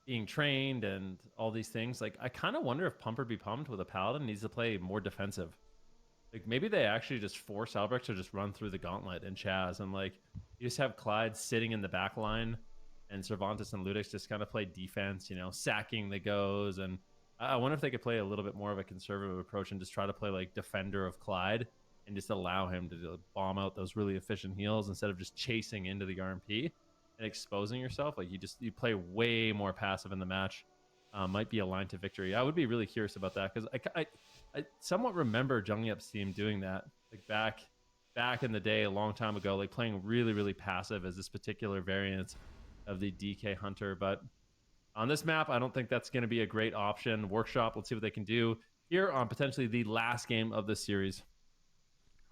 being trained and all these things. Like I kind of wonder if Pump or Be Pumped with a Paladin needs to play more defensive. Like maybe they actually just force Albrecht to just run through the gauntlet and Chaz, and like you just have Clyde sitting in the back line and Cervantes and Ludix just kind of play defense, sacking the goes. And I wonder if they could play a little bit more of a conservative approach and just try to play like defender of Clyde and just allow him to bomb out those really efficient heals instead of just chasing into the RMP and exposing yourself. Like you play way more passive in the match. Might be a line to victory. I would be really curious about that because I somewhat remember Jungyup's team doing that like back in the day, a long time ago, like playing really, really passive as this particular variant of the DK Hunter. But on this map, I don't think that's going to be a great option. Workshop, let's see what they can do here on potentially the last game of this series.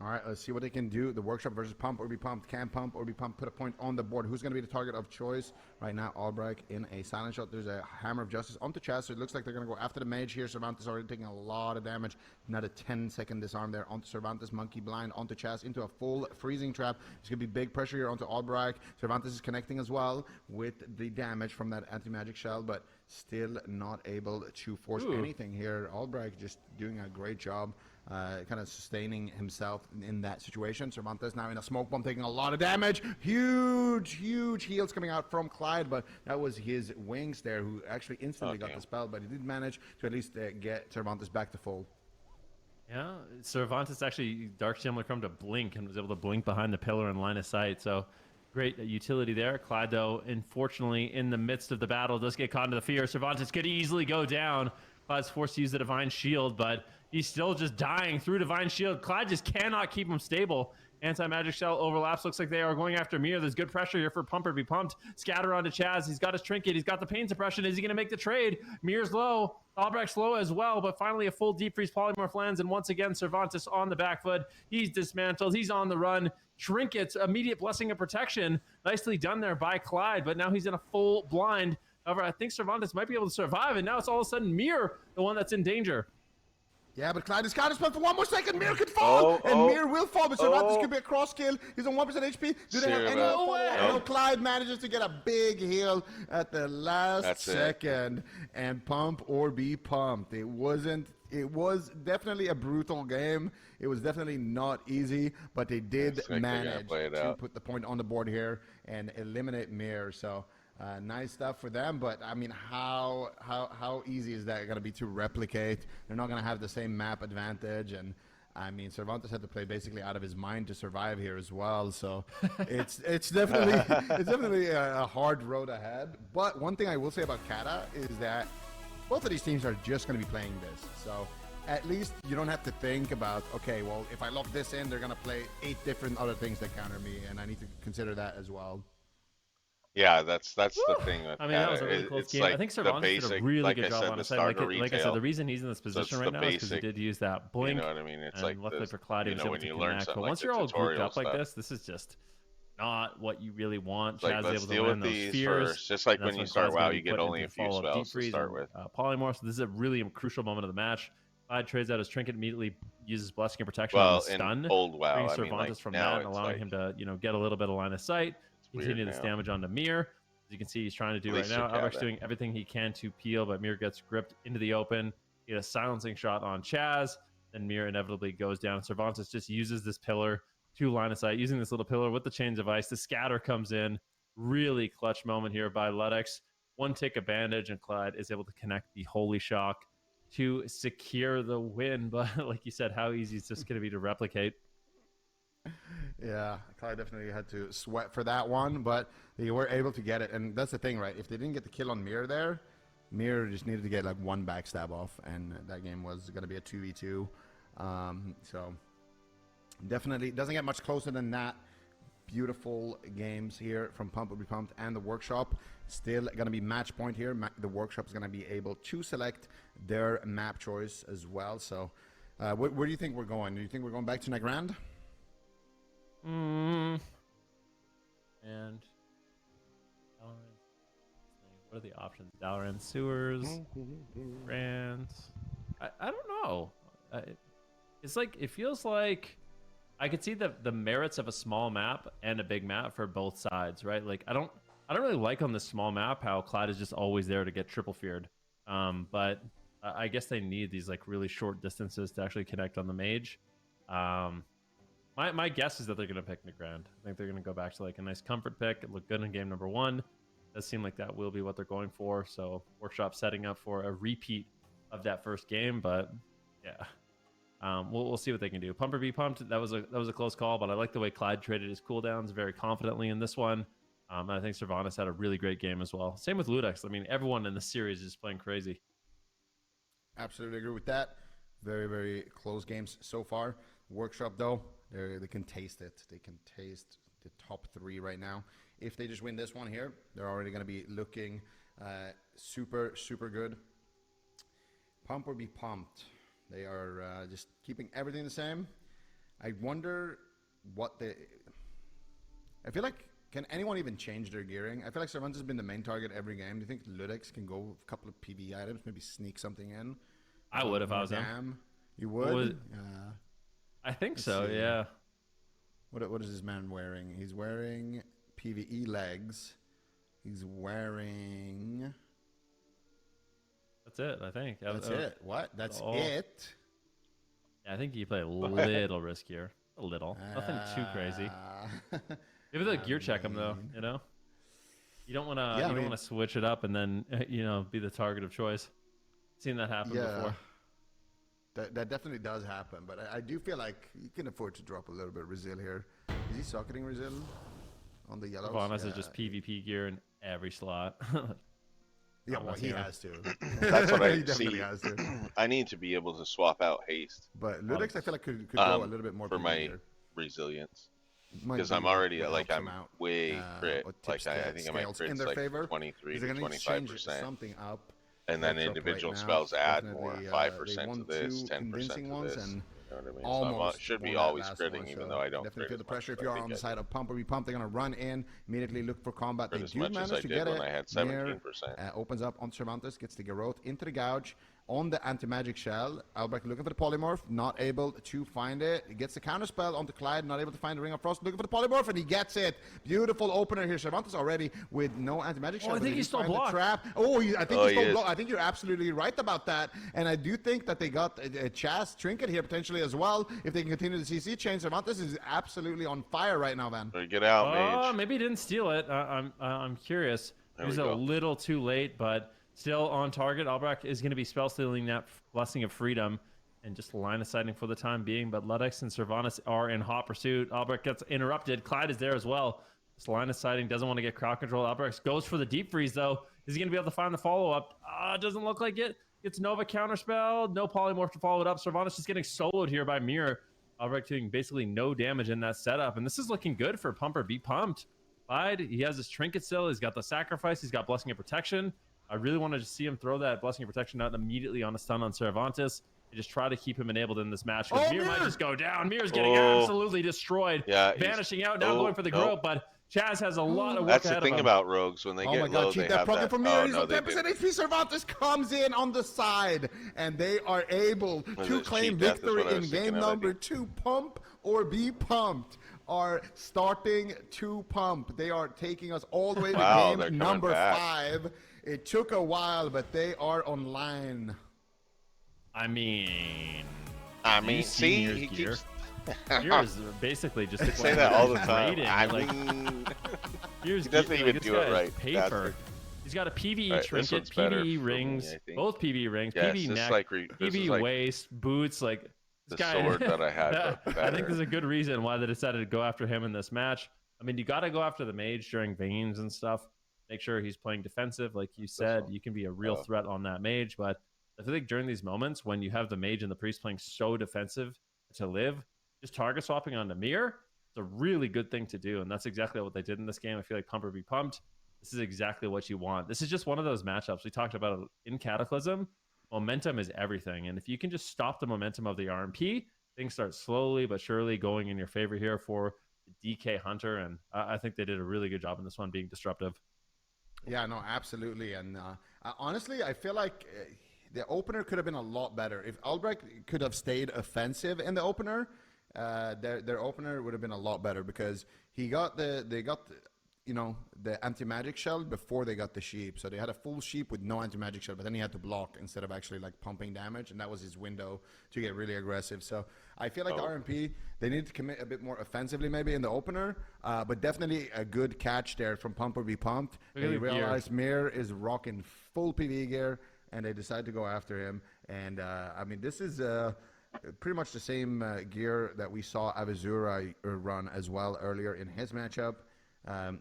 All right, let's see what they can do. The workshop versus Pump or Be Pumped. Can Pump or Be Pumped put a point on the board? Who's going to be the target of choice? Right now, Albrecht in a silent shot. There's a Hammer of Justice onto Chaz, so it looks like they're going to go after the mage here. Cervantes already taking a lot of damage. Another 10-second disarm there onto Cervantes. Monkey Blind onto Chaz into a full freezing trap. There's going to be big pressure here onto Albrecht. Cervantes is connecting as well with the damage from that anti-magic shell, but still not able to force anything here. Albrecht just doing a great job. kind of sustaining himself in that situation. Cervantes now in a smoke bomb taking a lot of damage. Huge heals coming out from Clyde, but that was his wings there who actually instantly got the spell, but he did manage to at least get Cervantes back to full.
Yeah, Cervantes actually Dark Shimmer come to blink and was able to blink behind the pillar in line of sight. So great utility there. Clyde, though, unfortunately, in the midst of the battle, does get caught into the fear. Cervantes could easily go down. Clyde's forced to use the Divine Shield, but he's still just dying through Divine Shield. Clyde just cannot keep him stable. Anti-Magic Shell overlaps. Looks like they are going after Mir. There's good pressure here for Pumper be pumped. Scatter onto Chaz. He's got his trinket. He's got the pain suppression. Is he going to make the trade? Mir's low. Albrecht's low as well, but finally a full deep freeze polymorph lands, and once again Cervantes on the back foot. He's dismantled. He's on the run. Trinkets, immediate blessing of protection. Nicely done there by Clyde, but now he's in a full blind. However, I think Cervantes might be able to survive, and now it's all of a sudden Mir, the one that's in danger.
Yeah, but Clyde is counter spell for 1 more second. Mir could fall, and Mir will fall, but Cervantes could be a cross kill. He's on 1% HP. Do they have any way? No, Clyde manages to get a big heal at the last second, and pump or be pumped. It was definitely a brutal game. It was definitely not easy, but they did manage to put the point on the board here and eliminate Mir. So nice stuff for them, but I mean, how easy is that going to be to replicate? They're not going to have the same map advantage, and I mean, Cervantes had to play basically out of his mind to survive here as well. So it's definitely a hard road ahead. But one thing I will say about Kata is that both of these teams are just going to be playing this. So at least you don't have to think about, okay, well, if I lock this in, they're going to play 8 different other things that counter me, and I need to consider that as well.
Yeah, that's the thing.
I mean, that was a really close game.
Like
I think Cervantes did a really good job on his side. Like I said, the reason he's in this position right now is because he did use that blink.
You know what I mean? It's
and
like
luckily for Clyde, he was able to connect. But
like
once you're all grouped up like this is just not what you really want.
Like,
Chaz able to land those spheres.
First. Just like when you start WoW, you get only a few spells to start with.
Polymorph. So this is a really crucial moment of the match. Clyde trades out his trinket, immediately uses blessing and protection on the stun.
Old WoW,
brings Cervantes from that and allowing him to get a little bit of line of sight. Continue this damage onto Mir. As you can see, he's trying to do right now. Albrecht's doing everything he can to peel, but Mir gets gripped into the open. He had a silencing shot on Chaz, and Mir inevitably goes down. Cervantes just uses this pillar to line of sight, using this little pillar with the chains of ice. The scatter comes in. Really clutch moment here by Ludex. 1 tick of bandage, and Clyde is able to connect the Holy Shock to secure the win. But like you said, how easy is this going to be to replicate?
Yeah, Clyde definitely had to sweat for that one, but they were able to get it. And that's the thing, right? If they didn't get the kill on Mir there, Mir just needed to get like 1 backstab off, and that game was going to be a 2v2. So definitely doesn't get much closer than that. Beautiful games here from Pump Will Be Pumped and the Workshop. Still going to be match point here. The Workshop is going to be able to select their map choice as well. So where do you think we're going? Do you think we're going back to Nagrand?
And what are the options? Dalaran Sewers, Rand. I don't know. It's like, it feels like I could see the merits of a small map and a big map for both sides, right? Like I don't really like on this small map how Clyde is just always there to get triple feared. But I guess they need these like really short distances to actually connect on the mage. My guess is that they're going to pick Nagrand. I think they're going to go back to like a nice comfort pick. It looked good in game number 1. Does seem like that will be what they're going for. So Workshop setting up for a repeat of that first game, but yeah, we'll see what they can do. Pumper be pumped. That was a close call, but I like the way Clyde traded his cooldowns very confidently in this one. And I think Cervantes had a really great game as well. Same with Ludex. I mean, everyone in the series is playing crazy.
Absolutely agree with that. Very, very close games so far. Workshop though, they can taste it. They can taste the top 3 right now. If they just win this one here, they're already going to be looking super, super good. Pump or be pumped. They are just keeping everything the same. I wonder what I feel like, can anyone even change their gearing? I feel like Cervantes has been the main target every game. Do you think Ludex can go a couple of PB items, maybe sneak something in?
I would if I was him.
You would?
I think so, yeah.
What is this man wearing? He's wearing PvE legs. He's wearing...
That's it, I think.
That's it. What? That's it?
Yeah, I think you play a little riskier. A little. Nothing too crazy. Maybe the gear check him though, you know? You don't want to
Yeah,
you don't want to switch it up and then be the target of choice. Seen that happen
yeah,
before.
that definitely does happen. But I do feel like you can afford to drop a little bit of Resil here. Is he socketing Resil on the yellows?
Vanas is just PvP gear in every slot.
Yeah, well,
Almost
he
here.
has to.
That's what I
He definitely
see.
has to.
I need to be able to swap out haste
But Ludex, I feel like could go a little bit more
for
PvP
my
here.
resilience.
Might
Because
be
I'm already
what
like
helps him
I'm
out,
way crit.
or
Like
tips
I think my
scales in
crit's
their
like
favor.
23
They're
to
gonna need to change
25%.
something up.
And then
Right
individual
now.
spells add more,
Definitely,
5%
they
to
won
this, 10%
2 convincing
to
ones,
this.
and
You know what I mean?
almost
So I should be
won that
always
last
critting,
one,
even
so
though I don't
definitely
crit
feel
as
the
much
pressure.
as
If you
I
are
think
on the
I
side
do.
of pump or be pumped, they're gonna run in, immediately look for combat.
Crit
They
as
do
much as
manage
I
to
did
get
when
it.
I had
Mir
17%.
opens up on Cervantes, gets the Garrote into the gouge. On the anti-magic shell, Albrecht looking for the polymorph, not able to find it. He gets the counterspell onto Clyde, not able to find the Ring of Frost, looking for the polymorph, and he gets it. Beautiful opener here. Cervantes already with no anti-magic shell.
I
but
think
they
he's
do
still
find the
blocked.
trap. I think
Oh,
he's
he
still
is.
blocked. I think you're absolutely right about that. And I do think that they got a Chaz trinket here potentially as well. If they can continue the CC chain, Cervantes is absolutely on fire right now, Van.
Or get out, mage.
Maybe he didn't steal it. I'm curious.
There
He was
we
a
go.
little too late, but still on target. Albrecht is going to be spell stealing that Blessing of Freedom and just line of sighting for the time being. But Ludex and Cervantes are in hot pursuit. Albrecht gets interrupted. Clyde is there as well. Just line of sighting, doesn't want to get crowd control. Albrecht goes for the deep freeze though. Is he going to be able to find the follow up? Doesn't look like it. Gets Nova counterspell. No polymorph to follow it up. Cervantes just getting soloed here by Mir. Albrecht doing basically no damage in that setup. And this is looking good for Pumper. Be pumped. Clyde, he has his trinket still. He's got the sacrifice. He's got Blessing of Protection. I really wanted to see him throw that Blessing of Protection out immediately on a stun on Cervantes. To just try to keep him enabled in this match. Because Mir might just go down. Mir's getting absolutely destroyed.
Yeah,
vanishing out, now going for the grope, but Chaz has a lot of work
That's
ahead
the thing
of him.
about rogues. When they
Oh
get
my
low,
god,
they
cheat that
have
proc
that.
from Mir.
Oh,
He's
no,
on
they
10%
didn't.
HP. Cervantes comes in on the side, and they are able to
it?
claim
Cheat death is
victory
what I
in
was
game
thinking of, I
number
think.
2. Pump or be pumped are starting to pump. They are taking us all the way to
Wow, they're
game
coming
number
back.
5. It took a while, but they are online.
I mean,
See,
Mir's
he
gear.
keeps.
Mir is basically just
They say that all the time.
rating.
I
Like,
mean,
Mir's
he doesn't
gear,
even
this
do it
guy is
right. That's
Paper. He's got a PvE
Alright, this
trinket,
one's better
PvE
for
rings,
me, I think.
both PvE rings,
Yes,
PvE
this
neck,
is like this
PvE
is like
waist, boots. Like
the
this guy,
sword that I had, but
I think
better.
there's a good reason why they decided to go after him in this match. I mean, you got to go after the mage during veins and stuff. Make sure he's playing defensive, like you said.
one.
You can be a real threat on that mage, but I feel like during these moments when you have the mage and the priest playing so defensive to live, just target swapping onto Mir, it's a really good thing to do, and that's exactly what they did in this game. I feel like Pumper be pumped. This is exactly what you want. This is just one of those matchups we talked about in Cataclysm. Momentum is everything, and if you can just stop the momentum of the RMP, things start slowly but surely going in your favor here for the DK Hunter, and I think they did a really good job in this one, being disruptive.
Yeah, no, absolutely. And honestly, I feel like the opener could have been a lot better. If Albrecht could have stayed offensive in the opener, their opener would have been a lot better, because they got the anti-magic shell before they got the sheep. So they had a full sheep with no anti-magic shell, but then he had to block instead of actually like pumping damage, and that was his window to get really aggressive. So I feel like the RMP, they need to commit a bit more offensively maybe in the opener, but definitely a good catch there from Pump or Be Pumped.
Look at
They
the gear.
realized Mir is rocking full PV gear, and they decide to go after him. And I mean, this is pretty much the same gear that we saw Avazura run as well earlier in his matchup.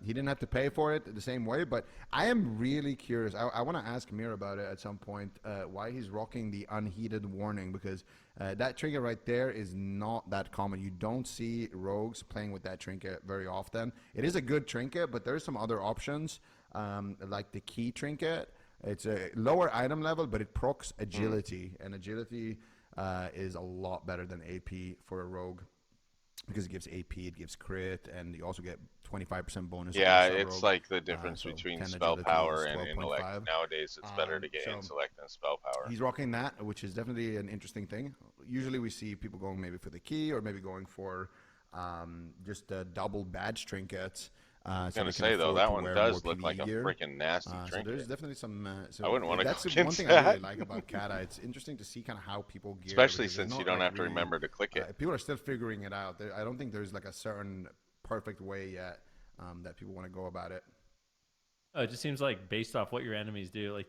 He didn't have to pay for it the same way, but I am really curious. I want to ask Mir about it at some point, why he's rocking the unheated warning, because that trinket right there is not that common. You don't see rogues playing with that trinket very often. It is a good trinket, but there's some other options, like the key trinket. It's a lower item level, but it procs agility, and agility is a lot better than AP for a rogue, because it gives AP, it gives crit, and you also get 25% bonus.
Yeah,
against a
it's
rogue.
like the difference
So
between
10
spell
agility
power
is
and intellect.
12.5.
Nowadays, it's better to get
so
intellect than spell power.
He's rocking that, which is definitely an interesting thing. Usually we see people going maybe for the key, or maybe going for just double badge trinkets.
I was
so
gonna
they can
say though,
afford
that
to
one
wear
does
more
look like
PvE
a
gear.
freaking nasty
So
trinket.
there's definitely some.
I wouldn't want to
That's
go
one
against
thing I really
that.
like about Kata. It's interesting to see kind of how people gear,
Especially
because there's
since you
not
don't
like
have to
really.
remember to click it.
People are still figuring it out. I don't think there's like a certain perfect way yet that people want to go about it.
Oh, it just seems like based off what your enemies do, like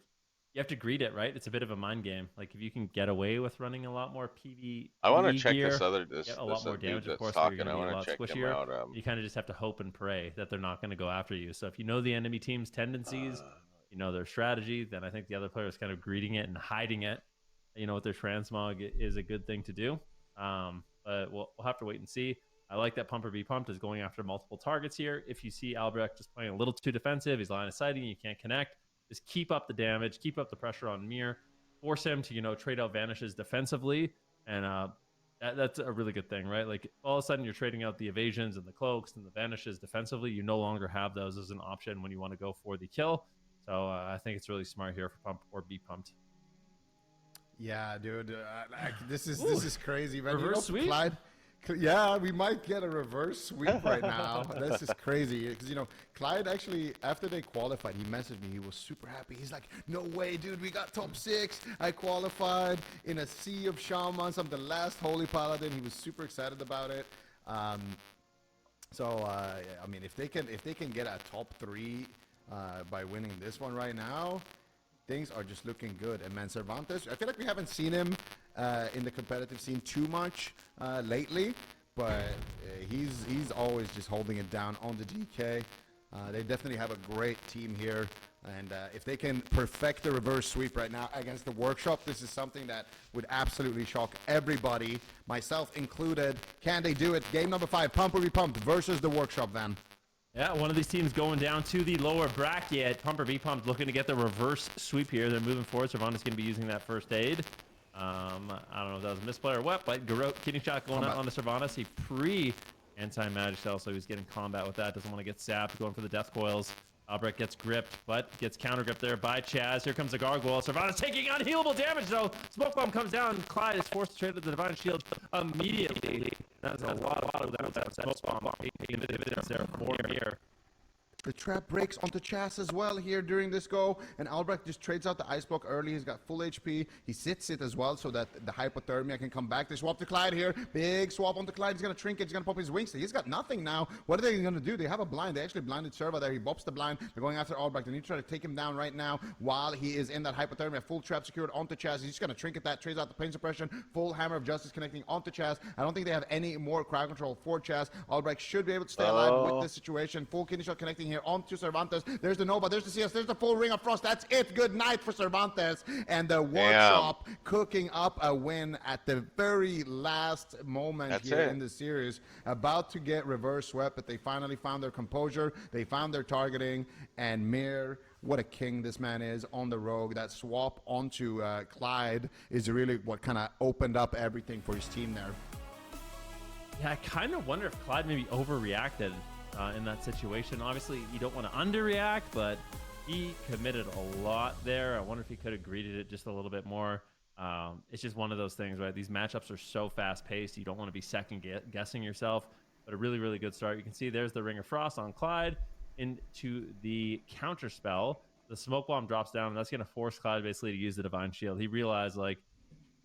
you have to greet it, right? It's a bit of a mind game. Like if you can get away with running a lot more
I want to
PvE
check
gear,
this
get a lot more
dude
damage. Of
that's
course, they're
talking.
going to
I
be a
want to
lot
check him
squishier.
out.
You kind of just have to hope and pray that they're not going to go after you. So if you know the enemy team's tendencies, you know their strategy, then I think the other player is kind of greeting it and hiding it. You know, with their transmog is a good thing to do. But we'll have to wait and see. I like that Pumper Be Pumped is going after multiple targets here. If you see Albrecht just playing a little too defensive, he's line of sighting, you can't connect. Just keep up the damage, keep up the pressure on Mir, force him to, you know, trade out vanishes defensively, and that's a really good thing, right? Like all of a sudden you're trading out the evasions and the cloaks and the vanishes defensively. You no longer have those as an option when you want to go for the kill. So I think it's really smart here for Pump or Be Pumped.
Yeah, dude. This is crazy, man.
Reverse sweep?
Clyde. Yeah, we might get a reverse sweep right now. This is crazy because Clyde actually, after they qualified, he messaged me. He was super happy. He's like, "No way, dude! We got top 6. I qualified in a sea of shamans. I'm the last holy paladin." He was super excited about it. So I mean, if they can get a top 3 by winning this one right now, things are just looking good. And man, Cervantes, I feel like we haven't seen him in the competitive scene too much lately, but he's always just holding it down on the DK. They definitely have a great team here, and if they can perfect the reverse sweep right now against the Workshop, this is something that would absolutely shock everybody, myself included. Can they do it? Game number 5, Pump or Be Pumped versus the Workshop, Van.
Yeah, one of these teams going down to the lower bracket. Pump or Be Pumped looking to get the reverse sweep here. They're moving forward. Cervantes going to be using that first aid. I don't know if that was a misplay or what, but Garot kidney shot going out onto Cervantes. He anti-magic cell, so he's getting combat with that. Doesn't want to get sapped. Going for the death coils. Albrecht gets gripped, but gets counter gripped there by Chaz. Here comes the gargoyle. Cervantes taking unhealable damage, though. Smoke bomb comes down. Clyde is forced to trade with the divine shield immediately. That's a lot of that smoke bomb. There for Mir.
The trap breaks onto Chas as well here during this go, and Albrecht just trades out the ice block early. He's got full HP. He sits it as well so that the hypothermia can come back. They swap to Clyde here. Big swap onto Clyde. He's going to trinket. He's going to pop his wings. He's got nothing now. What are they going to do? They have a blind. They actually blinded Serva there. He bops the blind. They're going after Albrecht. They need to try to take him down right now while he is in that hypothermia. Full trap secured onto Chas. He's just going to trinket that. Trades out the pain suppression. Full hammer of justice connecting onto Chas. I don't think they have any more crowd control for Chas. Albrecht should be able to stay alive with this situation. Full kidney shot connecting here onto Cervantes. There's the Nova, there's the CS, there's the full Ring of Frost. That's it. Good night for Cervantes. And the Workshop cooking up a win at the very last moment in the series. About to get reverse swept, but they finally found their composure. They found their targeting. And Mir, what a king this man is on the rogue. That swap onto Clyde is really what kind of opened up everything for his team there.
Yeah, I kind of wonder if Clyde maybe overreacted in that situation. Obviously, you don't want to underreact, but he committed a lot there. I wonder if he could have greeted it just a little bit more. It's just one of those things, right? These matchups are so fast-paced. You don't want to be second-guessing yourself, but a really, really good start. You can see there's the Ring of Frost on Clyde into the counter spell. The smoke bomb drops down, and that's going to force Clyde basically to use the Divine Shield. He realized, like,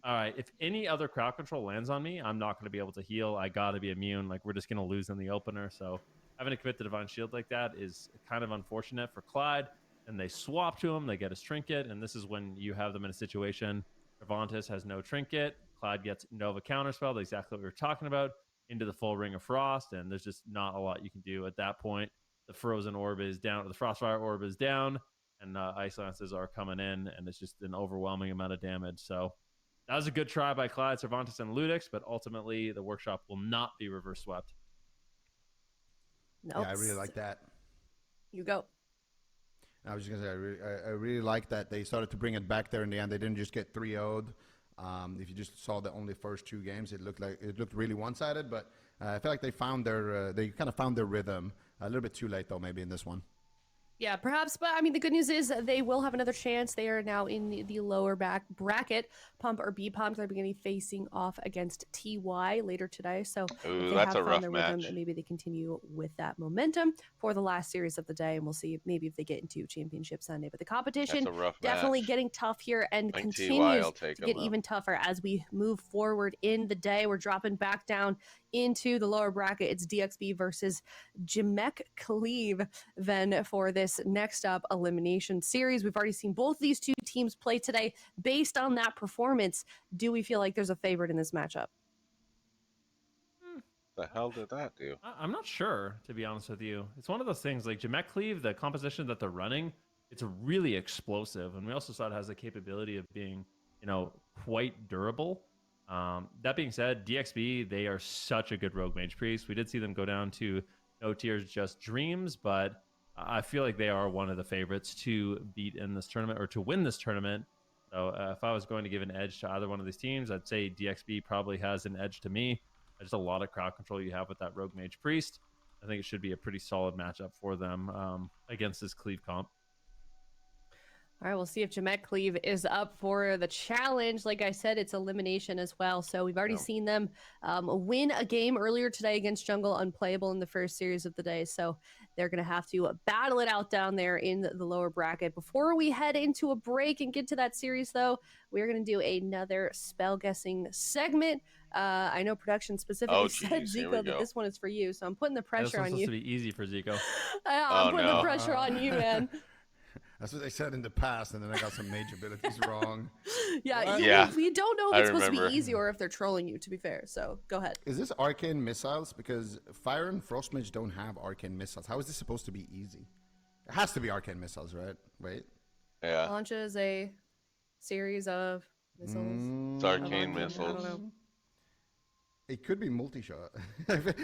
all right, if any other crowd control lands on me, I'm not going to be able to heal. I got to be immune. Like, we're just going to lose in the opener. So having to commit the Divine Shield like that is kind of unfortunate for Clyde. And they swap to him. They get his trinket. And this is when you have them in a situation. Cervantes has no trinket. Clyde gets Nova counterspell, exactly what we were talking about, into the full Ring of Frost. And there's just not a lot you can do at that point. The Frozen Orb is down. The Frostfire Orb is down. And Ice Lances are coming in. And it's just an overwhelming amount of damage. So that was a good try by Clyde, Cervantes, and Ludix, but ultimately the Workshop will not be reverse swept.
Nope.
Yeah, I really like that.
You go.
I was just gonna say, I really like that they started to bring it back there in the end. They didn't just get 3-0'd. If you just saw the only first 2 games, it looked really one-sided. But I feel like they kind of found their rhythm. A little bit too late though, maybe in this one.
Yeah, perhaps, but I mean, the good news is they will have another chance. They are now in the lower back bracket. Pump or B Pump, they're beginning facing off against TY later today. So if
Ooh,
they
that's
have
a
found
rough
their rhythm,
match.
maybe they continue with that momentum for the last series of the day, and we'll see maybe if they get into Championship Sunday. But the
That's
competition
a rough
definitely
match.
getting tough here and
I think TY
continues
will take
to get
them though.
even tougher as we move forward in the day. We're dropping back down into the lower bracket. It's DXB versus Jamek Cleave then for this next up elimination series. We've already seen both these two teams play today. Based on that performance, do we feel like there's a favorite in this matchup?
The hell did that do?
I'm not sure, to be honest with you. It's one of those things like Jamek Cleave, the composition that they're running, it's really explosive, and we also saw it has the capability of being, quite durable. That being said, DXB, they are such a good rogue mage priest. We did see them go down to no tiers, just dreams, but I feel like they are one of the favorites to beat in this tournament or to win this tournament. So if I was going to give an edge to either one of these teams, I'd say DXB probably has an edge to me. There's a lot of crowd control you have with that rogue mage priest. I think it should be a pretty solid matchup for them against this cleave comp.
All right, we'll see if Jamek Cleave is up for the challenge. Like I said, it's elimination as well. So we've already seen them win a game earlier today against Jungle Unplayable in the first series of the day. So they're going to have to battle it out down there in the lower bracket. Before we head into a break and get to that series, though, we're going to do another spell guessing segment. I know production specifically said, Zico, that this one is for you. So I'm putting the pressure on you.
This one's supposed to be easy for Zico.
I'm putting the pressure on you, man.
That's what they said in the past, and then I got some mage abilities wrong.
We don't know if it's supposed to be easy or if they're trolling you, to be fair. So go ahead.
Is this arcane missiles? Because fire and frost mage don't have arcane missiles. How is this supposed to be easy? It has to be arcane missiles, right? Wait.
Yeah.
Launches a series of missiles.
It's arcane missiles.
I don't know.
It could be multi-shot.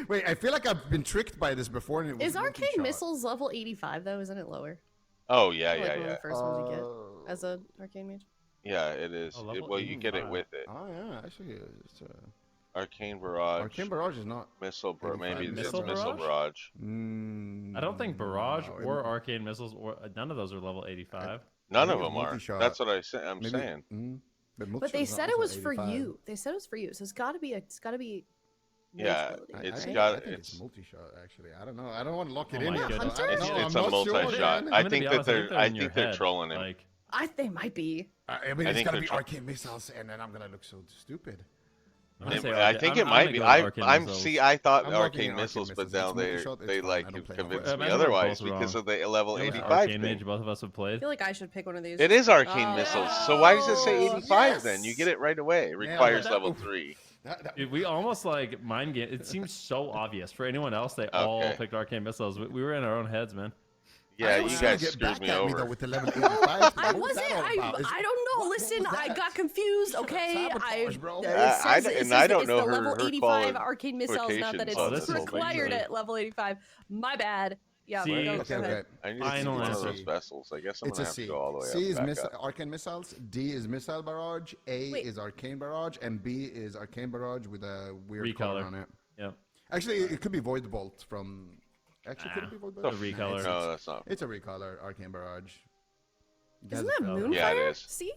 Wait, I feel like I've been tricked by this before. And it was
Is arcane
multi-shot.
missiles level 85 though? Isn't it lower?
Oh yeah,
Like
yeah,
one of
yeah.
the first ones you get as a arcane mage.
Yeah, it is. Well, you get it with it.
Oh yeah, actually, it's
Arcane barrage.
Arcane barrage is not
missile. Maybe it's
Missile
missile barrage.
I don't think barrage or arcane missiles or none of those are level 85.
None of them are. That's what I'm saying.
But they said it was for you. They said it was for you. So it's got to be.
Yeah,
it's
right?
got. I think it's multi-shot. Actually, I don't know. I don't want to lock it in yet.
It's a multi-shot. I think that they're trolling him.
They might be.
I mean, it's gotta be arcane missiles, and then I'm gonna look so stupid.
I think it might be. I thought arcane missiles, but now they like convinced me otherwise because of the level 85 thing.
Both of us have played.
I feel like I should pick one of these.
It is arcane missiles. So why does it say 85 then? You get it right away. It requires level 3.
Dude, we almost like mind game. It seems so obvious for anyone else. They all picked arcane missiles. We were in our own heads, man.
Yeah, you guys screwed me over.
With the level 85.
I wasn't. I don't know. Listen, I got confused. Okay,
sabotage, bro.
I don't know her
level 85 arcane missiles. Not that
quotations
it's required at level 85. My bad. Yeah,
C,
go ahead.
I need to see one of those vessels. I guess I'm gonna have to go all the way up.
C is arcane missiles. D is missile barrage. A is arcane barrage, and B is arcane barrage with a weird color on it.
Yeah.
Actually, it could be void bolt from. Actually, could it be void bolt?
It's a recolor.
No, that's not.
It's a recolor arcane barrage.
Isn't that Moonfire?
Yeah, it is.
See?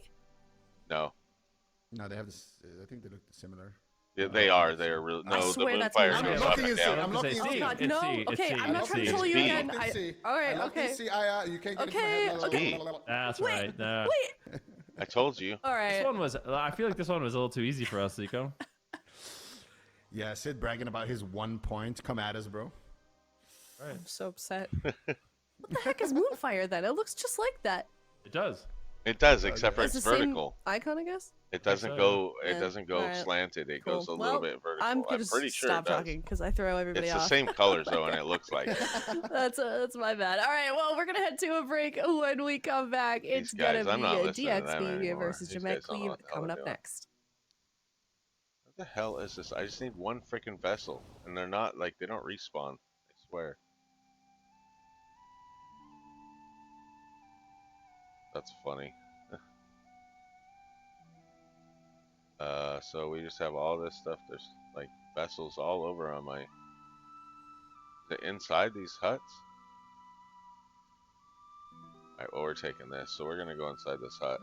No.
No, they have this. I think they look similar.
Yeah, they are. They are really. No, the Moonfire goes up and down.
I'm looking at C.
No, okay, I'm not trying to troll you again. All right, okay.
You can't get
okay.
That's right.
Wait.
I told you.
All right.
This one was. I feel like this one was a little too easy for us, Zico.
Yeah, Sid bragging about his 1 point. Come at us, bro.
All right.
I'm so upset. What the heck is Moonfire then? It looks just like that.
It does.
It does, except for
It's
it's
the
vertical.
Same icon, I guess.
It doesn't go. It doesn't go slanted. It goes a little bit vertical.
I'm gonna
pretty sure
stop talking because I throw everybody
off.
off.
It's the same colors though, and it looks like it.
That's my bad. All right, well, we're gonna head to a break. When we come back, it's gonna be DXB versus Jamek Cleave coming up next.
What the hell is this? I just need one freaking vessel, and they're not like they don't respawn. I swear. That's funny. So we just have all this stuff. There's like vessels all over on my. Is it inside these huts? Alright, well, we're taking this, so we're gonna go inside this hut.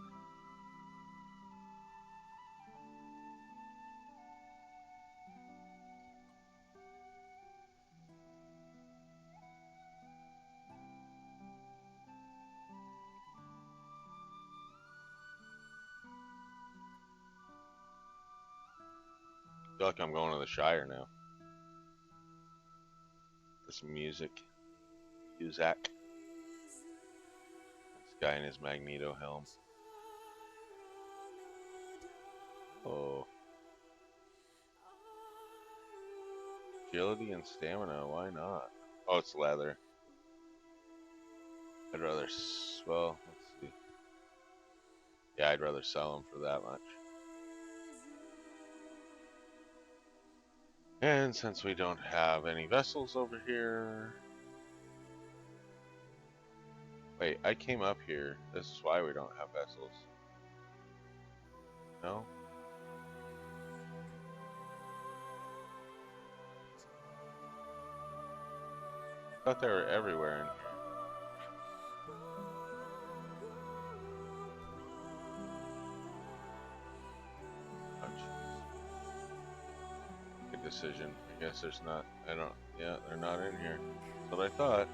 I feel like I'm going to the Shire now. This music. Uzak. This guy in his Magneto helm. Oh. Agility and stamina, why not? Oh, it's leather. I'd rather, well, let's see. Yeah, I'd rather sell them for that much. And since we don't have any vessels over here... Wait, I came up here. This is why we don't have vessels. No? I thought they were everywhere in here. Oh, jeez. Good decision. I guess there's not, I don't, yeah, they're not in here. That's what I thought.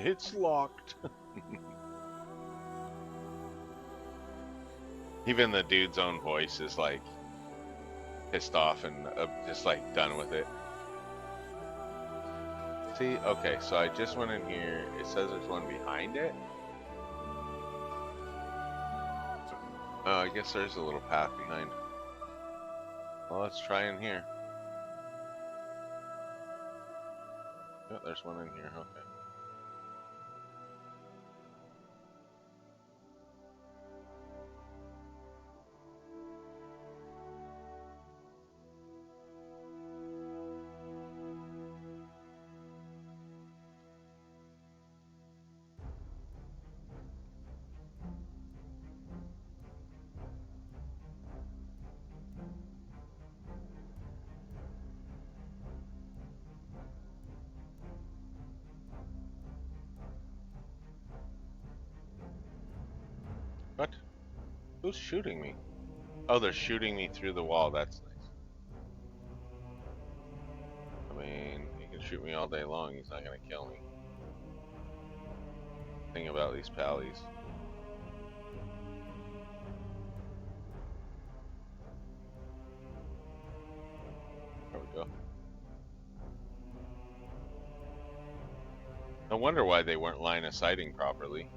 It's locked. Even the dude's own voice is like pissed off and just like done with it. See, okay, so I just went in here. It says there's one behind it. Oh, I guess there's a little path behind. Well, let's try in here. Yeah, there's one in here. Okay. What? Who's shooting me? Oh, they're shooting me through the wall. That's nice. I mean, he can shoot me all day long. He's not gonna kill me. Thing about these pallies. There we go. No wonder why they weren't line of sighting properly.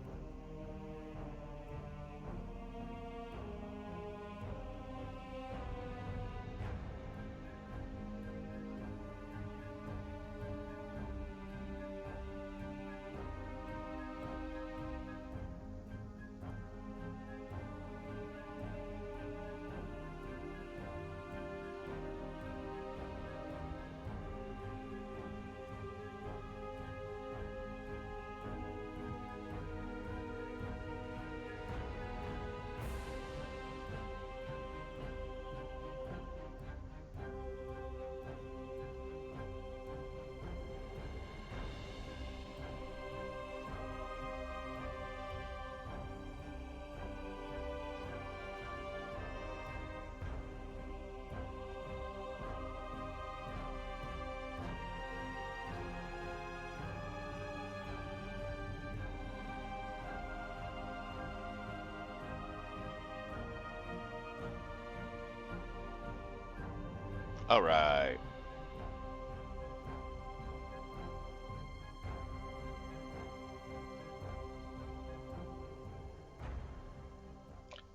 All right.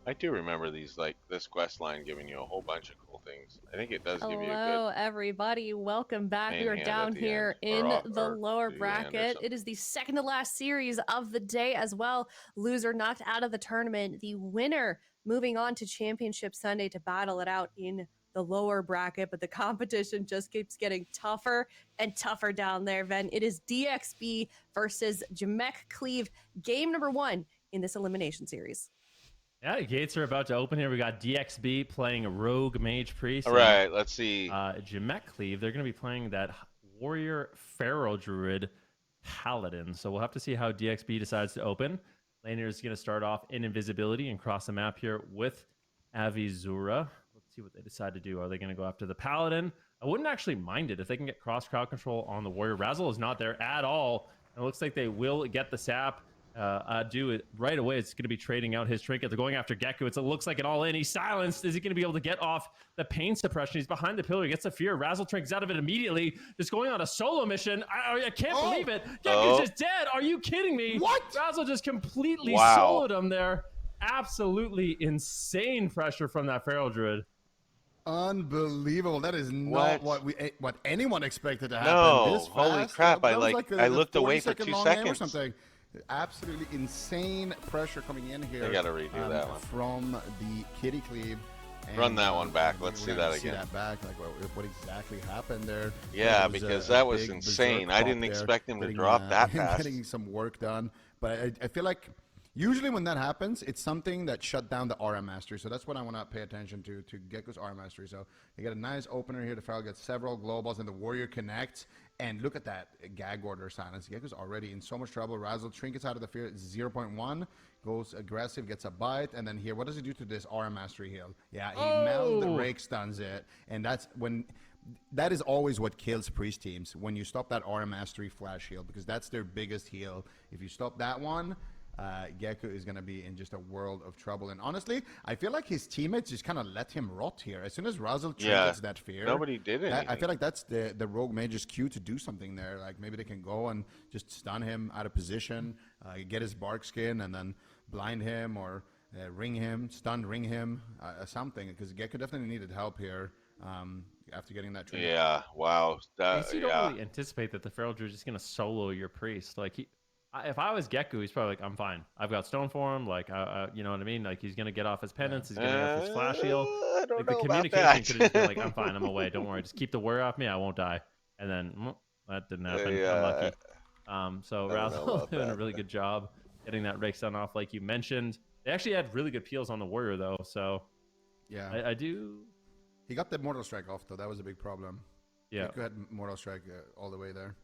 I do remember these, like this quest line giving you a whole bunch of cool things. I think it does give you a good
Hello, everybody. Welcome back. We
main
are
hand at
down
the end,
here
or
in
off,
the
or
lower
to the end or
bracket. It is
something.
the second to last series of the day as well. Loser knocked out of the tournament. The winner moving on to Championship Sunday to battle it out in the lower bracket, but the competition just keeps getting tougher and tougher down there, Ven. It is DXB versus Jamek Cleave, game number 1 in this elimination series.
Yeah, gates are about to open here. We got DXB playing Rogue Mage Priest.
All right, let's see.
Jamek Cleave, they're going to be playing that Warrior Pharaoh Druid Paladin. So we'll have to see how DXB decides to open. Laner is going to start off in invisibility and cross the map here with Avizura. Let's see what they decide to do. Are they going to go after the Paladin? I wouldn't actually mind it if they can get cross crowd control on the Warrior. Razzle is not there at all. It looks like they will get the sap. Do it right away. It's going to be trading out his trinket. They're going after Gecko. It looks like an all-in. He's silenced. Is he going to be able to get off the pain suppression? He's behind the pillar. He gets the fear. Razzle trink's out of it immediately. Just going on a solo mission. I can't believe it. Gecko's just dead. Are you kidding me?
What?
Razzle just completely
Wow.
soloed him there. Absolutely insane pressure from that Feral Druid.
Unbelievable. That is not what anyone expected to happen.
No,
This
holy
fast.
crap,
That
I
was
I looked away for
40-second
2
long game or
seconds.
something. Absolutely insane pressure coming in here.
I gotta redo that one.
From the Kitty Cleave.
Run that one back. Let's
we're
see
gonna
that
see
again.
that back, like what exactly happened there.
Yeah,
It was
because
a
that was
big
insane.
berserk
I didn't
pop there,
expect him to
getting,
drop that fast.
Getting some work done. But I feel like usually when that happens, it's something that shut down the RM mastery. So that's what I want to pay attention to Gecko's RM mastery. So you get a nice opener here. The Feral gets several globals, and the Warrior connects. And look at that gag order silence. Gecko's already in so much trouble. Razzle trinkets out of the fear. 0.1. Goes aggressive, gets a bite, and then here, what does he do to this RM mastery heal? Yeah, he melds the rake stuns it, and that is always what kills priest teams, when you stop that RM mastery flash heal, because that's their biggest heal. If you stop that one, Gecko is going to be in just a world of trouble. And honestly, I feel like his teammates just kind of let him rot here. As soon as Razzle triggers that fear,
nobody did anything.
I feel like that's the Rogue Mage's cue to do something there. Like maybe they can go and just stun him out of position, get his bark skin, and then blind him or ring him, ring him, something. Because Gecko definitely needed help here after getting that trigger.
Yeah, wow.
You don't really anticipate that the Feral Druid is just going to solo your priest. Like if I was Gecko, he's probably like, I'm fine. I've got stone for him. Like, you know what I mean? Like, he's gonna get off his penance. He's gonna get off his flash heal.
I don't
Like,
know
the
about
communication
that.
could have just been like, I'm fine. I'm away. Don't worry. Just keep the worry off me. I won't die. And then that didn't happen.
Yeah.
Unlucky. So
I don't know
Razzle
about
doing a
that.
really good job getting that rake stun off, like you mentioned. They actually had really good peels on the Warrior though. So
Yeah.
I do.
He got the Mortal Strike off though. That was a big problem.
Yeah.
Gecko had Mortal Strike all the way there.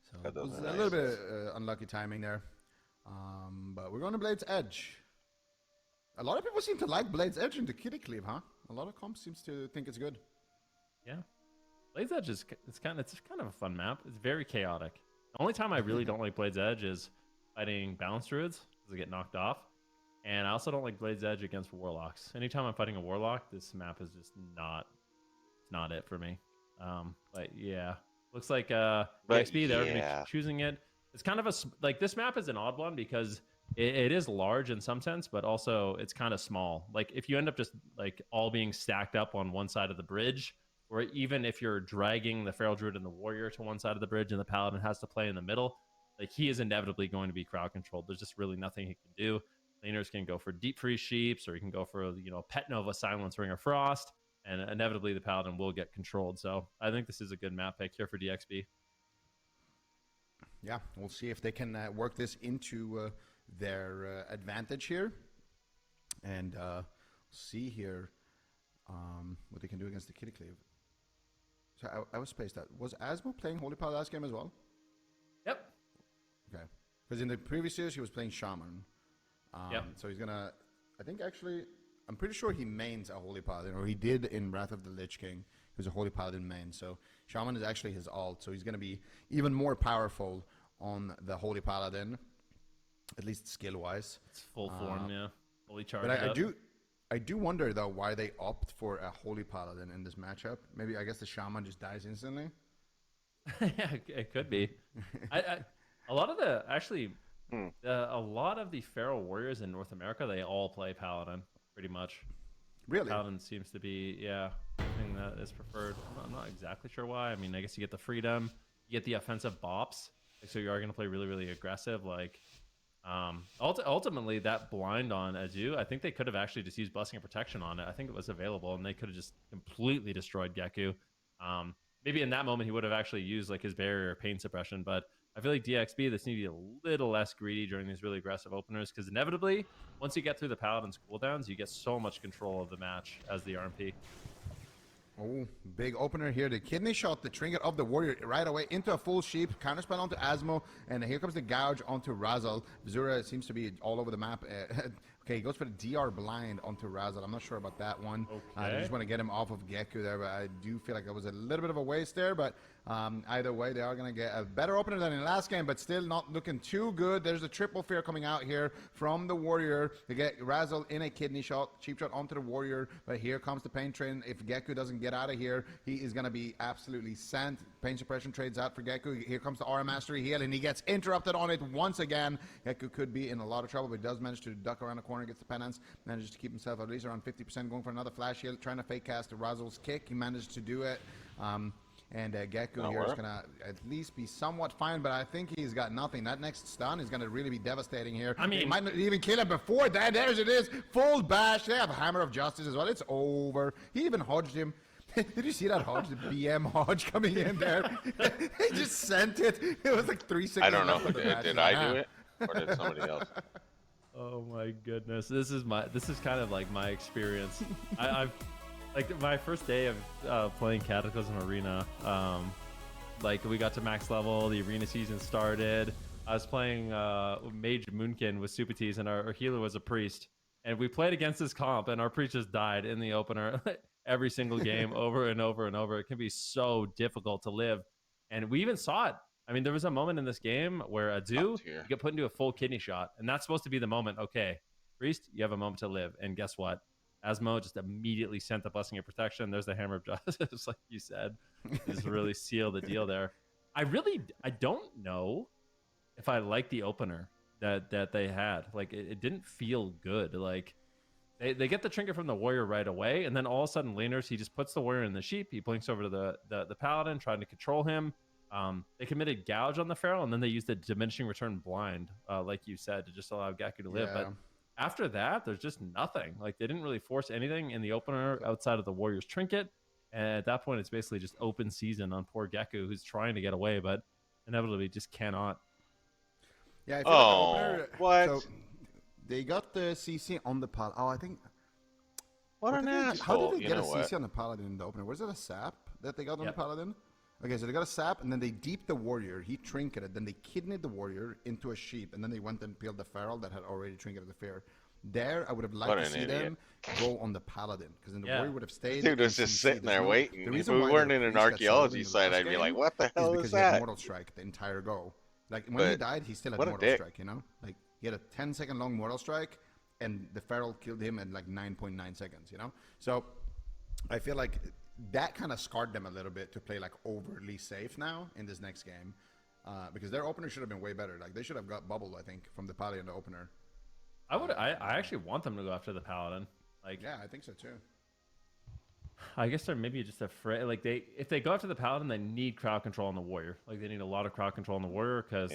So
That
it was
doesn't
a little bit unlucky timing there. But we're going to Blade's Edge. A lot of people seem to like Blade's Edge in the Kitty Cleave, huh? A lot of comps seems to think it's good.
Yeah. Blade's Edge is kind of a fun map. It's very chaotic. The only time I really don't like Blade's Edge is fighting Balance Druids because they get knocked off. And I also don't like Blade's Edge against Warlocks. Anytime I'm fighting a Warlock, this map is just not it for me. But yeah. Looks like XP, they're going to be choosing it. It's kind of like this map is an odd one because it is large in some sense, but also it's kind of small. Like if you end up just like all being stacked up on one side of the bridge, or even if you're dragging the Feral Druid and the Warrior to one side of the bridge and the Paladin has to play in the middle, like he is inevitably going to be crowd controlled. There's just really nothing he can do. Laners can go for Deep Freeze Sheeps, or he can go for, Pet Nova, Silence, Ring of Frost, and inevitably the Paladin will get controlled. So I think this is a good map pick here for DXB.
Yeah, we'll see if they can work this into their advantage here. And see here what they can do against the Kitty Cleave. So I was spaced out. Was Asmo playing Holy Power last game as well?
Yep.
Okay. Because in the previous series, he was playing Shaman.
Yep.
So he's going to... I think actually... I'm pretty sure he mains a Holy Paladin, or he did in Wrath of the Lich King. He was a Holy Paladin main. So Shaman is actually his alt. So he's going to be even more powerful on the Holy Paladin, at least skill-wise.
It's full form, yeah. Fully charged
But
up.
I do wonder, though, why they opt for a Holy Paladin in this matchup. Maybe, I guess the Shaman just dies instantly?
Yeah, it could be. A lot of the, actually, a lot of the Feral Warriors in North America, they all play Paladin. pretty much.
Really?
Paladin seems to be, yeah, the thing that is preferred. I'm not exactly sure why. I mean, I guess you get the freedom, you get the offensive bops, like, so you are going to play really, really aggressive. Like, ultimately, that blind on Adu, I think they could have actually just used Blessing of Protection on it. I think it was available, and they could have just completely destroyed Geku. Maybe in that moment he would have actually used like his barrier or pain suppression, but I feel like DXB, this need to be a little less greedy during these really aggressive openers, because inevitably, once you get through the Paladin's cooldowns, you get so much control of the match as the RMP.
Oh, big opener here. The kidney shot, the trinket of the warrior right away into a full sheep. Counterspell onto Asmo, and here comes the gouge onto Razel. Zura seems to be all over the map. Okay, he goes for the DR blind onto Razel. I'm not sure about that one. I
Okay.
just want to get him off of Geku there, but I do feel like it was a little bit of a waste there. But either way, they are going to get a better opener than in the last game, but still not looking too good. There's a triple fear coming out here from the warrior. They get Razel in a kidney shot, cheap shot onto the warrior, but here comes the pain train. If Geku doesn't get out of here, he is going to be absolutely sent. Pain suppression trades out for Geku. Here comes the Aura Mastery heal, and he gets interrupted on it once again. Geku could be in a lot of trouble, but he does manage to duck around the corner, gets the penance, manages to keep himself at least around 50%, going for another flash heal, trying to fake cast Razel's kick. He managed to do it. And Geku here is going to at least be somewhat fine, but I think he's got nothing. That next stun is going to really be devastating here.
I mean,
he might not even kill him before that. There's it is. Full bash. They have Hammer of Justice as well. It's over. He even hodged him. Did you see that hodge? The BM hodge coming in there. He just sent it. It was like 3 seconds.
I don't know.
left of the match.
Did I do it or did somebody else?
Oh my goodness, this is kind of like my experience. I've like my first day of playing Cataclysm Arena. Like we got to max level, the arena season started. I was playing Mage Moonkin with Supatis, and our healer was a priest. And we played against this comp, and our priest just died in the opener every single game, over and over and over. It can be so difficult to live, and we even saw it. I mean, there was a moment in this game where Adu, you get put into a full kidney shot, and that's supposed to be the moment. Okay, priest, you have a moment to live, and guess what? Asmo just immediately sent the Blessing of Protection. There's the Hammer of Justice, like you said, just really seal the deal there. I don't know if I like the opener that they had. Like it didn't feel good. Like they get the trinket from the warrior right away, and then all of a sudden laners, he just puts the warrior in the sheep. He blinks over to the paladin, trying to control him. They committed gouge on the feral, and then they used the diminishing return blind, like you said, to just allow Geku to live.
Yeah.
But after that, there's just nothing. Like they didn't really force anything in the opener outside of the warrior's trinket. And at that point, it's basically just open season on poor Geku, who's trying to get away, but inevitably just cannot.
Yeah, I feel like the
Oh,
opener,
what?
So they got the CC on the paladin. Oh, I think.
What
How
an
did they
asshole.
get
You
a
know
CC
what?
on the paladin in the opener? Was it a sap that they got on
Yep.
the paladin? Okay, so they got a sap, and then they deeped the warrior. He trinketed. Then they kidneyed the warrior into a sheep, and then they went and peeled the feral that had already trinketed the fear. There, I would have liked
What
to
an
see
idiot.
them go on the paladin, because then the
Yeah.
warrior would have stayed.
Dude was
in
just
CC.
sitting
There's
there
no-
waiting.
the
If
reason
we
why
weren't
the
in an
priest got settled
archaeology
in the
site,
last
I'd be
game
like, what the hell
because
is
he had
that?
Mortal Strike the entire go. Like when he
But
died, he still had
what a
Mortal
dick.
Strike. You know, like he had a 10-second long Mortal Strike, and the feral killed him in like 9.9 seconds. You know, so I feel like that kind of scarred them a little bit to play like overly safe now in this next game, because their opener should have been way better. Like they should have got bubbled, I think, from the paladin in the opener.
I actually want them to go after the paladin. Like,
Yeah, I think so too.
I guess they're maybe just afraid. Like if they go after the paladin, they need crowd control on the warrior. Like they need a lot of crowd control on the warrior because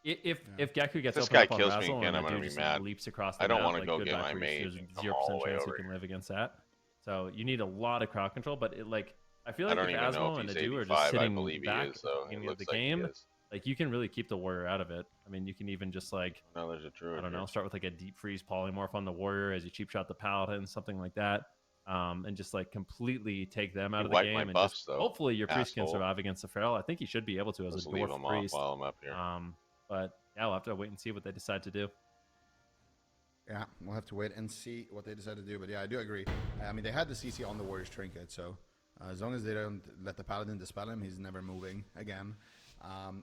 if Geku gets
This
opened
guy
up on
kills me
Razzle
again,
and
I'm
the
gonna
dude
be
just
mad.
leaps across the
I don't
map,
wanna
like,
go
good
get
bye,
my
Priest.
mate
There's
and come
0%
all the way
chance you
over
can
here.
live against that. So you need a lot of crowd control. But I feel
I
like
don't
if
even know
Asmo
if
and
he's
Adu are
85.
just
I
sitting
believe he
back
is,
at
though.
the beginning
It
of the
looks like he
game,
is.
like you can really keep the warrior out of it. I mean, you can even just like
No, there's a druid.
I don't
here.
know, start with like a deep freeze polymorph on the warrior as you cheap shot the paladin, something like that, and just like completely take them out
You
of the
wiped
game.
my
And
buffs,
just
though,
hopefully your priest can
asshole.
survive against the feral. I think he should be able to as
Just
a
leave
dwarf
him off
priest.
while I'm up here.
But yeah, we'll have to wait and see what they decide to do.
Yeah, we'll have to wait and see what they decide to do. But yeah, I do agree. I mean, they had the CC on the warrior's trinket, so as long as they don't let the paladin dispel him, he's never moving again.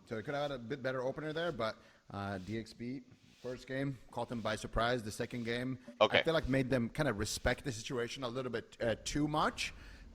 So they could have had a bit better opener there, but DXB, first game, caught them by surprise. The second game,
Okay.
I feel like made them kind of respect the situation a little bit too much.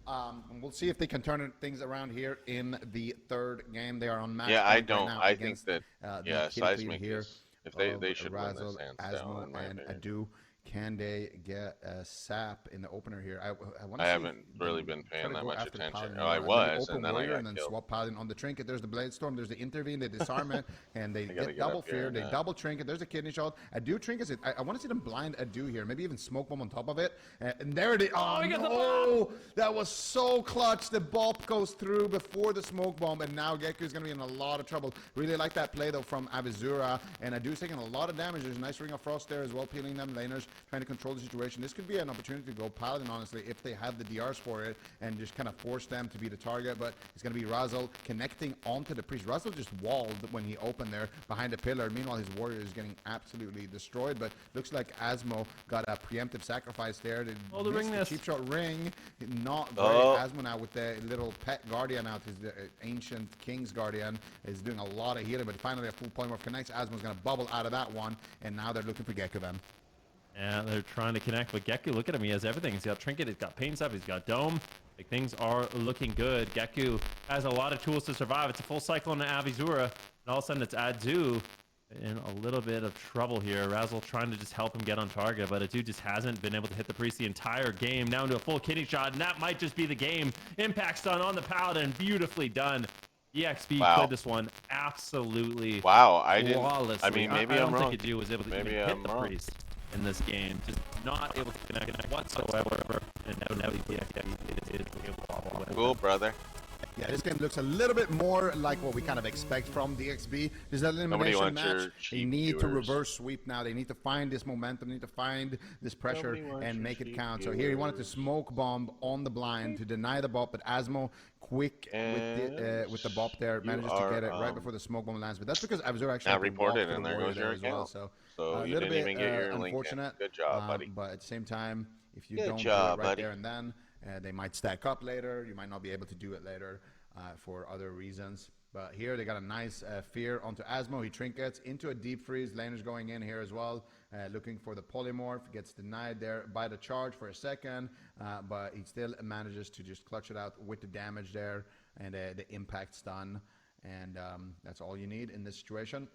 And we'll see if they can turn things around here in the third game. They are on match.
Yeah, I
point right
don't.
now
I think
against,
that
the
yeah,
Kid Queen
seismic
here
is. If they
of
should win this
Razzle,
hands
Asmo,
down, in my
and
opinion.
Adu. Can they get a sap in the opener here? I want
I
to see
haven't really
them
been
try
paying
to
that
go
much
after the
attention.
paladin
Oh, I
more. Maybe
was,
open
and then I
warrior
got
and then
killed.
swap paladin on the trinket. There's the blade storm. There's the intervene. They disarm it and they
I gotta
get
get
double
up here
fear.
and,
They double trinket. There's a kidney shot. Adu trinkets it. I want to see them blind Adu here. Maybe even smoke bomb on top of it. And there it is. Oh,
he got the
no! That was so clutch. The bop goes through before the smoke bomb, and now Geku is going to be in a lot of trouble. Really like that play though from Avizura, and Adu's taking a lot of damage. There's a nice ring of frost there as well, peeling them. Laners trying to control the situation. This could be an opportunity to go paladin, honestly, if they have the DRs for it and just kind of force them to be the target. But it's going to be Razel connecting onto the priest. Razel just walled when he opened there behind the pillar. Meanwhile, his warrior is getting absolutely destroyed. But looks like Asmo got a preemptive sacrifice there. They
the
missed
ring
the
miss.
cheap shot ring. Not great.
Oh.
Asmo now with the little pet guardian out. His ancient king's guardian is doing a lot of healing. But finally, a full polymorph connects. Asmo's going to bubble out of that one. And now they're looking for Geku then.
Yeah, they're trying to connect, but Geku, look at him. He has everything. He's got Trinket, he's got Pain Stuff, he's got Dome. Like, things are looking good. Geku has a lot of tools to survive. It's a full cycle into Avizura, and all of a sudden it's Adu in a little bit of trouble here. Razzle trying to just help him get on target, but Adu just hasn't been able to hit the priest the entire game. Now into a full kidney shot, and that might just be the game. Impact stun on the Paladin, beautifully done. EXP played this one absolutely flawlessly.
I mean, maybe
I
I'm
don't
wrong.
think Adu was able to
Maybe
even hit
I'm
the
wrong.
priest in this game. Just not able to connect whatsoever. And now the EXP is able to win.
Cool, brother.
Yeah, this game looks a little bit more like what we kind of expect from DXB. There's an elimination
wants your
match. They
cheap
need to
viewers.
reverse sweep now. They need to find this momentum. They need to find this pressure
Nobody wants
and
your
make it
cheap
count. So here he wanted to
viewers.
smoke bomb on the blind to deny the bop, but Asmo quick with the bop there manages to get it right before the smoke bomb lands. But that's because Avizura actually
Now
had to walk
reported,
to
and
the
there
warrior
goes your
there as well.
account.
So
So
a
you
little
didn't
bit
even get your link in.
unfortunate.
Good job, buddy.
But at the same time, if you
Good
don't
job,
do it right
buddy.
there and then, they might stack up later. You might not be able to do it later. For other reasons. But here they got a nice fear onto Asmo. He trinkets into a deep freeze. Laner's going in here as well, looking for the polymorph. Gets denied there by the charge for a second, but he still manages to just clutch it out with the damage there and the impact stun. And that's all you need in this situation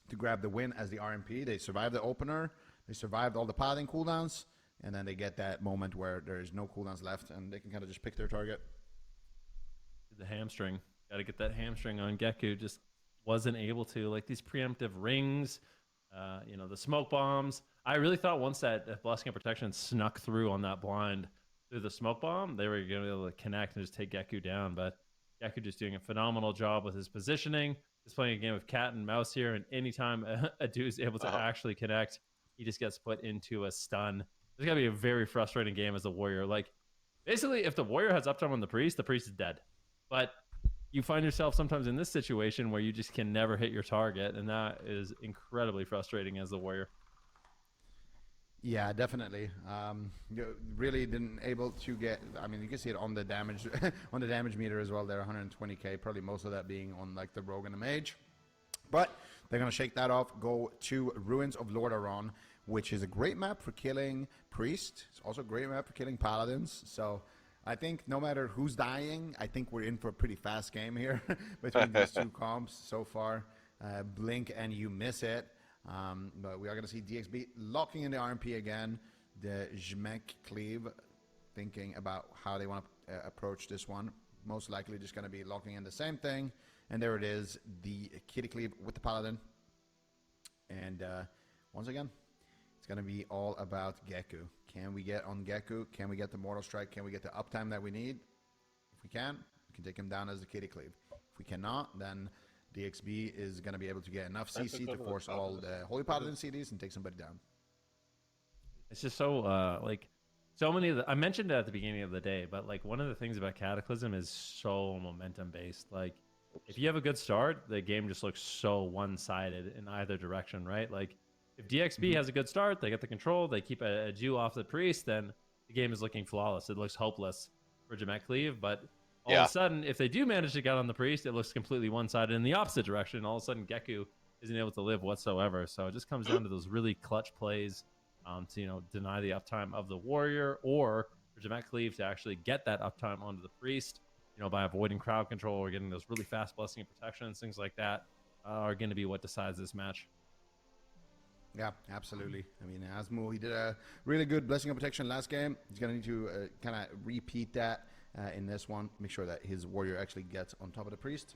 to grab the win as the RMP. They survived the opener. They survived all the paladin cooldowns. And then they get that moment where there is no cooldowns left and they can kind of just pick their target.
The hamstring. Got to get that hamstring on Geku. Just wasn't able to. Like these preemptive rings, the smoke bombs. I really thought once that Blessing of Protection snuck through on that blind through the smoke bomb, they were going to be able to connect and just take Geku down. But Geku just doing a phenomenal job with his positioning. Just playing a game of cat and mouse here. And anytime Adu is able to actually connect, he just gets put into a stun. It's got to be a very frustrating game as a warrior. Like, basically, if the warrior has uptime on the priest is dead. But you find yourself sometimes in this situation where you just can never hit your target, and that is incredibly frustrating as a warrior.
Yeah, definitely. Really didn't able to get. I mean, you can see it on the damage on the damage meter as well. There, 120k. Probably most of that being on like the rogue and the mage. But they're gonna shake that off. Go to Ruins of Lordaeron, which is a great map for killing priest. It's also a great map for killing paladins. So I think no matter who's dying, I think we're in for a pretty fast game here between these two comps so far. Blink and you miss it. But we are going to see DXB locking in the RMP again. The Jmek Cleave thinking about how they want to approach this one. Most likely just going to be locking in the same thing. And there it is, the Kitty Cleave with the Paladin. And once again, it's going to be all about Geku. Can we get on Geku? Can we get the Mortal Strike? Can we get the uptime that we need? If we can take him down as the Kitty Cleave. If we cannot, then DXB is going to be able to get enough CC to force all the Holy Paladin CDs and take somebody down.
It's just so, so many of the, I mentioned it at the beginning of the day, but like one of the things about Cataclysm is so momentum based. Like if you have a good start, the game just looks so one-sided in either direction, right? Like if DXB has a good start, they get the control, they keep a Jew off the priest, then the game is looking flawless. It looks hopeless for Jmek Cleave, but all of a sudden, if they do manage to get on the priest, it looks completely one-sided in the opposite direction. All of a sudden, Geku isn't able to live whatsoever. So it just comes down to those really clutch plays to deny the uptime of the warrior, or for Jmek Cleave to actually get that uptime onto the priest, by avoiding crowd control or getting those really fast blessing and protections, things like that are going to be what decides this match.
Yeah, absolutely. I mean, Asmo, he did a really good blessing of protection last game. He's going to need to kind of repeat that in this one. Make sure that his warrior actually gets on top of the priest.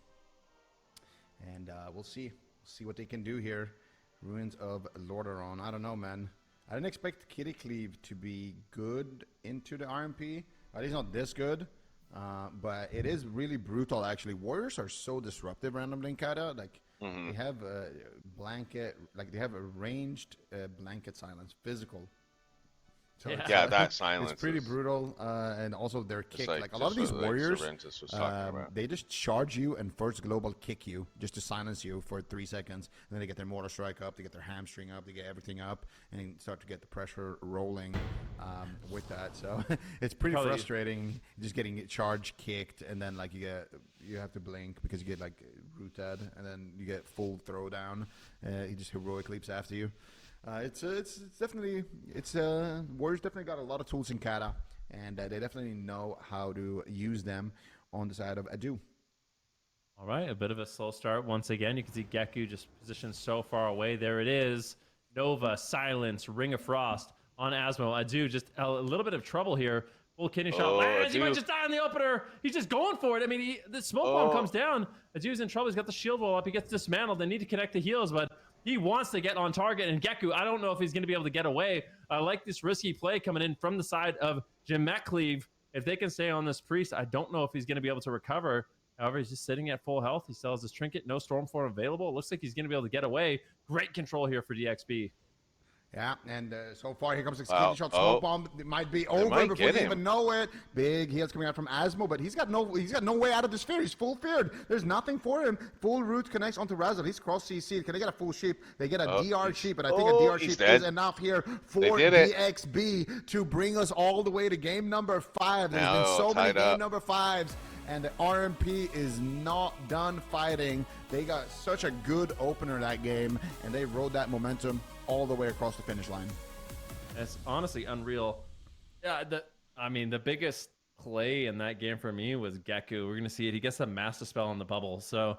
And we'll see. See what they can do here. Ruins of Lordaeron. I don't know, man. I didn't expect Kitty Cleave to be good into the RMP. At least not this good. But it is really brutal, actually. Warriors are so disruptive randomly in Kata. Like, they have a blanket, like they have a ranged blanket silence, physical. So
Yeah, that silence.
It's pretty
is
brutal, and also their kick. Like a lot of
just
these
what,
warriors,
Sorrentis was talking about.
they just charge you and first global kick you just to silence you for 3 seconds. And then they get their mortar strike up, they get their hamstring up, they get everything up, and start to get the pressure rolling with that. So it's pretty frustrating just getting charge kicked, and then like you have to blink because you get like rooted, and then you get full throwdown. He just heroic leaps after you. It's definitely Warriors definitely got a lot of tools in Kata, and they definitely know how to use them on the side of Adu.
All right, a bit of a slow start once again. You can see Geku just positioned so far away. There it is. Nova, Silence, Ring of Frost on Asmo. Adu just a little bit of trouble here. Full kidney shot lands. He might just die on the opener. He's just going for it. I mean, the smoke bomb comes down. Adu's in trouble. He's got the shield wall up. He gets dismantled. They need to connect the heals, but he wants to get on target. And Geku, I don't know if he's going to be able to get away. I like this risky play coming in from the side of Jemekleave. If they can stay on this priest, I don't know if he's going to be able to recover. However, he's just sitting at full health. He still has his trinket. No Stormform available. It looks like he's going to be able to get away. Great control here for DXB.
Yeah, and so far here comes the kidney shot smoke bomb. It might be over before you even know it. Big heals coming out from Asmo, but he's got no way out of the sphere. He's full feared. There's nothing for him. Full root connects onto Razzle. He's cross CC. Can they get a full sheep? They get a DR sheep, and I think a DR sheep is enough here for DXB to bring us all the way to game number 5. There's been so many game number 5s. And the RMP is not done fighting. They got such a good opener that game, and they rode that momentum all the way across the finish line.
It's honestly unreal. Yeah, the biggest play in that game for me was Geku. We're going to see it. He gets a Master Spell on the bubble. So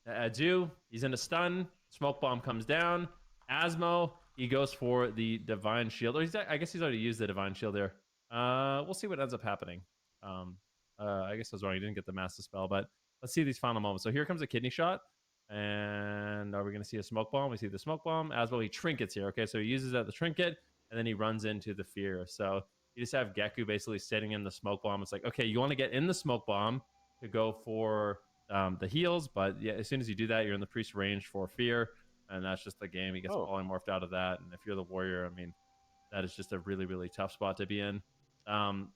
Adu, he's in a stun. Smoke Bomb comes down. Asmo, he goes for the Divine Shield. Or I guess he's already used the Divine Shield there. We'll see what ends up happening. I guess I was wrong. He didn't get the Master Spell, but let's see these final moments. So here comes a kidney shot. And are we going to see a smoke bomb? We see the smoke bomb. As well, he trinkets here. Okay, so he uses that the trinket, and then he runs into the fear. So you just have Geku basically sitting in the smoke bomb. It's like, okay, you want to get in the smoke bomb to go for the heals, but yeah, as soon as you do that, you're in the priest range for fear, and that's just the game. He gets polymorphed out of that, and if you're the warrior, I mean, that is just a really, really tough spot to be in.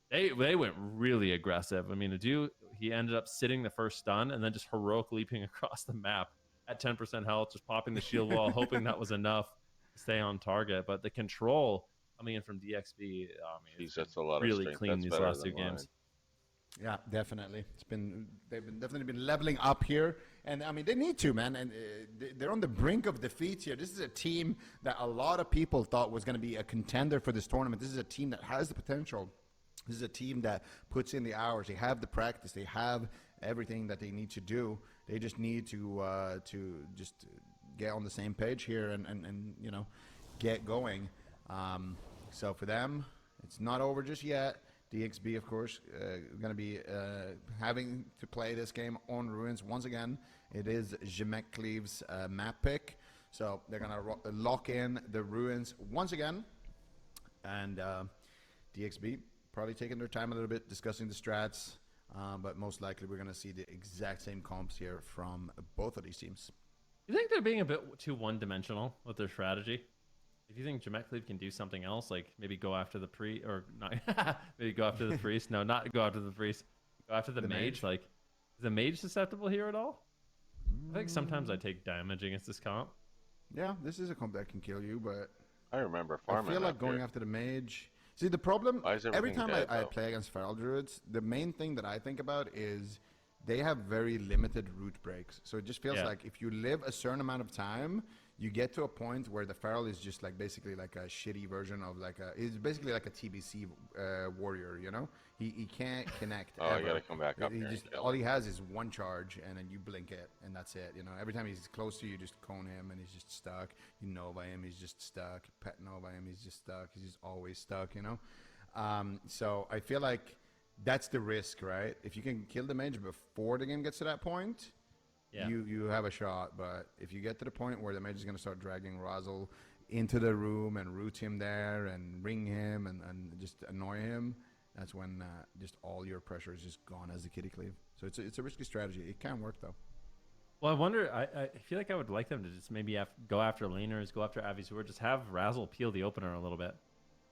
They went really aggressive. I mean, Adu, he ended up sitting the first stun and then just heroic leaping across the map at 10% health, just popping the shield wall, hoping that was enough to stay on target. But the control coming in from DXB,
that's a lot
really
of
clean these last 2 games.
Yeah, definitely. They've definitely been leveling up here, and I mean they need to, man. And they're on the brink of defeat here. This is a team that a lot of people thought was going to be a contender for this tournament. This is a team that has the potential. This is a team that puts in the hours. They have the practice. They have everything that they need to do. They just need to just get on the same page here and you know get going. So for them, it's not over just yet. DXB, of course, going to be having to play this game on Ruins once again. It is Jemekleave's map pick, so they're going to lock in the Ruins once again. And DXB probably taking their time a little bit discussing the strats, but most likely we're going to see the exact same comps here from both of these teams.
You think they're being a bit too one-dimensional with their strategy? If you think Jemekleave can do something else, like maybe go after the priest, or not, maybe go after the priest. No, not go after the priest. Go after the mage. Like, is the mage susceptible here at all? I think sometimes I take damage against this comp.
Yeah, this is a comp that can kill you, but
I remember farming.
I feel like going after the mage. See, the problem, every time I play against Feral Druids, the main thing that I think about is they have very limited root breaks. So it just feels like if you live a certain amount of time, you get to a point where the feral is just like basically like a shitty version of like it's basically like a TBC warrior, you know? He can't connect.
Oh,
ever.
I gotta come back up
He
here.
just
And kill
all
him.
he has is one charge, and then you blink it, and that's it. You know, every time he's close to you, just cone him, and he's just stuck. You Nova him, he's just stuck. Pet Nova him, he's just stuck. He's just always stuck. You know, so I feel like that's the risk, right? If you can kill the mage before the game gets to that point,
Yeah.
you have a shot. But if you get to the point where the mage is going to start dragging Razzle into the room and root him there and ring him and just annoy him, that's when just all your pressure is just gone as the kitty cleave. So it's a risky strategy. It can work though.
Well, I wonder. I feel like I would like them to just maybe go after laners, go after Avisur, just have Razzle peel the opener a little bit.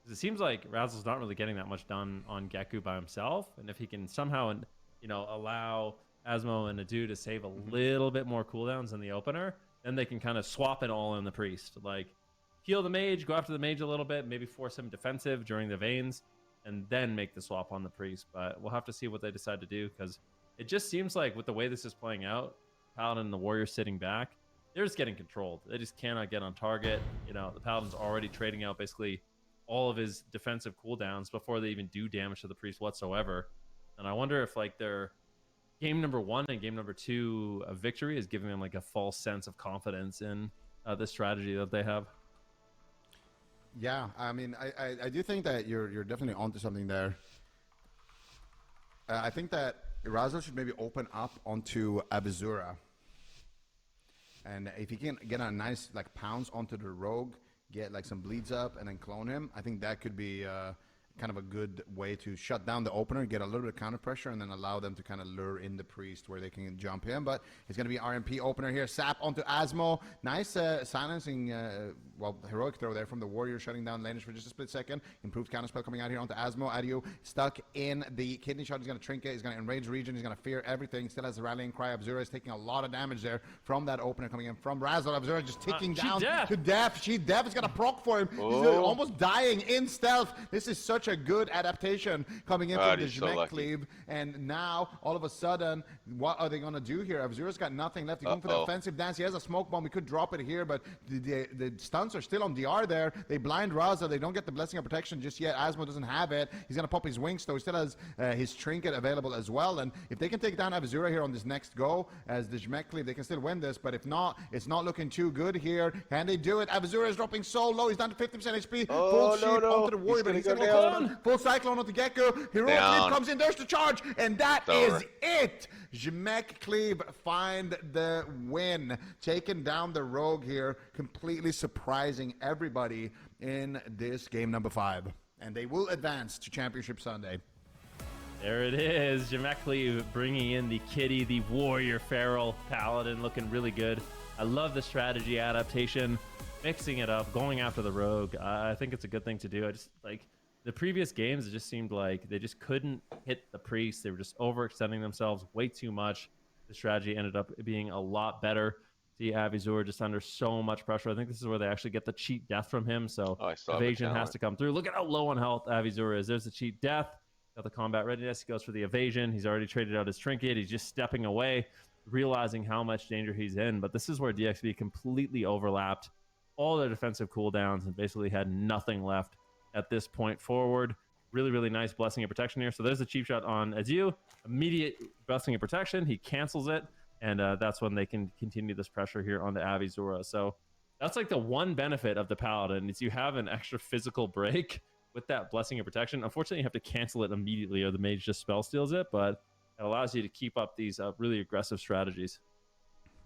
Because it seems like Razzle's not really getting that much done on Geku by himself, and if he can somehow, allow Asmo and Adu to save a little bit more cooldowns in the opener, then they can kind of swap it all in the priest. Like, heal the mage, go after the mage a little bit, maybe force him defensive during the veins, and then make the swap on the priest. But we'll have to see what they decide to do, because it just seems like with the way this is playing out, Paladin and the Warrior sitting back, they're just getting controlled. They just cannot get on target. The Paladin's already trading out basically all of his defensive cooldowns before they even do damage to the priest whatsoever. And I wonder if like their game number 1 and game number 2 of victory is giving them like a false sense of confidence in the strategy that they have.
Yeah, I mean, I do think that you're definitely onto something there. I think that Razzle should maybe open up onto Avisura. And if he can get a nice like pounce onto the rogue, get like some bleeds up, and then clone him, I think that could be kind of a good way to shut down the opener, get a little bit of counter pressure, and then allow them to kind of lure in the priest where they can jump him. But it's going to be RMP opener here. Sap onto Asmo. Nice silencing, heroic throw there from the warrior, shutting down laners for just a split second. Improved counterspell coming out here onto Asmo. Adio stuck in the kidney shot. He's going to trinket. He's going to enrage region. He's going to fear everything. Still has the rallying cry. Abzura is taking a lot of damage there from that opener coming in from Razzle. Abzura just ticking down to death. She death is going to proc for him. He's almost dying in stealth. This is such a good adaptation coming in from the Jamek cleave. And now, all of a sudden, what are they going to do here? Abzura's got nothing left. He's going for the offensive dance. He has a smoke bomb. He could drop it here, but the stunts are still on DR there. They blind Raza. They don't get the blessing of protection just yet. Asmo doesn't have it. He's going to pop his wings, though. He still has his trinket available as well. And if they can take down Abzura here on this next go as the Jamek cleave, they can still win this. But if not, it's not looking too good here. Can they do it? Abzura is dropping so low. He's down to 50% HP. Full sheep onto the warrior, but he's going to go down. Full cyclone onto Geku. Heroic cleave comes in. There's the charge. And that is it. Jamek cleave find the win. Taking down the rogue here. Completely surprising everybody in this game number 5. And they will advance to Championship Sunday.
There it is. Jamek cleave bringing in the kitty, the warrior feral paladin, looking really good. I love the strategy adaptation, mixing it up, going after the rogue. I think it's a good thing to do. I just like the previous games, it just seemed like they just couldn't hit the priest. They were just overextending themselves way too much. The strategy ended up being a lot better. See Avisur just under so much pressure. I think this is where they actually get the cheat death from him. So evasion has to come through. Look at how low on health Avisur is. There's the cheat death. Got the combat readiness. He goes for the evasion. He's already traded out his trinket. He's just stepping away, realizing how much danger he's in. But this is where DXB completely overlapped all their defensive cooldowns and basically had nothing left at this point forward. Really, really nice blessing of protection here. So there's a cheap shot on Aziu. Immediate blessing of protection. He cancels it. And that's when they can continue this pressure here on the Avisura. So that's like the one benefit of the Paladin is you have an extra physical break with that blessing of protection. Unfortunately, you have to cancel it immediately or the mage just spell steals it, but it allows you to keep up these really aggressive strategies.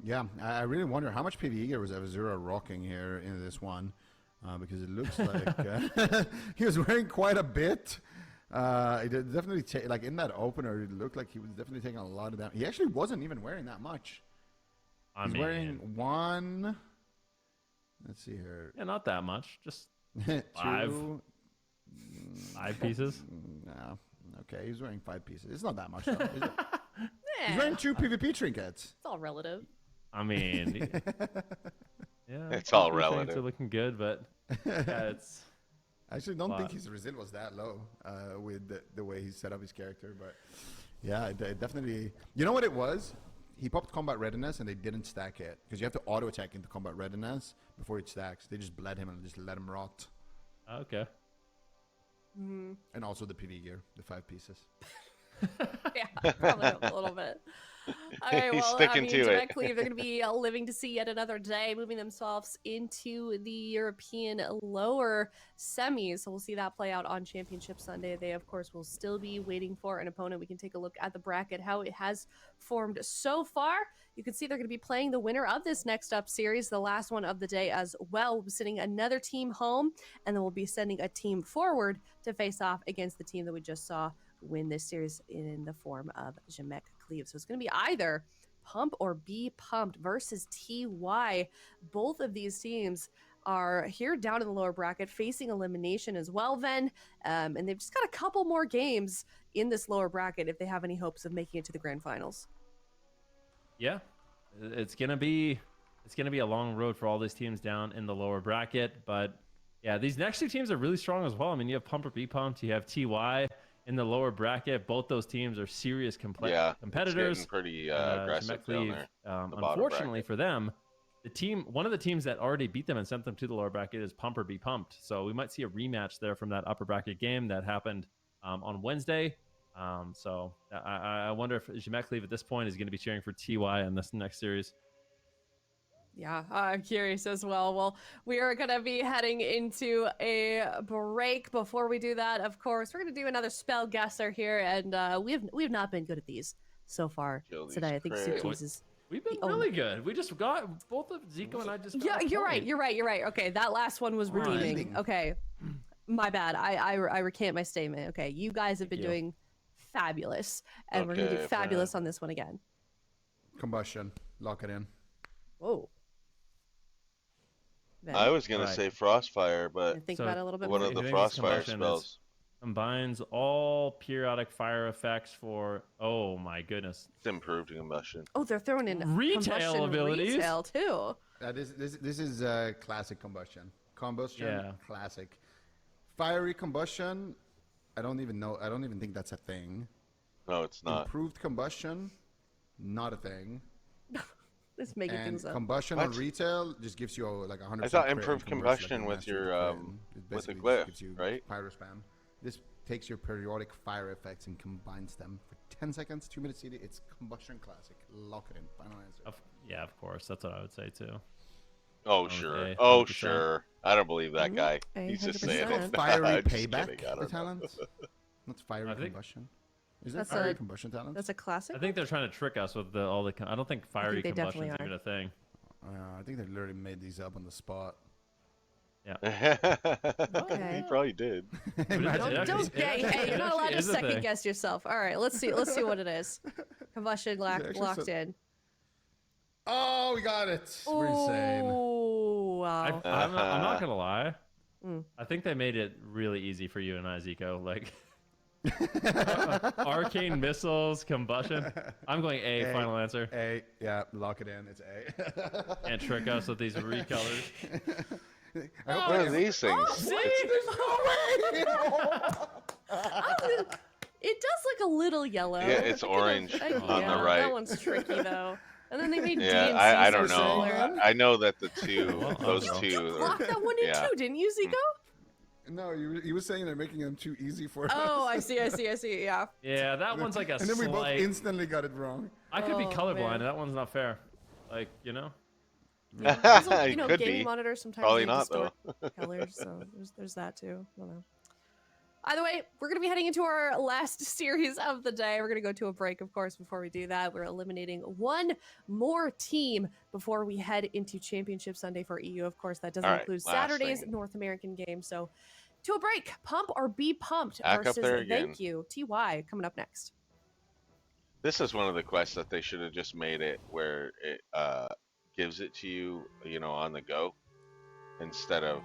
Yeah, I really wonder how much PvE gear was Avisura rocking here in this one, because it looks like he was wearing quite a bit. It definitely like in that opener, it looked like he was definitely taking a lot of damage. He actually wasn't even wearing that much. He's wearing one. Let's see here.
Yeah, not that much. Just
5
pieces.
No. Okay, he's wearing 5 pieces. It's not that much, though, is it? He's wearing 2 PvP trinkets.
It's all relative.
I mean, yeah,
it's all relative.
Are looking good, but yeah, it's.
I actually don't think his resist was that low with the way he set up his character, but yeah, it definitely. You know what it was? he popped combat readiness and they didn't stack it because you have to auto attack into combat readiness before it stacks. They just bled him and just let him rot.
Okay.
And also the PV gear, the 5 pieces.
Yeah, probably a little bit. All right,
He's
well,
sticking to
Jamek
it.
Cleave, they're going to be living to see yet another day, moving themselves into the European lower semis. So we'll see that play out on Championship Sunday. They, of course, will still be waiting for an opponent. We can take a look at the bracket, how it has formed so far. You can see they're going to be playing the winner of this next up series, the last one of the day as well. We'll be sending another team home, and then we'll be sending a team forward to face off against the team that we just saw win this series in the form of Jamek Cleave. So it's going to be either Pump or Be Pumped versus TY. Both of these teams are here down in the lower bracket facing elimination as well, Ven. And they've just got a couple more games in this lower bracket if they have any hopes of making it to the grand finals.
Yeah, it's gonna be a long road for all these teams down in the lower bracket. But yeah, these next two teams are really strong as well. I mean, you have Pump or Be Pumped, you have TY in the lower bracket. Both those teams are serious competitors.
It's getting pretty aggressive down there.
Unfortunately for them, one of the teams that already beat them and sent them to the lower bracket is Pump or Be Pumped. So we might see a rematch there from that upper bracket game that happened on Wednesday. So I wonder if Jamek Cleave at this point is going to be cheering for TY in this next series.
Yeah, I'm curious as well. Well, we are going to be heading into a break. Before we do that, of course, we're going to do another spell guesser here, and we have not been good at these so far today. I think Suitcase is...
We've been really good. We just got both of Zico and I just.
Yeah, you're right. Okay, that last one was redeeming. Okay, my bad. I recant my statement. Okay, you guys have been doing fabulous, and we're gonna do fabulous on this one again.
Combustion. Lock it in.
Whoa.
I was gonna say Frostfire, but
think about it a little bit
what
more.
are the Frostfire spells?
Combines all periodic fire effects for, oh my goodness,
it's improved combustion.
Oh, they're throwing in
retail abilities.
Retail too.
This is classic combustion.
Yeah.
Classic. Fiery combustion. I don't even think that's a thing.
No, it's not.
Improved combustion. Not a thing.
It's making things up.
Combustion on retail just gives you like 100%.
I thought improved combustion with your with the glyph, right?
Pyro spam. This takes your periodic fire effects and combines them for 10 seconds, 2 minutes CD. It's combustion classic. Lock it in. Final answer.
Yeah, of course. That's what I would say too.
Oh, sure. Oh, sure. I don't believe that guy. He's just saying it.
Fiery payback, the talent. That's fiery combustion. Is that fiery combustion talent?
That's a classic.
I think they're trying to trick us with all the. I don't think fiery combustion is even a thing.
I think they literally made these up on the spot.
Yeah.
Okay.
He probably did.
Hey, you're not allowed to second guess yourself. All right, let's see what it is. Combustion locked in.
Oh, we got it. We're insane.
Oh, wow.
I'm not gonna lie. I think they made it really easy for you and I, Zico. Like arcane missiles, combustion. I'm going A. Final answer.
A. Yeah, lock it in. It's A.
And trick us with these recolors.
What are these things?
It does look a little yellow.
Yeah, it's orange on the right.
That one's tricky though. And then they made
I don't know. I know that those two.
You locked that one in too, didn't you, Zico?
No, you were saying they're making them too easy for us.
Oh, I see. Yeah.
Yeah, that one's like a.
And then we both instantly got it wrong.
I could be colorblind, and that one's not fair. Like, you know.
Could
gaming
be.
monitors sometimes
Probably not though.
Colors, so there's that too. I don't know. Either way, we're going to be heading into our last series of the day. We're going to go to a break, of course. Before we do that, we're eliminating one more team before we head into Championship Sunday for EU. Of course, that doesn't include Saturday's North American game. So, to a break. Pump or Be Pumped versus Thank You. TY coming up next.
This is one of the quests that they should have just made it where it gives it to you, on the go, instead of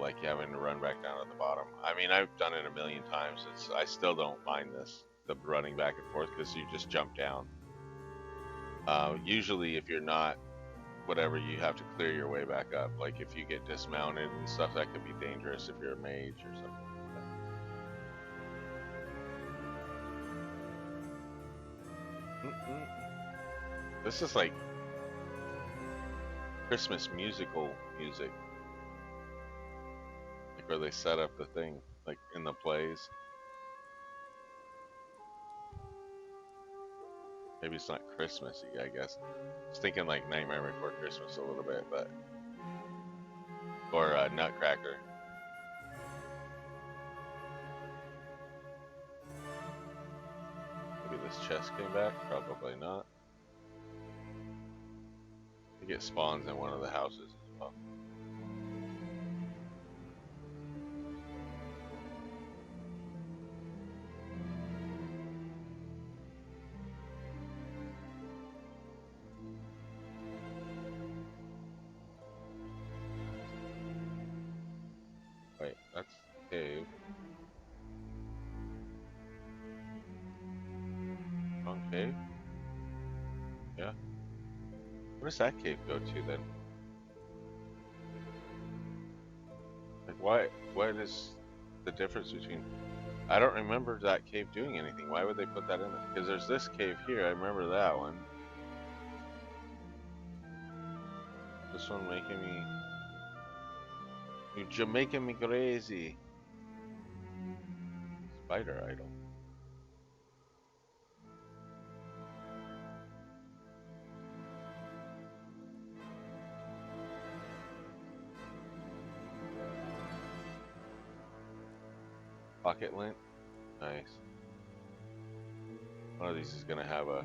like having to run back down at the bottom. I mean, I've done it a million times. I still don't mind the running back and forth, because you just jump down. Usually if you're not, whatever, you have to clear your way back up. Like if you get dismounted and stuff, that could be dangerous if you're a mage or something like This is like Christmas musical music. Like where they set up the thing, like in the plays. Maybe it's not Christmassy, I guess. I was thinking like Nightmare Before Christmas a little bit, but or Nutcracker. Maybe this chest came back. Probably not. I think it spawns in one of the houses as well. Wait, that's cave. Wrong cave? Yeah. Where does that cave go to then? Like what is the difference between... I don't remember that cave doing anything. Why would they put that in there? Because there's this cave here, I remember that one. This one making me... You're making me crazy. Spider idol. Pocket lint. Nice. One of these is gonna have a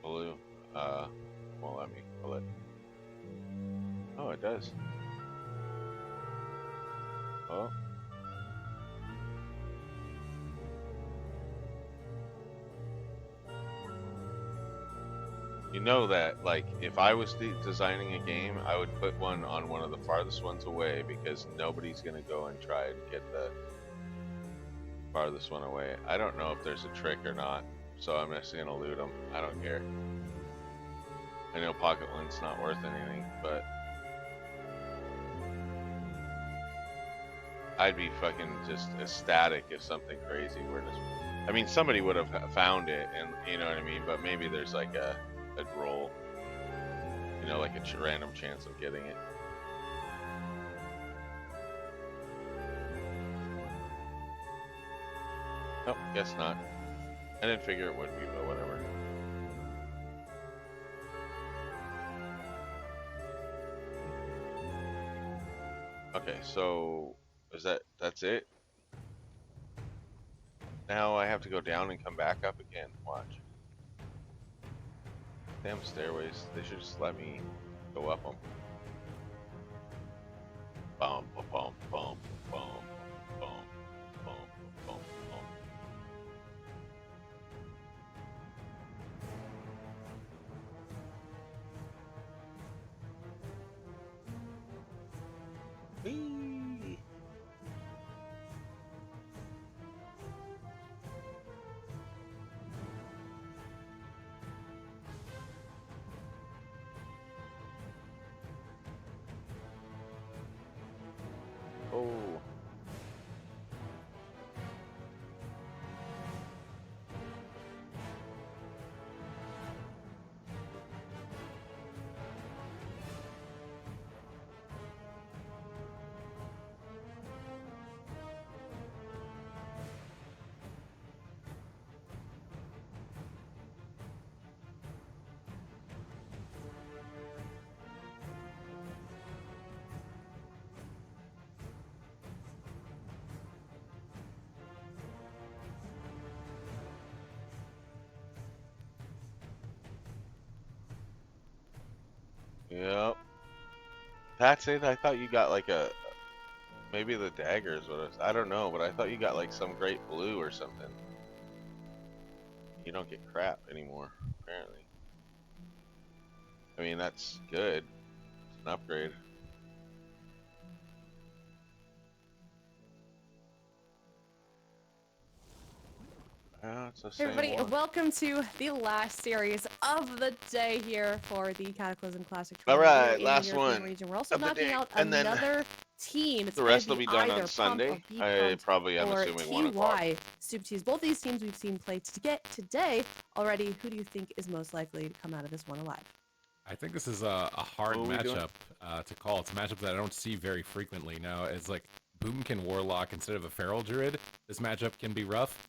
blue. Won't let me pull it. Oh, it does. Oh. You know that, like, if I was designing a game, I would put one on one of the farthest ones away because nobody's gonna go and try and get the farthest one away. I don't know if there's a trick or not, so I'm just gonna loot them. I don't care. I know pocket lint's not worth anything, but I'd be fucking just ecstatic if something crazy were to... I mean, somebody would have found it, and you know what I mean, but maybe there's like a roll, you know, like a random chance of getting it. Nope, guess not. I didn't figure it would be, but whatever. Okay, so that's it? Now I have to go down and come back up again. Watch. Damn stairways. They should just let me go up them. Bum, bum, bum, bum, bum, bum, bum, bum, bum. Whee! Oh. Yep. That's it? I thought you got like a... Maybe the daggers would have... I don't know, but I thought you got like some great blue or something. You don't get crap anymore, apparently. I mean, that's good. It's an upgrade. It's the
Hey
same
everybody,
one.
welcome to the last series of the day here for the Cataclysm Classic
All
Tournament
right,
here in
last
the European
one
region. We're also
of the
knocking
day,
out
and then
another team. It's
The
going to
rest will
be
be done
either
on
Pump or
Sunday.
Be
I
Pumped
probably, I'm
or
assuming 1 o'clock.
TY Super Tees. Both these teams we've seen play today already. Who do you think is most likely to come out of this one alive?
I think this is a hard
What are we doing?
matchup to call. It's a matchup that I don't see very frequently now. It's like Boomkin Warlock instead of a Feral Druid. This matchup can be rough,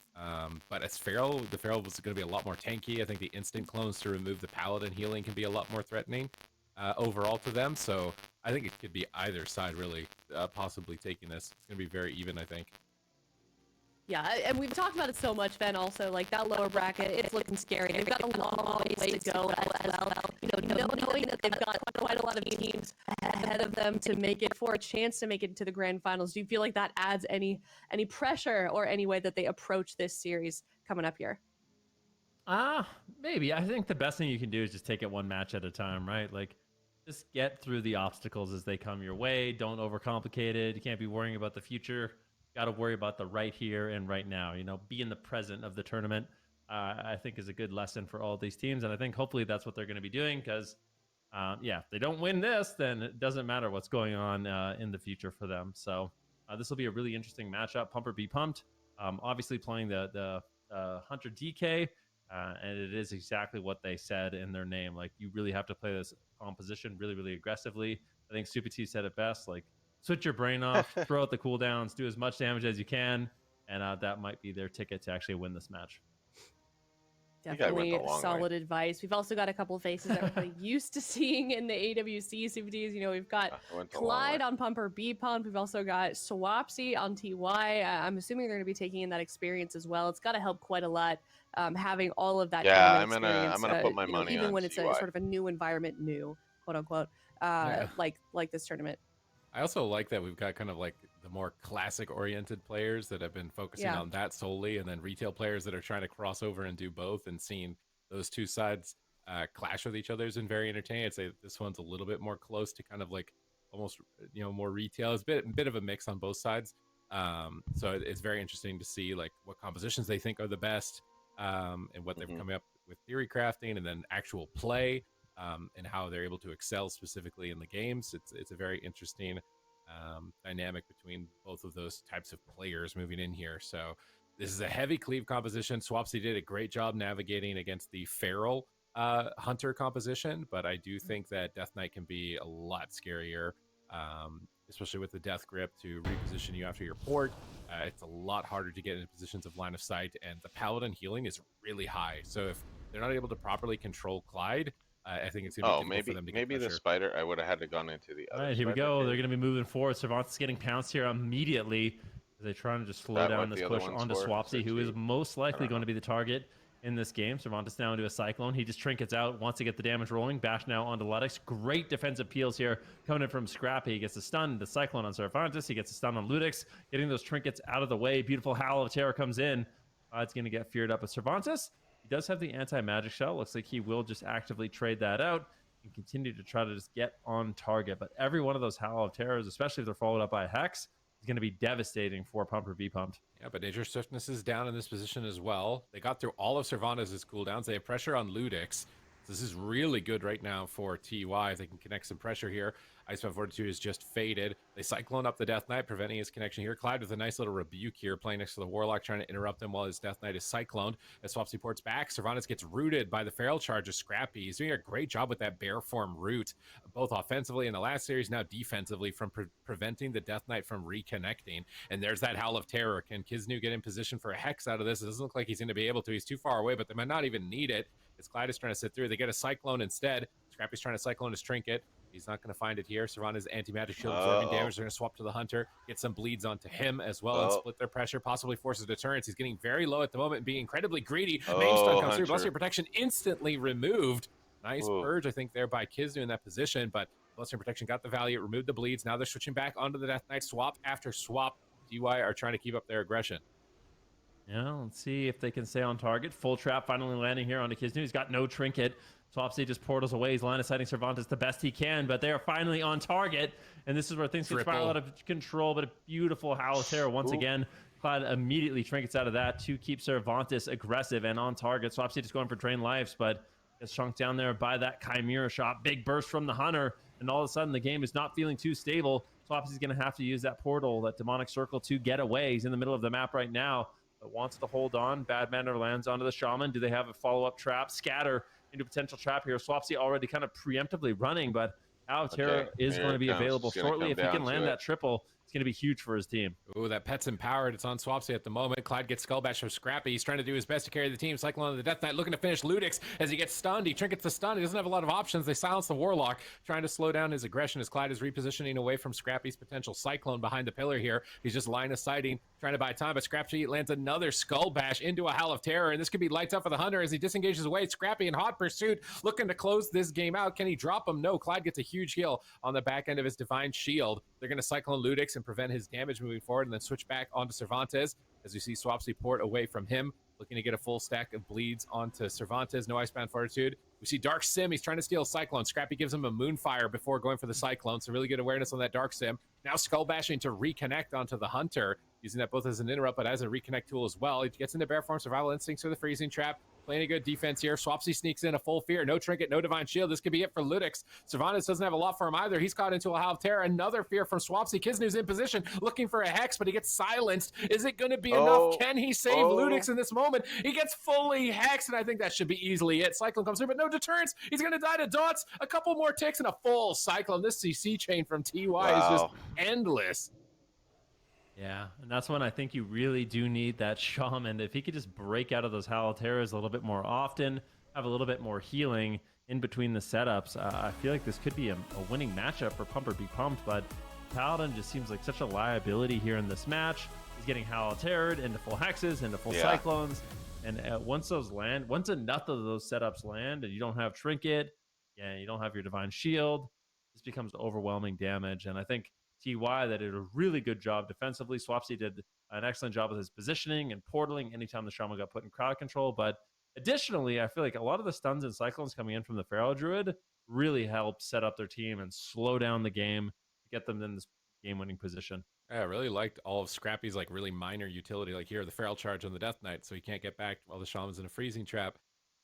but as Feral, the Feral was going to be a lot more tanky. I think the instant clones to remove the Paladin healing can be a lot more threatening overall to them. So I think it could be either side really possibly taking this. It's going to be very even, I think.
Yeah, and we've talked about it so much, Ben, also, like, that lower bracket, it's looking scary. They've got a long way to go as well. Knowing that they've got quite a lot of teams ahead of them to make it for a chance to make it into the grand finals. Do you feel like that adds any pressure or any way that they approach this series coming up here?
Maybe. I think the best thing you can do is just take it one match at a time, right? Like, just get through the obstacles as they come your way. Don't overcomplicate it. You can't be worrying about the future. Got to worry about the right here and right now. Be in the present of the tournament. I think is a good lesson for all these teams, and I think hopefully that's what they're going to be doing. Because, if they don't win this, then it doesn't matter what's going on in the future for them. So this will be a really interesting matchup. Pump or Be Pumped. Obviously playing the Hunter DK. And it is exactly what they said in their name. Like, you really have to play this composition really, really aggressively. I think Super T said it best. Like, switch your brain off, throw out the cooldowns, do as much damage as you can, and that might be their ticket to actually win this match.
Definitely solid advice. We've also got a couple of faces that we're pretty used to seeing in the AWC Super Ds. We've got Clyde on Pump or Be Pumped. We've also got Swapsy on TY. I'm assuming they're going to be taking in that experience as well. It's got to help quite a lot having all of that tournament experience.
I'm gonna put my money
even
on
when it's a sort of a new environment, quote unquote, like this tournament.
I also like that we've got kind of like the more classic-oriented players that have been focusing on that solely, and then retail players that are trying to cross over and do both, and seeing those two sides clash with each other has been very entertaining. I'd say this one's a little bit more close to kind of like almost more retail. It's a bit of a mix on both sides. So it's very interesting to see like what compositions they think are the best, and what they've come up with theory crafting, and then actual play. And how they're able to excel specifically in the games. It's a very interesting dynamic between both of those types of players moving in here. So this is a heavy cleave composition. Swapsy did a great job navigating against the Feral Hunter composition, but I do think that Death Knight can be a lot scarier, especially with the Death Grip to reposition you after your port. It's a lot harder to get into positions of line of sight, and the Paladin healing is really high. So if they're not able to properly control Clyde, I think it's going to be difficult for them to get pressure.
The spider. I would have had to gone into the other.
All right, here we go. They're going to be moving forward. Cervantes getting pounced here immediately as they try to just slow down this push onto Swapsy, who is most likely going to be the target in this game. Cervantes now into a Cyclone. He just trinkets out, wants to get the damage rolling. Bash now onto Ludix. Great defensive peels here coming in from Scrappy. He gets a stun, the Cyclone on Cervantes. He gets a stun on Ludix, getting those trinkets out of the way. Beautiful Howl of Terror comes in. It's going to get feared up with Cervantes. He does have the anti-magic shell. Looks like he will just actively trade that out and continue to try to just get on target. But every one of those Howl of Terrors, especially if they're followed up by a Hex, is going to be devastating for Pump or Be Pumped.
Yeah, but Nature Swiftness is down in this position as well. They got through all of Cervantes' cooldowns. They have pressure on Ludix. So this is really good right now for TY. If they can connect some pressure here. Icebound Fortitude is just faded. They Cyclone up the Death Knight, preventing his connection here. Clyde with a nice little rebuke here, playing next to the Warlock, trying to interrupt him while his Death Knight is Cycloned. As Swapsy ports back, Cervantes gets rooted by the Feral Charge of Scrappy. He's doing a great job with that bear form root, both offensively in the last series, now defensively, from preventing the Death Knight from reconnecting. And there's that Howl of Terror. Can Kisnu get in position for a Hex out of this? It doesn't look like he's going to be able to. He's too far away, but they might not even need it. As Clyde is trying to sit through, they get a Cyclone instead. Scrappy's trying to Cyclone his Trinket. He's not going to find it here. Cervantes' anti-magic shield absorbing damage. They're going to swap to the Hunter, get some bleeds onto him as well, and split their pressure, possibly forces deterrence. He's getting very low at the moment, being incredibly greedy. Main stun comes through. Bloodstream Protection instantly removed. Nice purge, I think, there by Kisnu in that position, but Bloodstream Protection got the value, removed the bleeds. Now they're switching back onto the Death Knight. Swap after swap. DY are trying to keep up their aggression.
Yeah, let's see if they can stay on target. Full trap finally landing here onto Kisnu. He's got no trinket. Swapsy just portals away. He's line of sighting Cervantes the best he can, but they are finally on target. And this is where things get spiral out of control, but a beautiful Howl of Terror once again. Clyde immediately trinkets out of that to keep Cervantes aggressive and on target. Swapsy just going for drain lives, but gets shrunk down there by that Chimera shot. Big burst from the Hunter, and all of a sudden the game is not feeling too stable. Swapsy's going to have to use that portal, that demonic circle, to get away. He's in the middle of the map right now, but wants to hold on. Bad Manner lands onto the Shaman. Do they have a follow-up trap? Scatter into a potential trap here. Swapsy already kind of preemptively running, but Terra is
here
going to
it
be
comes.
available
It's gonna
shortly.
come
If he
down
can land
to it.
that triple, it's going to be huge for his team.
Ooh, that pet's empowered. It's on Swapsy at the moment. Clyde gets Skullbash from Scrappy. He's trying to do his best to carry the team. Cyclone on the Death Knight looking to finish Ludix as he gets stunned. He trinkets the stun. He doesn't have a lot of options. They silence the Warlock, trying to slow down his aggression as Clyde is repositioning away from Scrappy's potential Cyclone behind the pillar here. He's just line of sighting, trying to buy time, but Scrappy lands another Skullbash into a Howl of Terror, and this could be lights up for the Hunter as he disengages away. Scrappy in hot pursuit, looking to close this game out. Can he drop him? No. Clyde gets a huge heal on the back end of his Divine Shield. They're going to Cyclone Ludix and prevent his damage moving forward, and then switch back onto Cervantes as you see Swapsy port away from him, looking to get a full stack of bleeds onto Cervantes. No Icebound Fortitude. We see Dark Sim. He's trying to steal a Cyclone. Scrappy gives him a Moonfire before going for the Cyclone, so really good awareness on that Dark Sim. Now Skull Bashing to reconnect onto the Hunter, using that both as an interrupt but as a reconnect tool as well. He gets into Bear Form, Survival Instincts for the Freezing Trap. Playing a good defense here. Swapsy sneaks in a full fear. No trinket, no divine shield. This could be it for Ludix. Cervantes doesn't have a lot for him either. He's caught into a Howl of Terror. Another fear from Swapsy. Kisnu's in position, looking for a Hex, but he gets silenced. Is it going to be enough? Can he save Ludix in this moment? He gets fully Hexed, and I think that should be easily it. Cyclone comes through, but no deterrence. He's going to die to Dots. A couple more ticks and a full Cyclone. This CC chain from TY is just endless.
Yeah, and that's when I think you really do need that Shaman. If he could just break out of those Howl of Terrors a little bit more often, have a little bit more healing in between the setups, I feel like this could be a winning matchup for Pump or Be Pumped, but Paladin just seems like such a liability here in this match. He's getting Howl of Terror into full Hexes, into full Cyclones, and once those land, once enough of those setups land and you don't have Trinket, you don't have your Divine Shield, this becomes overwhelming damage, and I think TY that did a really good job defensively. Swapsy did an excellent job with his positioning and portaling anytime the Shaman got put in crowd control. But additionally, I feel like a lot of the stuns and cyclones coming in from the Feral Druid really helped set up their team and slow down the game to get them in this game-winning position.
Yeah, I really liked all of Scrappy's like really minor utility. Like here, the Feral Charge on the Death Knight, so he can't get back while the Shaman's in a freezing trap.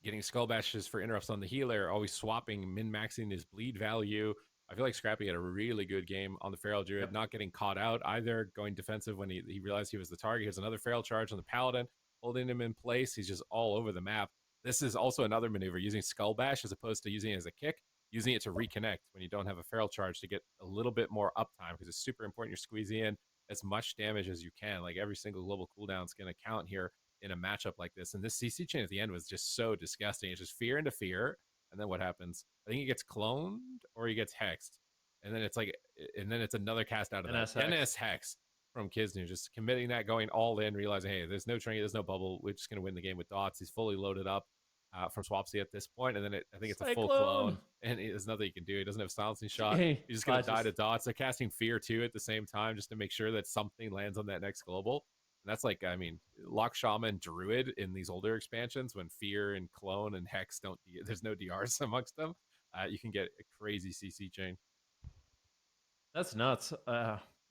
Getting Skull Bashes for interrupts on the healer, always swapping, min-maxing his bleed value. I feel like Scrappy had a really good game on the Feral Druid, not getting caught out either, going defensive when he realized he was the target. He has another Feral Charge on the Paladin, holding him in place. He's just all over the map. This is also another maneuver, using Skull Bash as opposed to using it as a kick, using it to reconnect when you don't have a Feral Charge to get a little bit more uptime, because it's super important you're squeezing in as much damage as you can. Like every single global cooldown is going to count here in a matchup like this. And this CC chain at the end was just so disgusting. It's just fear into fear. And then what happens? I think he gets cloned or he gets hexed. And then it's like, and then it's another cast out of that. NS Hex from Kisnu, just committing that, going all in, realizing, hey, there's no trinket, there's no bubble. We're just going to win the game with dots. He's fully loaded up from Swapsy at this point. And then I think it's a full clone. And there's nothing he can do. He doesn't have silencing shot. He's just going to die to dots. They're casting fear too at the same time just to make sure that something lands on that next global. And that's like, I mean, Lock Shaman Druid in these older expansions, when Fear and Clone and Hex there's no DRs amongst them, you can get a crazy CC chain.
That's nuts.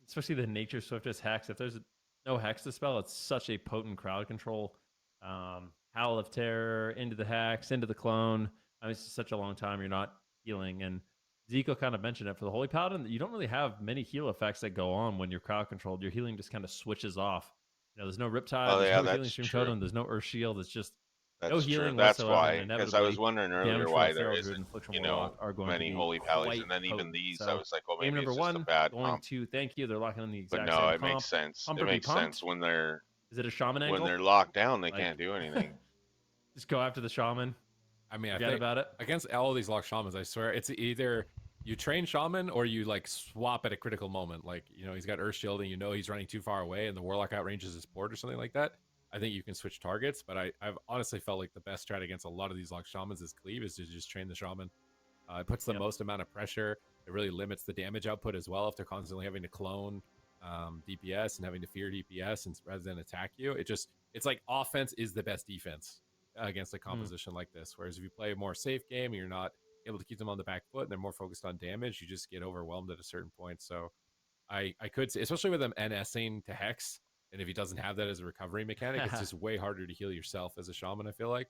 Especially the Nature Swiftest Hex. If there's no Hex to spell, it's such a potent crowd control. Howl of Terror, into the Hex, into the Clone. I mean, it's just such a long time you're not healing. And Zico kind of mentioned it for the Holy Paladin. You don't really have many heal effects that go on when you're crowd controlled. Your healing just kind of switches off. There's no Riptide, there's no healing stream totem, there's no Earth Shield. It's just no healing whatsoever.
That's why, because I was wondering earlier why there isn't, many Holy Pallies, and then even these, I was like, well, maybe it's just a bad comp.
Thank you. They're locking on the exact
same
comp.
It makes sense. It makes sense when they're...
Is it a Shaman angle?
When they're locked down, they can't do anything.
Just go after the Shaman.
I mean,
forget about it.
Against all of these locked Shamans, I swear, it's either... you train Shaman or you like swap at a critical moment. Like, he's got Earth Shielding, he's running too far away and the Warlock outranges his port or something like that. I think you can switch targets, but I've honestly felt like the best strat against a lot of these locked Shamans is Cleave, is to just train the Shaman. It puts the most amount of pressure. It really limits the damage output as well if they're constantly having to clone DPS and having to fear DPS rather than attack you. It's like offense is the best defense against a composition like this. Whereas if you play a more safe game and you're not able to keep them on the back foot and they're more focused on damage, you just get overwhelmed at a certain point. So I could say, especially with them NSing to Hex, and if he doesn't have that as a recovery mechanic, it's just way harder to heal yourself as a Shaman, I feel like.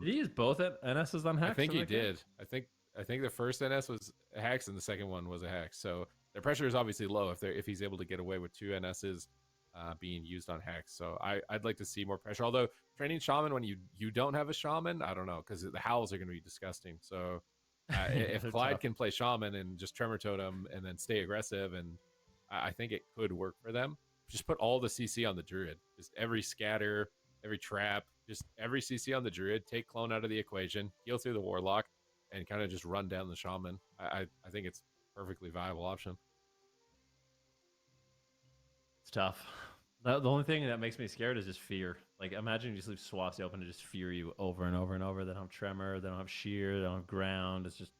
Did he use both NSs on Hex?
I think he did. I think the first NS was a Hex and the second one was a Hex. So their pressure is obviously low if he's able to get away with 2 NSs being used on Hex. So I'd like to see more pressure. Although training Shaman when you don't have a Shaman, I don't know, because the howls are going to be disgusting. So if
They're
Clyde
tough.
can play Shaman and just Tremor Totem and then stay aggressive, and I think it could work for them. Just put all the CC on the Druid. Just every scatter, every trap, just every CC on the Druid. Take Clone out of the equation, heal through the Warlock, and kind of just run down the Shaman. I think it's a perfectly viable option.
It's tough. The only thing that makes me scared is just fear. Like, imagine you just leave Swaps open to just fear you over and over and over. They don't have Tremor, they don't have Sheer, they don't have Ground. It's just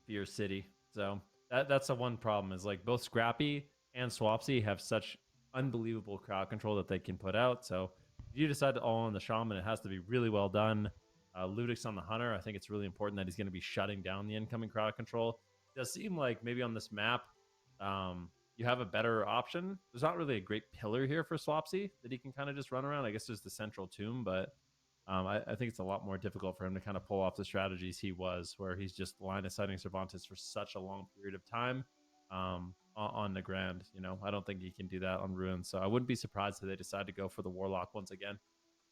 Fear City. So that's the one problem is like both Scrappy and Swapsy have such unbelievable crowd control that they can put out. So if you decide to all on the Shaman, it has to be really well done. Ludix on the Hunter, I think it's really important that he's going to be shutting down the incoming crowd control. It does seem like maybe on this map, you have a better option. There's not really a great pillar here for Swapsy that he can kind of just run around. I guess there's the central tomb, but I think it's a lot more difficult for him to kind of pull off the strategies he was, where he's just line of sighting Cervantes for such a long period of time on the Grand. You know, I don't think he can do that on Ruin. So I wouldn't be surprised if they decide to go for the Warlock once again.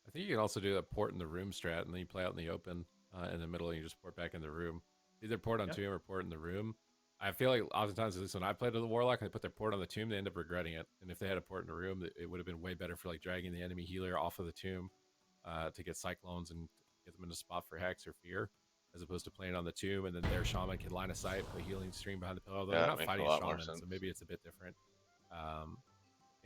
I think you can also do that port in the room strat, and then you play out in the open in the middle, and you just port back in the room. Either port on tomb or port in the room. I feel like oftentimes, at least when I played with the Warlock, and they put their port on the tomb, they end up regretting it. And if they had a port in the room, it would have been way better for like dragging the enemy healer off of the tomb to get Cyclones and get them in a spot for Hex or Fear, as opposed to playing on the tomb, and then their Shaman can line of sight, play healing stream behind the pillar. Although they're not fighting a Shaman, so maybe it's a bit different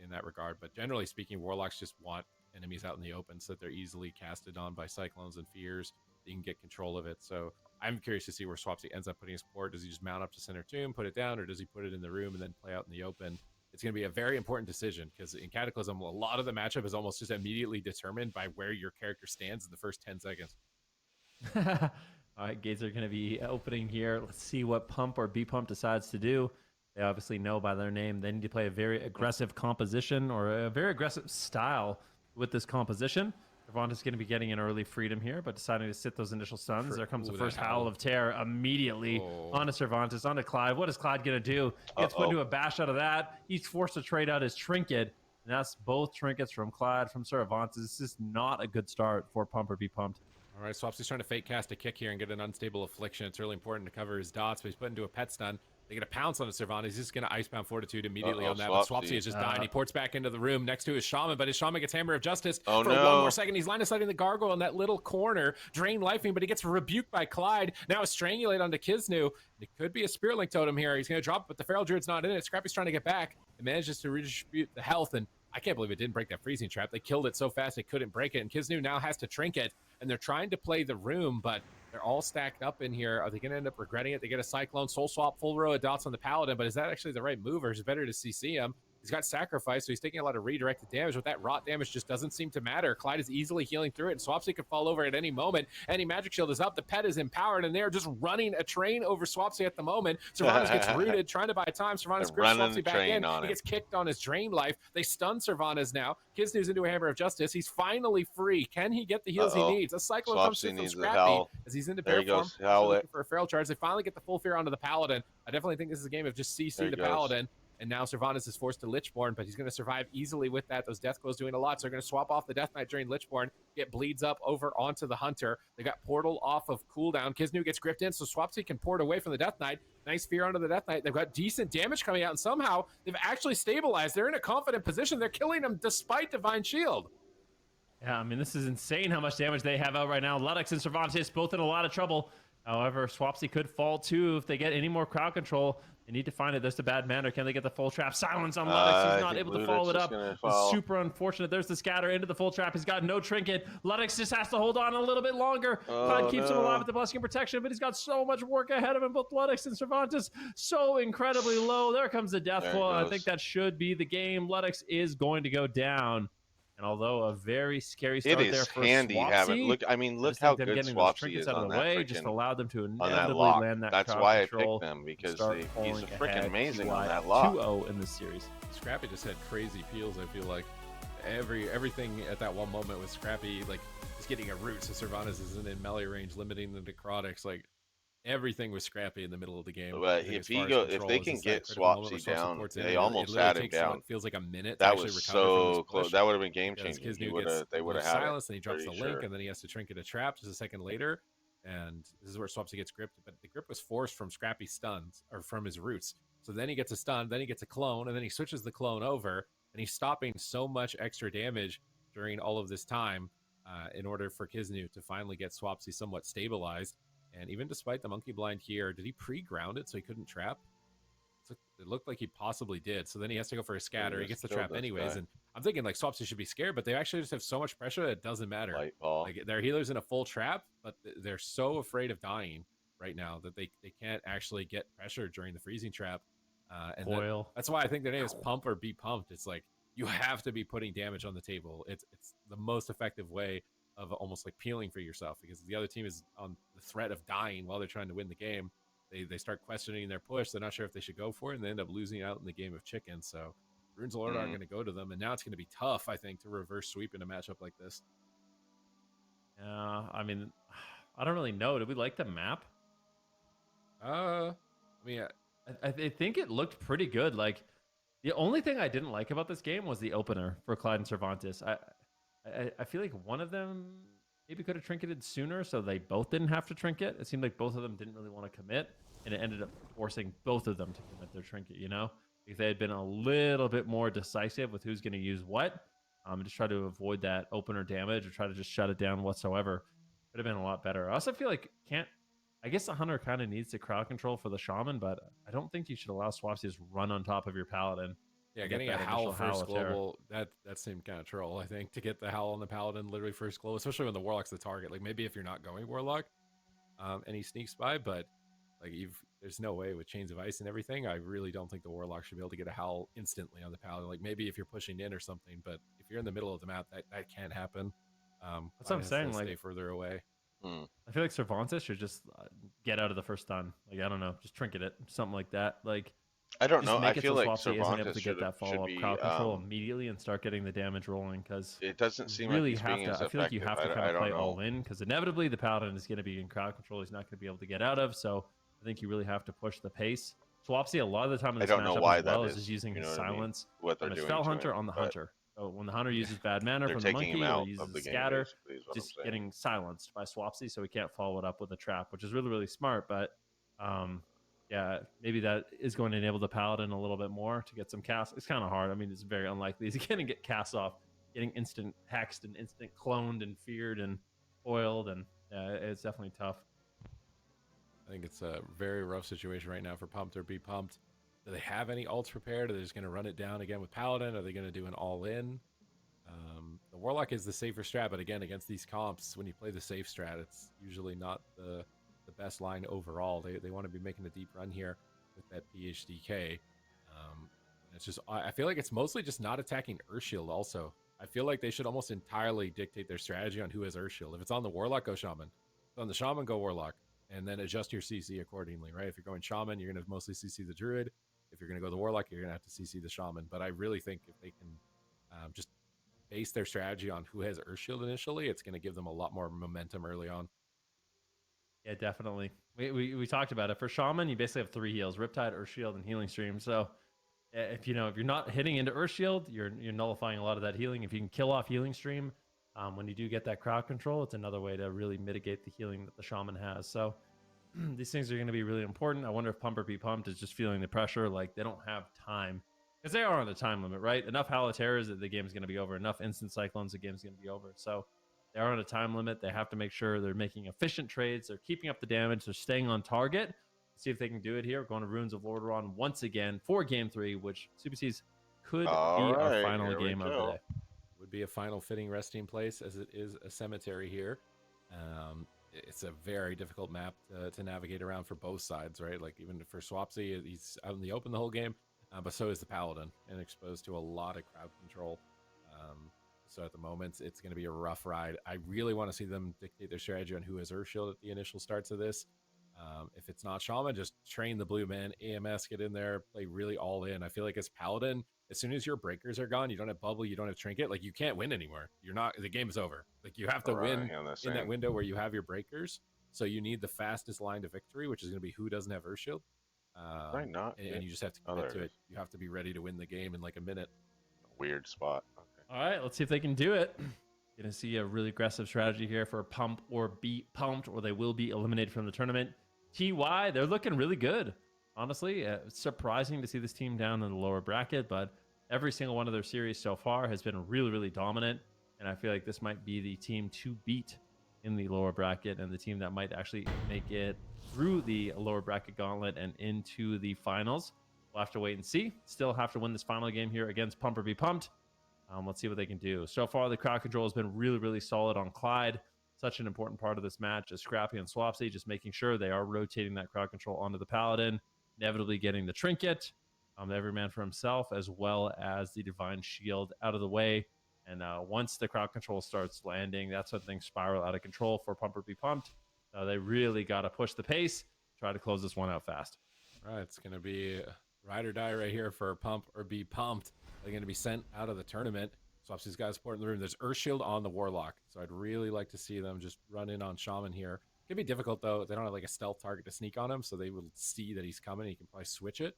in that regard. But generally speaking, Warlocks just want enemies out in the open so that they're easily casted on by Cyclones and Fears. You can get control of it. So I'm curious to see where Swapsy ends up putting his port. Does he just mount up to center tomb, put it down, or does he put it in the room and then play out in the open? It's going to be a very important decision because in Cataclysm, a lot of the matchup is almost just immediately determined by where your character stands in the first 10 seconds.
All right, gates are going to be opening here. Let's see what Pump or B-Pump decides to do. They obviously know by their name they need to play a very aggressive composition or a very aggressive style with this composition. Cervantes is going to be getting an early freedom here, but deciding to sit those initial stuns. There comes the first howl of terror immediately onto Cervantes, onto Clyde. What is Clyde going to do? He gets put into a bash out of that. He's forced to trade out his trinket, and that's both trinkets from Clyde, from Cervantes. This is not a good start for Pump or Be Pumped.
All right, Swapsy's trying to fake cast a kick here and get an unstable affliction. It's really important to cover his dots, but he's put into a pet stun. They get a pounce on the Cervantes. He's just going to Icebound Fortitude immediately on that. But Swapsy is just dying. He ports back into the room next to his Shaman, but his Shaman gets Hammer of Justice for one more second. He's line of sighting the Gargoyle in that little corner, drain lifing, but he gets rebuked by Clyde. Now a Strangulate onto Kisnu. It could be a Spirit Link Totem here. He's going to drop it, but the Feral Druid's not in it. Scrappy's trying to get back. It manages to redistribute the health, and I can't believe it didn't break that freezing trap. They killed it so fast it couldn't break it, and Kisnu now has to trinket, and they're trying to play the room, but they're all stacked up in here. Are they going to end up regretting it? They get a Cyclone, Soul Swap, full row of dots on the Paladin, but is that actually the right move, or is it better to CC him? He's got Sacrifice, so he's taking a lot of redirected damage, but that rot damage just doesn't seem to matter. Clyde is easily healing through it, and Swapsy could fall over at any moment. Any Magic Shield is up, the pet is empowered, and they're just running a train over Swapsy at the moment. Cervantes gets rooted, trying to buy time. Cervantes grips Swapsy back in. He gets kicked on his drain life. They stun Cervantes now. Kisnu's into a Hammer of Justice. He's finally free. Can he get the heals he needs? A Cyclone comes in from Scrappy as he's into bear form. Looking for a Feral Charge. They finally get the full fear onto the Paladin. I definitely think this is a game of just CC the Paladin. And now Cervantes is forced to Lichborn, but he's going to survive easily with that. Those Death Glows doing a lot, so they're going to swap off the Death Knight during Lichborn, get bleeds up over onto the Hunter. They got Portal off of cooldown. Kisnu gets gripped in, so Swapsy can port away from the Death Knight. Nice fear onto the Death Knight. They've got decent damage coming out, and somehow they've actually stabilized. They're in a confident position. They're killing him despite Divine Shield.
Yeah, I mean, this is insane how much damage they have out right now. Ludix and Cervantes both in a lot of trouble. However, Swapsy could fall too if they get any more crowd control. They need to find it. There's the bad man, or can they get the full trap? Silence on Ludix. He's not able to follow it up. It's super unfortunate. There's the scatter into the full trap. He's got no trinket. Ludix just has to hold on a little bit longer. Clyde keeps him alive with the blessing and protection, but he's got so much work ahead of him. Both Ludix and Cervantes so incredibly low. There comes the death blow. I think that should be the game. Ludix is going to go down. And although a very scary start there for
handy
Swapsy,
having look. I mean, look how good Swapsy is
out of
on
the
that.
way, just allowed them to inevitably
that lock.
land that
That's
crowd
why
control.
I picked them, because
He's
he's freaking amazing on that lock.
2-0 in this series.
Scrappy just had crazy peels. I feel like everything at that one moment with Scrappy, like, just getting a root, so Cervantes isn't in melee range, limiting the necrotics. Like, everything was scrappy in the middle of the game. I
But
think as far as
if
control,
they
it was
can
just that
get
critical moment where
Swapsy
Swapsy
down,
ports in,
they
and it
almost
literally
had him
takes
down.
what feels like a minute to
That
actually
was
recover from his
so close.
push.
That would have been game
Because
changing.
Kisnu gets
They would
blue
have had it.
silence, then he drops the
Pretty
link,
sure.
and then he has to trinket a trap just a second later. And this is where Swapsy gets gripped, but the grip was forced from Scrappy stuns, or from his roots. So then he gets a stun, then he gets a clone, and then he switches the clone over, and he's stopping so much extra damage during all of this time in order for Kisnu to finally get Swapsy somewhat stabilized. And even despite the monkey blind here, did he pre-ground it so he couldn't trap? It looked like he possibly did. So then he has to go for a scatter. He gets the trap anyways. And I'm thinking like Swapsy should be scared, but they actually just have so much pressure that it doesn't matter.
Light ball.
Like their healer's in a full trap, but they're so afraid of dying right now that they can't actually get pressure during the freezing trap. And that's why I think their name is Pump or Be Pumped. It's like you have to be putting damage on the table. It's the most effective way of almost like peeling for yourself, because the other team is on the threat of dying while they're trying to win the game. They start questioning their push. They're not sure if they should go for it, and they end up losing out in the game of chicken. So Runes of Lord aren't going to go to them, and now it's going to be tough, I think, to reverse sweep in a matchup like this.
Yeah, I mean, I don't really know. Did we like the map?
I mean,
I think it looked pretty good. Like, the only thing I didn't like about this game was the opener for Clyde and Cervantes. I feel like one of them maybe could have trinketed sooner, so they both didn't have to trinket. It seemed like both of them didn't really want to commit, and it ended up forcing both of them to commit their trinket, you know? If they had been a little bit more decisive with who's going to use what, and just try to avoid that opener damage or try to just shut it down whatsoever, could have been a lot better. I also feel like I guess the Hunter kind of needs the crowd control for the Shaman, but I don't think you should allow Swapsy to just run on top of your Paladin.
Yeah, getting a Howl first global, that seemed kind of troll, I think, to get the Howl on the Paladin literally first global, especially when the Warlock's the target. Like, maybe if you're not going Warlock, and he sneaks by, but like there's no way with Chains of Ice and everything. I really don't think the Warlock should be able to get a Howl instantly on the Paladin. Like, maybe if you're pushing in or something, but if you're in the middle of the map, that can't happen.
That's what I'm saying. Like,
stay further away.
I feel like Cervantes should just get out of the first stun. Like, I don't know, just trinket it, something like that. Like,
I don't know. I
feel
so
like
Swapsy
isn't able to get that follow-up crowd control immediately and start getting the damage rolling, because
it doesn't seem
really
like he's being
I feel like you have to kind of play all in, because inevitably the Paladin is going to be in crowd control. He's not going to be able to get out of. So I think you really have to push the pace. Swapsy a lot of the time in this matchup as well is just using his silence from his Fell Hunter on the Hunter. So when the Hunter uses bad mana from the monkey or uses the scatter, just getting silenced by Swapsy, so he can't follow it up with a trap, which is really, really smart. But yeah, maybe that is going to enable the Paladin a little bit more to get some cast. It's kind of hard. I mean, it's very unlikely he's going to get cast off, getting instant hexed and instant cloned and feared and foiled, and it's definitely tough.
I think it's a very rough situation right now for Pumped or Be Pumped. Do they have any ults prepared? Are they just going to run it down again with Paladin? Are they going to do an all-in? The Warlock is the safer strat, but again, against these comps, when you play the safe strat, it's usually not the best line overall. They want to be making a deep run here with that PHDK. It's just, I feel like it's mostly just not attacking Earthshield also. I feel like they should almost entirely dictate their strategy on who has Earthshield. If it's on the Warlock, go Shaman. If it's on the Shaman, go Warlock. And then adjust your CC accordingly, right? If you're going Shaman, you're going to mostly CC the Druid. If you're going to go the Warlock, you're going to have to CC the Shaman. But I really think if they can just base their strategy on who has Earthshield initially, it's going to give them a lot more momentum early on.
Yeah, definitely. We talked about it. For Shaman, you basically have 3 heals: Riptide, Earthshield, and Healing Stream. So if you're not hitting into Earthshield, you're nullifying a lot of that healing. If you can kill off Healing Stream, when you do get that crowd control, it's another way to really mitigate the healing that the Shaman has. So these things are going to be really important. I wonder if Pump or Be Pumped is just feeling the pressure, like they don't have time, because they are on the time limit, right? Enough Howl Terrors that the game's going to be over. Enough Instant Cyclones, the game's going to be over. So they are on a time limit. They have to make sure they're making efficient trades. They're keeping up the damage. They're staying on target. See if they can do it here. We're going to Runes of Lordaeron once again for Game 3, which Super C's could be our final game of the day.
Would be a final fitting resting place, as it is a cemetery here. It's a very difficult map to navigate around for both sides, right? Like, even for Swapsy, he's out in the open the whole game, but so is the Paladin, and exposed to a lot of crowd control. So at the moment, it's going to be a rough ride. I really want to see them dictate their strategy on who has Earthshield at the initial starts of this. If it's not Shaman, just train the blue man, AMS, get in there, play really all in. I feel like as Paladin, as soon as your breakers are gone, you don't have bubble, you don't have trinket, like, you can't win anymore. The game is over. Like, you have to win in that window where you have your breakers. So you need the fastest line to victory, which is going to be who doesn't have Earth Shield.
Right, not.
And you just have to
Oh,
commit
there
to
it
it.
is.
You have to be ready to win the game in like a minute.
Weird spot. Okay.
All right, let's see if they can do it. Gonna see a really aggressive strategy here for pump or be pumped, or they will be eliminated from the tournament. TY, they're looking really good. Honestly, it's surprising to see this team down in the lower bracket, but every single one of their series so far has been really, really dominant. And I feel like this might be the team to beat in the lower bracket, and the team that might actually make it through the lower bracket gauntlet and into the finals. We'll have to wait and see. Still have to win this final game here against Pump or Be Pumped. Let's see what they can do. So far, the crowd control has been really, really solid on Clyde. Such an important part of this match is Scrappy and Swapsy, just making sure they are rotating that crowd control onto the Paladin, inevitably getting the trinket, every man for himself, as well as the Divine Shield out of the way. And once the crowd control starts landing, that's when things spiral out of control for Pump or Be Pumped. They really got to push the pace, try to close this one out fast.
All right, it's going to be ride or die right here for Pump or Be Pumped. They're going to be sent out of the tournament. Swapsy's got support in the room. There's Earth Shield on the Warlock, so I'd really like to see them just run in on Shaman here. It could be difficult, though. They don't have like a stealth target to sneak on him, so they will see that he's coming. He can probably switch it.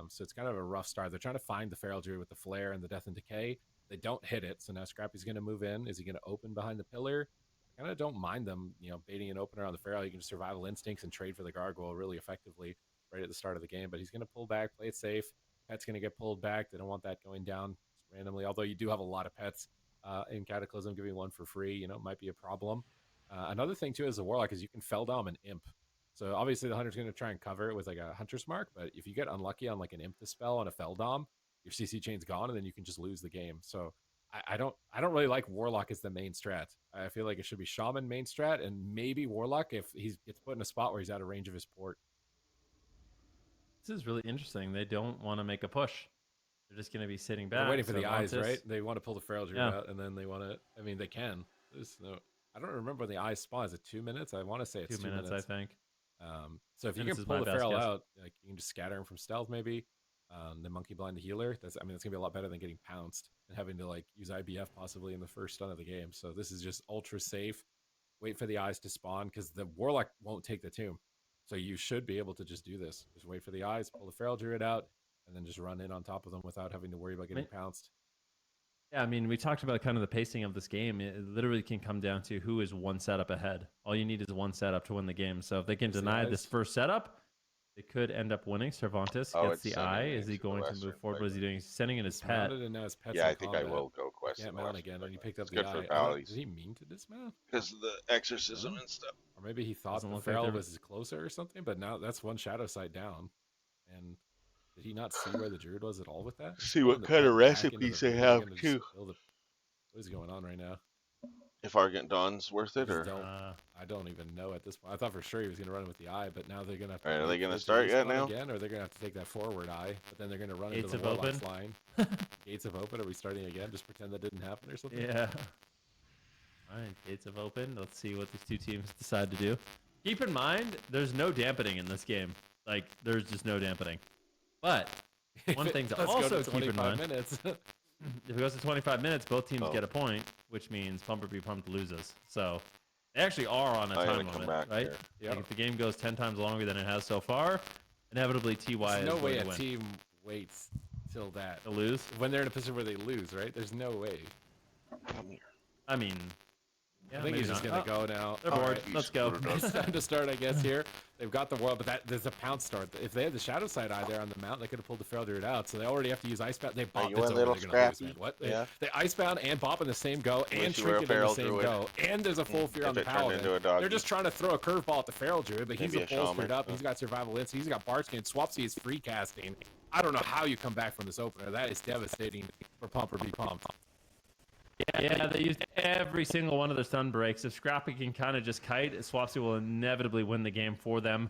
So it's kind of a rough start. They're trying to find the Feral Druid with the Flare and the Death and Decay. They don't hit it, so now Scrappy's going to move in. Is he going to open behind the pillar? I kind of don't mind them, baiting an opener on the Feral. You can just Survival Instincts and trade for the Gargoyle really effectively right at the start of the game, but he's going to pull back, play it safe. Pet's going to get pulled back. They don't want that going down just randomly, although you do have a lot of pets in Cataclysm. Giving one for free, might be a problem. Another thing, too, as a Warlock is you can Feldom an Imp. So obviously the Hunter's going to try and cover it with like a Hunter's Mark, but if you get unlucky on like an Imp dispel on a Feldom, your CC chain's gone, and then you can just lose the game. So I don't really like Warlock as the main strat. I feel like it should be Shaman main strat, and maybe Warlock if he gets put in a spot where he's out of range of his port.
This is really interesting. They don't want to make a push. They're just going to be sitting back.
They're waiting for the eyes,
Cervantes,
right? They want to pull the Feral Druid out, and then they want to. I mean, they can. There's no. I don't remember when the eyes spawn. Is it 2 minutes? I want to say it's 2 minutes.
I think.
So if you
Minutes
can
is
pull
my
the
best
Feral
guess.
out, like you can just scatter him from stealth, maybe. The Monkey Blind the healer. That's gonna be a lot better than getting pounced and having to like use IBF possibly in the first stun of the game. So this is just ultra safe. Wait for the eyes to spawn because the Warlock won't take the tomb. So you should be able to just do this. Just wait for the eyes, pull the Feral Druid out, and then just run in on top of them without having to worry about getting pounced.
Yeah, I mean, we talked about kind of the pacing of this game. It literally can come down to who is one setup ahead. All you need is one setup to win the game. So if they can deny this first setup, they could end up winning. Cervantes gets the eye. Is he going to move forward? What is he doing? He's sending in his pet.
And now his pet's
Yeah,
in
I think I
combat.
will go quest.
Can't mount again, and he picked up
It's
the
good
eye.
for
I don't-
Valleys.
Did he mean to dismount?
Because of the exorcism and stuff.
Or maybe he thought
Doesn't
the
look like
Feral
there-
was closer or something, but now that's one shadow side down. And did he not see where the Druid was at all with that?
See
Pulling
what
the
kind of
pet back into
recipes
the
they
pit,
have,
gonna just
too.
build what is going on right now?
If Argent Dawn's worth it, or
I don't even know at this point. I thought for sure he was going to run with the eye, but now they're going to have to.
All right, are they
wait
gonna
for it
start yet
respawn
now?
Again, or they're going to have to take that forward eye, but then they're going to run
Gates
into the
have
Warlock's
opened.
line. Gates have opened. Are we starting again? Just pretend that didn't happen or something?
Yeah. All right, gates have opened. Let's see what these two teams decide to do. Keep in mind, there's no dampening in this game. Like, there's just no dampening. But one thing to
Let's go
also
to
keep in
25
mind,
minutes.
if it goes to 25 minutes, both teams
Oh.
get a point, which means Pump or Be Pumped loses. So they actually are on a
I gotta
time
come
limit,
back
right?
here.
Yeah.
Like if the game goes 10 times longer than it has so far, inevitably TY
There's
is
no
going
way
to
a
win.
team waits till that.
To lose?
When they're in a position where they lose, right? There's no way.
Come here.
I mean, yeah,
I think
maybe
he's just
not.
going to go now.
They're
All
bored.
right.
Let's go.
It's time to start, I guess, here. They've got the world, but there's a pounce start. If they had the Shadow Side Eye there on the mount, they could have pulled the Feral Druid out. So they already have to use Icebound. They bop
you
this
a
over.
little
They're gonna lose,
scrappy?
man. What?
Yeah.
They Icebound and bop in the same go, and
Unless you were a
Trinket in the
Feral
same
Druid.
go, and there's a full fear
If
on the
it turned
Paladin.
into a doggy.
They're just trying to throw a curveball at the Feral Druid, but he's
Maybe
a
a
bolstered
shaman.
up. He's got Survival Instinct. He's got Bard Skin. Swapsy is free casting. I don't know how you come back from this opener. That is devastating for Pump or Be Pumped.
Yeah, they used every single one of their stun breaks. If Scrappy can kind of just kite, Swapsy will inevitably win the game for them.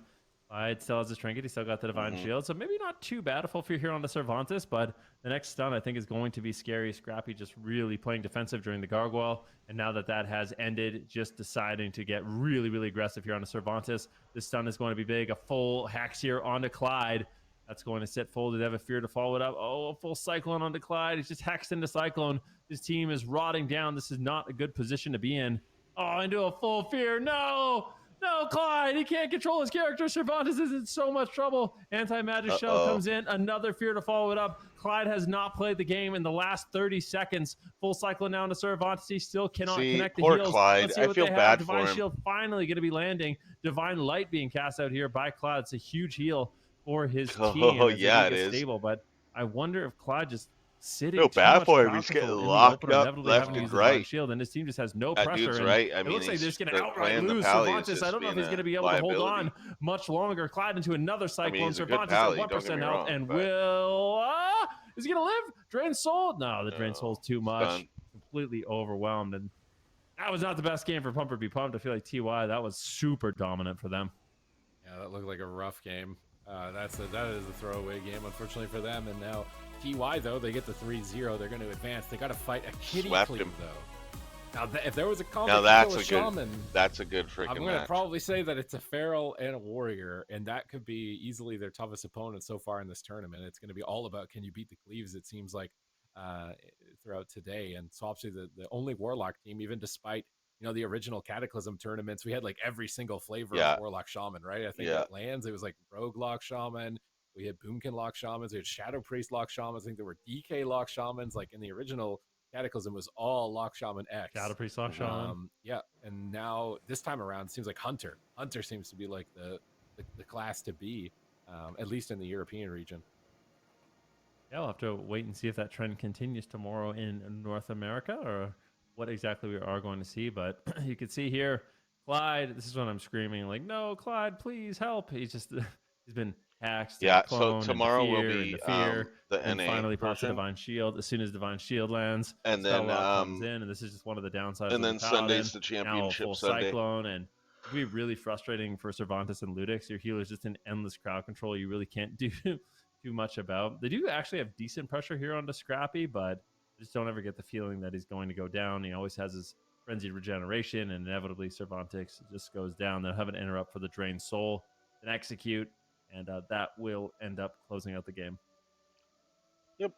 It still has his trinket. He still got the Divine Shield. So maybe not too bad a full fear here on the Cervantes, but the next stun I think is going to be scary. Scrappy just really playing defensive during the Gargoyle. And now that that has ended, just deciding to get really, really aggressive here on the Cervantes. This stun is going to be big. A full Hax here onto Clyde. That's going to sit full. They have a fear to follow it up. Oh, a full Cyclone onto Clyde. He's just hexed into Cyclone. His team is rotting down. This is not a good position to be in. Oh, into a full fear. No! No, Clyde, he can't control his character. Cervantes is in so much trouble. Anti-magic shell
Uh-oh.
comes in. Another fear to follow it up. Clyde has not played the game in the last 30 seconds. Full cycle now to Cervantes. He still cannot
See,
connect the
poor
heals.
Clyde.
Let's see
I
what
feel
they have.
bad
Divine
for him.
Shield finally going to be landing. Divine Light being cast out here by Clyde. It's a huge heal for his team
Oh,
as
yeah,
they
it
do get
is.
stable. But I wonder if Clyde just sitting
Feel
too
bad
much
for him.
crowd
He's getting
control in the
locked
opener,
up
inevitably
left
having to use
and
the Divine
right.
Shield, and his team just has no
That
pressure.
dude's
And
right. I
it
mean,
looks like they're
he's
just going to outright
playing the
lose.
pally is
Cervantes, I
just
don't know if
being
he's going to
a
be able to hold
liability.
on much longer. Clyde into another Cyclone.
he's a good
Cervantes
pally,
at
don't get
1%
me
health.
wrong,
And
but-
will... is he going to live? Drain Soul? No, the Drain
No,
Soul's too
it's
much.
done.
Completely overwhelmed. And that was not the best game for Pump or Be Pumped. I feel like TY, that was super dominant for them.
Yeah, that looked like a rough game. That is a throwaway game, unfortunately for them. And now TY, though, they get the 3-0. They're going to advance. They got to fight a kitty
Swept
cleave,
him.
though. Now, if there was a combo
Now that's
kill
a
with
good.
Shaman,
That's a good
I'm
freaking
going to
match.
probably say that it's a Feral and a Warrior, and that could be easily their toughest opponent so far in this tournament. It's going to be all about can you beat the Cleaves, it seems like, throughout today. And so obviously the only Warlock team, even despite the original Cataclysm tournaments, we had like every single flavor
Yeah.
of Warlock Shaman, right? I think
Yeah.
at lands it was like Rogue Lock Shaman, we had Boomkin Lock Shamans, we had Shadow Priest Lock Shamans, I think there were DK Lock Shamans. Like in the original Cataclysm was all Lock Shaman X.
Shadow Priest Lock Shaman.
Yeah, and now this time around it seems like Hunter seems to be like the class to be, at least in the European region.
Yeah, we'll have to wait and see if that trend continues tomorrow in North America or what exactly we are going to see. But you can see here, Clyde, this is when I'm screaming, like, no, Clyde, please help. He's been hacked,
Yeah,
cloned,
so
into
tomorrow will
fear,
be
into fear,
the
and
NA
finally pops a
version.
Divine Shield. As soon as Divine Shield lands,
And
Spell
then,
Lock comes in, and this is just one of the downsides
and
of
then
the Paladin.
Sunday's the
Now a
championship
full
Sunday.
Cyclone, and it'd be really frustrating for Cervantes and Ludix. Your healer's just in endless crowd control. You really can't do too much about. They do actually have decent pressure here onto Scrappy, but just don't ever get the feeling that he's going to go down. He always has his frenzied regeneration, and inevitably Cervantes just goes down. They'll have an interrupt for the Drained Soul, then execute, and that will end up closing out the game.
Yep.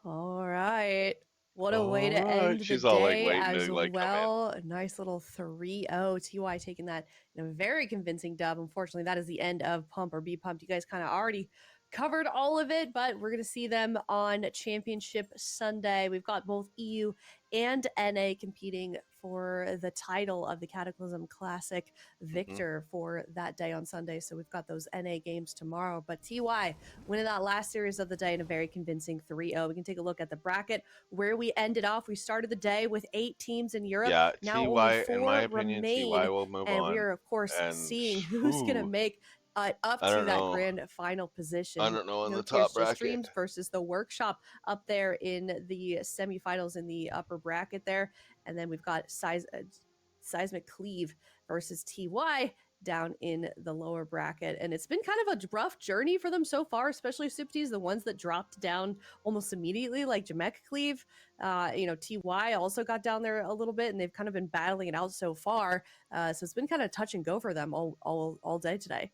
All right. What a way to end
She's
the
all like
day
waiting
as
to like come in.
well. A nice little 3-0. TY taking that in a very convincing dub. Unfortunately, that is the end of Pump or Be Pumped. You guys kind of already covered all of it, but we're going to see them on Championship Sunday. We've got both EU and NA competing for the title of the Cataclysm Classic victor for that day on Sunday. So we've got those NA games tomorrow. But TY winning that last series of the day in a very convincing 3-0. We can take a look at the bracket where we ended off. We started the day with 8 teams in Europe.
Yeah,
Now
TY,
only 4
in my opinion,
remain.
TY will move
and
on.
we are, of course,
And,
seeing who's going to make up
I
to
don't
that
know.
grand final position.
I don't know in
No
the
Tears
top
Just
bracket.
Dreams versus the Workshop up there in the semifinals in the upper bracket there. And then we've got Seismic Cleave versus TY down in the lower bracket. And it's been kind of a rough journey for them so far, especially Sipties, the ones that dropped down almost immediately, like Jamek Cleave. TY also got down there a little bit, and they've kind of been battling it out so far. So it's been kind of touch and go for them all day today.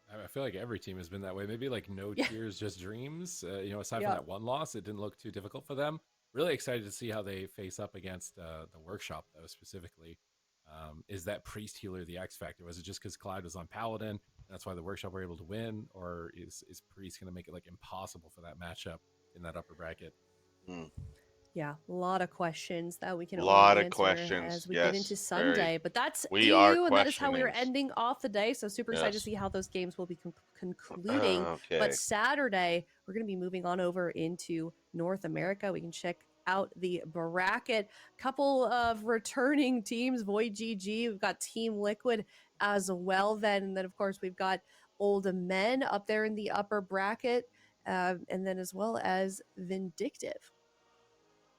I feel like every team has been that way. Maybe like No Tears, Just Dreams. Aside
Yeah.
from that one loss, it didn't look too difficult for them. Really excited to see how they face up against the Workshop, though, specifically. Is that Priest healer the X factor? Was it just because Clyde was on Paladin, and that's why the Workshop were able to win? Or is Priest going to make it like impossible for that matchup in that upper bracket?
Yeah, a lot of questions that we can
Lot
only
of
answer
questions,
as we
yes,
get into
very.
Sunday. But that's
We
EU,
are
and that is how we are
questionings.
ending off the day. So super excited to
Yes.
see how those games will be concluding.
Okay.
But Saturday, we're going to be moving on over into North America. We can check out the bracket. Couple of returning teams, Void GG. We've got Team Liquid as well then. And then, of course, we've got Old Men up there in the upper bracket. And then as well as Vindictive.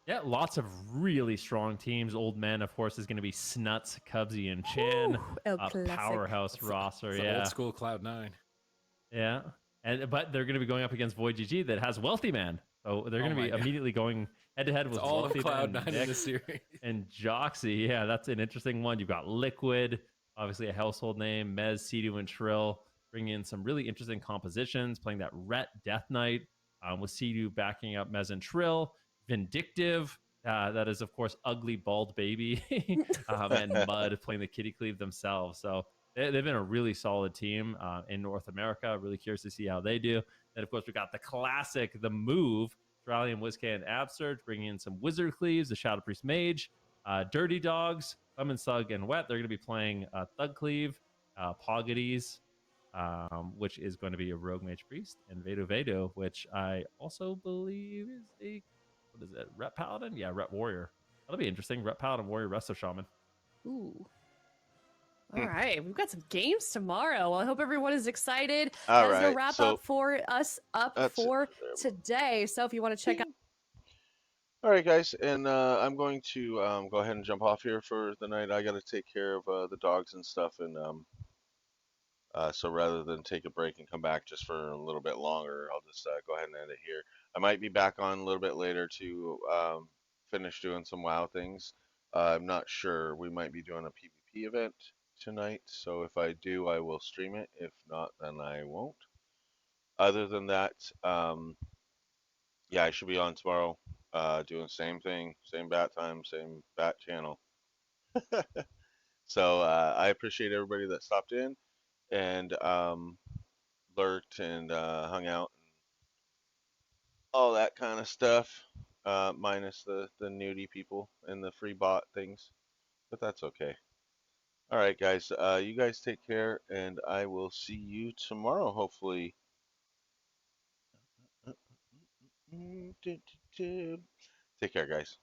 Yeah, lots of really strong teams. Old Men, of course, is going to be Snuts, Cubsy, and Chin.
Ooh, El
A
Classic.
powerhouse roster,
It's the
yeah.
old school Cloud9.
Yeah. But they're going to be going up against Void GG that has Wealthy Man. So they're going to be
my God.
immediately going head-to-head
It's
with
all of
Wealthy Man
Cloud9 in
Nick
this series.
and Joxy. Yeah, that's an interesting one. You've got Liquid, obviously a household name, Mez, Sidu, and Shrill, bringing in some really interesting compositions, playing that Ret Death Knight with Sidu backing up Mez and Shrill. Vindictive That is, of course, Ugly Bald Baby and Mud playing the Kitty Cleave themselves. So they've been a really solid team in North America. Really curious to see how they do. Then, of course, we got the classic, The Move, Australian Whizcan and Absurd, bringing in some Wizard Cleaves, the Shadow Priest Mage, Dirty Dogs, Lemon Sug, and Wet. They're going to be playing Thug Cleave, Poggities, which is going to be a Rogue Mage Priest, and Vado Vado, which I also believe is a, what is it, Rep Paladin? Yeah, Rep Warrior. That'll be interesting. Rep Paladin, Warrior, Resto Shaman.
Ooh. All right, we've got some games tomorrow. Well, I hope everyone is excited.
All
That is gonna
right,
wrap
so
up for us
that's it
for
for there.
today. So if you want to check out.
All right, guys, and I'm going to go ahead and jump off here for the night. I got to take care of the dogs and stuff, and so rather than take a break and come back just for a little bit longer, I'll just go ahead and end it here. I might be back on a little bit later to finish doing some WoW things. I'm not sure. We might be doing a PvP event tonight, so if I do, I will stream it. If not, then I won't. Other than that, yeah, I should be on tomorrow, doing the same thing, same bat time, same bat channel. So I appreciate everybody that stopped in and lurked and hung out and all that kind of stuff, minus the nudie people and the free bot things, but that's okay. All right, guys, you guys take care, and I will see you tomorrow, hopefully. Take care, guys.